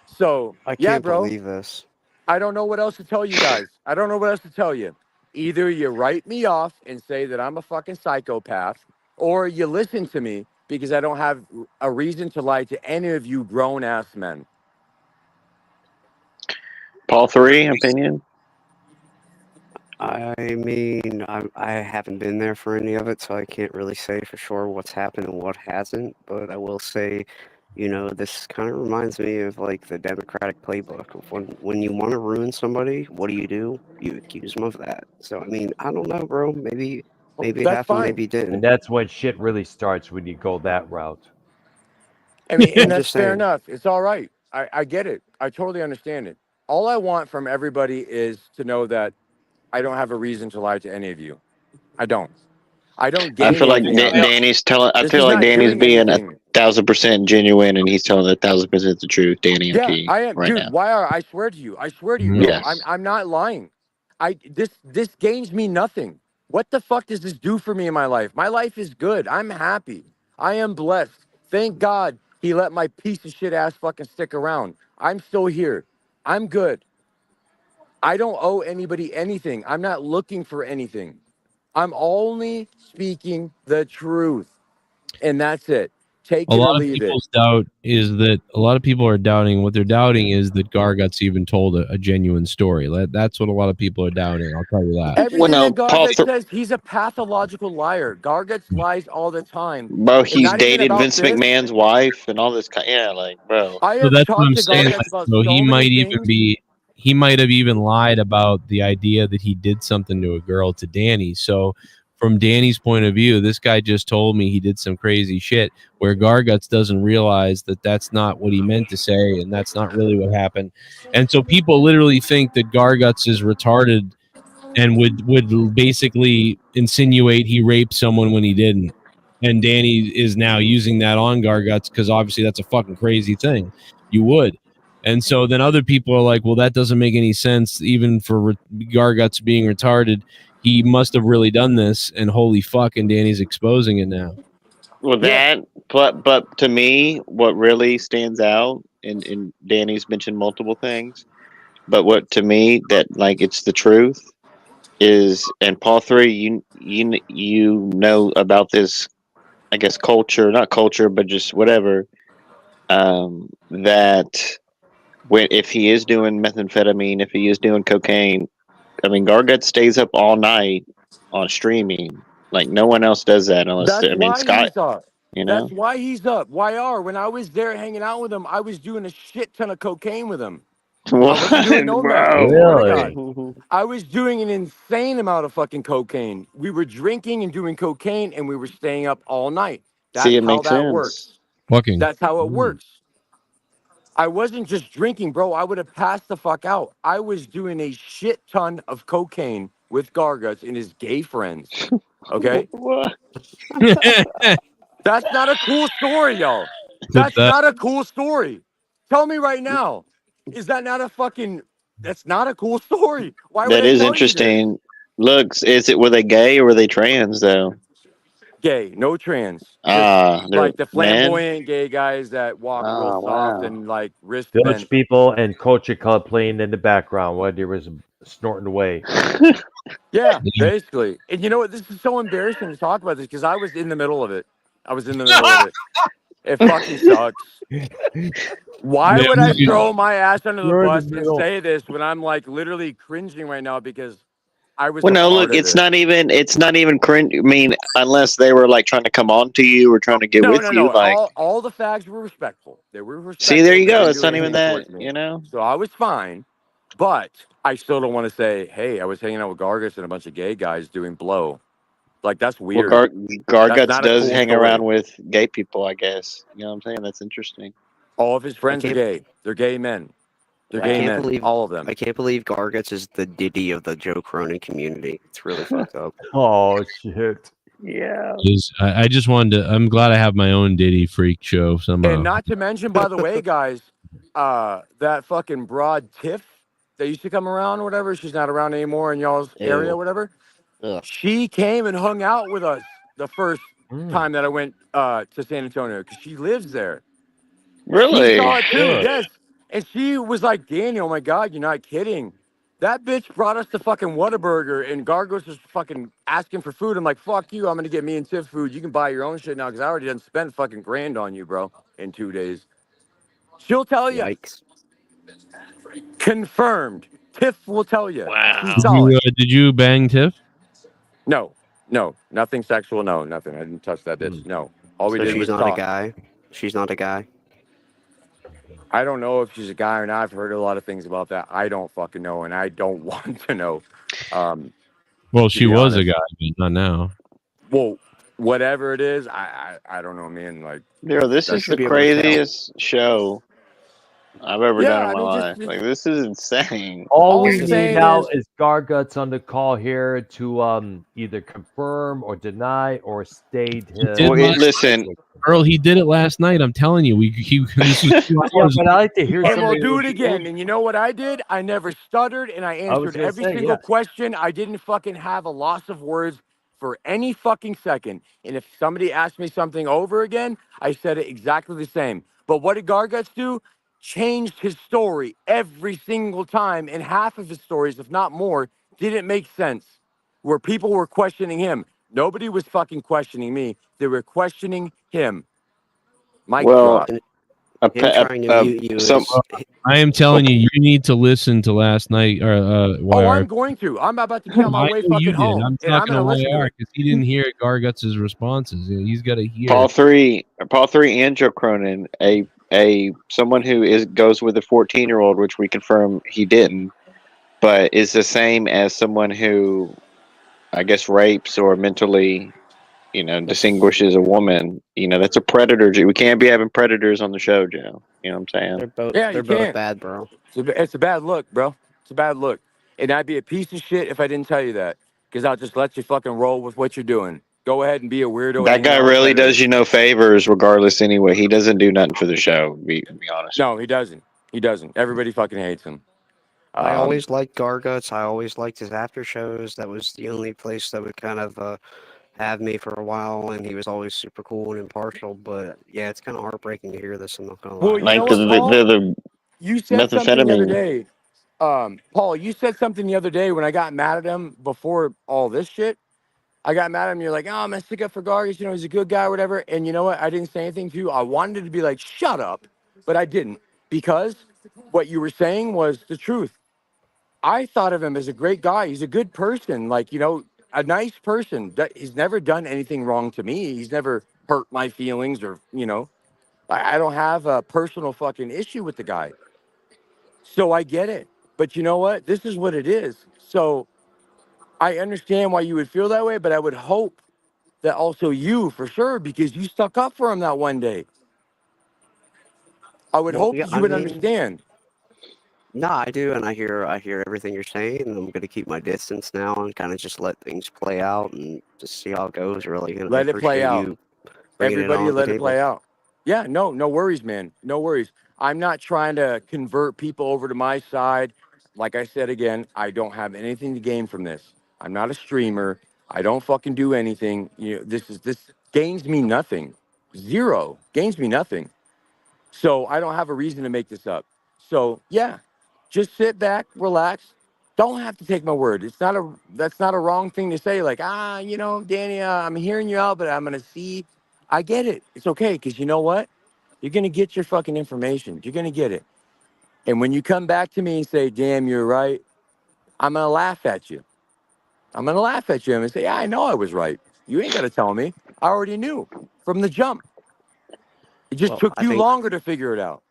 So, I yeah, can't bro. believe this. I don't know what else to tell you guys. I don't know what else to tell you. Either you write me off and say that I'm a fucking psychopath, or you listen to me because I don't have a reason to lie to any of you grown ass men. Paul 3 opinion. I mean, I haven't been there for any of it, so I can't really say for sure what's happened and what hasn't. But I will say, you know, this kind of reminds me of like the Democratic playbook of when you want to ruin somebody, what do? You accuse them of that. So I mean, I don't know, bro. Maybe it That's happened, fine. maybe it And didn't. that's when shit really starts, when you go that route. I mean, I'm and that's just fair saying. enough. It's all right. I get it. I totally understand it. All I want from everybody is to know that I don't have a reason to lie to any of you. I don't. I don't I gain feel like anything out of it. Danny's telling. I This feel is like not Danny's doing being anything. 1,000% genuine, and he's telling 1,000% the truth. Danny Yeah, MP I am, right dude. now. I swear to you. I swear to you, Mhm. bro. Yes. I'm not lying. This gains me nothing. What the fuck does this do for me in my life? My life is good. I'm happy. I am blessed. Thank God he let my piece of shit ass fucking stick around. I'm still here. I'm good. I don't owe anybody anything. I'm not looking for anything. I'm only speaking the truth. And that's it. Take A it or lot of leave it. people's doubt is that a lot of people are doubting. What they're doubting is that Garguts even told a genuine story. That's what a lot of people are doubting. I'll tell you that. Everything that Paul, Gargett says, he's a pathological liar. Gargett lies all the time. bro, It's he's not even dated about Vince this. McMahon's wife and all this. Yeah, like, bro. I So have that's what talked I'm to saying. Gargett about So so many he might have even lied about the idea that he did something to a girl to Danny. So from Danny's point of view, this guy just told me he did some crazy shit, where Garguts doesn't realize that that's not what he meant to say, and that's not really what happened. And so people literally think that Garguts is retarded and would basically insinuate he raped someone when he didn't. And Danny is now using that on Garguts because obviously that's a fucking crazy thing. You would. And so then other people are like, well, that doesn't make any sense. Even for Garguts being retarded, he must have really done this. And holy fuck, and Danny's exposing it now. Well, but to me, what really stands out, and Danny's mentioned multiple things, but what to me that like it's the truth is, and Paul 3, you know about this, I guess not culture, but just whatever. That if he is doing methamphetamine, if he is doing cocaine, I mean, Gargut stays up all night on streaming. Like no one else does that unless That's why Scott. he's up. You That's know, why he's up. YR, when I was there hanging out with him, I was doing a shit ton of cocaine with him. I wasn't doing no meth. I swear to God. I was doing an insane amount of fucking cocaine. We were drinking and doing cocaine, and we were staying up all night. That's See, it how makes that sense. works. Fucking. That's how it works. I wasn't just drinking, bro. I would have passed the fuck out. I was doing a shit ton of cocaine with Garguts and his gay friends. Okay? What? That's not a cool story, y'all. That's not a cool story. Tell me right now. Is that not a fucking... That's not a cool story. Why would That I is tell you this? interesting. Looks, were they gay or were they trans though? Gay, no trans. They're Like the men. flamboyant gay guys that walk real soft and like wrist Village bent. people and Culture Club playing in the background while they was snorting away. Yeah, basically. And you know what? This is so embarrassing to talk about this because I was in the middle of it. It fucking sucks. Why would I throw my ass under the bus and say this when I'm like literally cringing right now because I was Well, no, a part look, of it's it. not even cringe. I mean, unless they were like trying to come on to you or trying to get with you, like. All the fags were respectful. They were respectful. See, there you They go. didn't It's do not even anything that, towards me. you know. So I was fine, but I still don't want to say, "Hey, I was hanging out with Gargus and a bunch of gay guys doing blow." Like that's weird. Well, Garguts That's not a does cool hang story. around with gay people, I guess. You know what I'm saying? That's interesting. All of his friends are gay. They're gay men. They're I gay can't men. believe all of them. I can't believe Garguts is the Diddy of the Joe Cronin community. It's really fucked up. Oh shit. Yeah. I just wanted to. I'm glad I have my own Diddy freak show somehow. And not to mention, by the way, guys, that fucking broad Tiff that used to come around or whatever, she's not around anymore in y'all's area or whatever. She came and hung out with us the first time that I went to San Antonio because she lives there. Really? She saw it too, yes. And she was like, Danny, oh my God, you're not kidding. That bitch brought us to fucking Whataburger and Gargos was fucking asking for food. I'm like, fuck you, I'm gonna get me and Tiff food. You can buy your own shit now because I already done spent fucking $1,000 on you, bro, in 2 days. She'll tell you. Yikes. Confirmed. Tiff will tell you. Wow. She saw it. Did you bang Tiff? No, nothing sexual. No, nothing. I didn't touch that bitch. No. All we So did she's was not talk. a guy. She's not a guy. I don't know if she's a guy or not. I've heard a lot of things about that. I don't fucking know, and I don't want to know. Well, she was a honest. guy, but not now. Well, whatever it is, I don't know, man. Like, Yo, this is the craziest show I've ever done in my life. Like, this is insane. All we need now is Garguts on the call here to either confirm or deny or state his. Listen, Earl, he did it last night. I'm telling you, this was 2 hours. But I like to hear and we'll somebody do it again. And you know what I did? I never stuttered, and I answered gonna every say, single yes. question. I didn't fucking have a loss of words for any fucking second. And if somebody asked me something over again, I said it exactly the same. But what did Garguts do? Changed his story every single time, and half of his stories, if not more, didn't make sense. Where people were questioning him. Nobody was fucking questioning me. They were questioning him. Mic drop. I am telling you, you need to listen to last night. Oh, YR. I'm going to. I'm about to be on my I way know fucking you did. home. I'm and I'm talking going to to listen to YR it. because he didn't hear Garguts' responses. He's got to hear. Paul 3 and Joe Cronin, someone who goes with a 14-year-old, which we confirm he didn't, but is the same as someone who, I guess, rapes or mentally, distinguishes a woman. That's a predator. We can't be having predators on the show, Joe. You know what I'm saying? They're both bad, bro. It's a bad look, bro. It's a bad look. And I'd be a piece of shit if I didn't tell you that. Because I'll just let you fucking roll with what you're doing. Go ahead and be a weirdo. That guy really does you no favors, regardless. Anyway, he doesn't do nothing for the show. Be honest. No, he doesn't. He doesn't. Everybody fucking hates him. I always liked Garguts. I always liked his after shows. That was the only place that would kind of have me for a while, and he was always super cool and impartial. But yeah, it's kind of heartbreaking to hear this. I'm not gonna lie. Well, you know what, Paul? You said something the other day. Paul, you said something the other day when I got mad at him before all this shit. I got mad at him. You're like, oh, I'm gonna stick up for Gargis. You know, he's a good guy or whatever. And you know what? I didn't say anything to you. I wanted to be like, shut up, but I didn't, because what you were saying was the truth. I thought of him as a great guy. He's a good person, like, you know, a nice person. He's never done anything wrong to me. He's never hurt my feelings, or, you know, I don't have a personal fucking issue with the guy. So I get it. But you know what? This is what it is. So I understand why you would feel that way, but I would hope that also you, for sure, because you stuck up for him that one day. I would hope yeah, that you would understand. No, I do, and I hear everything you're saying, and I'm gonna keep my distance now and kind of just let things play out and just see how it goes. Really, and I Let it play appreciate out. you bringing it Everybody on the let it table. play out. Yeah, no worries, man. No worries. I'm not trying to convert people over to my side. Like I said again, I don't have anything to gain from this. I'm not a streamer. I don't fucking do anything. You know, this gains me nothing. Zero. Gains me nothing. So I don't have a reason to make this up. So yeah, just sit back, relax. Don't have to take my word. That's not a wrong thing to say. Like, you know, Danny, I'm hearing you out, but I'm gonna see. I get it. It's okay, because you know what? You're gonna get your fucking information. You're gonna get it. And when you come back to me and say, damn, you're right, I'm gonna laugh at you. I'm gonna laugh at you and say, yeah, I know I was right. You ain't gotta tell me. I already knew from the jump. It just Well, took you longer to figure it out.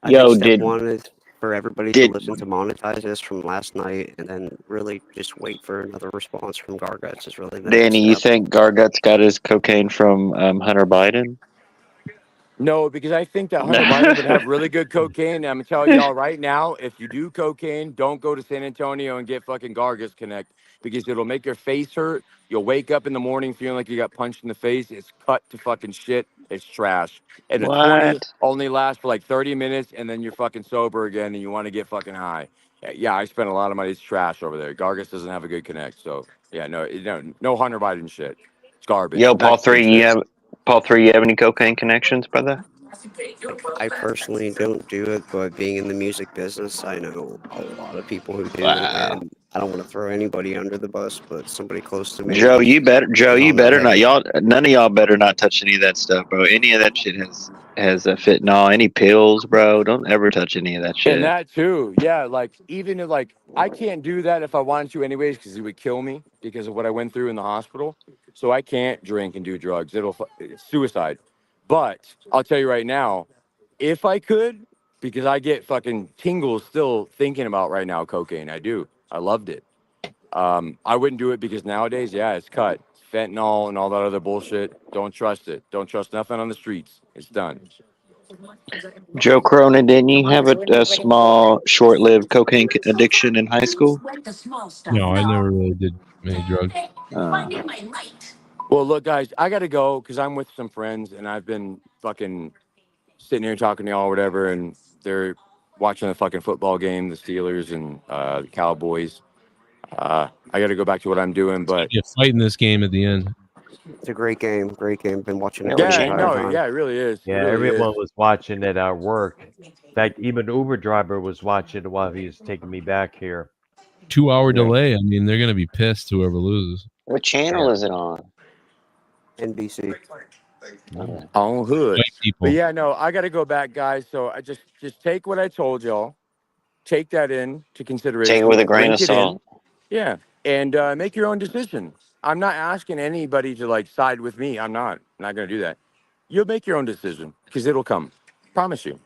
I think step one is for everybody to listen to monetize this from last night, and then really just wait for another response from Garguts is really the next Danny, you step. think Garguts got his cocaine from Hunter Biden? No, because I think that Hunter Biden would have really good cocaine. And I'm telling y'all right now, if you do cocaine, don't go to San Antonio and get fucking Gargus Connect, because it'll make your face hurt. You'll wake up in the morning feeling like you got punched in the face. It's cut to fucking shit. It's trash. And a 20 What? only lasts for like 30 minutes, and then you're fucking sober again and you want to get fucking high. Yeah, I spent a lot of money. It's trash over there. Gargus doesn't have a good connect. So yeah, no Hunter Biden shit. It's garbage. Yo, Paul Mexican 3, shit. you have any cocaine connections, brother? I personally don't do it, but being in the music business, I know a lot of people who do, Wow. and I don't want to throw anybody under the bus, but somebody close to me Joe, you better is on that not. heavy. None of y'all better not touch any of that stuff, bro. Any of that shit has a fentanyl. Any pills, bro. Don't ever touch any of that And shit. that too, yeah. Like even if, like, I can't do that if I wanted to anyways, because it would kill me because of what I went through in the hospital. So I can't drink and do drugs. It's suicide. But I'll tell you right now, if I could, because I get fucking tingles still thinking about right now cocaine. I do. I loved it. I wouldn't do it because nowadays, yeah, it's cut. Fentanyl and all that other bullshit. Don't trust it. Don't trust nothing on the streets. It's done. Joe Cronin, didn't you have a small, short-lived cocaine addiction in high school? No, I never really did any drugs. Well, look, guys, I got to go because I'm with some friends and I've been fucking sitting here talking to y'all or whatever, and they're watching the fucking football game, the Steelers and the Cowboys. I got to go back to what I'm doing, but You're fighting this game at the end. It's a great game. Great game. Been watching it yeah, the entire time. yeah, it really is. Yeah, It really everyone is. was watching it at work. In fact, even Uber driver was watching it while he was taking me back here. 2-hour delay. I mean, they're gonna be pissed whoever loses. What channel is it on? NBC. On hood. White people. But yeah, no, I got to go back, guys. So I just take what I told y'all, take that in to consideration. Take it with a grain of drink it in. salt. Yeah, and make your own decision. I'm not asking anybody to like side with me. I'm not going to do that. You'll make your own decision because it'll come. Promise you.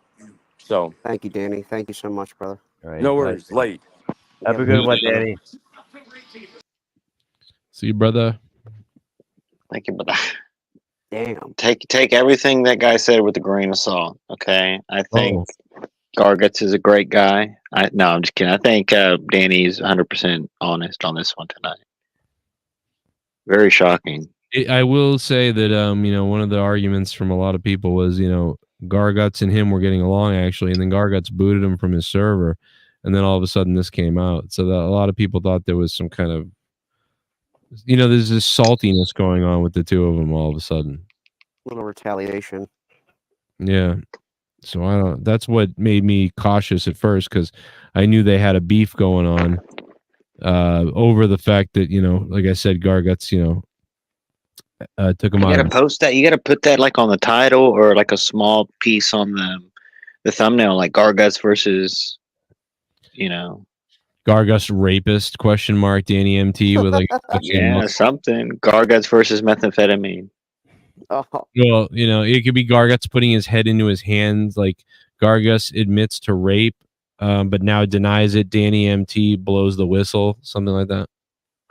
So thank you, Danny. Thank you so much, brother. All right, no worries. Late. Have a good one, Danny. See you, brother. Thank you, brother. Damn. Take everything that guy said with a grain of salt. Okay, I think Garguts is a great guy. No, I'm just kidding. I think Danny's 100% honest on this one tonight. Very shocking. I will say that one of the arguments from a lot of people was, Garguts and him were getting along actually, and then Garguts booted him from his server, and then all of a sudden this came out. So that a lot of people thought there was some kind of, there's this saltiness going on with the two of them all of a sudden. Little retaliation. Yeah. So I don't. That's what made me cautious at first, because I knew they had a beef going on over the fact that, like I said, Garguts, took him You out gotta of. post that. You gotta put that like on the title or like a small piece on the thumbnail, like Garguts versus, Gargus rapist ? Danny MT with like yeah, something. Garguts versus methamphetamine. Oh. Well, it could be Garguts putting his head into his hands, like Gargus admits to rape, but now denies it. Danny MT blows the whistle, something like that.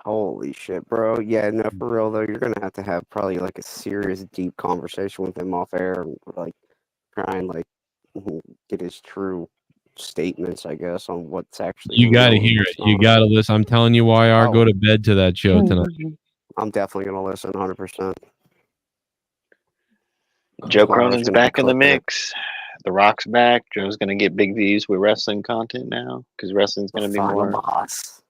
Holy shit, bro. Yeah, no, for real though, you're gonna have to have probably like a serious, deep conversation with him off air, and like try and like get his true statements, I guess, on what's actually. You got to real and hear what's it. You not. got to listen. I'm telling you, YR, Oh. go to bed to that show tonight. I'm definitely gonna listen 100%. Joe Wow, Cronin's it's gonna be back in the clipping it. mix. The Rock's back. Joe's gonna get big views with wrestling content now because wrestling's gonna be Final more. boss.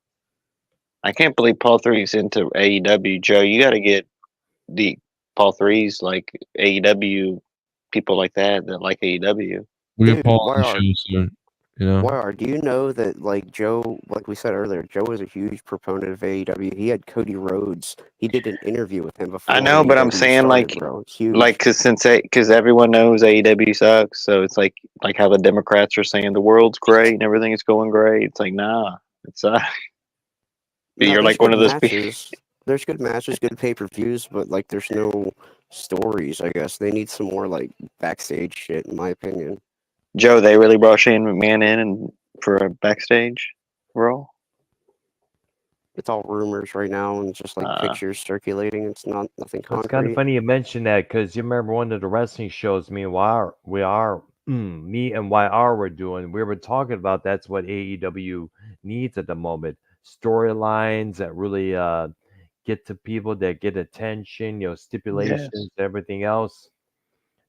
I can't believe Paul 3's into AEW. Joe, you got to get the Paul 3's like AEW people like that like AEW. We got Dude, Paul on the YR. show soon. YR, do you know that like Joe, like we said earlier, Joe was a huge proponent of AEW. He had Cody Rhodes. He did an interview with him before. I know, but I'm AEW saying started, bro. It's huge. like because everyone knows AEW sucks, so it's like how the Democrats are saying the world's great and everything is going great. It's like nah, it's No, you're there's like one good of those people. matches. There's good matches, good pay-per-views, but like there's no stories. I guess they need some more like backstage shit, in my opinion. Joe, they really brought Shane McMahon in and for a backstage role. It's all rumors right now and just like pictures circulating. It's nothing It's concrete. kind of funny you mention that, because you remember one of the wrestling shows me and me and YR were doing. We were talking about that's what AEW needs at the moment: storylines that really get to people, that get attention. Stipulations, everything else.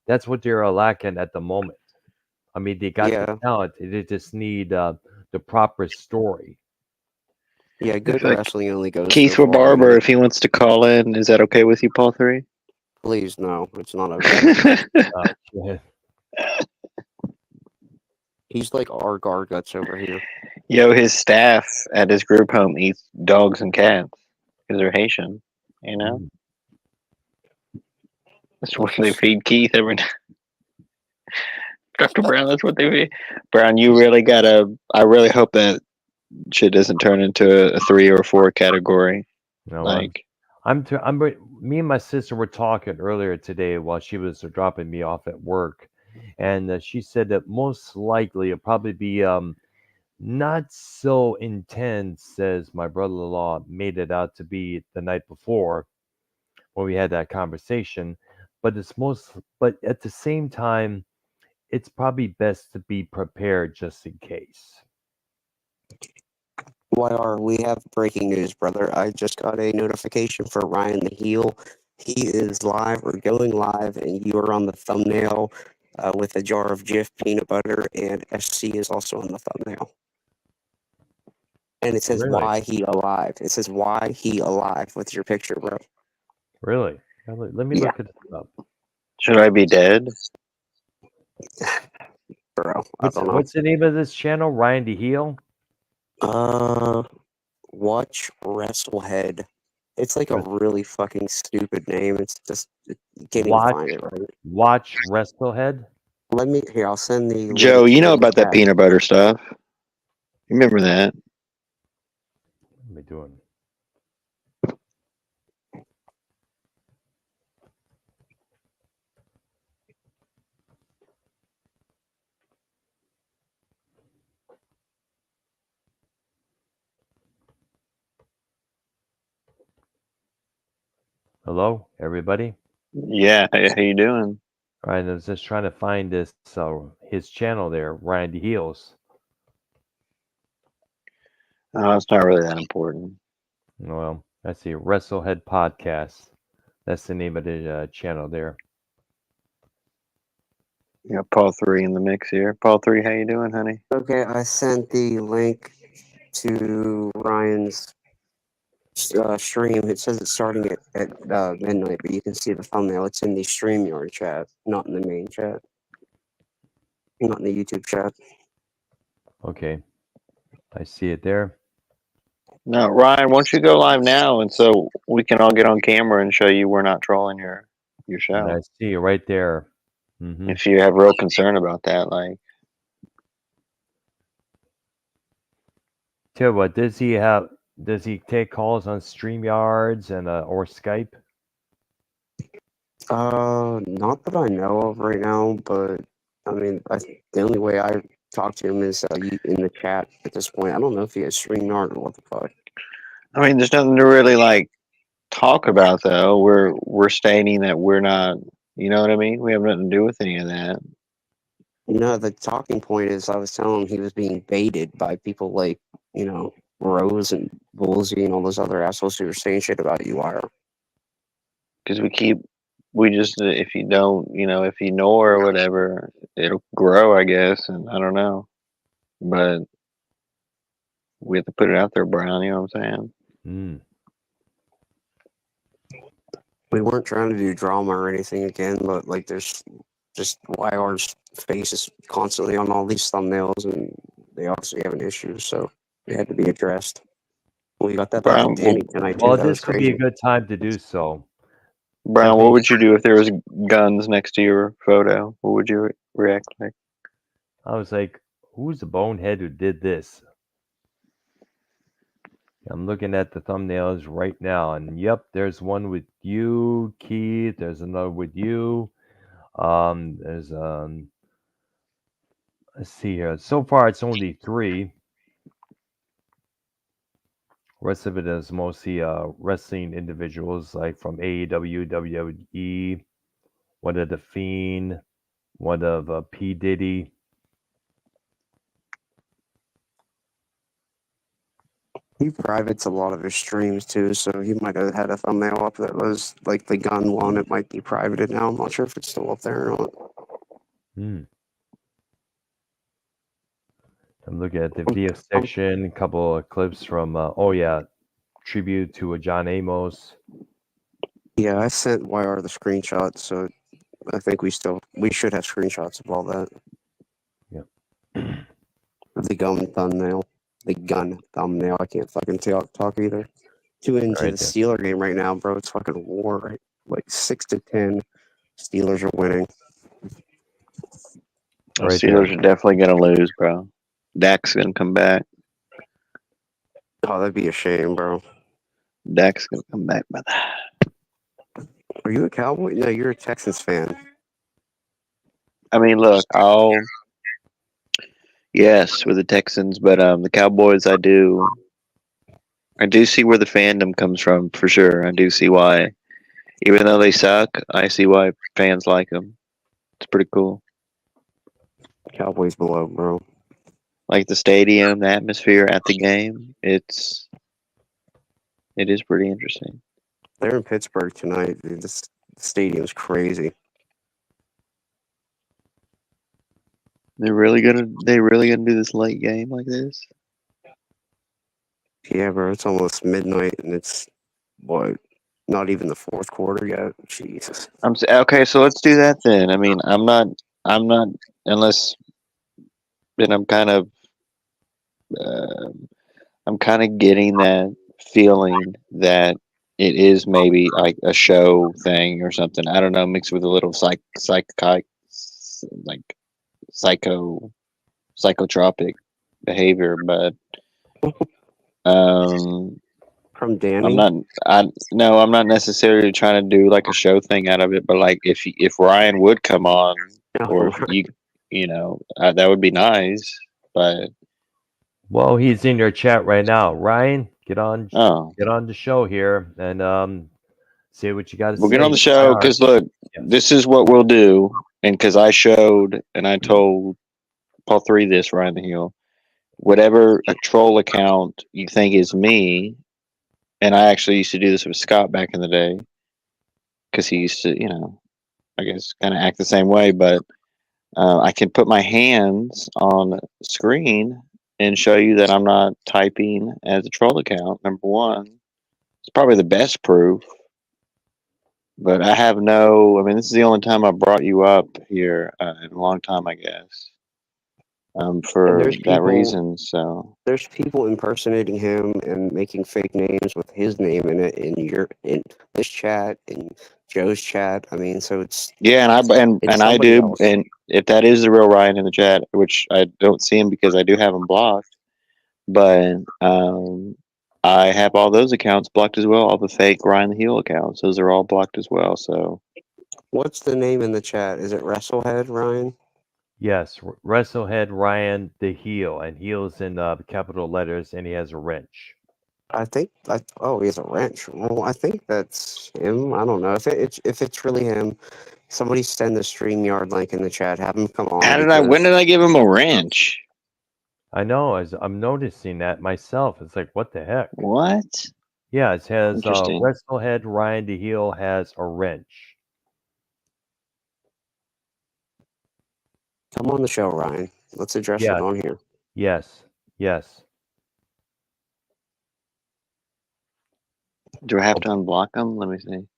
That's what they're lacking at the moment. I mean, they got the talent. They just need the proper story. Yeah, good wrestling only goes Keith so or far. Barber, if he wants to call in, is that okay with you, Paul 3? Please, no, it's not okay. He's like our Garguts over here. Yo, his staff at his group home eats dogs and cats because they're Haitian. That's what they feed Keith every night. Dr. Brown, that's what they feed. Brown, you really gotta. I really hope that shit doesn't turn into a 3 or 4 category. No, me and my sister were talking earlier today while she was dropping me off at work, and she said that most likely it'll probably be not so intense as my brother-in-law made it out to be the night before when we had that conversation, but but at the same time, it's probably best to be prepared just in case. YR, we have breaking news, brother. I just got a notification for Ryan the Heel. He is live or going live, and you are on the thumbnail with a jar of Jif peanut butter, and SC is also on the thumbnail. And it says, Really? why he alive. It says, why he alive with your picture, bro. Really? Let me look it up. Should I be dead? Bro, I don't know. What's the name of this channel? Ryan the Heel? Watch Wrestlehead. It's like a really fucking stupid name. It's just, you can't even find it, right? Watch Wrestlehead? I'll send the Joe, link you to know the about that chat. peanut butter stuff. You remember that? What am I doing? Hello, everybody? Yeah, how you doing? All right, I was just trying to find this, his channel there, Ryan the Heels. Oh, it's not really that important. Well, I see Wrestlehead Podcast. That's the name of the channel there. Yeah, Paul 3 in the mix here. Paul 3, how you doing, honey? Okay, I sent the link to Ryan's stream. It says it's starting at midnight, but you can see the thumbnail. It's in the StreamYard chat, not in the main chat, not in the YouTube chat. Okay, I see it there. No, Ryan, why don't you go live now, and so we can all get on camera and show you we're not trolling your And show. I see it right there. Mm-hmm. If you have real concern about that, like. Tell you what, does he take calls on StreamYards and or Skype? Not that I know of right now, but I mean, the only way I talk to him is in the chat at this point. I don't know if he has StreamYard or what the fuck. I mean, there's nothing to really like talk about though. We're stating that we're not. You know what I mean? We have nothing to do with any of that. No, the talking point is I was telling him he was being baited by people like, Rose and Woolsey and all those other assholes who were saying shit about UIR. Because we just, if you don't, if you ignore or whatever, it'll grow, I guess. And I don't know. But we have to put it out there, Brown. You know what I'm saying? We weren't trying to do drama or anything again, but like there's just YR's face is constantly on all these thumbnails and they obviously have an issue, so it had to be addressed. We got that back to Danny tonight too. Well, That was this would be crazy. a good time to do so. Brown, what would you do if there was guns next to your photo? What would you react like? I was like, who's the bonehead who did this? I'm looking at the thumbnails right now, and yep, there's one with you, Keith. There's another with you. There's let's see here. So far, it's only 3. Rest of it is mostly wrestling individuals, like from AEW, WWE, one of the Fiend, one of P Diddy. He privates a lot of his streams too, so he might have had a thumbnail up that was like the gun one. It might be privated now. I'm not sure if it's still up there or not. I'm looking at the video section, a couple of clips from, tribute to John Amos. Yeah, I sent YR the screenshot, so I think we should have screenshots of all that. Yep. The gun thumbnail. The gun thumbnail. I can't fucking talk either. Too into Right the there. Steeler game right now, bro. It's fucking war, right? Like 6-10. Steelers are winning. The Steelers are definitely going to lose, bro. Dak's going to come back. Oh, that'd be a shame, bro. Dak's going to come back, brother. Are you a Cowboy? No, you're a Texans fan. I mean, look, yes, with the Texans, but the Cowboys, I do see where the fandom comes from, for sure. I do see why. Even though they suck, I see why fans like them. It's pretty cool. Cowboys below, bro. Like the stadium, the atmosphere at the game, it is pretty interesting. They're in Pittsburgh tonight. Dude. This stadium's crazy. They really gonna do this late game like this? Yeah, bro. It's almost midnight, and it's not even the fourth quarter yet. Jesus. Okay, so let's do that then. I mean, I'm not unless. And I'm kind of getting that feeling that it is maybe like a show thing or something. I don't know, mixed with a little psychotropic behavior, but from Danny. I'm not necessarily trying to do like a show thing out of it, but like if Ryan would come on, or if that would be nice, but. Well, he's in your chat right now. Ryan, get on Oh. get on the show here and say what you got to say. We'll get on the show because look, this is what we'll do, and because I showed and I told Paul 3 this, Ryan the Heel, whatever a troll account you think is me, and I actually used to do this with Scott back in the day, because he used to, I guess, kind of act the same way, but I can put my hands on screen and show you that I'm not typing as a troll account. Number one, it's probably the best proof. But I have no. I mean, this is the only time I brought you up here in a long time, I guess. And For there's that people reason, so there's people impersonating him and making fake names with his name in it in this chat, in Joe's chat. I mean, so yeah, and it's I somebody do. else. And if that is the real Ryan in the chat, which I don't see him because I do have him blocked, but I have all those accounts blocked as well. All the fake Ryan the Heel accounts, those are all blocked as well. So What's the name in the chat? Is it Wrestlehead, Ryan? Yes, Wrestlehead Ryan the heel, and heel's in capital letters, and he has a wrench. Oh, he has a wrench. Well, I think that's him. I don't know if it's really him. Somebody send the StreamYard link in the chat. Have him come on. when did I give him a wrench? I know, as I'm noticing that myself. It's like, what the heck? What? Yeah, it says Interesting. Wrestlehead Ryan the heel has a wrench. Come on the show, Ryan. Let's address it on here. Yes. Do I have to unblock him? Let me see.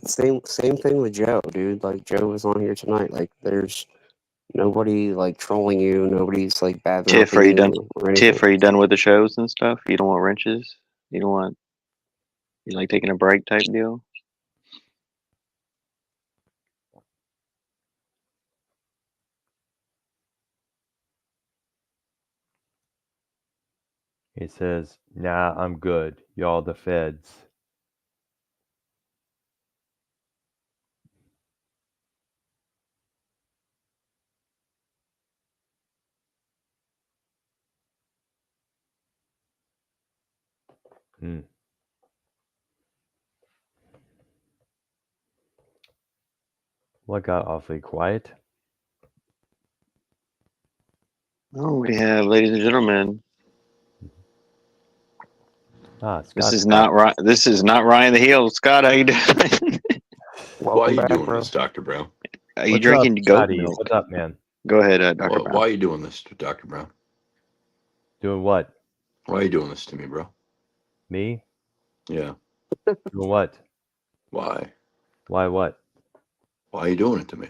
Same thing with Joe, dude. Like Joe was on here tonight. Like there's nobody like trolling you. Nobody's like bad Tiff, mouthing are you done? you or anything. Tiff, are you done with the shows and stuff? You don't want wrenches? You don't want? You like taking a break type deal? He says, "Nah, I'm good. Y'all the feds." Hmm. What got awfully quiet? Oh, we have, ladies and gentlemen. This is not right. This is not Ryan the Heel. Scott, how you doing? Why are you doing this, Dr. Brown? Are you drinking goat milk? What's up, man? Go ahead, Dr. Brown. Why are you doing this, Dr. Brown? Doing what? Why are you doing this to me, bro? Me? Yeah. Doing what? Why? Why what? Why are you doing it to me?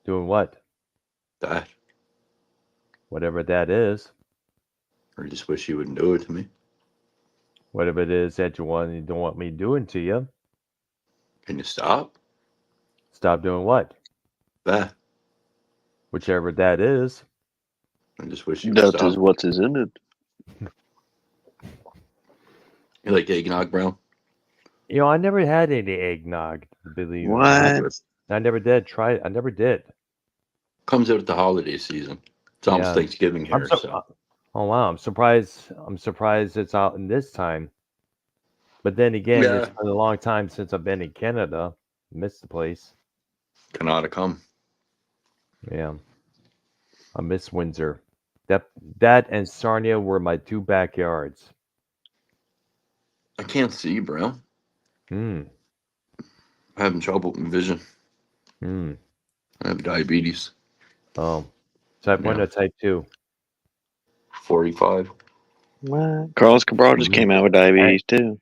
Doing what? That. Whatever that is. I just wish you wouldn't do it to me. Whatever it is that you don't want me doing to you. Can you stop? Stop doing what? That. Whichever that is. I just wish you would stop. That is what is in it. You like eggnog, Brown? You know, I never had any eggnog, believe me. What? I never did try it. I never did. Comes out at the holiday season. It's almost Thanksgiving here, so. Oh wow, I'm surprised it's out in this time. But then again, Yeah. it's been a long time since I've been in Canada. Missed the place. Canada come. Yeah. I miss Windsor. That and Sarnia were my two backyards. I can't see, Brown. Hmm. I'm having trouble with vision. Hmm. I have diabetes. Oh. Type 1 or type 2? 45. What? Carlos Cabral just came out with diabetes too.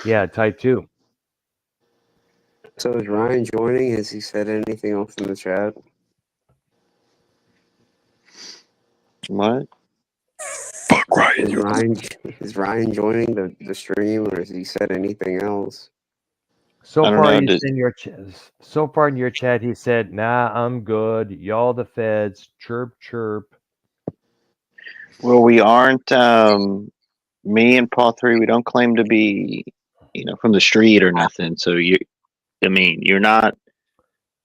Yeah, type 2. So is Ryan joining? Has he said anything else in the chat? What? Fuck Ryan. Is Ryan joining the stream, or has he said anything else? So I don't far, know. he's in your so far in your chat, he said, "Nah, I'm good. Y'all the feds. Chirp, chirp." Well, we aren't. Me and Paul 3, we don't claim to be, from the street or nothing. So you're not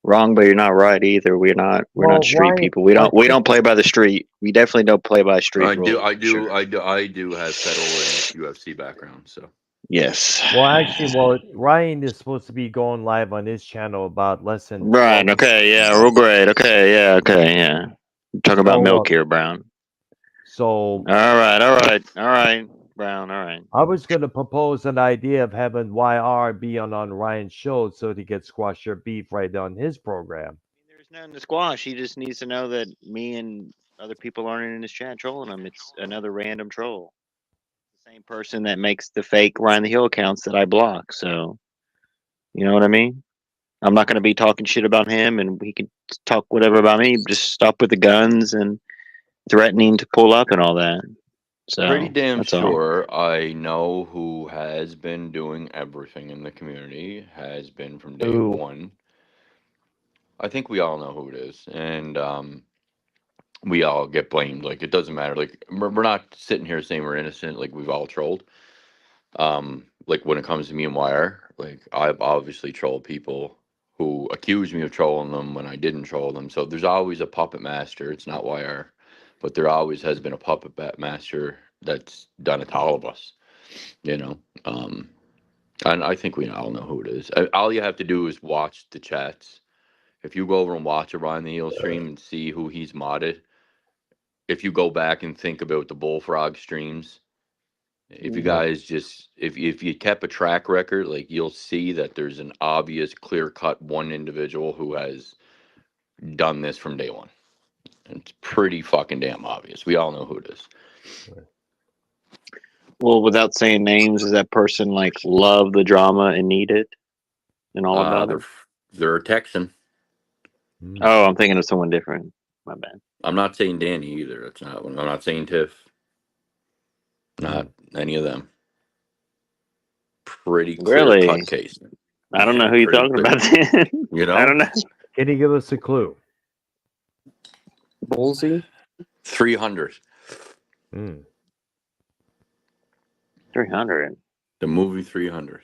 wrong, but you're not right either. We're not street people. We don't play by the street. We definitely don't play by street I rules. do have federal and UFC background, so. Yes. Well, actually, Ryan is supposed to be going live on his channel about less than Right. 12 Okay. Yeah. Real great. Okay. Yeah. Okay. Yeah. Talking about milk here, Brown. So. All right, Brown. All right. I was going to propose an idea of having YR be on Ryan's show so he could squash your beef right on his program. nothing to squash. He just needs to know that me and other people aren't in his chat trolling him. It's another random troll. The same person that makes the fake Ryan the Hill accounts that I block. So, you know what I mean? I'm not going to be talking shit about him, and he can talk whatever about me. Just stop with the guns and threatening to pull up and all that. So Pretty damn that's all. sure I know who has been doing everything in the community, has been from day Ooh. one. I think we all know who it is, and we all get blamed. Like, it doesn't matter. Like, we're not sitting here saying we're innocent. Like, we've all trolled. Like, when it comes to me and Wire, like, I've obviously trolled people who accuse me of trolling them when I didn't troll them. So there's always a puppet master. It's not Wire, but there always has been a puppet master that's done it to all of us. You know, and I think we all know who it is. All you have to do is watch the chats. If you go over and watch a Ryan the Eel stream and see who he's modded, if you go back and think about the Bullfrog streams, if you guys just if you kept a track record, like, you'll see that there's an obvious, clear cut one individual who has done this from day one. And it's pretty fucking damn obvious. We all know who it is. Well, without saying names, does that person like love the drama and need it and all about it? They're a Texan. Oh, I'm thinking of someone different. My bad. I'm not saying Danny either. That's not. I'm not saying Tiff. Not any of them. Pretty clear Really? cut case. I don't know who you're talking about then. You know? I don't know. Can you give us a clue? Ballsy? 300. 300. The movie 300.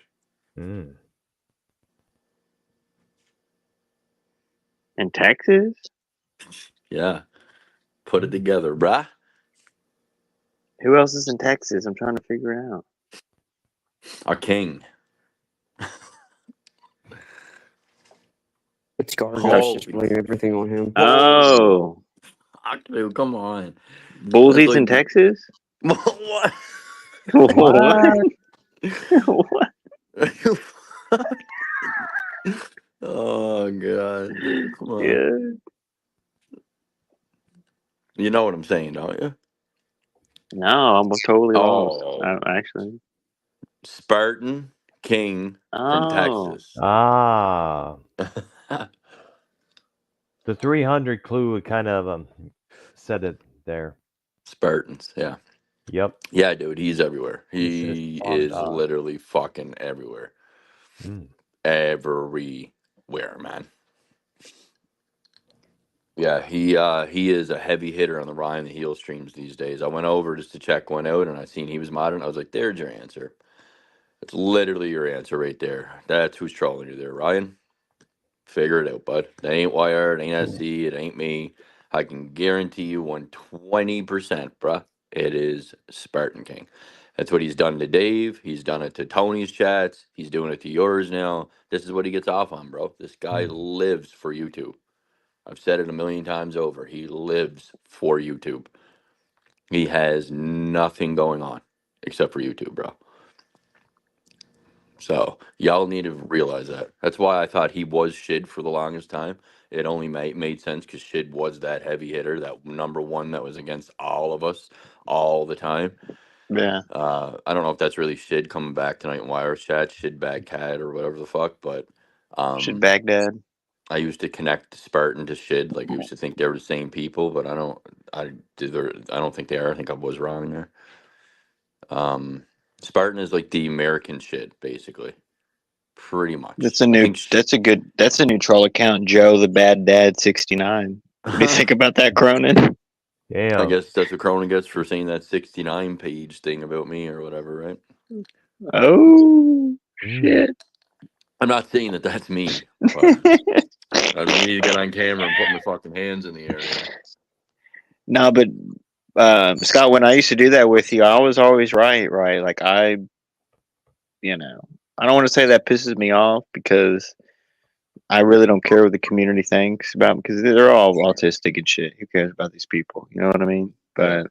In Texas? Yeah. Put it together, bruh. Who else is in Texas? I'm trying to figure it out. Our king. It's Gargosh. Just blame everything on him. Oh. Dude, come on. Bullsy's in Texas? What? What? What? Oh, God. Dude, come on. Yeah. You know what I'm saying, don't you? No, I'm totally lost. Actually. Spartan King from Texas. Ah. The 300 clue kind of said it there. Spartans, yeah. Yep. Yeah, dude, he's everywhere. He is literally fucking everywhere. Everywhere, man. Yeah, he is a heavy hitter on the Ryan the Heel streams these days. I went over just to check one out, and I seen he was modding. I was like, "There's your answer. It's literally your answer right there. That's who's trolling you there, Ryan. Figure it out, bud. That ain't Wired, it ain't SC, it ain't me. I can guarantee you 120%, bruh. It is Spartan King. That's what he's done to Dave. He's done it to Tony's chats. He's doing it to yours now. This is what he gets off on, bro. This guy lives for YouTube. I've said it a million times over. He lives for YouTube. He has nothing going on except for YouTube, bro. So y'all need to realize that. That's why I thought he was Shid for the longest time. It only made sense because Shid was that heavy hitter, that number one that was against all of us all the time. Yeah. I don't know if that's really Shid coming back tonight in Wires chat, Shid Bad Cat or whatever the fuck, but Shid Baghdad. I used to connect Spartan to Shid. Like, I used to think they were the same people, but I don't think they are. I think I was wrong there. Spartan is like the American Shid, basically. Pretty much. That's a new troll account, Joe the Bad Dad 69. What do you think about that, Cronin? Yeah. I guess that's what Cronin gets for saying that 69 page thing about me or whatever, right? Oh, shit. I'm not saying that that's me. But I don't need to get on camera and put my fucking hands in the air. No, but Scott, when I used to do that with you, I was always right. Like I don't want to say that pisses me off because I really don't care what the community thinks about them because they're all autistic and shit. Who cares about these people? You know what I mean? But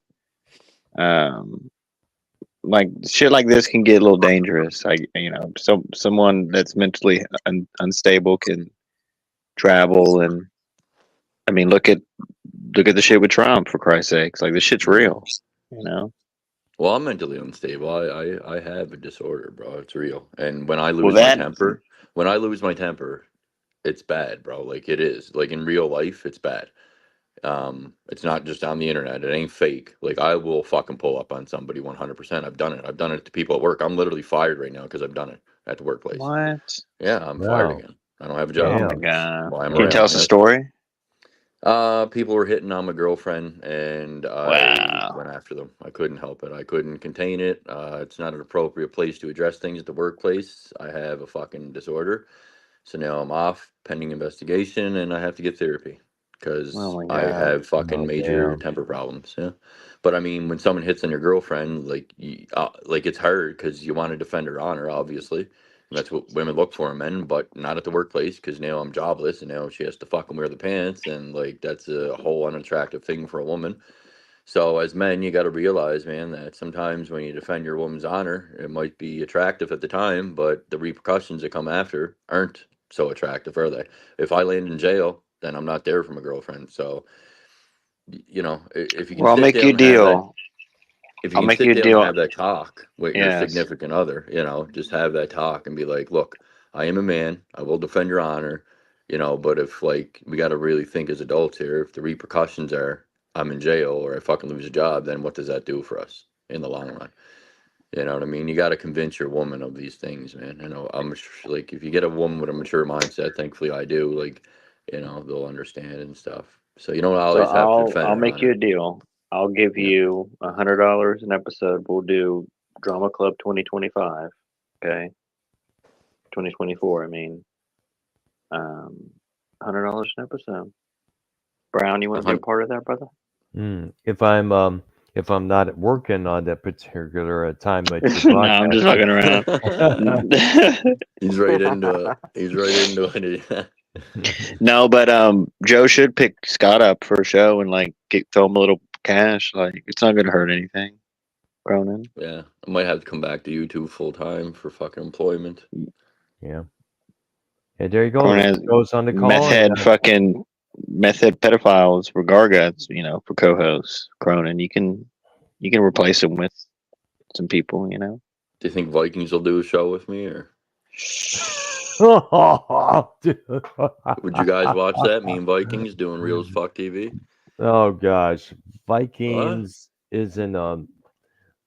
like shit like this can get a little dangerous. Someone that's mentally unstable can travel and I mean, look at the shit with Trump, for Christ's sakes. Like, this shit's real. You know. Well, I'm mentally unstable. I have a disorder, bro. It's real. And when I Well, lose my that temper, it's bad, bro. Like it is. Like in real life, it's bad. It's not just on the internet. It ain't fake. Like I will fucking pull up on somebody 100%. I've done it. I've done it to people at work. I'm literally fired right now because I've done it at the workplace. what? Yeah, I'm fired Wow. again. I don't have a Oh job. my god! Well, I'm Can you tell around. us a story? People were hitting on my girlfriend, and I Wow. went after them. I couldn't help it. I couldn't contain it. It's not an appropriate place to address things at the workplace. I have a fucking disorder, so now I'm off pending investigation, and I have to get therapy Oh because my I god. have fucking Oh, major damn. temper problems. Yeah, but I mean, when someone hits on your girlfriend, like it's hard because you want to defend her honor, obviously. And that's what women look for in men, but not at the workplace because now I'm jobless and now she has to fucking wear the pants, and like that's a whole unattractive thing for a woman. So as men, you got to realize, man, that sometimes when you defend your woman's honor, it might be attractive at the time, but the repercussions that come after aren't so attractive, are they? If I land in jail, then I'm not there for my girlfriend. So, if you can Well, I'll sit make you down a and have that deal. if you I'll can make you sit a down and deal. have that talk with your Yes. significant other, just have that talk and be like, look, I am a man. I will defend your honor, but if like we got to really think as adults here, if the repercussions are I'm in jail or I fucking lose a job, then what does that do for us in the long run? You know what I mean? You got to convince your woman of these things, man. Like if you get a woman with a mature mindset, thankfully I do, like, they'll understand and stuff. So you don't So always have to I'll defend I'll her make you a honor. deal. I'll give Yeah. you $100 an episode. We'll do Drama Club 2025. Okay, 2024. I mean, $100 an episode. Brown, you want to be a part of that, brother? If I'm not working on that particular time that you're No, I'm just fucking broadcasting. around. He's right into it. He's right into it. No, but Joe should pick Scott up for a show and like throw him a little cash. Like it's not gonna hurt anything. Cronin. Yeah, I might have to come back to YouTube full time for fucking employment. Yeah. Yeah, there you go. Cronin This has goes on the meth call. And, head fucking meth head pedophiles for Garguts, for co-hosts. Cronin, you can replace him with some people. Do you think Vikings will do a show with me, or would you guys watch that? Me and Vikings doing Real as Fuck TV. Oh gosh, What?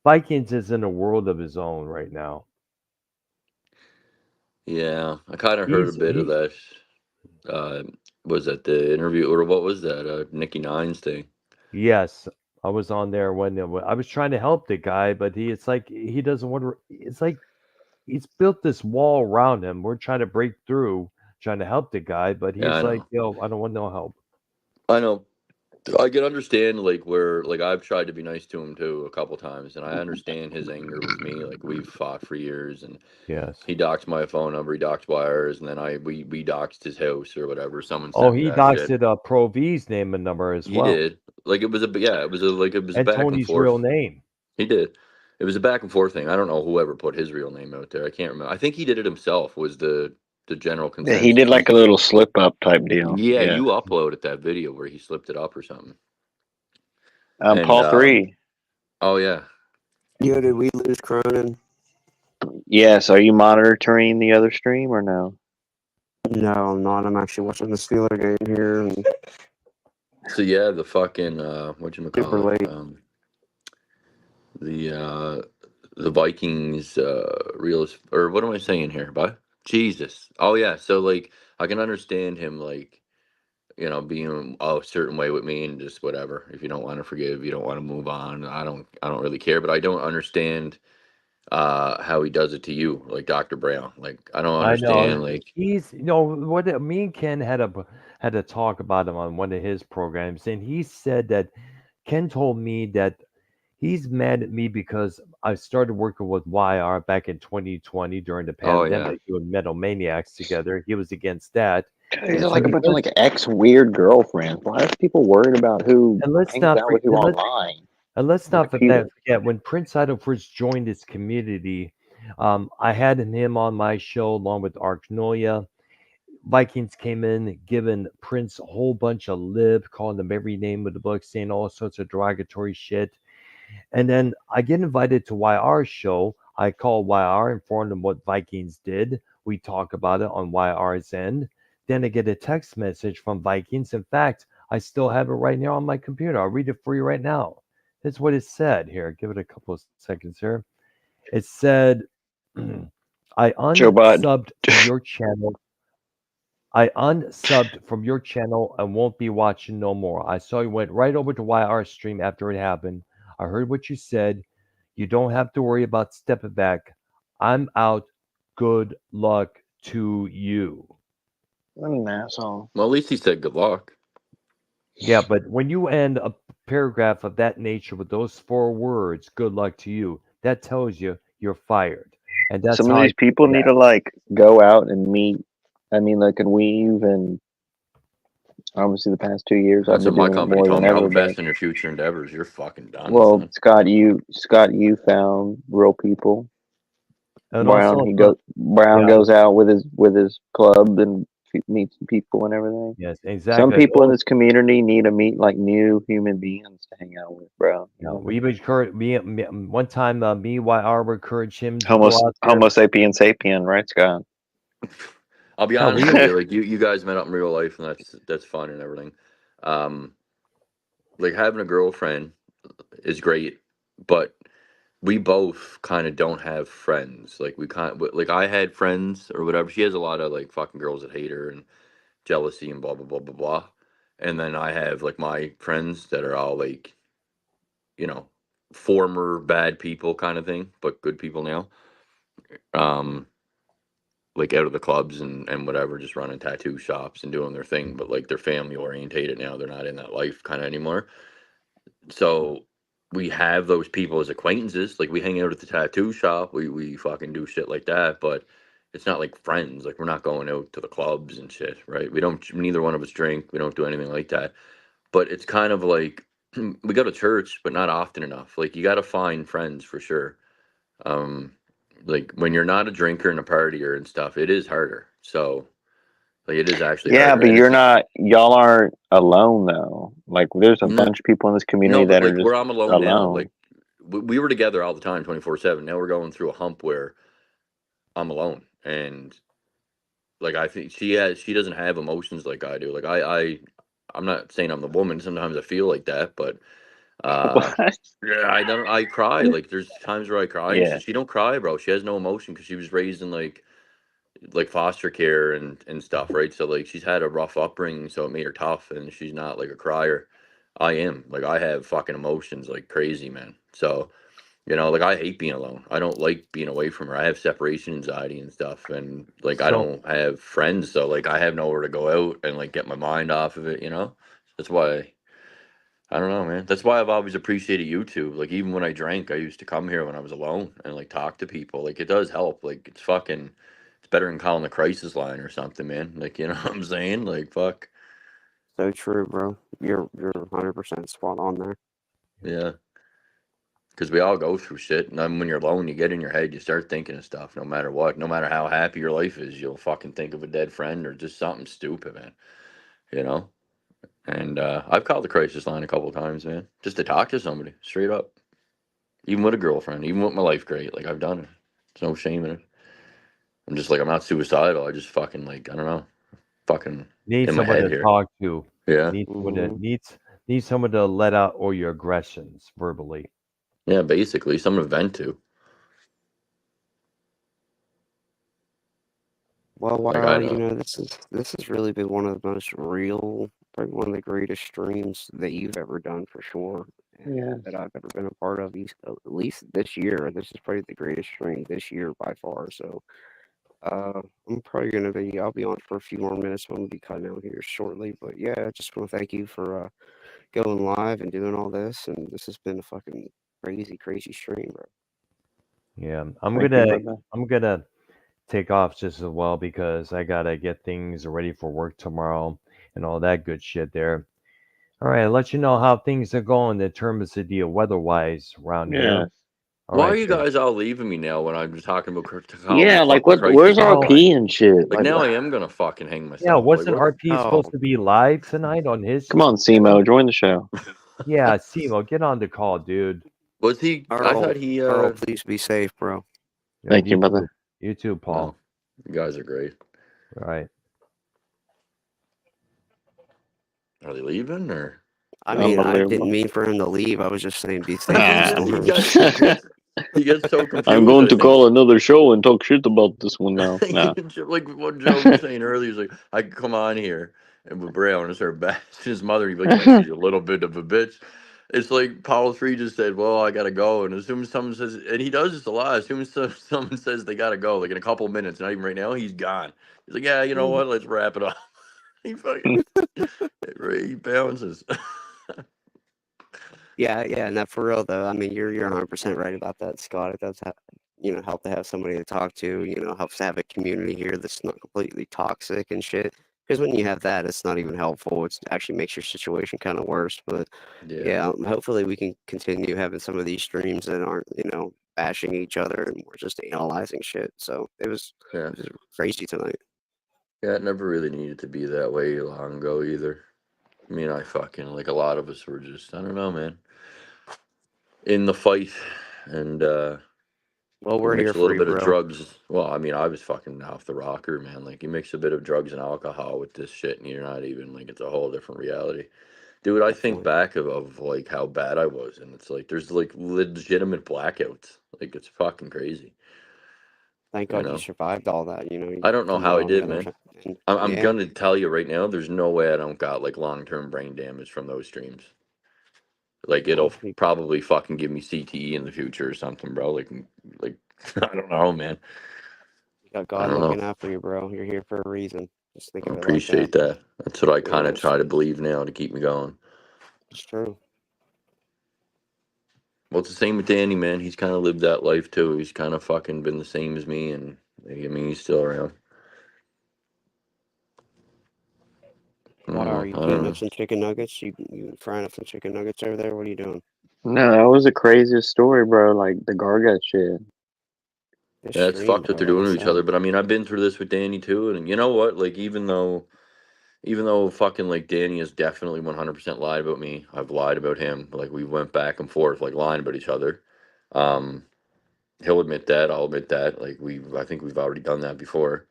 Vikings is in a world of his own right now. Yeah, I kind of heard a bit of that. Was that the interview or what was that? Nikki Nines thing. Yes, I was on there when I was trying to help the guy, but it's like he doesn't want to. It's like he's built this wall around him. We're trying to break through, trying to help the guy, but Yeah, he's I like, know. yo, I don't want no help. I know. I can understand like where like I've tried to be nice to him too a couple times, and I understand his anger with me. Like we've fought for years, and Yes. he doxed my phone number, he doxed wires, and then we doxed his house or whatever. Someone Oh, sent me he that shit. doxed Pro V's name and number as He well, did. Like it was a and back and Tony's real forth. name. He did. It was a back and forth thing. I don't know whoever put his real name out there. I can't remember. I think he did it himself. Was the general Yeah, he did consensus? like a little slip up type deal. Yeah, Yeah. you uploaded that video where he slipped it up or something. And Paul 3. oh yeah. Yo, did we lose Cronin? Yes. Are you monitoring the other stream or no? No, I'm not. I'm actually watching the Steeler game here. And So yeah, the fucking super late. The Vikings or what am I saying here, bud? Jesus. Oh yeah, so like I can understand him like being a certain way with me and just whatever. If you don't want to forgive, you don't want to move on. I don't really care, but I don't understand how he does it to you, like Dr. Brown. Like I don't I know understand like he's what me and Ken had a talk about him on one of his programs, and he said that Ken told me that he's mad at me because I started working with YR back in 2020 during the oh yeah. pandemic, doing Metal Maniacs together. He was against that. These are like a bunch of like ex weird girlfriends. Why are people worried about who And let's hangs not out with you online? forget when Prince Idol first joined this community, I had him on my show along with Ark Noya. Vikings came in, giving Prince a whole bunch of lip, calling him every name of the book, saying all sorts of derogatory shit. And then I get invited to YR's show. I call YR, inform them what Vikings did. We talk about it on YR's end. Then I get a text message from Vikings. In fact, I still have it right now on my computer. I'll read it for you right now. This is what it said. Here, give it a couple of seconds here. It said, I Joe Bud. unsubbed from your channel. I unsubbed from your channel and won't be watching no more. I saw you went right over to yyrstream after it happened. I heard what you said. You don't have to worry about stepping back. I'm out. Good luck to you. What an asshole. Well, at least he said good luck. Yeah, but when you end a paragraph of that nature with those 4 words, good luck to you, that tells you you're fired. And that's Some how of I these people feel need that. to like go out and meet. I mean, like, and weave, and obviously the past 2 years I've That's been what my doing it company more told than me. I'll ever. But invest in your future endeavors. You're fucking done, well, son. Scott, you found real people. And Brown, also, look, Brown yeah, goes out with his club and meets people and everything. yes, Some exactly. people in this community need to meet like new human beings to hang out with, bro. You Yeah, know what I we mean? would encourage one time. Me, YR would encourage him to go out there. Homo sapien, right, Scott? I'll be Yeah, honest we with would. you. Like you guys met up in real life, and that's fun and everything. Um, like having a girlfriend is great, but we both kind of don't have friends. Like we kind like I had friends or whatever. She has a lot of like fucking girls that hate her and jealousy and blah blah blah blah blah. And then I have like my friends that are all like, you know, former bad people kind of thing, but good people now. Um, like out of the clubs and whatever, just running tattoo shops and doing their thing, but like they're family orientated now. They're not in that life kind of anymore. So we have those people as acquaintances. Like we hang out at the tattoo shop. We fucking do shit like that, but it's not like friends. Like we're not going out to the clubs and shit, right? We don't. Neither one of us drink. We don't do anything like that. But it's kind of like we go to church, but not often enough. Like you got to find friends for sure. Um, like when you're not a drinker and a partier and stuff, it is harder. So like it is actually Yeah, harder, but and it's y'all aren't alone though. Like there's a no, bunch of people in this no, community but that are like just where I'm alone now, alone. like we were together all the time, 24/7. Now we're going through a hump where I'm alone, and like I think she doesn't have emotions like I do. Like I'm not saying I'm the woman. Sometimes I feel like that, but uh, What? yeah, I don't. I cry. Like there's times where I cry, and Yeah. she don't cry, bro. She has no emotion because she was raised in like foster care and stuff, right? So like she's had a rough upbringing, so it made her tough, and she's not like a crier. I am like I have fucking emotions like crazy, man. So like I hate being alone. I don't like being away from her. I have separation anxiety and stuff, and like I So don't have friends, so like I have nowhere to go out and like get my mind off of it. That's why I don't know, man. That's why I've always appreciated YouTube. Like even when I drank, I used to come here when I was alone and like talk to people. Like it does help. Like it's better than calling the crisis line or something, man. Like what I'm saying? Like fuck. So true, bro. You're 100% spot on there. Yeah. Because we all go through shit, and then when you're alone, you get in your head, you start thinking of stuff. No matter what, no matter how happy your life is, you'll fucking think of a dead friend or just something stupid, man. You know. And I've called the crisis line a couple times, man, just to talk to somebody straight up. Even with a girlfriend, even with my life great, like I've done it. There's no shame in it. I'm just like I'm not suicidal. I just fucking like I don't know, fucking need in my someone head to here. talk to. Yeah, Need someone to let out all your aggressions verbally. yeah. Basically, someone to vent to. Well, Like I you don't. know, this has really been one of the most real, probably one of the greatest streams that you've ever done for sure, and Yeah. that I've ever been a part of. At least this year, this is probably the greatest stream this year by far. So, I'm probably gonna be. I'll be on for a few more minutes. I'm gonna be cutting out here shortly. But yeah, I just want to thank you for going live and doing all this. And this has been a fucking crazy, crazy stream, bro. Yeah, Thank you, brother. I'm gonna take off just as well because I gotta get things ready for work tomorrow and all that good shit there. All right, I'll let you know how things are going in terms of the weather-wise around Yeah. here. Why are right, you good. guys all leaving me now when I'm talking about calling Yeah, the like fucking what? crisis Where's Oh, hotline? RP and shit? Like Like, now I am gonna fucking hang yeah, myself. Like wasn't what? RP supposed to be live tonight on his come on, channel? Simo, join the show. Yeah, Simo, get on the call, dude. Was he? I thought he. Earl, please be safe, bro. Yeah, Thank you, you brother. too. You too, Paul. No, you guys are great. Right. Are they leaving or? I mean, I Unbelievable. didn't mean for him to leave. I was just saying be safe in the Ah. storm. He gets so I'm confused. going I to think call another show and talk shit about this one now. Nah. like what Joe was saying earlier. He's like, I could come on here and with Bray, I want to start bashing his mother. He'd be like, yeah, she's a little bit of a bitch. It's like Paulo 3 just said, well, I gotta go. And as soon as someone says, and he does this a lot, as soon as someone says they gotta go, like in a couple of minutes, not even right now, he's gone. He's like, yeah, you know what? Let's wrap it up. He fucking he bounces. Yeah, and that for real though. I mean, you're 100% right about that, Scott. It does help to have somebody to talk to. Helps to have a community here that's not completely toxic and shit. Because when you have that, it's not even helpful. It actually makes your situation kind of worse. But yeah, hopefully we can continue having some of these streams that aren't, bashing each other and we're just analyzing shit. So it was crazy tonight. Yeah, it never really needed to be that way long ago either. I mean, I fucking, like a lot of us were just, I don't know, man, in the fight. And, well, you we're mix here a little for you, bit of bro. drugs. Well, I mean, I was fucking off the rocker, man. Like, you mix a bit of drugs and alcohol with this shit, and you're not even, like, it's a whole different reality. Dude, I think back of like, how bad I was, and it's like, there's, like, legitimate blackouts. Like, it's fucking crazy. Thank You God you know? survived all that. You I don't know come how out I on the did, other man. side. I'm Yeah. gonna tell you right now, there's no way I don't got, like, long-term brain damage from those streams. Like it'll Well, probably fucking give me CTE in the future or something, bro. Like I don't know, man. You got I God don't know. looking out for you, bro. You're here for a reason. Just think I of it like that. appreciate that. That's what I kind of Yes, try to believe now to keep me going. it's true. Well, it's the same with Danny, man. He's kind of lived that life too. He's kind of fucking been the same as me, and I mean, he's still around. What are you I don't cutting know. up some chicken nuggets? You frying up some chicken nuggets over there? What are you doing? No, that was the craziest story, bro. Like the Gargat shit. This Yeah, it's stream, fucked what bro. they're Like I doing to each said. other. But I mean, I've been through this with Danny too, and you know what? Like, even though fucking like Danny has definitely 100% lied about me, I've lied about him. Like we went back and forth, like lying about each other. Um, he'll admit that. I'll admit that. Like I think we've already done that before.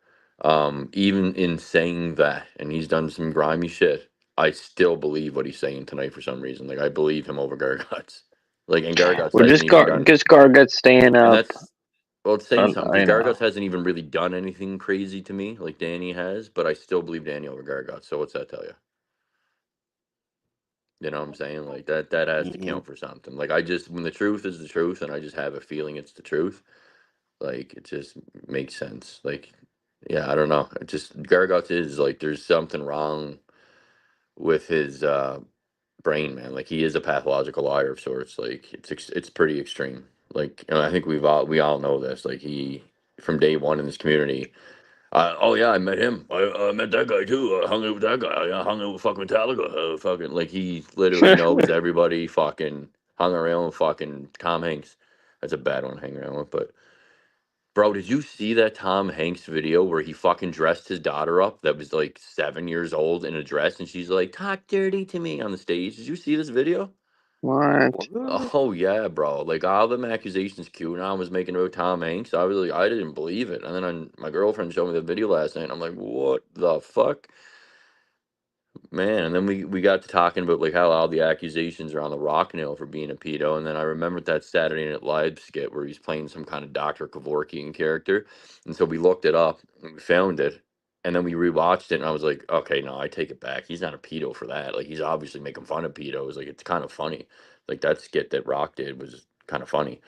Even in saying that, and he's done some grimy shit, I still believe what he's saying tonight for some reason. Like I believe him over Gargots. Like and Gargots Well, hasn't even done, this Gargat's staying and up. that's well, it's saying something because You know. Gargots hasn't even really done anything crazy to me like Danny has, but I still believe Danny over Gargots. So what's that tell you? You know what I'm saying? Like that has to count for something. Like when the truth is the truth and I just have a feeling it's the truth, like it just makes sense. Like yeah, I don't know. It just Gargots is like there's something wrong with his brain, man. Like he is a pathological liar of sorts. Like it's pretty extreme. Like I think we all know this. Like he from day one in this community. Oh yeah, I met him. I met that guy too. I hung out with that guy. I hung out with fucking Metallica. Fucking like he literally knows everybody. Fucking hung around with fucking Tom Hanks. That's a bad one to hang around with. But bro, did you see that Tom Hanks video where he fucking dressed his daughter up that was like 7 years old in a dress and she's like talk dirty to me on the stage? Did you see this video? What? Oh yeah, bro. Like all them accusations QAnon was making about Tom Hanks. I was like, I didn't believe it. And then my girlfriend showed me the video last night. And I'm like, what the fuck, man? And then we got to talking about like how all the accusations are on the rock now for being a pedo. And then I remembered that Saturday Night Live skit where he's playing some kind of Dr. Kevorkian character. And so we looked it up and we found it. And then we rewatched it, and I was like, okay, no, I take it back. He's not a pedo for that. Like, he's obviously making fun of pedos. Like, it's kind of funny. Like, that skit that Rock did was kind of funny.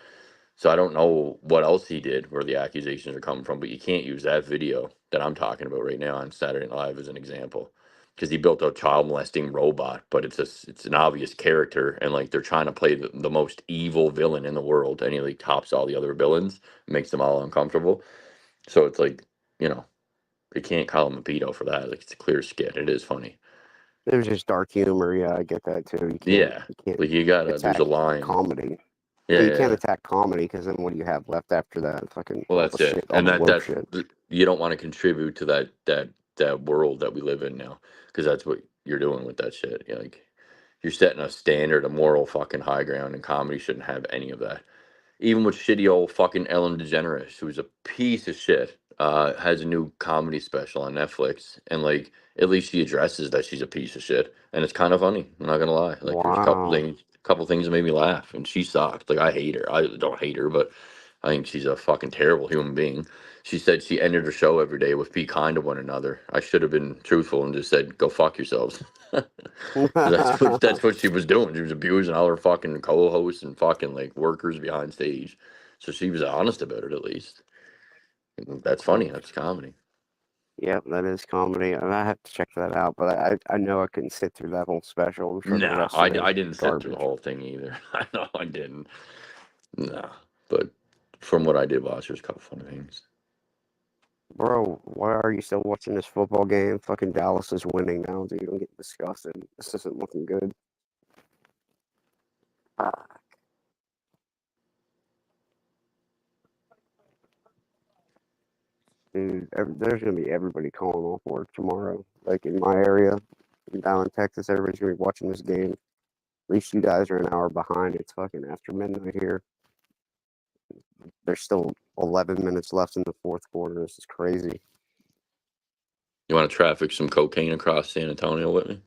So I don't know what else he did where the accusations are coming from, but you can't use that video that I'm talking about right now on Saturday Night Live as an example. Because he built a child molesting robot, but it's an obvious character, and like they're trying to play the most evil villain in the world, and he like tops all the other villains, makes them all uncomfortable. So it's like, you know, you can't call him a pedo for that. Like it's a clear skit. It is funny. There's just dark humor. Yeah, I get that too. Yeah, You can't like you gotta. There's attack a line. comedy. But Yeah, you yeah, can't yeah. attack comedy because then what do you have left after that? Fucking Well, all the that's it, shit, all and the woke that shit. you don't want to contribute to that world that we live in now, because that's what you're doing with that shit. You're like, you're setting a standard, a moral fucking high ground, and comedy shouldn't have any of that. Even with shitty old fucking Ellen DeGeneres, who's a piece of shit, has a new comedy special on Netflix, and like at least she addresses that she's a piece of shit, and it's kind of funny. I'm not gonna lie. Like there's Wow. a couple things that made me laugh, and she sucked. Like I hate her. I don't hate her, but I think she's a fucking terrible human being. She said she ended her show every day with "Be kind to one another." I should have been truthful and just said, "Go fuck yourselves." That's what she was doing. She was abusing all her fucking co-hosts and fucking like workers behind stage. So she was honest about it at least. That's funny. That's comedy. Yep, that is comedy. And I have to check that out, but I know I couldn't sit through that whole special. I'm sure the Nah, rest of it is I didn't sit through the garbage. whole thing either. I know I didn't. Nah, but from what I did watch, there's a couple funny things. Bro, why are you still watching this football game? Fucking Dallas is winning now, dude. I'm getting disgusted. This isn't looking good. Ah, dude, there's gonna be everybody calling off work tomorrow. Like in my area, down in Texas, everybody's gonna be watching this game. At least you guys are an hour behind. It's fucking after midnight here. There's still 11 minutes left in the fourth quarter. This is crazy. You want to traffic some cocaine across San Antonio with me?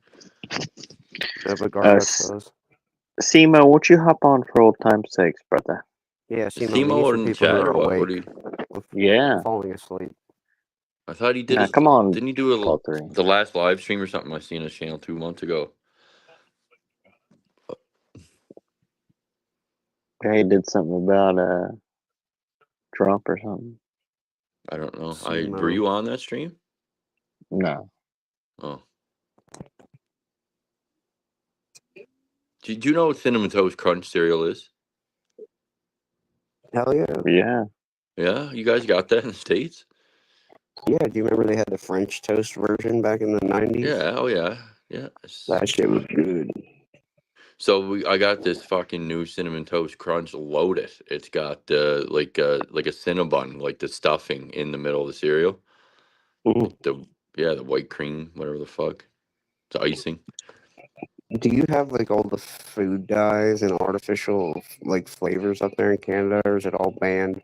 Yeah, but Gardex does. Simo, won't you hop on for old time's sakes, brother? Yeah, Is Simo, we need Timo some in the people who chat are or what? What awake. do you? Yeah. Falling asleep. I thought he did. Nah, come on, Didn't he do Paul 3. the last live stream or something I seen his channel 2 months ago? Yeah, he did something about Trump or something. I don't know. Simo. Were you on that stream? No. Oh. Do you know what Cinnamon Toast Crunch cereal is? Hell yeah. Yeah. Yeah, you guys got that in the States? Yeah, do you remember they had the French toast version back in the 90s? Yeah, oh yeah. Yeah. That shit was good. So I got this fucking new Cinnamon Toast Crunch loaded. It's got like a Cinnabon, like the stuffing in the middle of the cereal. The white cream, whatever the fuck. It's icing. Do you have like all the food dyes and artificial like flavors up there in Canada, or is it all banned?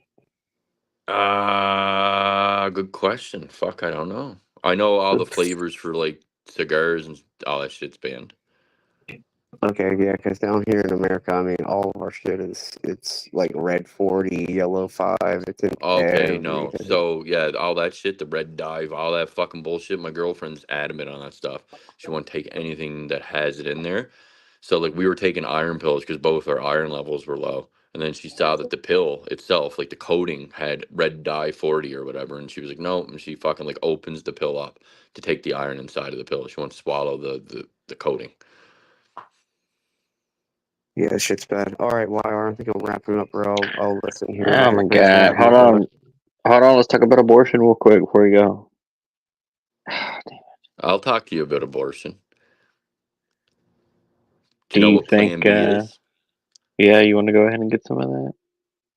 Good question. Fuck, I don't know. I know all the flavors for like cigars and all that shit's banned. Okay, yeah, because down here in America, I mean, all of our shit it's like red 40, yellow 5. It's in Okay, no. everything. So yeah, all that shit, the red dive, all that fucking bullshit. My girlfriend's adamant on that stuff. She won't take anything that has it in there. So like we were taking iron pills because both our iron levels were low. And then she saw that the pill itself, like the coating, had red dye 40 or whatever, and she was like, no. And she fucking like opens the pill up to take the iron inside of the pill. She won't swallow the coating. Yeah, shit's bad. All right, YR, I think I'm wrapping up, bro. I'll listen here. Oh my Great to god. meet you, Hold brother. on. Let's talk about abortion real quick before we go. I'll talk to you about abortion. Do Do you know you what think, Plan B is? yeah, you want to go ahead and get some of that?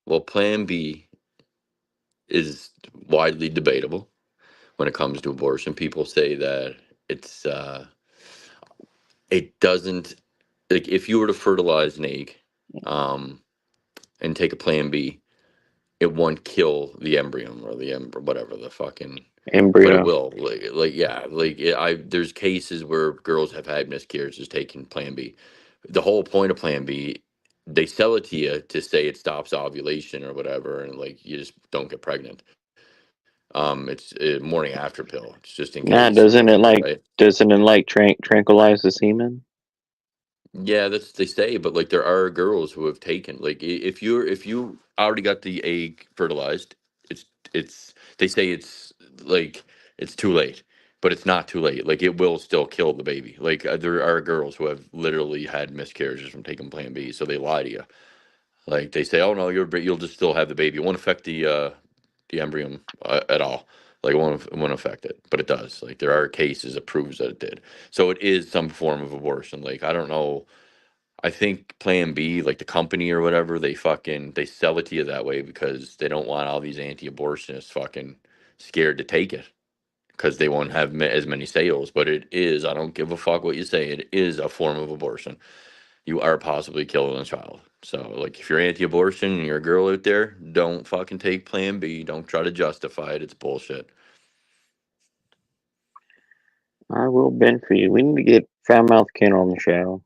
Well, Plan B is widely debatable when it comes to abortion. People say that it doesn't, like if you were to fertilize an egg and take a Plan B, it won't kill the embryo or whatever the fucking, but it Embryo. will. There's cases where girls have had miscarriages taking Plan B. The whole point of Plan B, they sell it to you to say it stops ovulation or whatever, and like you just don't get pregnant. It's a morning after pill. It's just in Nah, case, right? doesn't it like tranquilize the semen? Yeah, that's they say, but like there are girls who have taken if you already got the egg fertilized, it's they say it's like it's too late, but it's not too late. Like it will still kill the baby. Like there are girls who have literally had miscarriages from taking Plan B, so they lie to you. Like they say, oh no, you'll just still have the baby. It won't affect the embryo at all. Like it won't affect it, but it does. Like there are cases that proves that it did. So it is some form of abortion. Like I don't know. I think Plan B, like the company or whatever, they sell it to you that way because they don't want all these anti-abortionists fucking scared to take it because they won't have as many sales. But it is, I don't give a fuck what you say, it is a form of abortion. You are possibly killing a child. So, like, if you're anti-abortion and you're a girl out there, don't fucking take Plan B. Don't try to justify it. It's bullshit. I will bend for you. We need to get Foulmouth Ken on the show.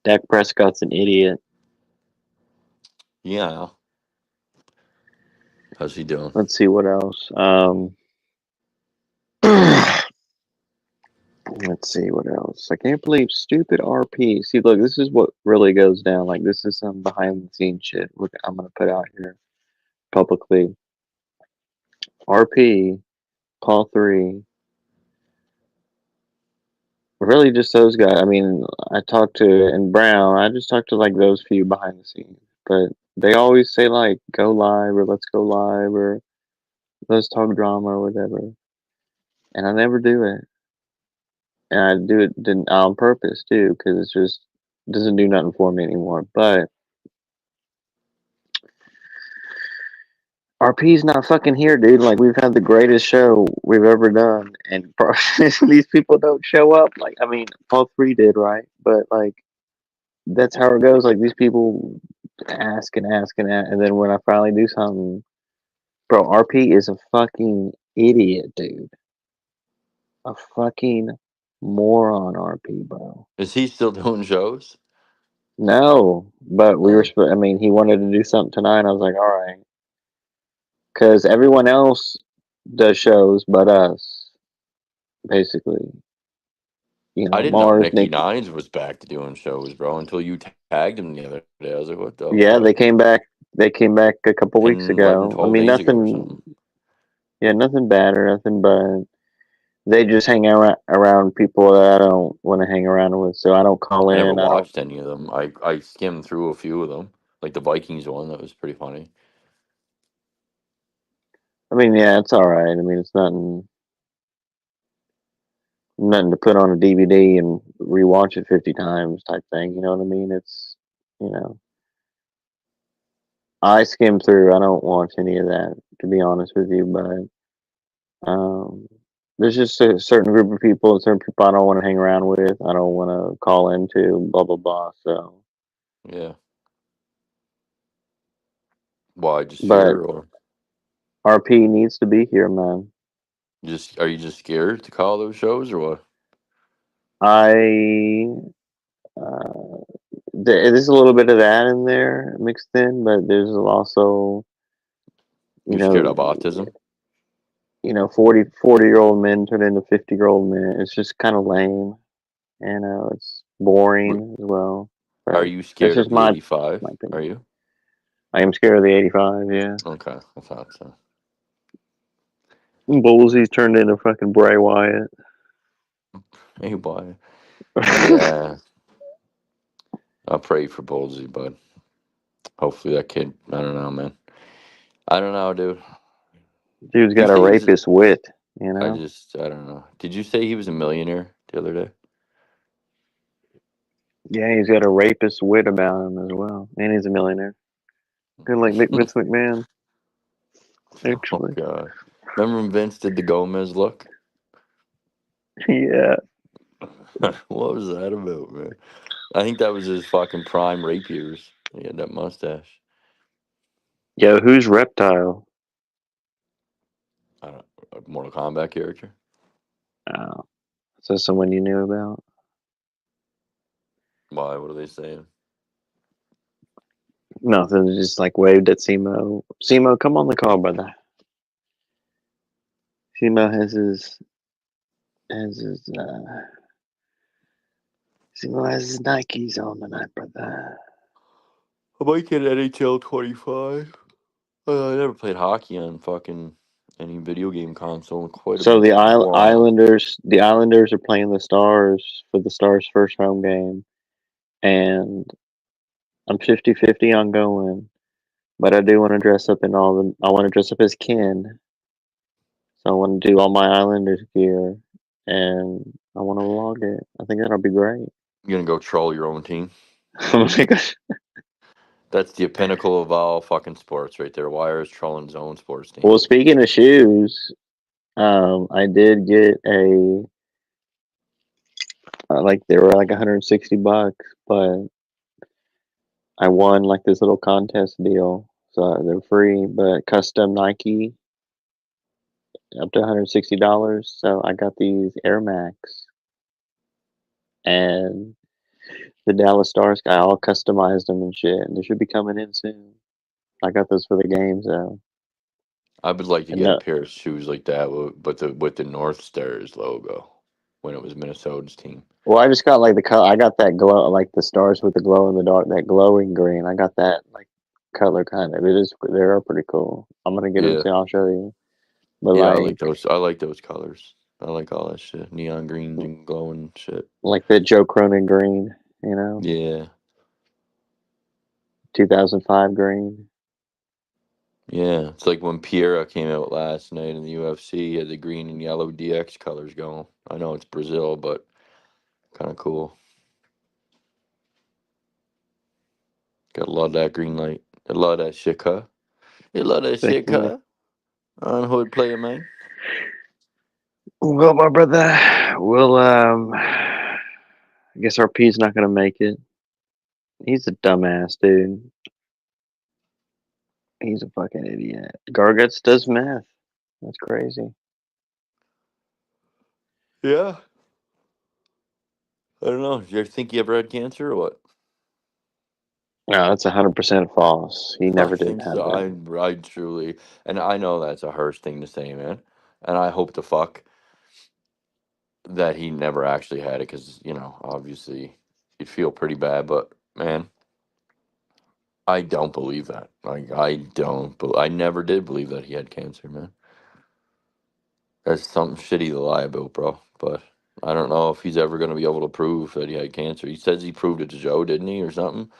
Dak Prescott's an idiot. Yeah. How's he doing? Let's see what else. Let's see what else. I can't believe stupid RP. See, look, this is what really goes down. Like, this is some behind the scenes shit. Look, I'm gonna put out here publicly. RP, Paul 3, really just those guys. I mean, I talked to and Brown. I just talked to like those few behind the scenes, but they always say like, "Go live" or "Let's go live" or "Let's talk drama" or whatever, and I never do it. And I do it on purpose too, because it's just doesn't do nothing for me anymore. But RP's not fucking here, dude. Like, we've had the greatest show we've ever done, and these people don't show up. Like, I mean, Paul 3 did, right? But like, that's how it goes. Like, these people ask and ask and ask, and then when I finally do something, bro, RP is a fucking idiot, dude. A fucking moron, RP, bro. Is he still doing shows? No, but we were. I mean, he wanted to do something tonight. I was like, all right, because everyone else does shows but us, basically. You I know, didn't know Mars, Nicky Nick. Nines was back to doing shows, bro, until you tagged him the other day. I was like, what the Yeah, fuck? they came back. They came back a couple weeks 10, 11, ago. I 12 mean, days ago or nothing. something. Yeah, nothing bad or nothing, but they just hang around people that I don't want to hang around with. So I don't call I never in. I don't. watched any of them. I skimmed through a few of them, like the Vikings one. That was pretty funny. I mean, yeah, it's all right. I mean, it's nothing to put on a DVD and rewatch it 50 times type thing. You know what I mean? It's, you know, I skim through. I don't watch any of that, to be honest with you. But there's just a certain group of people and certain people I don't want to hang around with. I don't want to call into, blah, blah, blah. So, Yeah. Why? Just but fear, or RP needs to be here, man. just are you just scared to call those shows, or what? I, there's a little bit of that in there mixed in, but there's also, you You're scared know, of autism? 40-year-old men turn into 50-year-old men. It's just kind of lame. You know, it's boring as well. Are But you that's scared of just the my 85? Are opinion. you? I am scared of the 85, yeah. Okay, I thought so. Bullsy's turned into fucking Bray Wyatt. Hey, boy. Yeah. I'll pray for Bolsey, but hopefully that kid. I don't know, man. I don't know, dude. Dude's Did you got a say he was? rapist wit, you know? I don't know. Did you say he was a millionaire the other day? Yeah, he's got a rapist wit about him as well. And he's a millionaire. Kind of like Vince McMahon, Oh actually. god. Remember when Vince did the Gomez look? Yeah. What was that about, man? I think that was his fucking prime rape years. He had that mustache. Yo, who's Reptile? I don't. A Mortal Kombat character. Oh. Is that someone you knew about? Why? What are they saying? Nothing, just like waved at Simo. Simo, come on the call, brother. Simo has his Simo has his Nikes on tonight, brother. I might get NHL 25. I never played hockey on fucking any video game console in quite a So the while. Islanders are playing the Stars for the Stars' first home game, and I'm 50-50 on going, but I do want to dress up in all the. I want to dress up as Ken, so I want to do all my Islanders gear, and I want to vlog it. I think that'll be great. You gonna go troll your own team? Oh my gosh. That's the pinnacle of all fucking sports, right there. Wire is trolling his own sports team. Well, speaking of shoes, I did get a like they were like $160, but I won like this little contest deal, so they're free, but custom Nike up to $160. So I got these Air Max and the Dallas Stars guy all customized them and shit. And they should be coming in soon. I got those for the games though. I would like to And get a no, pair of shoes like that, but with the North Stars logo when it was Minnesota's team. well, I just got like the color. I got that glow, like the stars with the glow in the dark, that glowing green. I got that like color kind of. It is. They are pretty cool. I'm gonna get them Yeah, soon. I'll show you. But yeah, I like like those. I like those colors. I like all that shit, neon greens and glowing shit. the Joe Cronin green, you know, Yeah, 2005 green. yeah. It's like when Piera came out last night in the UFC, he had the green and yellow DX colors going. I know it's Brazil, but kind of cool. Got a lot of that green light. A lot of that shit, huh? A lot of that shit, huh? On hood player, man. Well, my brother, we'll I guess RP's not gonna make it. He's a dumbass, dude. He's a fucking idiot. Garguts does math. That's crazy. Yeah. I don't know. Do you think he ever had cancer or what? No, that's 100% false. He I never did think have so. that. I truly, and I know that's a harsh thing to say, man. And I hope to fuck that he never actually had it, because obviously, you'd feel pretty bad. But man, I don't believe that. Like, I don't. I never did believe that he had cancer, man. That's something shitty to lie about, bro. But I don't know if he's ever going to be able to prove that he had cancer. He says he proved it to Joe, didn't he, or something?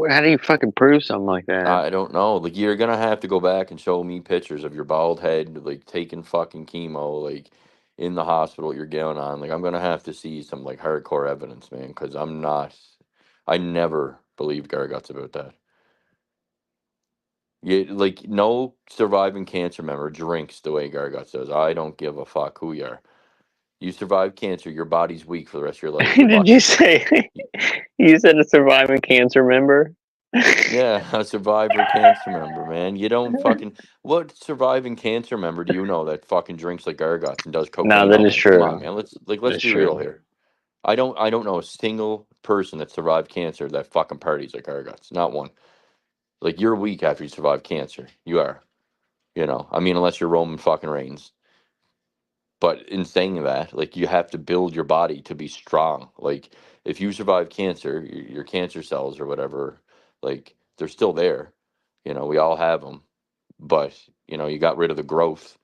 How do you fucking prove something like that? I don't know. Like, you're gonna have to go back and show me pictures of your bald head, like taking fucking chemo, like in the hospital you're going on. Like, I'm gonna have to see some like hardcore evidence, man, because I'm not. I never believed Garguts about that. You like no surviving cancer member drinks the way Garguts does. I don't give a fuck who you are. You survive cancer, your body's weak for the rest of your life. Your Did you body. say you said a surviving cancer member? Yeah, a survivor cancer member, man. You don't fucking what surviving cancer member do you know that fucking drinks like Gargots and does No, cocaine that all is night? Come on, true. man. Let's That's be real true. here. I don't know a single person that survived cancer that fucking parties like Gargots. Not one. Like, you're weak after you survive cancer. You are. I mean, unless you're Roman fucking Reigns. But in saying that, like, you have to build your body to be strong. Like, if you survive cancer, your cancer cells or whatever, like, they're still there. We all have them, but you got rid of the growth.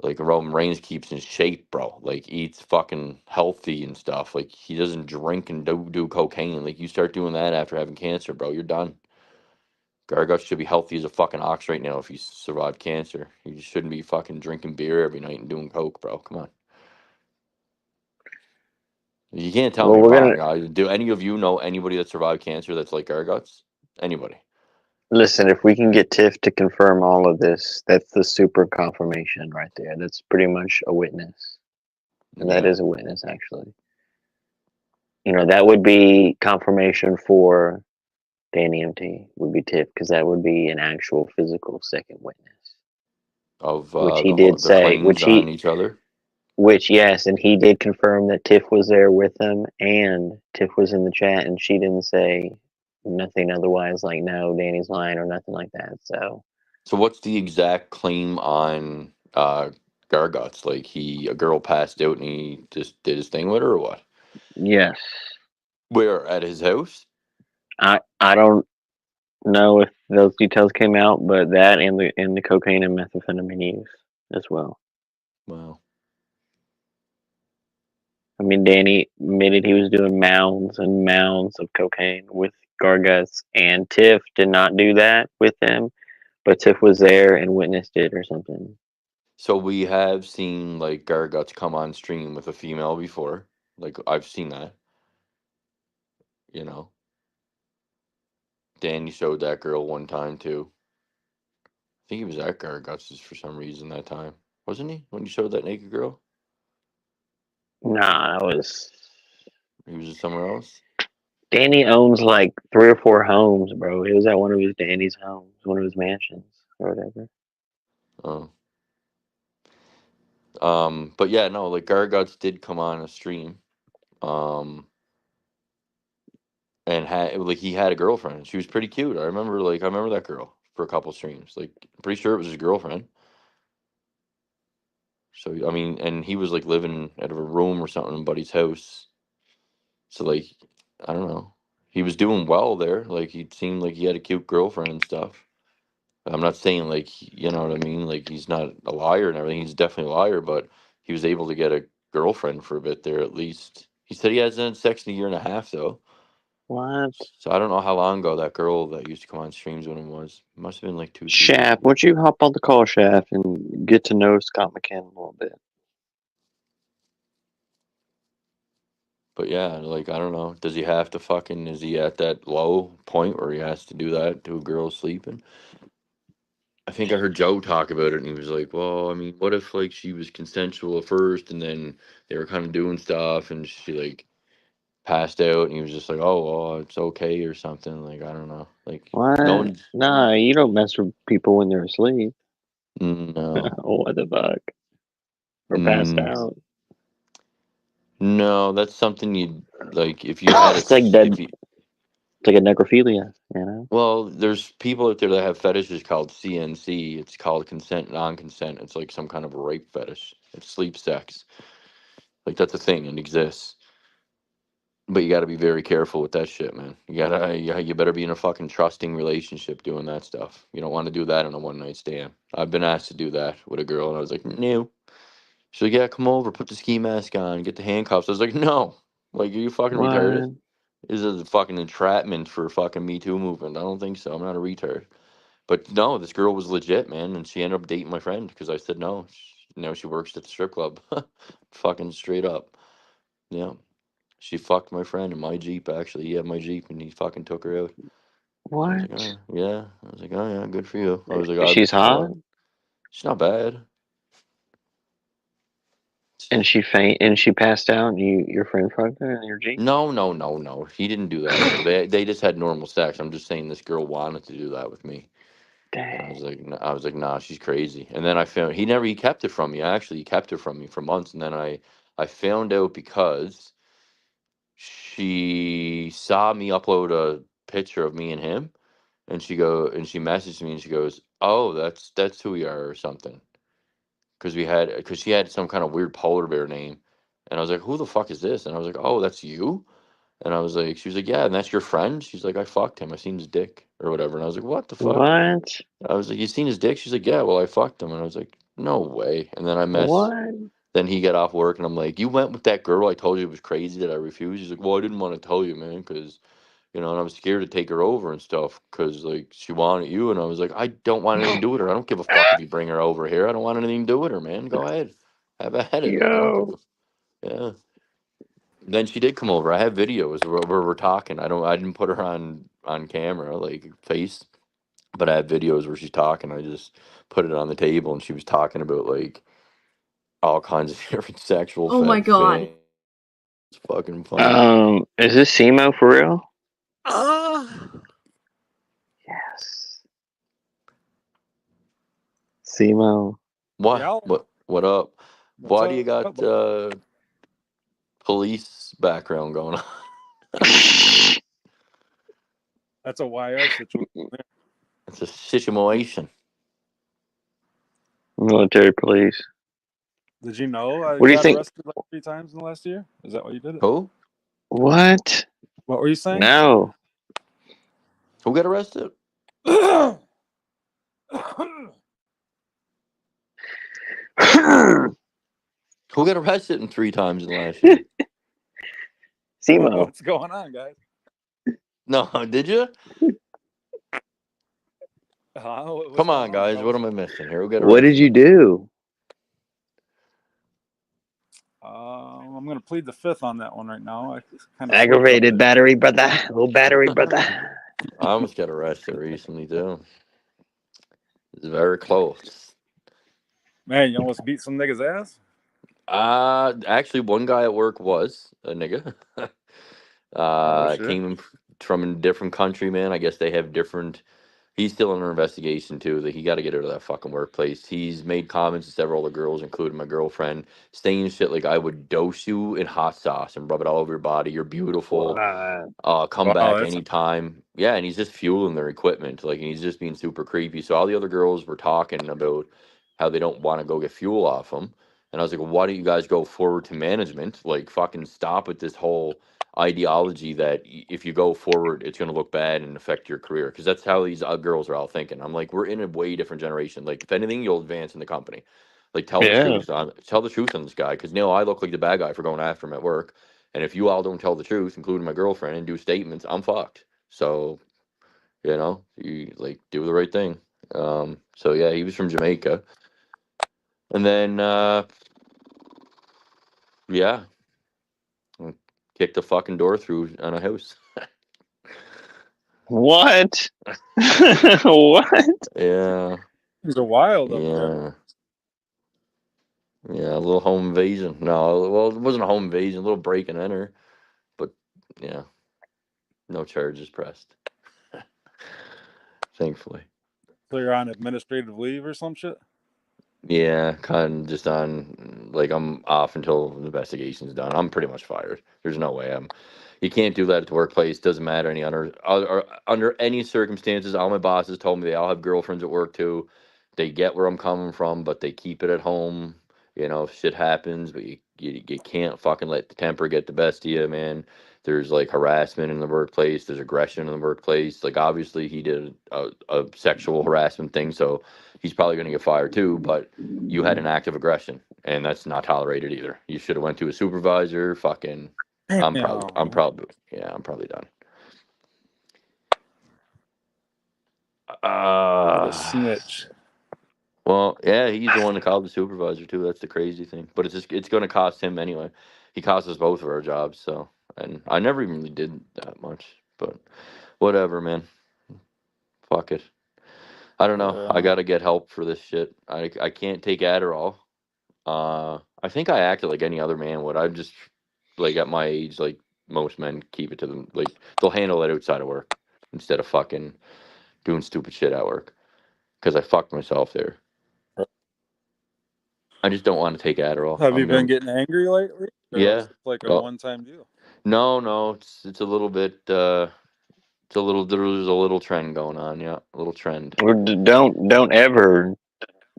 Like, Roman Reigns keeps in shape, bro. Like, eats fucking healthy and stuff. Like, he doesn't drink and do cocaine. Like, you start doing that after having cancer, bro, you're done. Gargot should be healthy as a fucking ox right now if he survived cancer. You shouldn't be fucking drinking beer every night and doing coke, bro. Come on. You can't tell Well, me I'm we're gonna wrong. Do any of you know anybody that survived cancer that's like Gargots? Anybody? listen. If we can get Tiff to confirm all of this, that's the super confirmation right there. That's pretty much a witness, and that Yeah. is a witness actually. That would be confirmation for Danny MT would be Tiff because that would be an actual physical second witness, Of which he the did the say, claims on each other. which yes, and he did confirm that Tiff was there with him, and Tiff was in the chat, and she didn't say nothing otherwise, like no, Danny's lying or nothing like that. So So what's the exact claim on Gargots? Like, a girl passed out and he just did his thing with her, or what? yes, Where, at his house? I don't know if those details came out, but that and the cocaine and methamphetamine use as well. Wow. I mean, Danny admitted he was doing mounds and mounds of cocaine with Garguts, and Tiff did not do that with him, but Tiff was there and witnessed it or something. So we have seen like Gargots come on stream with a female before. Like I've seen that. You know, Danny showed that girl one time too. I think he was at Garguts for some reason that time, wasn't he? When he showed that naked girl, Nah, that was he was somewhere else. Danny owns like 3 or 4 homes, bro. He was at one of his Danny's homes, one of his mansions or whatever. Oh. But yeah, no, like Garguts did come on a stream. And had like he had a girlfriend. She was pretty cute. I remember that girl for a couple streams. Like I'm pretty sure it was his girlfriend. So I mean, and he was like living out of a room or something in Buddy's house. So like, I don't know. He was doing well there. Like he seemed like he had a cute girlfriend and stuff. I'm not saying like you know what I mean. Like he's not a liar and everything. He's definitely a liar, but he was able to get a girlfriend for a bit there at least. He said he hasn't had sex in a year and a half though. What? So I don't know how long ago that girl that used to come on streams with him was. Must have been like 2-3 years. Shaft, why don't you hop on the call, Shaft, and get to know Scott McCann a little bit? But yeah, like I don't know. Does he have to fucking? Is he at that low point where he has to do that to a girl sleeping? I think I heard Joe talk about it, and he was like, "Well, I mean, what if like she was consensual at first, and then they were kind of doing stuff, and she like passed out, and he was just like, oh, well, it's okay or something. Like I don't know. Like What? no one. Nah, you don't mess with people when they're asleep. No. What the fuck? Or passed Mm, out. no, that's something you like if you had a It's like dead. if you. It's like a necrophilia, you know? Well, there's people out there that have fetishes called CNC. It's called consent non-consent. It's like some kind of a rape fetish. It's sleep sex. Like that's a thing and exists. But you got to be very careful with that shit, man. You better be in a fucking trusting relationship doing that stuff. You don't want to do that on a one night stand. I've been asked to do that with a girl, and I was like, no. She's like, yeah, come over, put the ski mask on, get the handcuffs. I was like, no. Like, are you fucking retarded? What? This is a fucking entrapment for fucking Me Too movement. I don't think so. I'm not a retard. But no, this girl was legit, man, and she ended up dating my friend because I said no. Now she works at the strip club. Fucking straight up. Yeah. She fucked my friend in my Jeep, actually. He had my Jeep, and he fucking took her out. I was What? like, oh, yeah. I was like, oh, yeah, good for you. I was like, She's hot? she's not bad. And she passed out and your friend fucked her in your Jeep? No. He didn't do that. No, they just had normal sex. I'm just saying this girl wanted to do that with me. Dang. And I was like, nah, she's crazy. And then I found he kept it from me. Actually, he kept it from me for months. And then I found out because she saw me upload a picture of me and him, and she messaged me and she goes, oh, that's who we are or something. Because she had some kind of weird polar bear name, and I was like, who the fuck is this? And I was like, oh, that's you. And I was like, she was like, yeah, and that's your friend? She's like, I fucked him. I seen his dick or whatever. And I was like, what the fuck? What? I was like, you seen his dick? She's like, yeah, well, I fucked him. And I was like, no way. And then What? then he got off work and I'm like, you went with that girl I told you was crazy that I refused? He's like, well, I didn't want to tell you, man, because, you know, and I was scared to take her over and stuff because, like, she wanted you. And I was like, I don't want anything to do with her. I don't give a fuck if you bring her over here. I don't want anything to do with her, man. Go ahead. Have at it. I don't give Yo. Yeah. Then she did come over. I have videos where we're talking. I didn't put her on camera, like face, but I have videos where she's talking. I just put it on the table and she was talking about like all kinds of different sexual Oh my god. things. It's fucking funny. Is this Simo for real? Yes. Simo. What? Yeah. What up? What's Why do you up? got police background going on? That's a YR situation. It's a situation. Military police. Did you know I What do you got think? arrested like 3 times in the last year? Is that why you did it? Who? What? What were you saying? No. Who got arrested? Who got arrested in 3 times in the last year? Simo. What's going on, guys? No, did you? Come on, guys. What am I missing here? Who got arrested? What did you do? I'm gonna plead the fifth on that one right now. I kind of Aggravated battery, brother. Little battery, brother. I almost got arrested recently too. It's very close. Man, you almost beat some nigga's ass. Actually, one guy at work was a nigga. Oh, shit. Came from a different country, man. I guess they have different. He's still under investigation too. That he got to get out of that fucking workplace. He's made comments to several other girls, including my girlfriend, saying shit like, "I would dose you in hot sauce and rub it all over your body. You're beautiful. Come Wow, back that's anytime." Yeah, and he's just fueling their equipment, like, and he's just being super creepy. So all the other girls were talking about how they don't want to go get fuel off him, and I was like, well, "Why don't you guys go forward to management? Like, fucking stop with this whole ideology that if you go forward, it's going to look bad and affect your career." Because that's how these girls are all thinking. I'm like, we're in a way different generation. Like, if anything, you'll advance in the company. Like, tell the truth tell the truth on this guy. Because I look like the bad guy for going after him at work. And if you all don't tell the truth, including my girlfriend, and do statements, I'm fucked. So, you like do the right thing. So yeah, he was from Jamaica. And then yeah, kicked the fucking door through on a house. What? What? Yeah. Things are wild up there. Yeah. Yeah, a little home invasion. No, well, it wasn't a home invasion, a little break and enter. But yeah, no charges pressed. Thankfully. So you're on administrative leave or some shit? Yeah, kind of just on, like, I'm off until the investigation's done. I'm pretty much fired. There's no way you can't do that at the workplace. Doesn't matter any under any circumstances. All my bosses told me they all have girlfriends at work too. They get where I'm coming from, but they keep it at home. If shit happens, but you can't fucking let the temper get the best of you, man. There's like harassment in the workplace. There's aggression in the workplace. Like, obviously he did a sexual harassment thing, so he's probably going to get fired too. But you had an act of aggression, and that's not tolerated either. You should have went to a supervisor. Fucking, I'm probably done. What a snitch. Well, yeah, he's the one that called the supervisor too. That's the crazy thing. But it's going to cost him anyway. He cost us both of our jobs. So, and I never even really did that much. But whatever, man. Fuck it. I don't know. I got to get help for this shit. I can't take Adderall. I think I acted like any other man would. I'm just, like, at my age, like most men, keep it to them. Like, they'll handle it outside of work instead of fucking doing stupid shit at work. Because I fucked myself there. I just don't want to take Adderall. Have you been getting angry lately? Or Yeah. is it like a Well, one-time deal? no, it's a little bit. There's a little trend going on. Yeah, a little trend. Or don't ever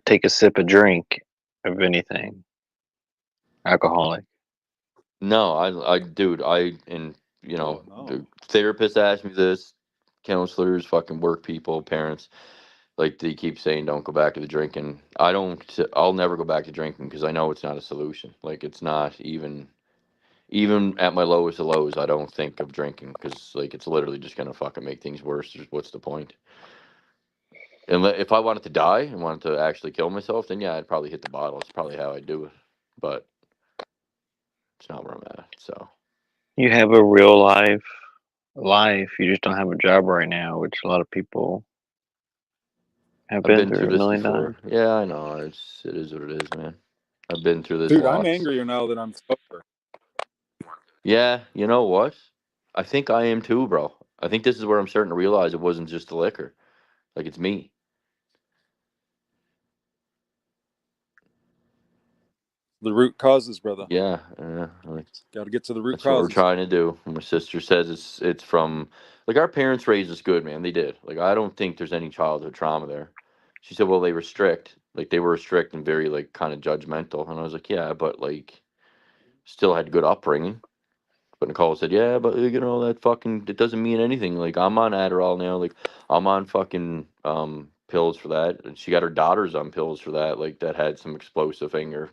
take a sip of drink of anything alcoholic. No, dude, and the therapist asked me this, counselors, fucking work people, parents, like, they keep saying don't go back to the drinking. I'll never go back to drinking because I know it's not a solution. Like, it's not even at my lowest of lows. I don't think of drinking because, like, it's literally just gonna fucking make things worse. What's the point? And if I wanted to die and wanted to actually kill myself, then yeah, I'd probably hit the bottle. It's probably how I do it, but it's not where I'm at. So. You have a real life. You just don't have a job right now, which a lot of people have I've been been through through a this million times. before. Yeah, I know. It is what it is, man. I've been through this Dude, I'm lots. angrier now that I'm sober. Yeah, you know what? I think I am too, bro. I think this is where I'm starting to realize it wasn't just the liquor. Like, it's me. The root causes, brother. Yeah, Got to get to the root that's what we're causes. trying to do. My sister says it's from, like, our parents raised us good, man. They did. Like, I don't think there's any childhood trauma there. She said, well, they were strict. Like, they were strict and very, like, kind of judgmental. And I was like, yeah, but, like, still had good upbringing. But Nicole said, yeah, but that fucking, it doesn't mean anything. Like, I'm on Adderall now. Like, I'm on fucking pills for that. And she got her daughters on pills for that, like, that had some explosive anger.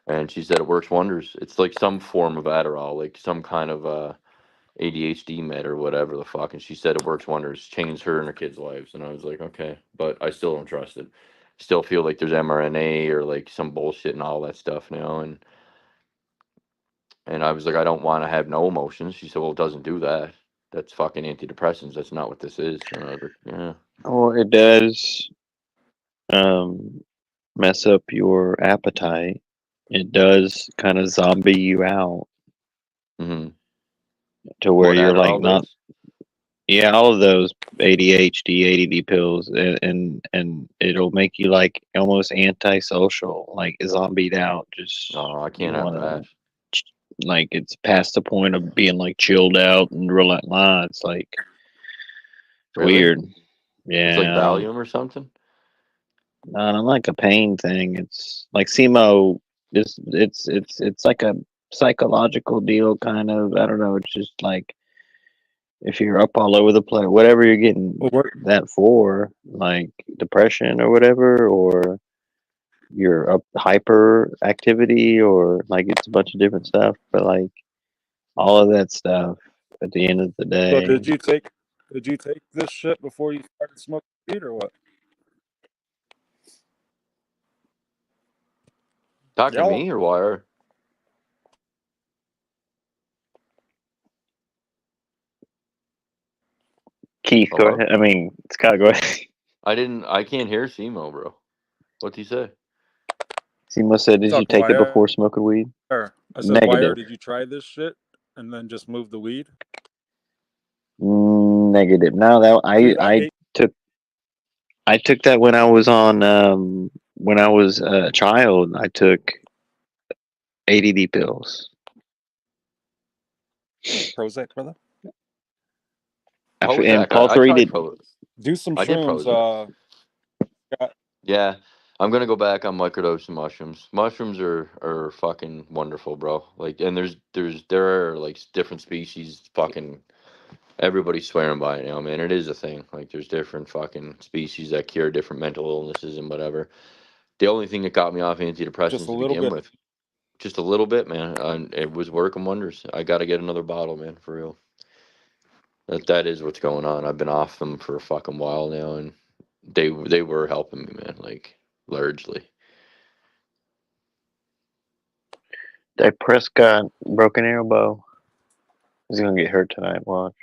And she said it works wonders. It's like some form of Adderall, like some kind of ADHD med or whatever the fuck. And she said it works wonders, changed her and her kids' lives. And I was like, okay, but I still don't trust it. Still feel like there's mRNA or like some bullshit and all that stuff now. And And I was like, I don't want to have no emotions. She said, well, it doesn't do that. That's fucking antidepressants. That's not what this is. And I was like, yeah. Or it does mess up your appetite. It does kind of zombie you out Mm-hmm. to where What you're like Adderall not. does? Yeah, all of those ADHD, ADD pills, and it'll make you like almost antisocial, like zombied out. Just Oh, I you can't have want that. to, like it's past the point of being like chilled out and relaxed. It's like it's Really? weird. It's like Yeah, Valium or something? not like a pain thing. It's like SEMO. It's like a psychological deal, kind of. I don't know. It's just like if you're up all over the place, whatever you're getting Well, what, that for, like depression or whatever, or you're up hyper activity, or like it's a bunch of different stuff. But like all of that stuff, at the end of the so day, did you take this shit before you started smoking weed or what? Talking to Yeah. me or wire? Keith, go Hello? ahead. I mean, Scott, go ahead. I can't hear SEMO, bro. What'd he say? Simo said, What's "Did you up, take it Wire? before smoking weed?" I said, Wire, Negative. did you try this shit and then just move the weed? Negative. No, that Dude, I hate. took I took that when I was on when I was a child. I took ADD pills. Prozac, brother. And Prozac. Paul I 3 tried did. Prozac. Do some I did shrooms. Prozac. Scott. Yeah, I'm gonna go back on microdose of mushrooms. Mushrooms are fucking wonderful, bro. Like, and there are like different species. Fucking everybody's swearing by it now, man. It is a thing. Like, there's different fucking species that cure different mental illnesses and whatever. The only thing that got me off Just antidepressants a to little begin bit. with, just a little bit, man, and it was working wonders. I got to get another bottle, man, for real. That is what's going on. I've been off them for a fucking while now, and they were helping me, man, like largely. Dak Prescott broken elbow. He's gonna get hurt tonight. Watch.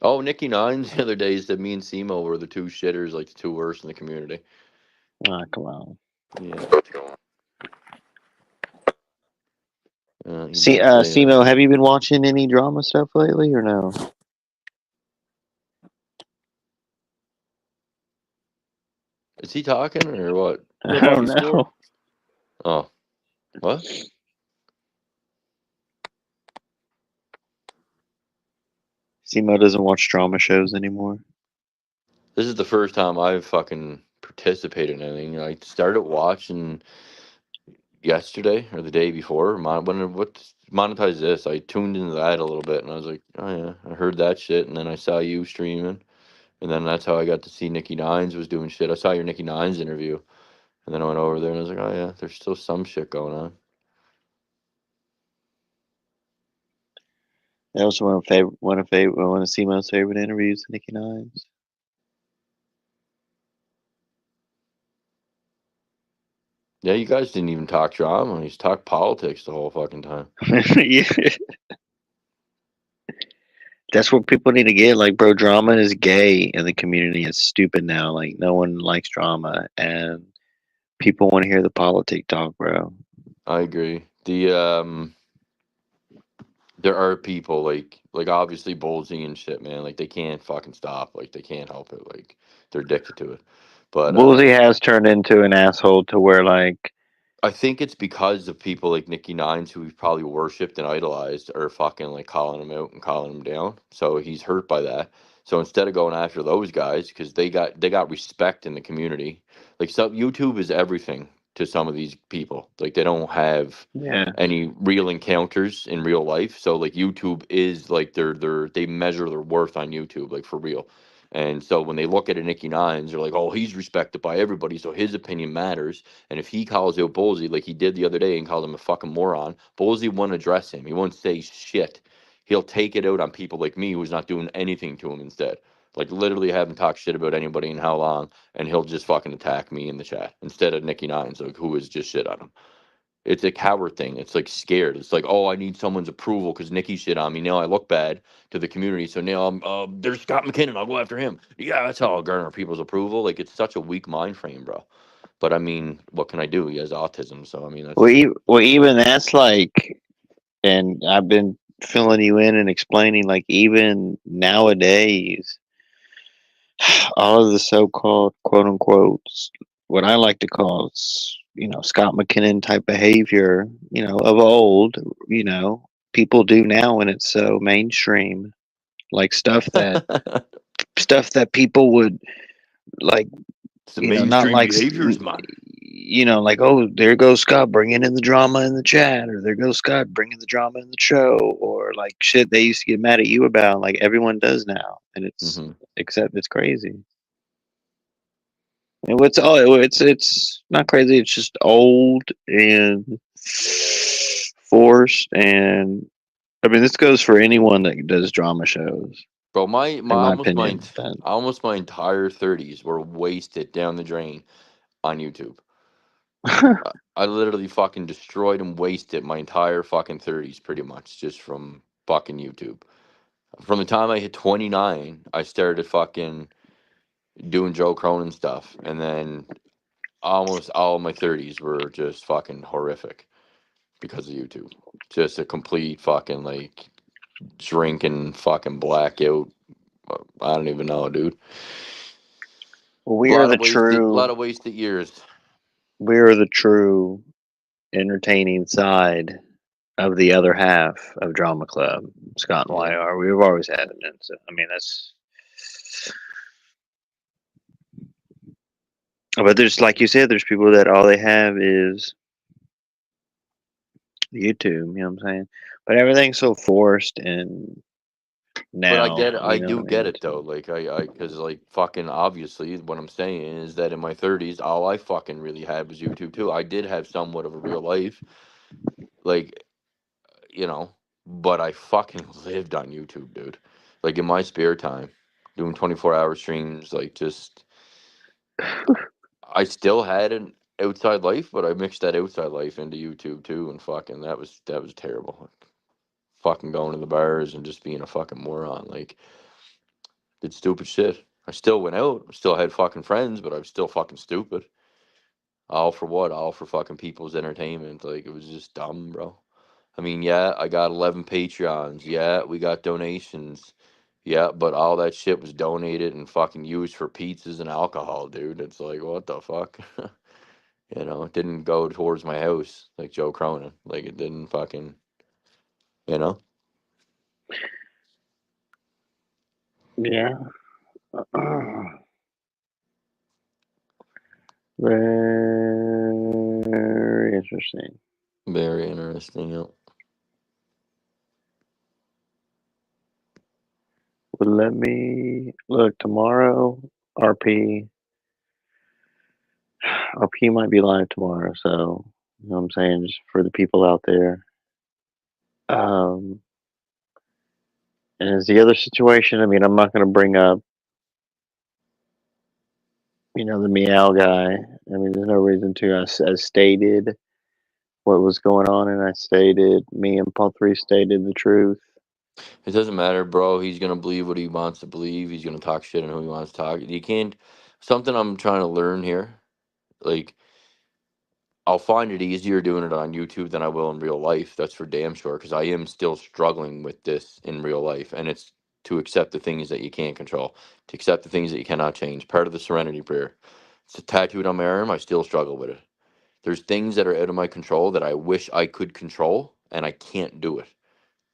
Oh, Nikki Nines the other day said me and Simo were the two shitters, like the two worst in the community. Ah, come on. Yeah. He See, did say that. Simo, have you been watching any drama stuff lately, or no? Is he talking or what? I don't know. Oh, what? Simo doesn't watch drama shows anymore. This is the first time I've fucking participated in anything. I started watching yesterday or the day before. What monetize this? I tuned into that a little bit, and I was like, oh yeah, I heard that shit, and then I saw you streaming, and then that's how I got to see Nikki Nines was doing shit. I saw your Nikki Nines interview, and then I went over there and I was like, oh yeah, there's still some shit going on. That was one of Simo's favorite interviews, Nikki Nines. Yeah, you guys didn't even talk drama. You just talked politics the whole fucking time. Yeah. That's what people need to get. Like, bro, drama is gay in the community. It's stupid now. Like, no one likes drama, and people want to hear the politic talk, bro. I agree. There are people like obviously Bolsey and shit, man. Like, they can't fucking stop. Like, they can't help it. Like, they're addicted to it. But Woolsey has turned into an asshole to where, like, I think it's because of people like Nikki Nines who we've probably worshipped and idolized are fucking like calling him out and calling him down. So he's hurt by that. So instead of going after those guys, because they got respect in the community, like, so YouTube is everything to some of these people. Like, they don't have yeah, any real encounters in real life. So like YouTube is like they measure their worth on YouTube, like, for real. And so when they look at a Nikki Nines, they're like, oh, he's respected by everybody, so his opinion matters. And if he calls out Bolsey like he did the other day and called him a fucking moron, Bolsey won't address him. He won't say shit. He'll take it out on people like me who's not doing anything to him instead. Like, literally haven't talked shit about anybody in how long, and he'll just fucking attack me in the chat instead of Nikki Nines, like, who is just shit on him. It's a coward thing. It's like scared. It's like, oh, I need someone's approval because Nikki shit on me. Now I look bad to the community. So now there's Scott McKinnon. I'll go after him. Yeah, that's how I'll garner people's approval. Like, it's such a weak mind frame, bro. But I mean, what can I do? He has autism. So, I mean, that's Well, just what. well, even that's like, and I've been filling you in and explaining, like, even nowadays, all of the so-called quote unquote, what I like to call, Scott McKinnon type behavior, of old, people do now when it's so mainstream, like stuff that people would like, It's the not mainstream like, behaviors, man. like, oh, there goes Scott bringing in the drama in the chat, or there goes Scott bringing the drama in the show, or like shit they used to get mad at you about, like everyone does now, and except it's crazy. And it's not crazy. It's just old and forced, and I mean this goes for anyone that does drama shows. Bro, my In my opinion, almost my entire 30s were wasted down the drain on YouTube. I literally fucking destroyed and wasted my entire fucking 30s pretty much just from fucking YouTube. From the time I hit 29, I started fucking doing Joe Cronin stuff, and then almost all of my 30s were just fucking horrific because of YouTube. Just a complete fucking like drinking fucking blackout. I don't even know, dude. we are the Lot true. of wasted years. We are the true entertaining side of the other half of Drama Club, Scott and Yeah. YR. We've always had it. So, I mean, that's. But there's, like you said, there's people that all they have is YouTube. You know what I'm saying? But everything's so forced, and But I now, get it. I do get and it though. Like because like fucking obviously, what I'm saying is that in my 30s, all I fucking really had was YouTube too. I did have somewhat of a real life, like but I fucking lived on YouTube, dude. Like in my spare time, doing 24-hour streams, like just I still had an outside life, but I mixed that outside life into YouTube too, and fucking that was terrible. Like, fucking going to the bars and just being a fucking moron, like did stupid shit. I still went out, still had fucking friends, but I was still fucking stupid. All for what? All for fucking people's entertainment. Like it was just dumb, bro. I mean, yeah, I got 11 Patreons. Yeah, we got donations. Yeah, but all that shit was donated and fucking used for pizzas and alcohol, dude. It's like, what the fuck? It didn't go towards my house like Joe Cronin. Like it didn't fucking, you know. yeah. Very interesting. Very interesting. Yep. But let me look tomorrow. RP might be live tomorrow, so you know what I'm saying, just for the people out there. And as the other situation, I mean, I'm not going to bring up, the meow guy. I mean, there's no reason to. I stated what was going on, and me and Paul 3 stated the truth. It doesn't matter, bro. He's gonna believe what he wants to believe. He's gonna talk shit on who he wants to talk. You can't. Something I'm trying to learn here. Like, I'll find it easier doing it on YouTube than I will in real life. That's for damn sure. Because I am still struggling with this in real life, and it's to accept the things that you can't control, to accept the things that you cannot change. Part of the Serenity Prayer. It's tattooed on my arm. I still struggle with it. There's things that are out of my control that I wish I could control, and I can't do it.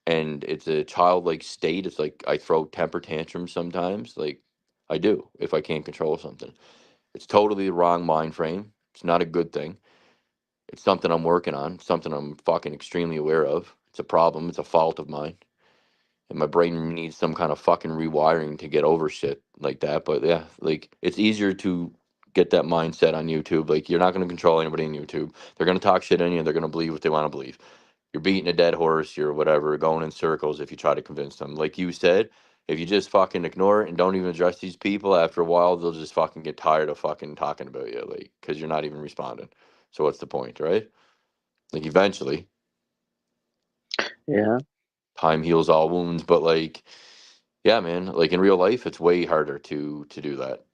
And it's a childlike state. It's like I throw temper tantrums sometimes, like I do if I can't control something. It's totally the wrong mind frame. It's not a good thing. It's something I'm working on, something I'm fucking extremely aware of. It's a problem, it's a fault of mine. And my brain needs some kind of fucking rewiring to get over shit like that. But yeah, like it's easier to get that mindset on YouTube. Like you're not going to control anybody on YouTube. They're going to talk shit on you and they're going to believe what they want to believe. You're beating a dead horse, you're whatever, going in circles if you try to convince them. Like you said, if you just fucking ignore it and don't even address these people, after a while they'll just fucking get tired of fucking talking about you, like because you're not even responding. So what's the point, right? Like eventually, Yeah. time heals all wounds. But like, yeah, man. Like in real life, it's way harder to do that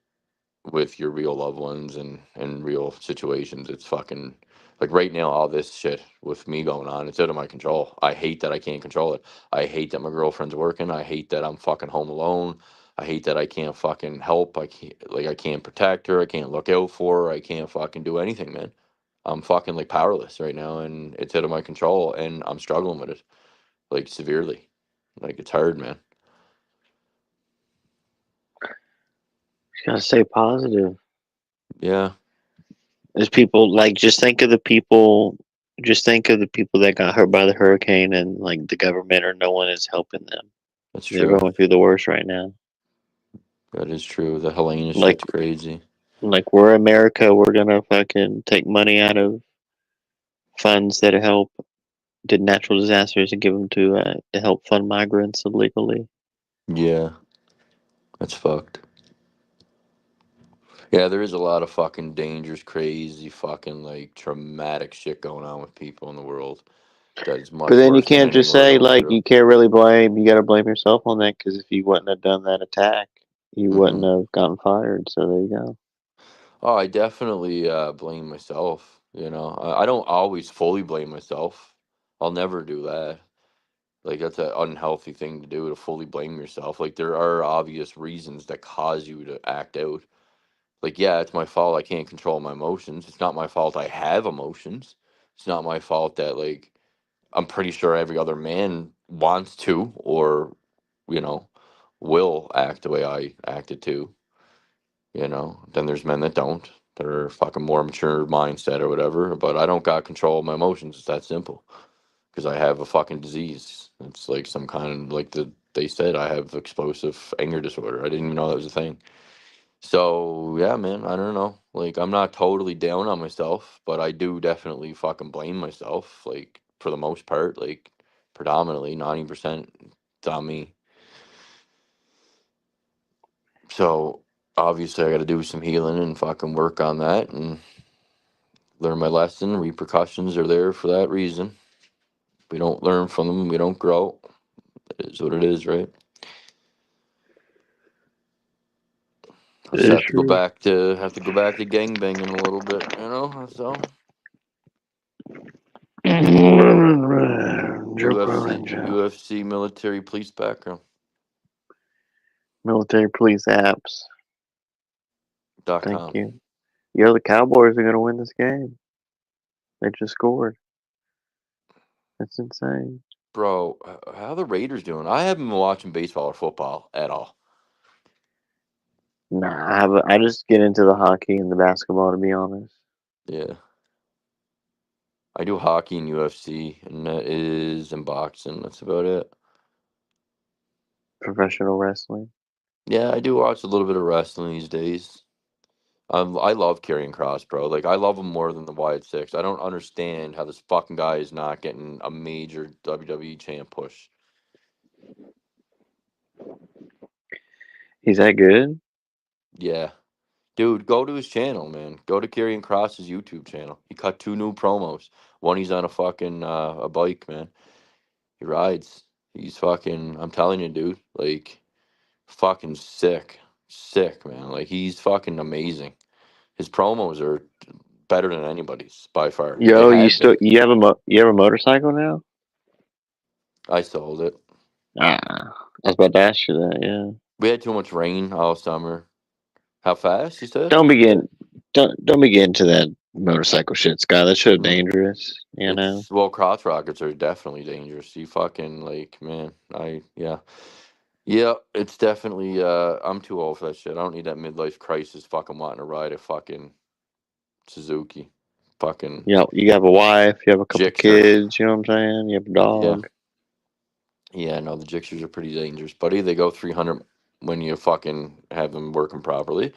with your real loved ones and real situations. It's fucking like right now, all this shit with me going on, it's out of my control. I hate that I can't control it. I hate that my girlfriend's working. I hate that I'm fucking home alone. I hate that I can't fucking help. I can't protect her. I can't look out for her. I can't fucking do anything, man. I'm fucking like powerless right now, and it's out of my control, and I'm struggling with it like severely. Like it's hard, man. Just gotta stay positive. Yeah, There's people like just think of the people that got hurt by the hurricane and like the government or no one is helping them. that's They're true. going through the worst right now. That is true. The Helena Like shit's crazy. like we're America, we're gonna fucking take money out of funds that help did natural disasters and give them to help fund migrants illegally. Yeah, that's fucked. Yeah, there is a lot of fucking dangerous, crazy, fucking like traumatic shit going on with people in the world that is But much then you worse than can't anything just we're say going like through. you can't really blame. You got to blame yourself on that because if you wouldn't have done that attack, you wouldn't have gotten fired. So there you go. Oh, I definitely blame myself. You know, I don't always fully blame myself. I'll never do that. Like that's an unhealthy thing to do to fully blame yourself. Like there are obvious reasons that cause you to act out. Like yeah, it's my fault I can't control my emotions. It's not my fault I have emotions. It's not my fault that like I'm pretty sure every other man wants to or you know will act the way I acted to. Then there's men that don't. That are fucking more mature mindset or whatever. But I don't got control of my emotions. It's that simple. Because I have a fucking disease. It's like some kind of like they said I have explosive anger disorder. I didn't even know that was a thing. So yeah, man, I don't know. Like I'm not totally down on myself, but I do definitely fucking blame myself. Like for the most part, like predominantly 90% it's on me. So obviously I got to do some healing and fucking work on that and learn my lesson. Repercussions are there for that reason. We don't learn from them. We don't grow. It is what it is, right? I just It is have to go true. back to gang banging a little bit, you know. That's all. Joe Cronin, UFC military police background. military police apps. Thank .com. you. Yo, the Cowboys are gonna win this game. They just scored. That's insane. Bro, how the Raiders doing? I haven't been watching baseball or football at all. Nah, I just get into the hockey and the basketball to be honest. Yeah. I do hockey and UFC, and that is in boxing. That's about it. Professional wrestling. Yeah, I do watch a little bit of wrestling these days. I love Karrion Cross, bro. Like I love him more than the Wyatt Six. I don't understand how this fucking guy is not getting a major WWE champ push. He's that good? Yeah, dude, go to his channel, man. Go to Karrion Cross's YouTube channel. He cut 2 new promos. One, he's on a fucking a bike, man. He rides. He's fucking. I'm telling you, dude. Like, fucking sick, man. Like he's fucking amazing. His promos are better than anybody's by far. They Yo, have been. you have a motorcycle now? I sold it. Ah, I was about to ask you that. Yeah. We had too much rain all summer. How fast you said? Don't begin. Don't begin into that motorcycle shit, Scott. That's so dangerous. You know. It's well, crotch rockets are definitely dangerous. You fucking like, man. Yeah. It's definitely. I'm too old for that shit. I don't need that midlife crisis. Fucking wanting to ride a fucking Suzuki. Fucking You have a wife. You have a couple Gixxer. kids. You know what I'm saying? You have a Yeah. dog. Yeah. No, the Gixxers are pretty dangerous, buddy. They go 300 when you fucking have them working properly.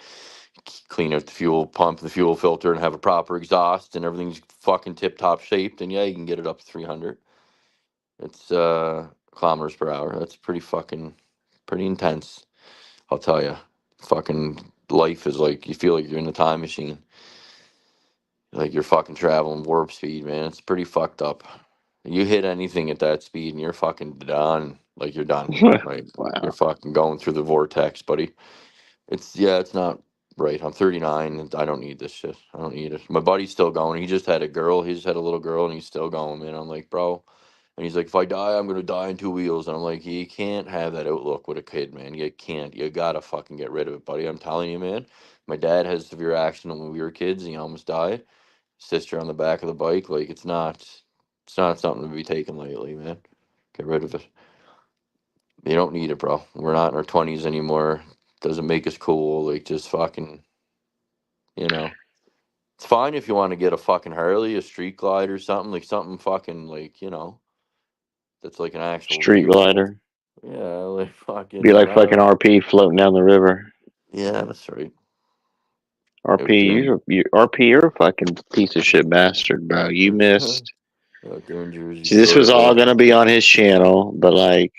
Clean out the fuel pump, the fuel filter, and have a proper exhaust, and everything's fucking tip top shaped. And yeah, you can get it up to 300. It's kilometers per hour. That's pretty intense. I'll tell you. Fucking life is like you feel like you're in a time machine. Like you're fucking traveling warp speed, man. It's pretty fucked up. You hit anything at that speed and you're fucking done. Like you're done. Like you're Wow. fucking going through the vortex, buddy. It's not right. I'm 39 and I don't need this shit. I don't need it. My buddy's still going. He just had a girl. He just had a little girl and he's still going, man. I'm like, bro. And he's like, if I die, I'm gonna die in two wheels. And I'm like, you can't have that outlook with a kid, man. You can't. You gotta fucking get rid of it, buddy. I'm telling you, man. My dad had a severe accident when we were kids and he almost died. Sister on the back of the bike. Like it's not something to be taken lightly, man. Get rid of it. You don't need it, bro. We're not in our 20s anymore. Doesn't make us cool. Like just fucking, you know. It's fine if you want to get a fucking Harley, a street glide or something, like something fucking like, that's like an actual Street vehicle. glider. Yeah, like fucking Be like I fucking don't know. RP floating down the river. Yeah, that's right. Out RP, there in RP, you're a fucking piece of shit bastard, bro. You missed. out there in Jersey See, this was Shore, all but gonna be on his channel, but like,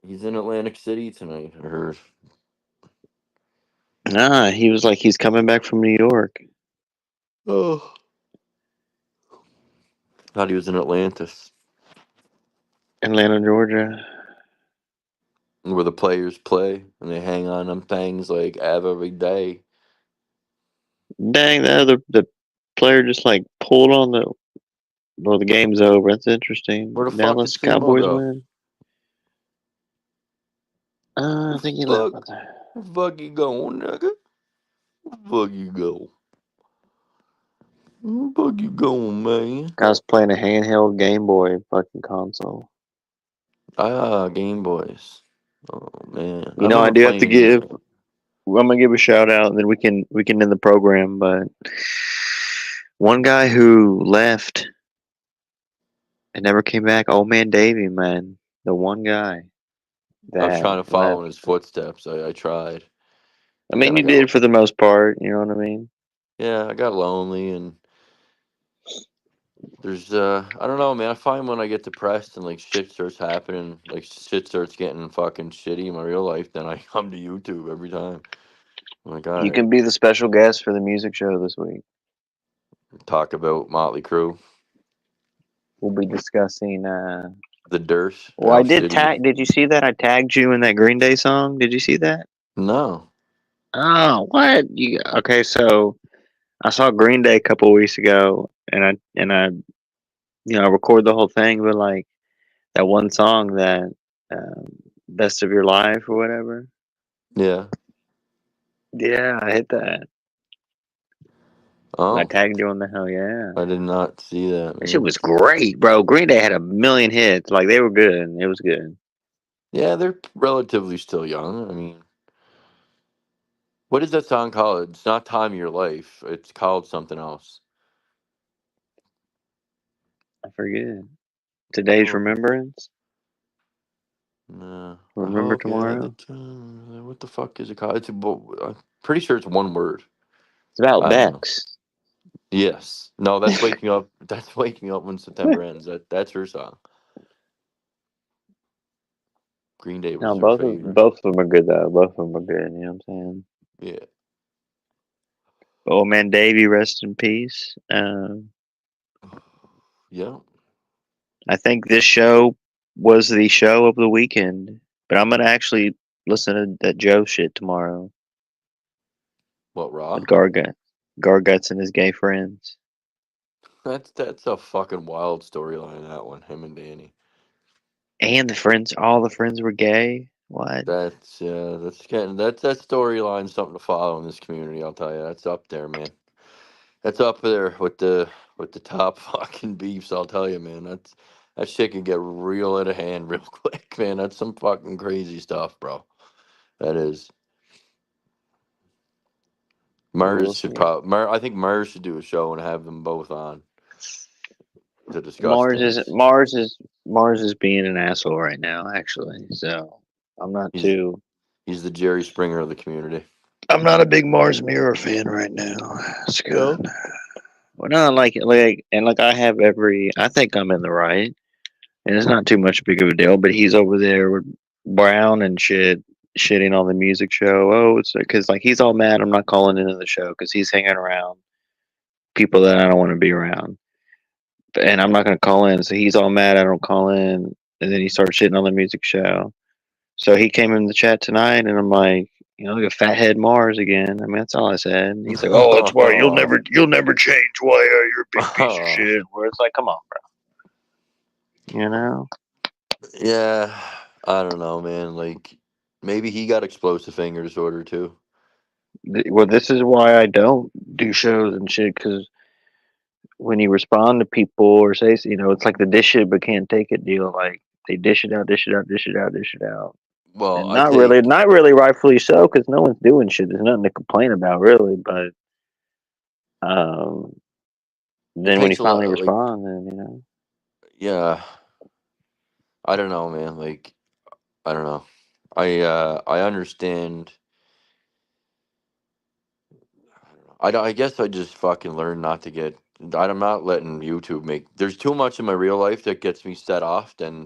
he's in Atlantic City tonight, I heard. nah, he was like, he's coming back from New York, Oh. Thought he was in Atlantis. Atlanta, Georgia. Where the players play and they hang on them things like every day. Dang, the player just like pulled on the. Well, the game's over. That's interesting. Where the fuck did Dallas Sumo Cowboys go? win. Where I think he left. the fuck you going, nigga? Where the fuck you go? Where the fuck you going, man? Guy's playing a handheld Game Boy fucking console. Ah, Game Boys. Oh man, I You know, I remember do have to playing these. give. I'm gonna give a shout out, and then we can end the program. But one guy who left and never came back, old man Davey, man, the one guy I was that trying to follow in left. his footsteps. I tried, I but then mean, I you did got for the most part. You know what I mean? I got lonely and there's I don't know, man. I find when I get depressed and like shit starts happening, like shit starts getting fucking shitty in my real life, then I come to YouTube every time. I'm like, all You right, can be the special guest for the music show this week. talk about Motley Crue, We'll be discussing. the Dirt, Well, how I did shitty. tag. Did you see that? I tagged you in that Green Day song. Did you see that? No, Oh, what? Okay? So I saw Green Day a couple of weeks ago, and I I record the whole thing, but like that one song that um, "Best of Your Life" or whatever. yeah, Yeah, I hit that. And I oh, tagged you on the hell yeah. I did not see that, That shit man. was great, bro. Green Day had a million hits. Like they were good. It was good. Yeah, they're relatively still young. I mean, what is that song called? It's not Time of Your Life. It's called something else. I forget. Today's Oh, Remembrance. no. I Remember hope you had the tomorrow. time. What the fuck is it called? I'm pretty sure it's one word. It's about I don't know. Bex. Yes. No, that's waking up. That's waking up when September ends. That's her song. Green Day No, was her favorite. both of them are good though. Both of them are good. You know what I'm saying? Yeah. Oh man, Davey, rest in peace. Yeah. I think this show was the show of the weekend, but I'm gonna actually listen to that Joe shit tomorrow What, with Raw? Garguts and his gay friends. That's a fucking wild storyline. That one, him and Danny. And all the friends were gay. What? That storyline something to follow in this community. I'll tell you, that's up there, man. That's up there with the top fucking beefs. I'll tell you, man. That shit can get real out of hand real quick, man. That's some fucking crazy stuff, bro. That is. We'll Murs should see. probably. I think Murs should do a show and have them both on to discuss things. Mars is being an asshole right now, actually. So I'm not He's too. he's the Jerry Springer of the community. I'm not a big Mars Mirror fan right now. It's good. No. Well, no, like I have I think I'm in the right, and it's not too much big of a deal. But he's over there with Brown and shitting on the music show. Oh, it's because like he's all mad. I'm not calling into the show because he's hanging around people that I don't want to be around. And I'm not gonna call in. So he's all mad I don't call in, and then he starts shitting on the music show. So he came in the chat tonight, and I'm like, look at Fathead Mars again. I mean, that's all I said. And he's like, "Oh, that's why you'll never change. Why you're a big piece of shit." Where it's like, come on, bro. Yeah, I don't know, man. Like, maybe he got explosive finger disorder too. Well, this is why I don't do shows and shit, because when you respond to people or say, it's like the dish it but can't take it deal. Like they dish it out, dish it out, dish it out, dish it out. Well, And I not really rightfully so, because no one's doing shit. There's nothing to complain about, really. But then when you takes a finally lot. Like, respond, then yeah, I don't know, man. Like, I don't know. I understand. I guess I just fucking learned not to get. I'm not letting YouTube make. There's too much in my real life that gets me set off than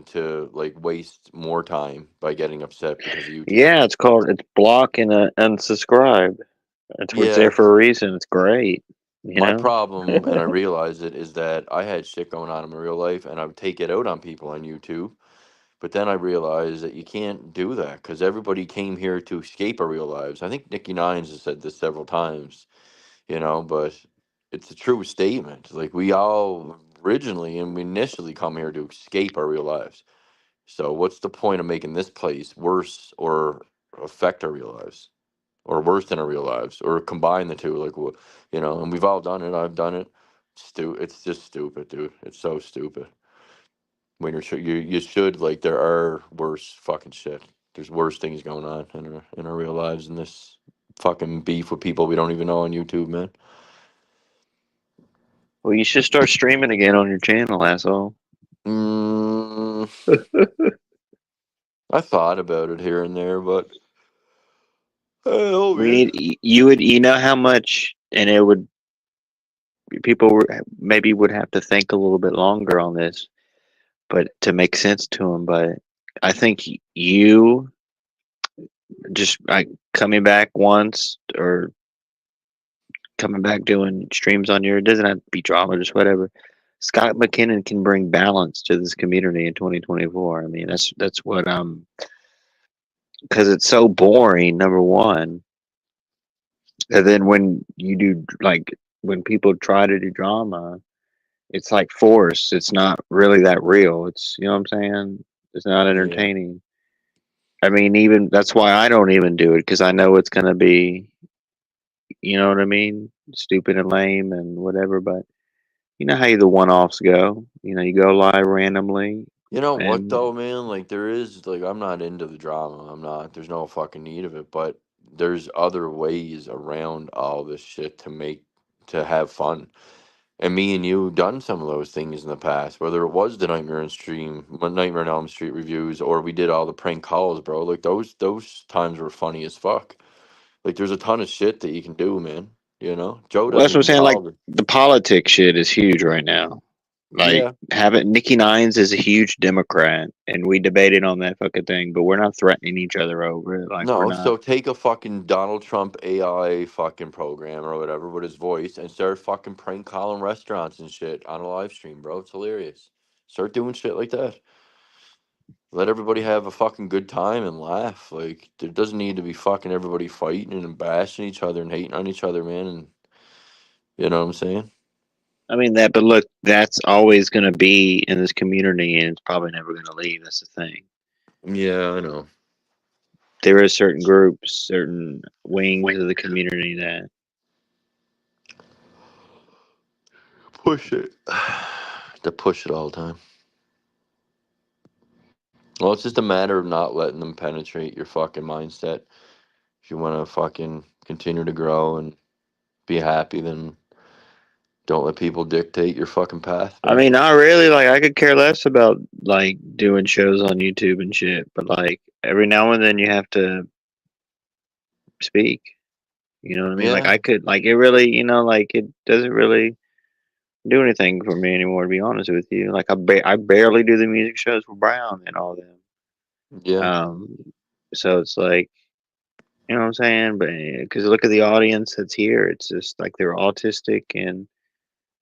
to like waste more time by getting upset because of YouTube. yeah, it's block and unsubscribe. That's what it's there Yeah, for a reason. It's great, my problem, and I realize it, is that I had shit going on in my real life, and I would take it out on people on YouTube. But then I realized that you can't do that because everybody came here to escape our real lives. I think Nikki Nines has said this several times, but it's a true statement. Like, we all originally and we initially come here to escape our real lives. So what's the point of making this place worse or affect our real lives? Or worse than our real lives, or combine the two, like, and we've all done it. I've done it. It's just stupid, dude. It's so stupid. When you should, like, there are worse fucking shit. There's worse things going on in our real lives than this fucking beef with people we don't even know on YouTube, man. Well, you should start streaming again on your channel, asshole. I thought about it here and there, but you know how much, and it would maybe would have to think a little bit longer on this, but to make sense to them. But I think you just like coming back once or coming back doing streams on your, it doesn't have to be drama, just whatever. Scott McKinnon can bring balance to this community in 2024. I mean, that's what because it's so boring, number one. And then when you do, like, when people try to do drama, it's like forced. It's not really that real. It's, you know what I'm saying? It's not yeah. entertaining. I mean, even that's why I don't even do it, because I know it's gonna be, you know what I mean, stupid and lame and whatever. But you know how the one-offs go. You go live randomly, You know what and though, man? Like, there is, like, I'm not into the drama. I'm not. There's no fucking need of it. But there's other ways around all this shit to have fun. And me and you done some of those things in the past, whether it was the Nightmare on Elm Street reviews, or we did all the prank calls, bro. Like, those times were funny as fuck. Like, there's a ton of shit that you can do, man. Joe well, doesn't that's what I'm even saying. Like call it. the politics shit is huge right now. Like Yeah. having Nikki Nines is a huge Democrat, and we debated on that fucking thing, but we're not threatening each other over it. Like we're No, not. so take a fucking Donald Trump AI fucking program or whatever with his voice and start fucking prank calling restaurants and shit on a live stream, bro. It's hilarious. Start doing shit like that. Let everybody have a fucking good time and laugh. Like, there doesn't need to be fucking everybody fighting and bashing each other and hating on each other, man. And you know what I'm saying? I mean that, but look, that's always going to be in this community, and it's probably never going to leave. That's the thing. Yeah, I know. There are certain groups, certain wings of the community that Push it. To push it all the time. Well, it's just a matter of not letting them penetrate your fucking mindset. If you want to fucking continue to grow and be happy, then don't let people dictate your fucking path, I man. mean, not really. Like, I could care less about like doing shows on YouTube and shit, but like every now and then you have to speak. You know what I mean? Like Yeah. I could, like it really, like it doesn't really do anything for me anymore. To be honest with you, like I barely do the music shows for Brown and all them. Yeah. So it's like You know what I'm saying? But because look at the audience that's here, it's just like they're autistic and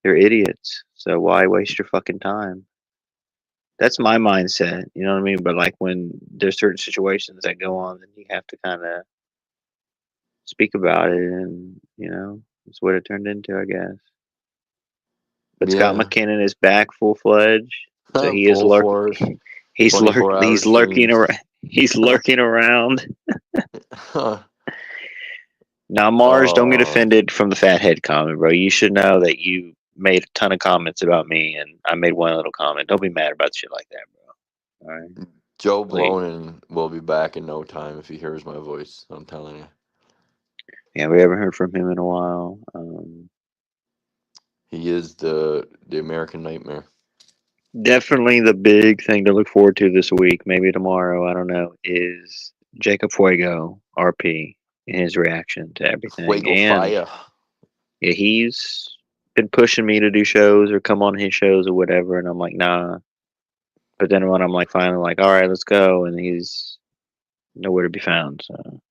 they're idiots. So why waste your fucking time? That's my mindset. You know what I mean? But like when there's certain situations that go on, then you have to kind of speak about it, and that's what it turned into, I guess. But Scott Yeah. McKinnon is back full fledged, so he is Full force. He's 24-hour he's lurking streams. around. He's lurking around. Now, Mars, don't get Oh, offended from the fathead comment, bro. You should know that you made a ton of comments about me, and I made one little comment. Don't be mad about shit like that, bro. All right. Joe Wait. Blonin will be back in no time if he hears my voice. I'm telling you. Yeah, we haven't heard from him in a while. He is the American nightmare. Definitely the big thing to look forward to this week, maybe tomorrow, I don't know, is Jacob Fuego, RP, and his reaction to everything. Fuego And fire. yeah, he's been pushing me to do shows or come on his shows or whatever, and I'm like, nah. But then when I'm like finally like, all right, let's go, and he's nowhere to be found. So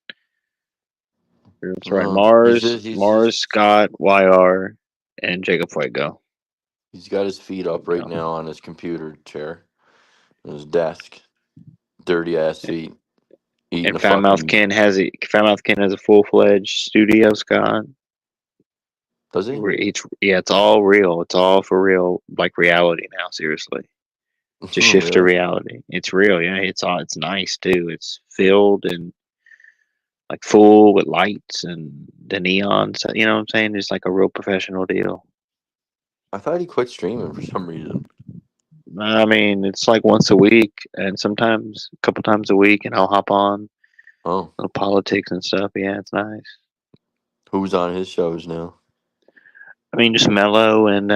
that's right. Mars, Scott, YR, and Jacob Fuego. He's got his feet up right now on his computer chair, on his desk. Dirty ass feet. Eating And a fucking. Foulmouth Ken has a full fledged studio, Scott. Does he? It's all real. It's all for real, like reality now. Seriously, it's a shift to Really? reality. It's real. Yeah, it's nice too. It's filled and like full with lights and the neons. You know what I'm saying? It's like a real professional deal. I thought he quit streaming for some reason. I mean, it's like once a week, and sometimes a couple times a week, and I'll hop on. Oh, little politics and stuff. Yeah, it's nice. who's on his shows now? I mean, just Mello and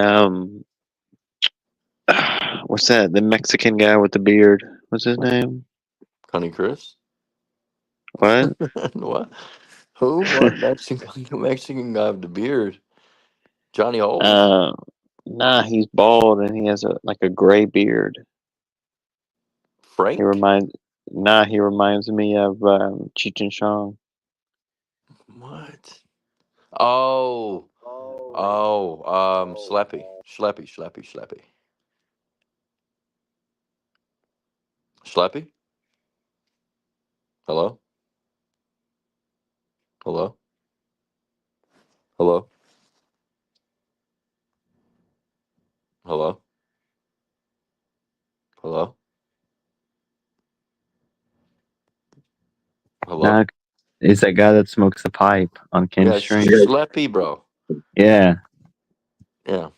what's that? The Mexican guy with the beard. What's his name? Connie Chris? What? What? Who? What? Mexican guy with the beard? Johnny Holmes? Nah, he's bald and he has a gray beard. Frank? He reminds me of Cheech and Chong. What? Oh. Schleppy. Schleppy? Hello? Hello? Hello? Hello? Hello? Hello? Nah, it's that guy that smokes the pipe on Ken's Yeah, stream. Schleppy, bro. Yeah. Yeah.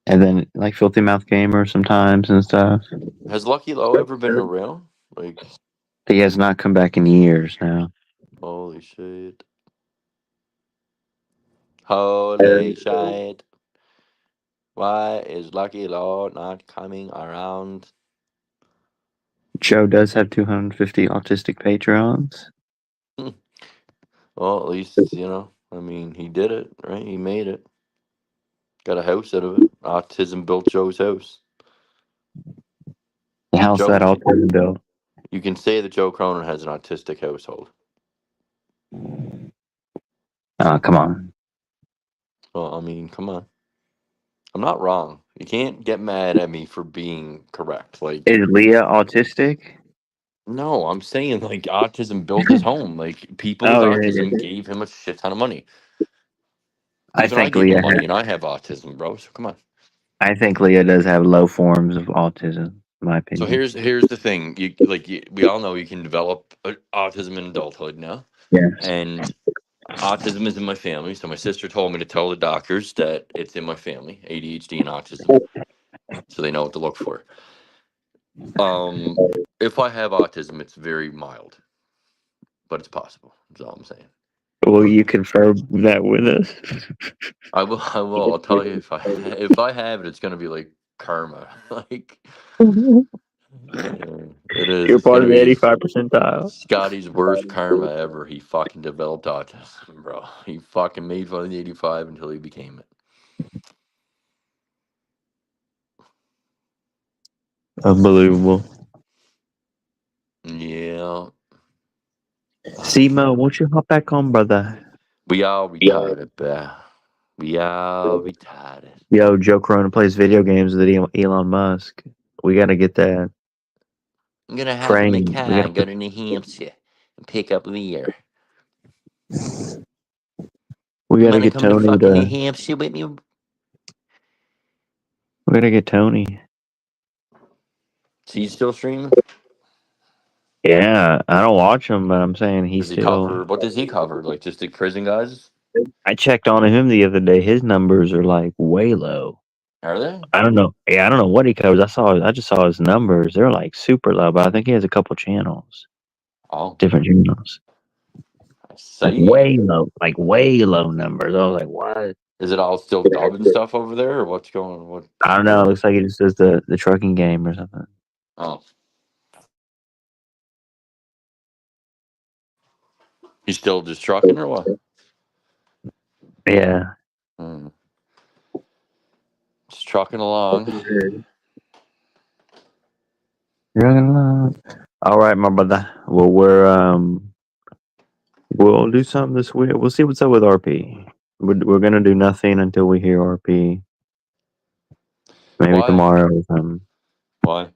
And then like Filthy Mouth Gamer sometimes and stuff. Has Lucky Low ever been around? Like, He has not come back in years now. holy shit. Holy shit. Why is Lucky Low not coming around? Joe does have 250 autistic patrons. Well, at least, I mean, he did it, right? He made it. Got a house out of it. Autism built Joe's house. How's Joe, that autism build? you can say that Joe Cronin has an autistic household. Oh, come on. Well, I mean, come on. I'm not wrong. You can't get mad at me for being correct. Like, Is Leah autistic? no, I'm saying like autism built his home. Like people with Oh, autism yeah. gave him a shit ton of money. I Even I think gave him Leah. money, and I have autism, bro. So come on. I think Leah does have low forms of autism. In my So opinion. here's the thing. We all know you can develop autism in adulthood now, Yes. and autism is in my family. So my sister told me to tell the doctors that it's in my family, ADHD and autism, so they know what to look for. If I have autism, it's very mild, but it's possible. That's all I'm saying. Will you confirm that with us? I will. I will. I'll tell you if I have it, it's gonna be like karma. Like it is. You're It's part gonna of the be 85 percentile. Scotty's worst karma ever. He fucking developed autism, bro. He fucking made fun of the 85 until he became it. Unbelievable. Yeah. Simo, won't you hop back on, brother? We are retarded, bruh. We are retarded. Yo, Joe Corona plays video games with Elon Musk. We got to get that. I'm gonna hop in my Frame. car We got to and go put. to New Hampshire and pick up Lear. We You got to wanna get come to Tony fucking New to. Hampshire with me? We got to get Tony. Is he still streaming? Yeah, I don't watch him, but I'm saying he's Does he still. cover? What does he cover? Like just the prison guys? I checked on him the other day. His numbers are like way low. Are they? I don't know. Yeah, I don't know what he covers. I just saw his numbers. They're like super low, but I think he has a couple channels, Oh, different channels. I Like see. way low numbers. I was like, what? Is it all still dubbing stuff over there, or what's going? What's I don't know. It looks like he just does the trucking game or something. Oh, he's still just trucking or what? Yeah. Just trucking along. Trucking along. All right, my brother. Well, we'll do something this week. We'll see what's up with RP. We're gonna do nothing until we hear RP. Maybe Why? tomorrow or something. Why?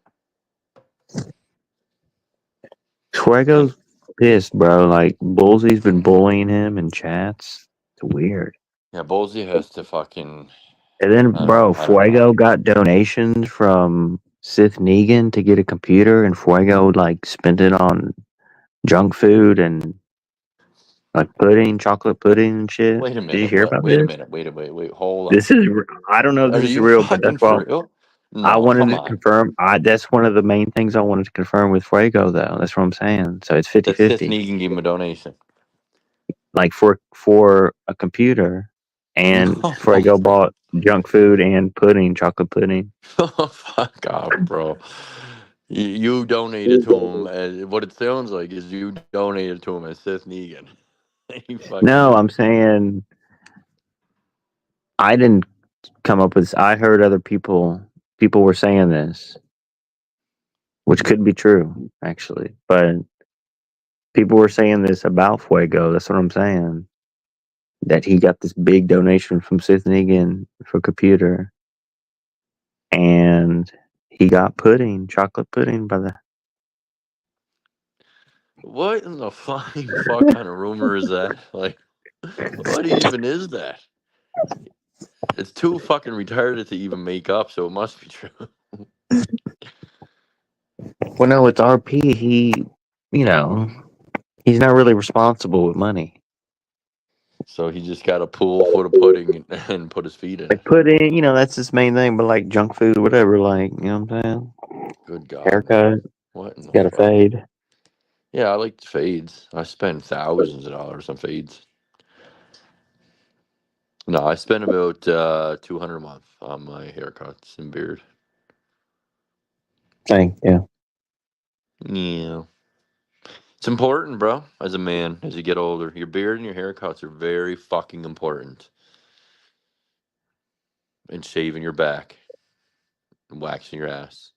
Fuego's pissed, bro. Like Bullsy's been bullying him in chats. It's weird. Yeah, Bolsey has to fucking. And then, I bro, don't know. Fuego got donations from Sith Negan to get a computer, and Fuego like spent it on junk food and like pudding, chocolate pudding and shit. Wait a Did you minute. hear What? about Wait a this? minute. Wait. Hold on. This is I don't know if Are this is you real, but that's fucking why for real? I No, wanted come to on. confirm. That's one of the main things I wanted to confirm with Fuego, though. That's what I'm saying. So it's That Sith 50-50. Negan gave him a donation. Like for a computer, and No. Fuego bought junk food and pudding, chocolate pudding. Fuck off, bro. You donated to him, and what it sounds like is you donated to him as Sith Negan. You No, fucking. I'm saying I didn't come up with. I heard other people were saying this, which could be true actually, but people were saying this about Fuego. That's what I'm saying. That he got this big donation from Sith Negan for computer, and he got pudding, chocolate pudding, brother. What in the flying fuck kind of rumor is that? Like, what even is that? It's too fucking retarded to even make up, so it must be true. Well, no, it's RP. He's not really responsible with money. So he just got a pool full of pudding and put his feet in it. Like pudding, that's his main thing. But like junk food, whatever. Like, you know what I'm saying? Good God. Haircut. Man. What in the Got a fuck? fade. Yeah, I like fades. I spend thousands of dollars on fades. No, I spend about $200 a month on my haircuts and beard. Thing, yeah. Yeah. It's important, bro, as a man, as you get older. Your beard and your haircuts are very fucking important. And shaving your back. And waxing your ass.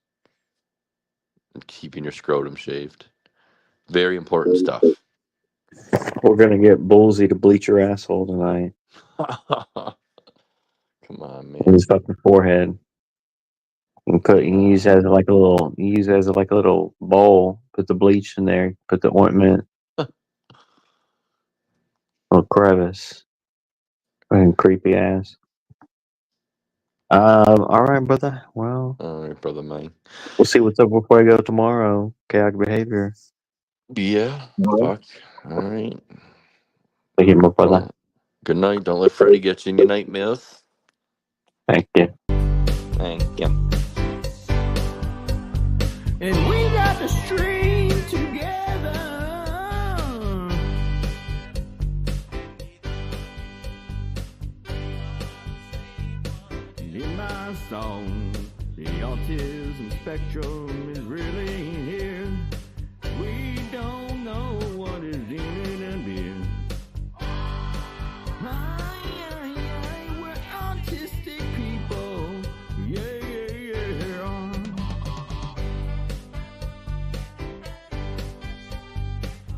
And keeping your scrotum shaved. Very important stuff. We're gonna get Bullsy to bleach your asshole tonight. Come on, In man. his fucking forehead. You use it as like a little bowl. Put the bleach in there. Put the ointment. Little crevice. Fucking creepy ass. All right, brother. Well, All right, brother, man. we'll see what's up before I go tomorrow. Chaotic behavior. Yeah. Fuck. All right. Thank you, my brother. Good night. Don't let Freddy get you in your nightmares. Thank you. Thank you. And we got the stream together. In my song, the autism spectrum is really here. We don't know what is in it and beer. We're autistic people. Yeah.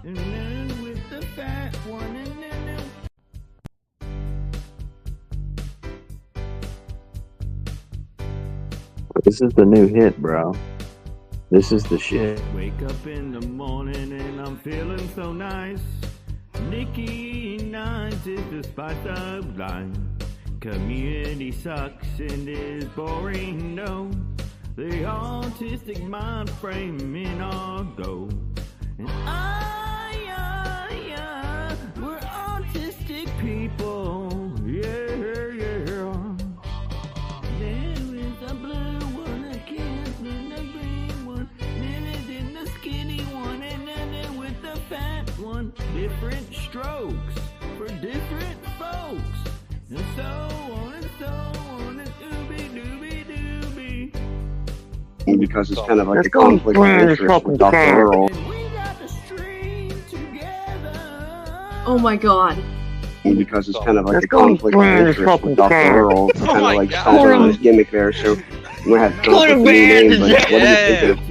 And then This is the new hit, bro. This is the shit. Wake up in the morning and I'm feeling so nice. Nikki Nights is the spice of life. Community sucks and is boring, no. The autistic mind frame in our go. And we're autistic people, yeah. There is a blue one, a cancer, and a green one. Then it's in the skinny one, and then with the fat one. Different strokes for different folks. And so on and so on, and ooby dooby dooby. Because it's kind of like a conflict of interest with Dr. Earl. Oh my god. Because it's kind of like a conflict of interest with Dr. Earl. Kind of like stomping on his gimmick there, so we have to come up with a new name, but what do you think of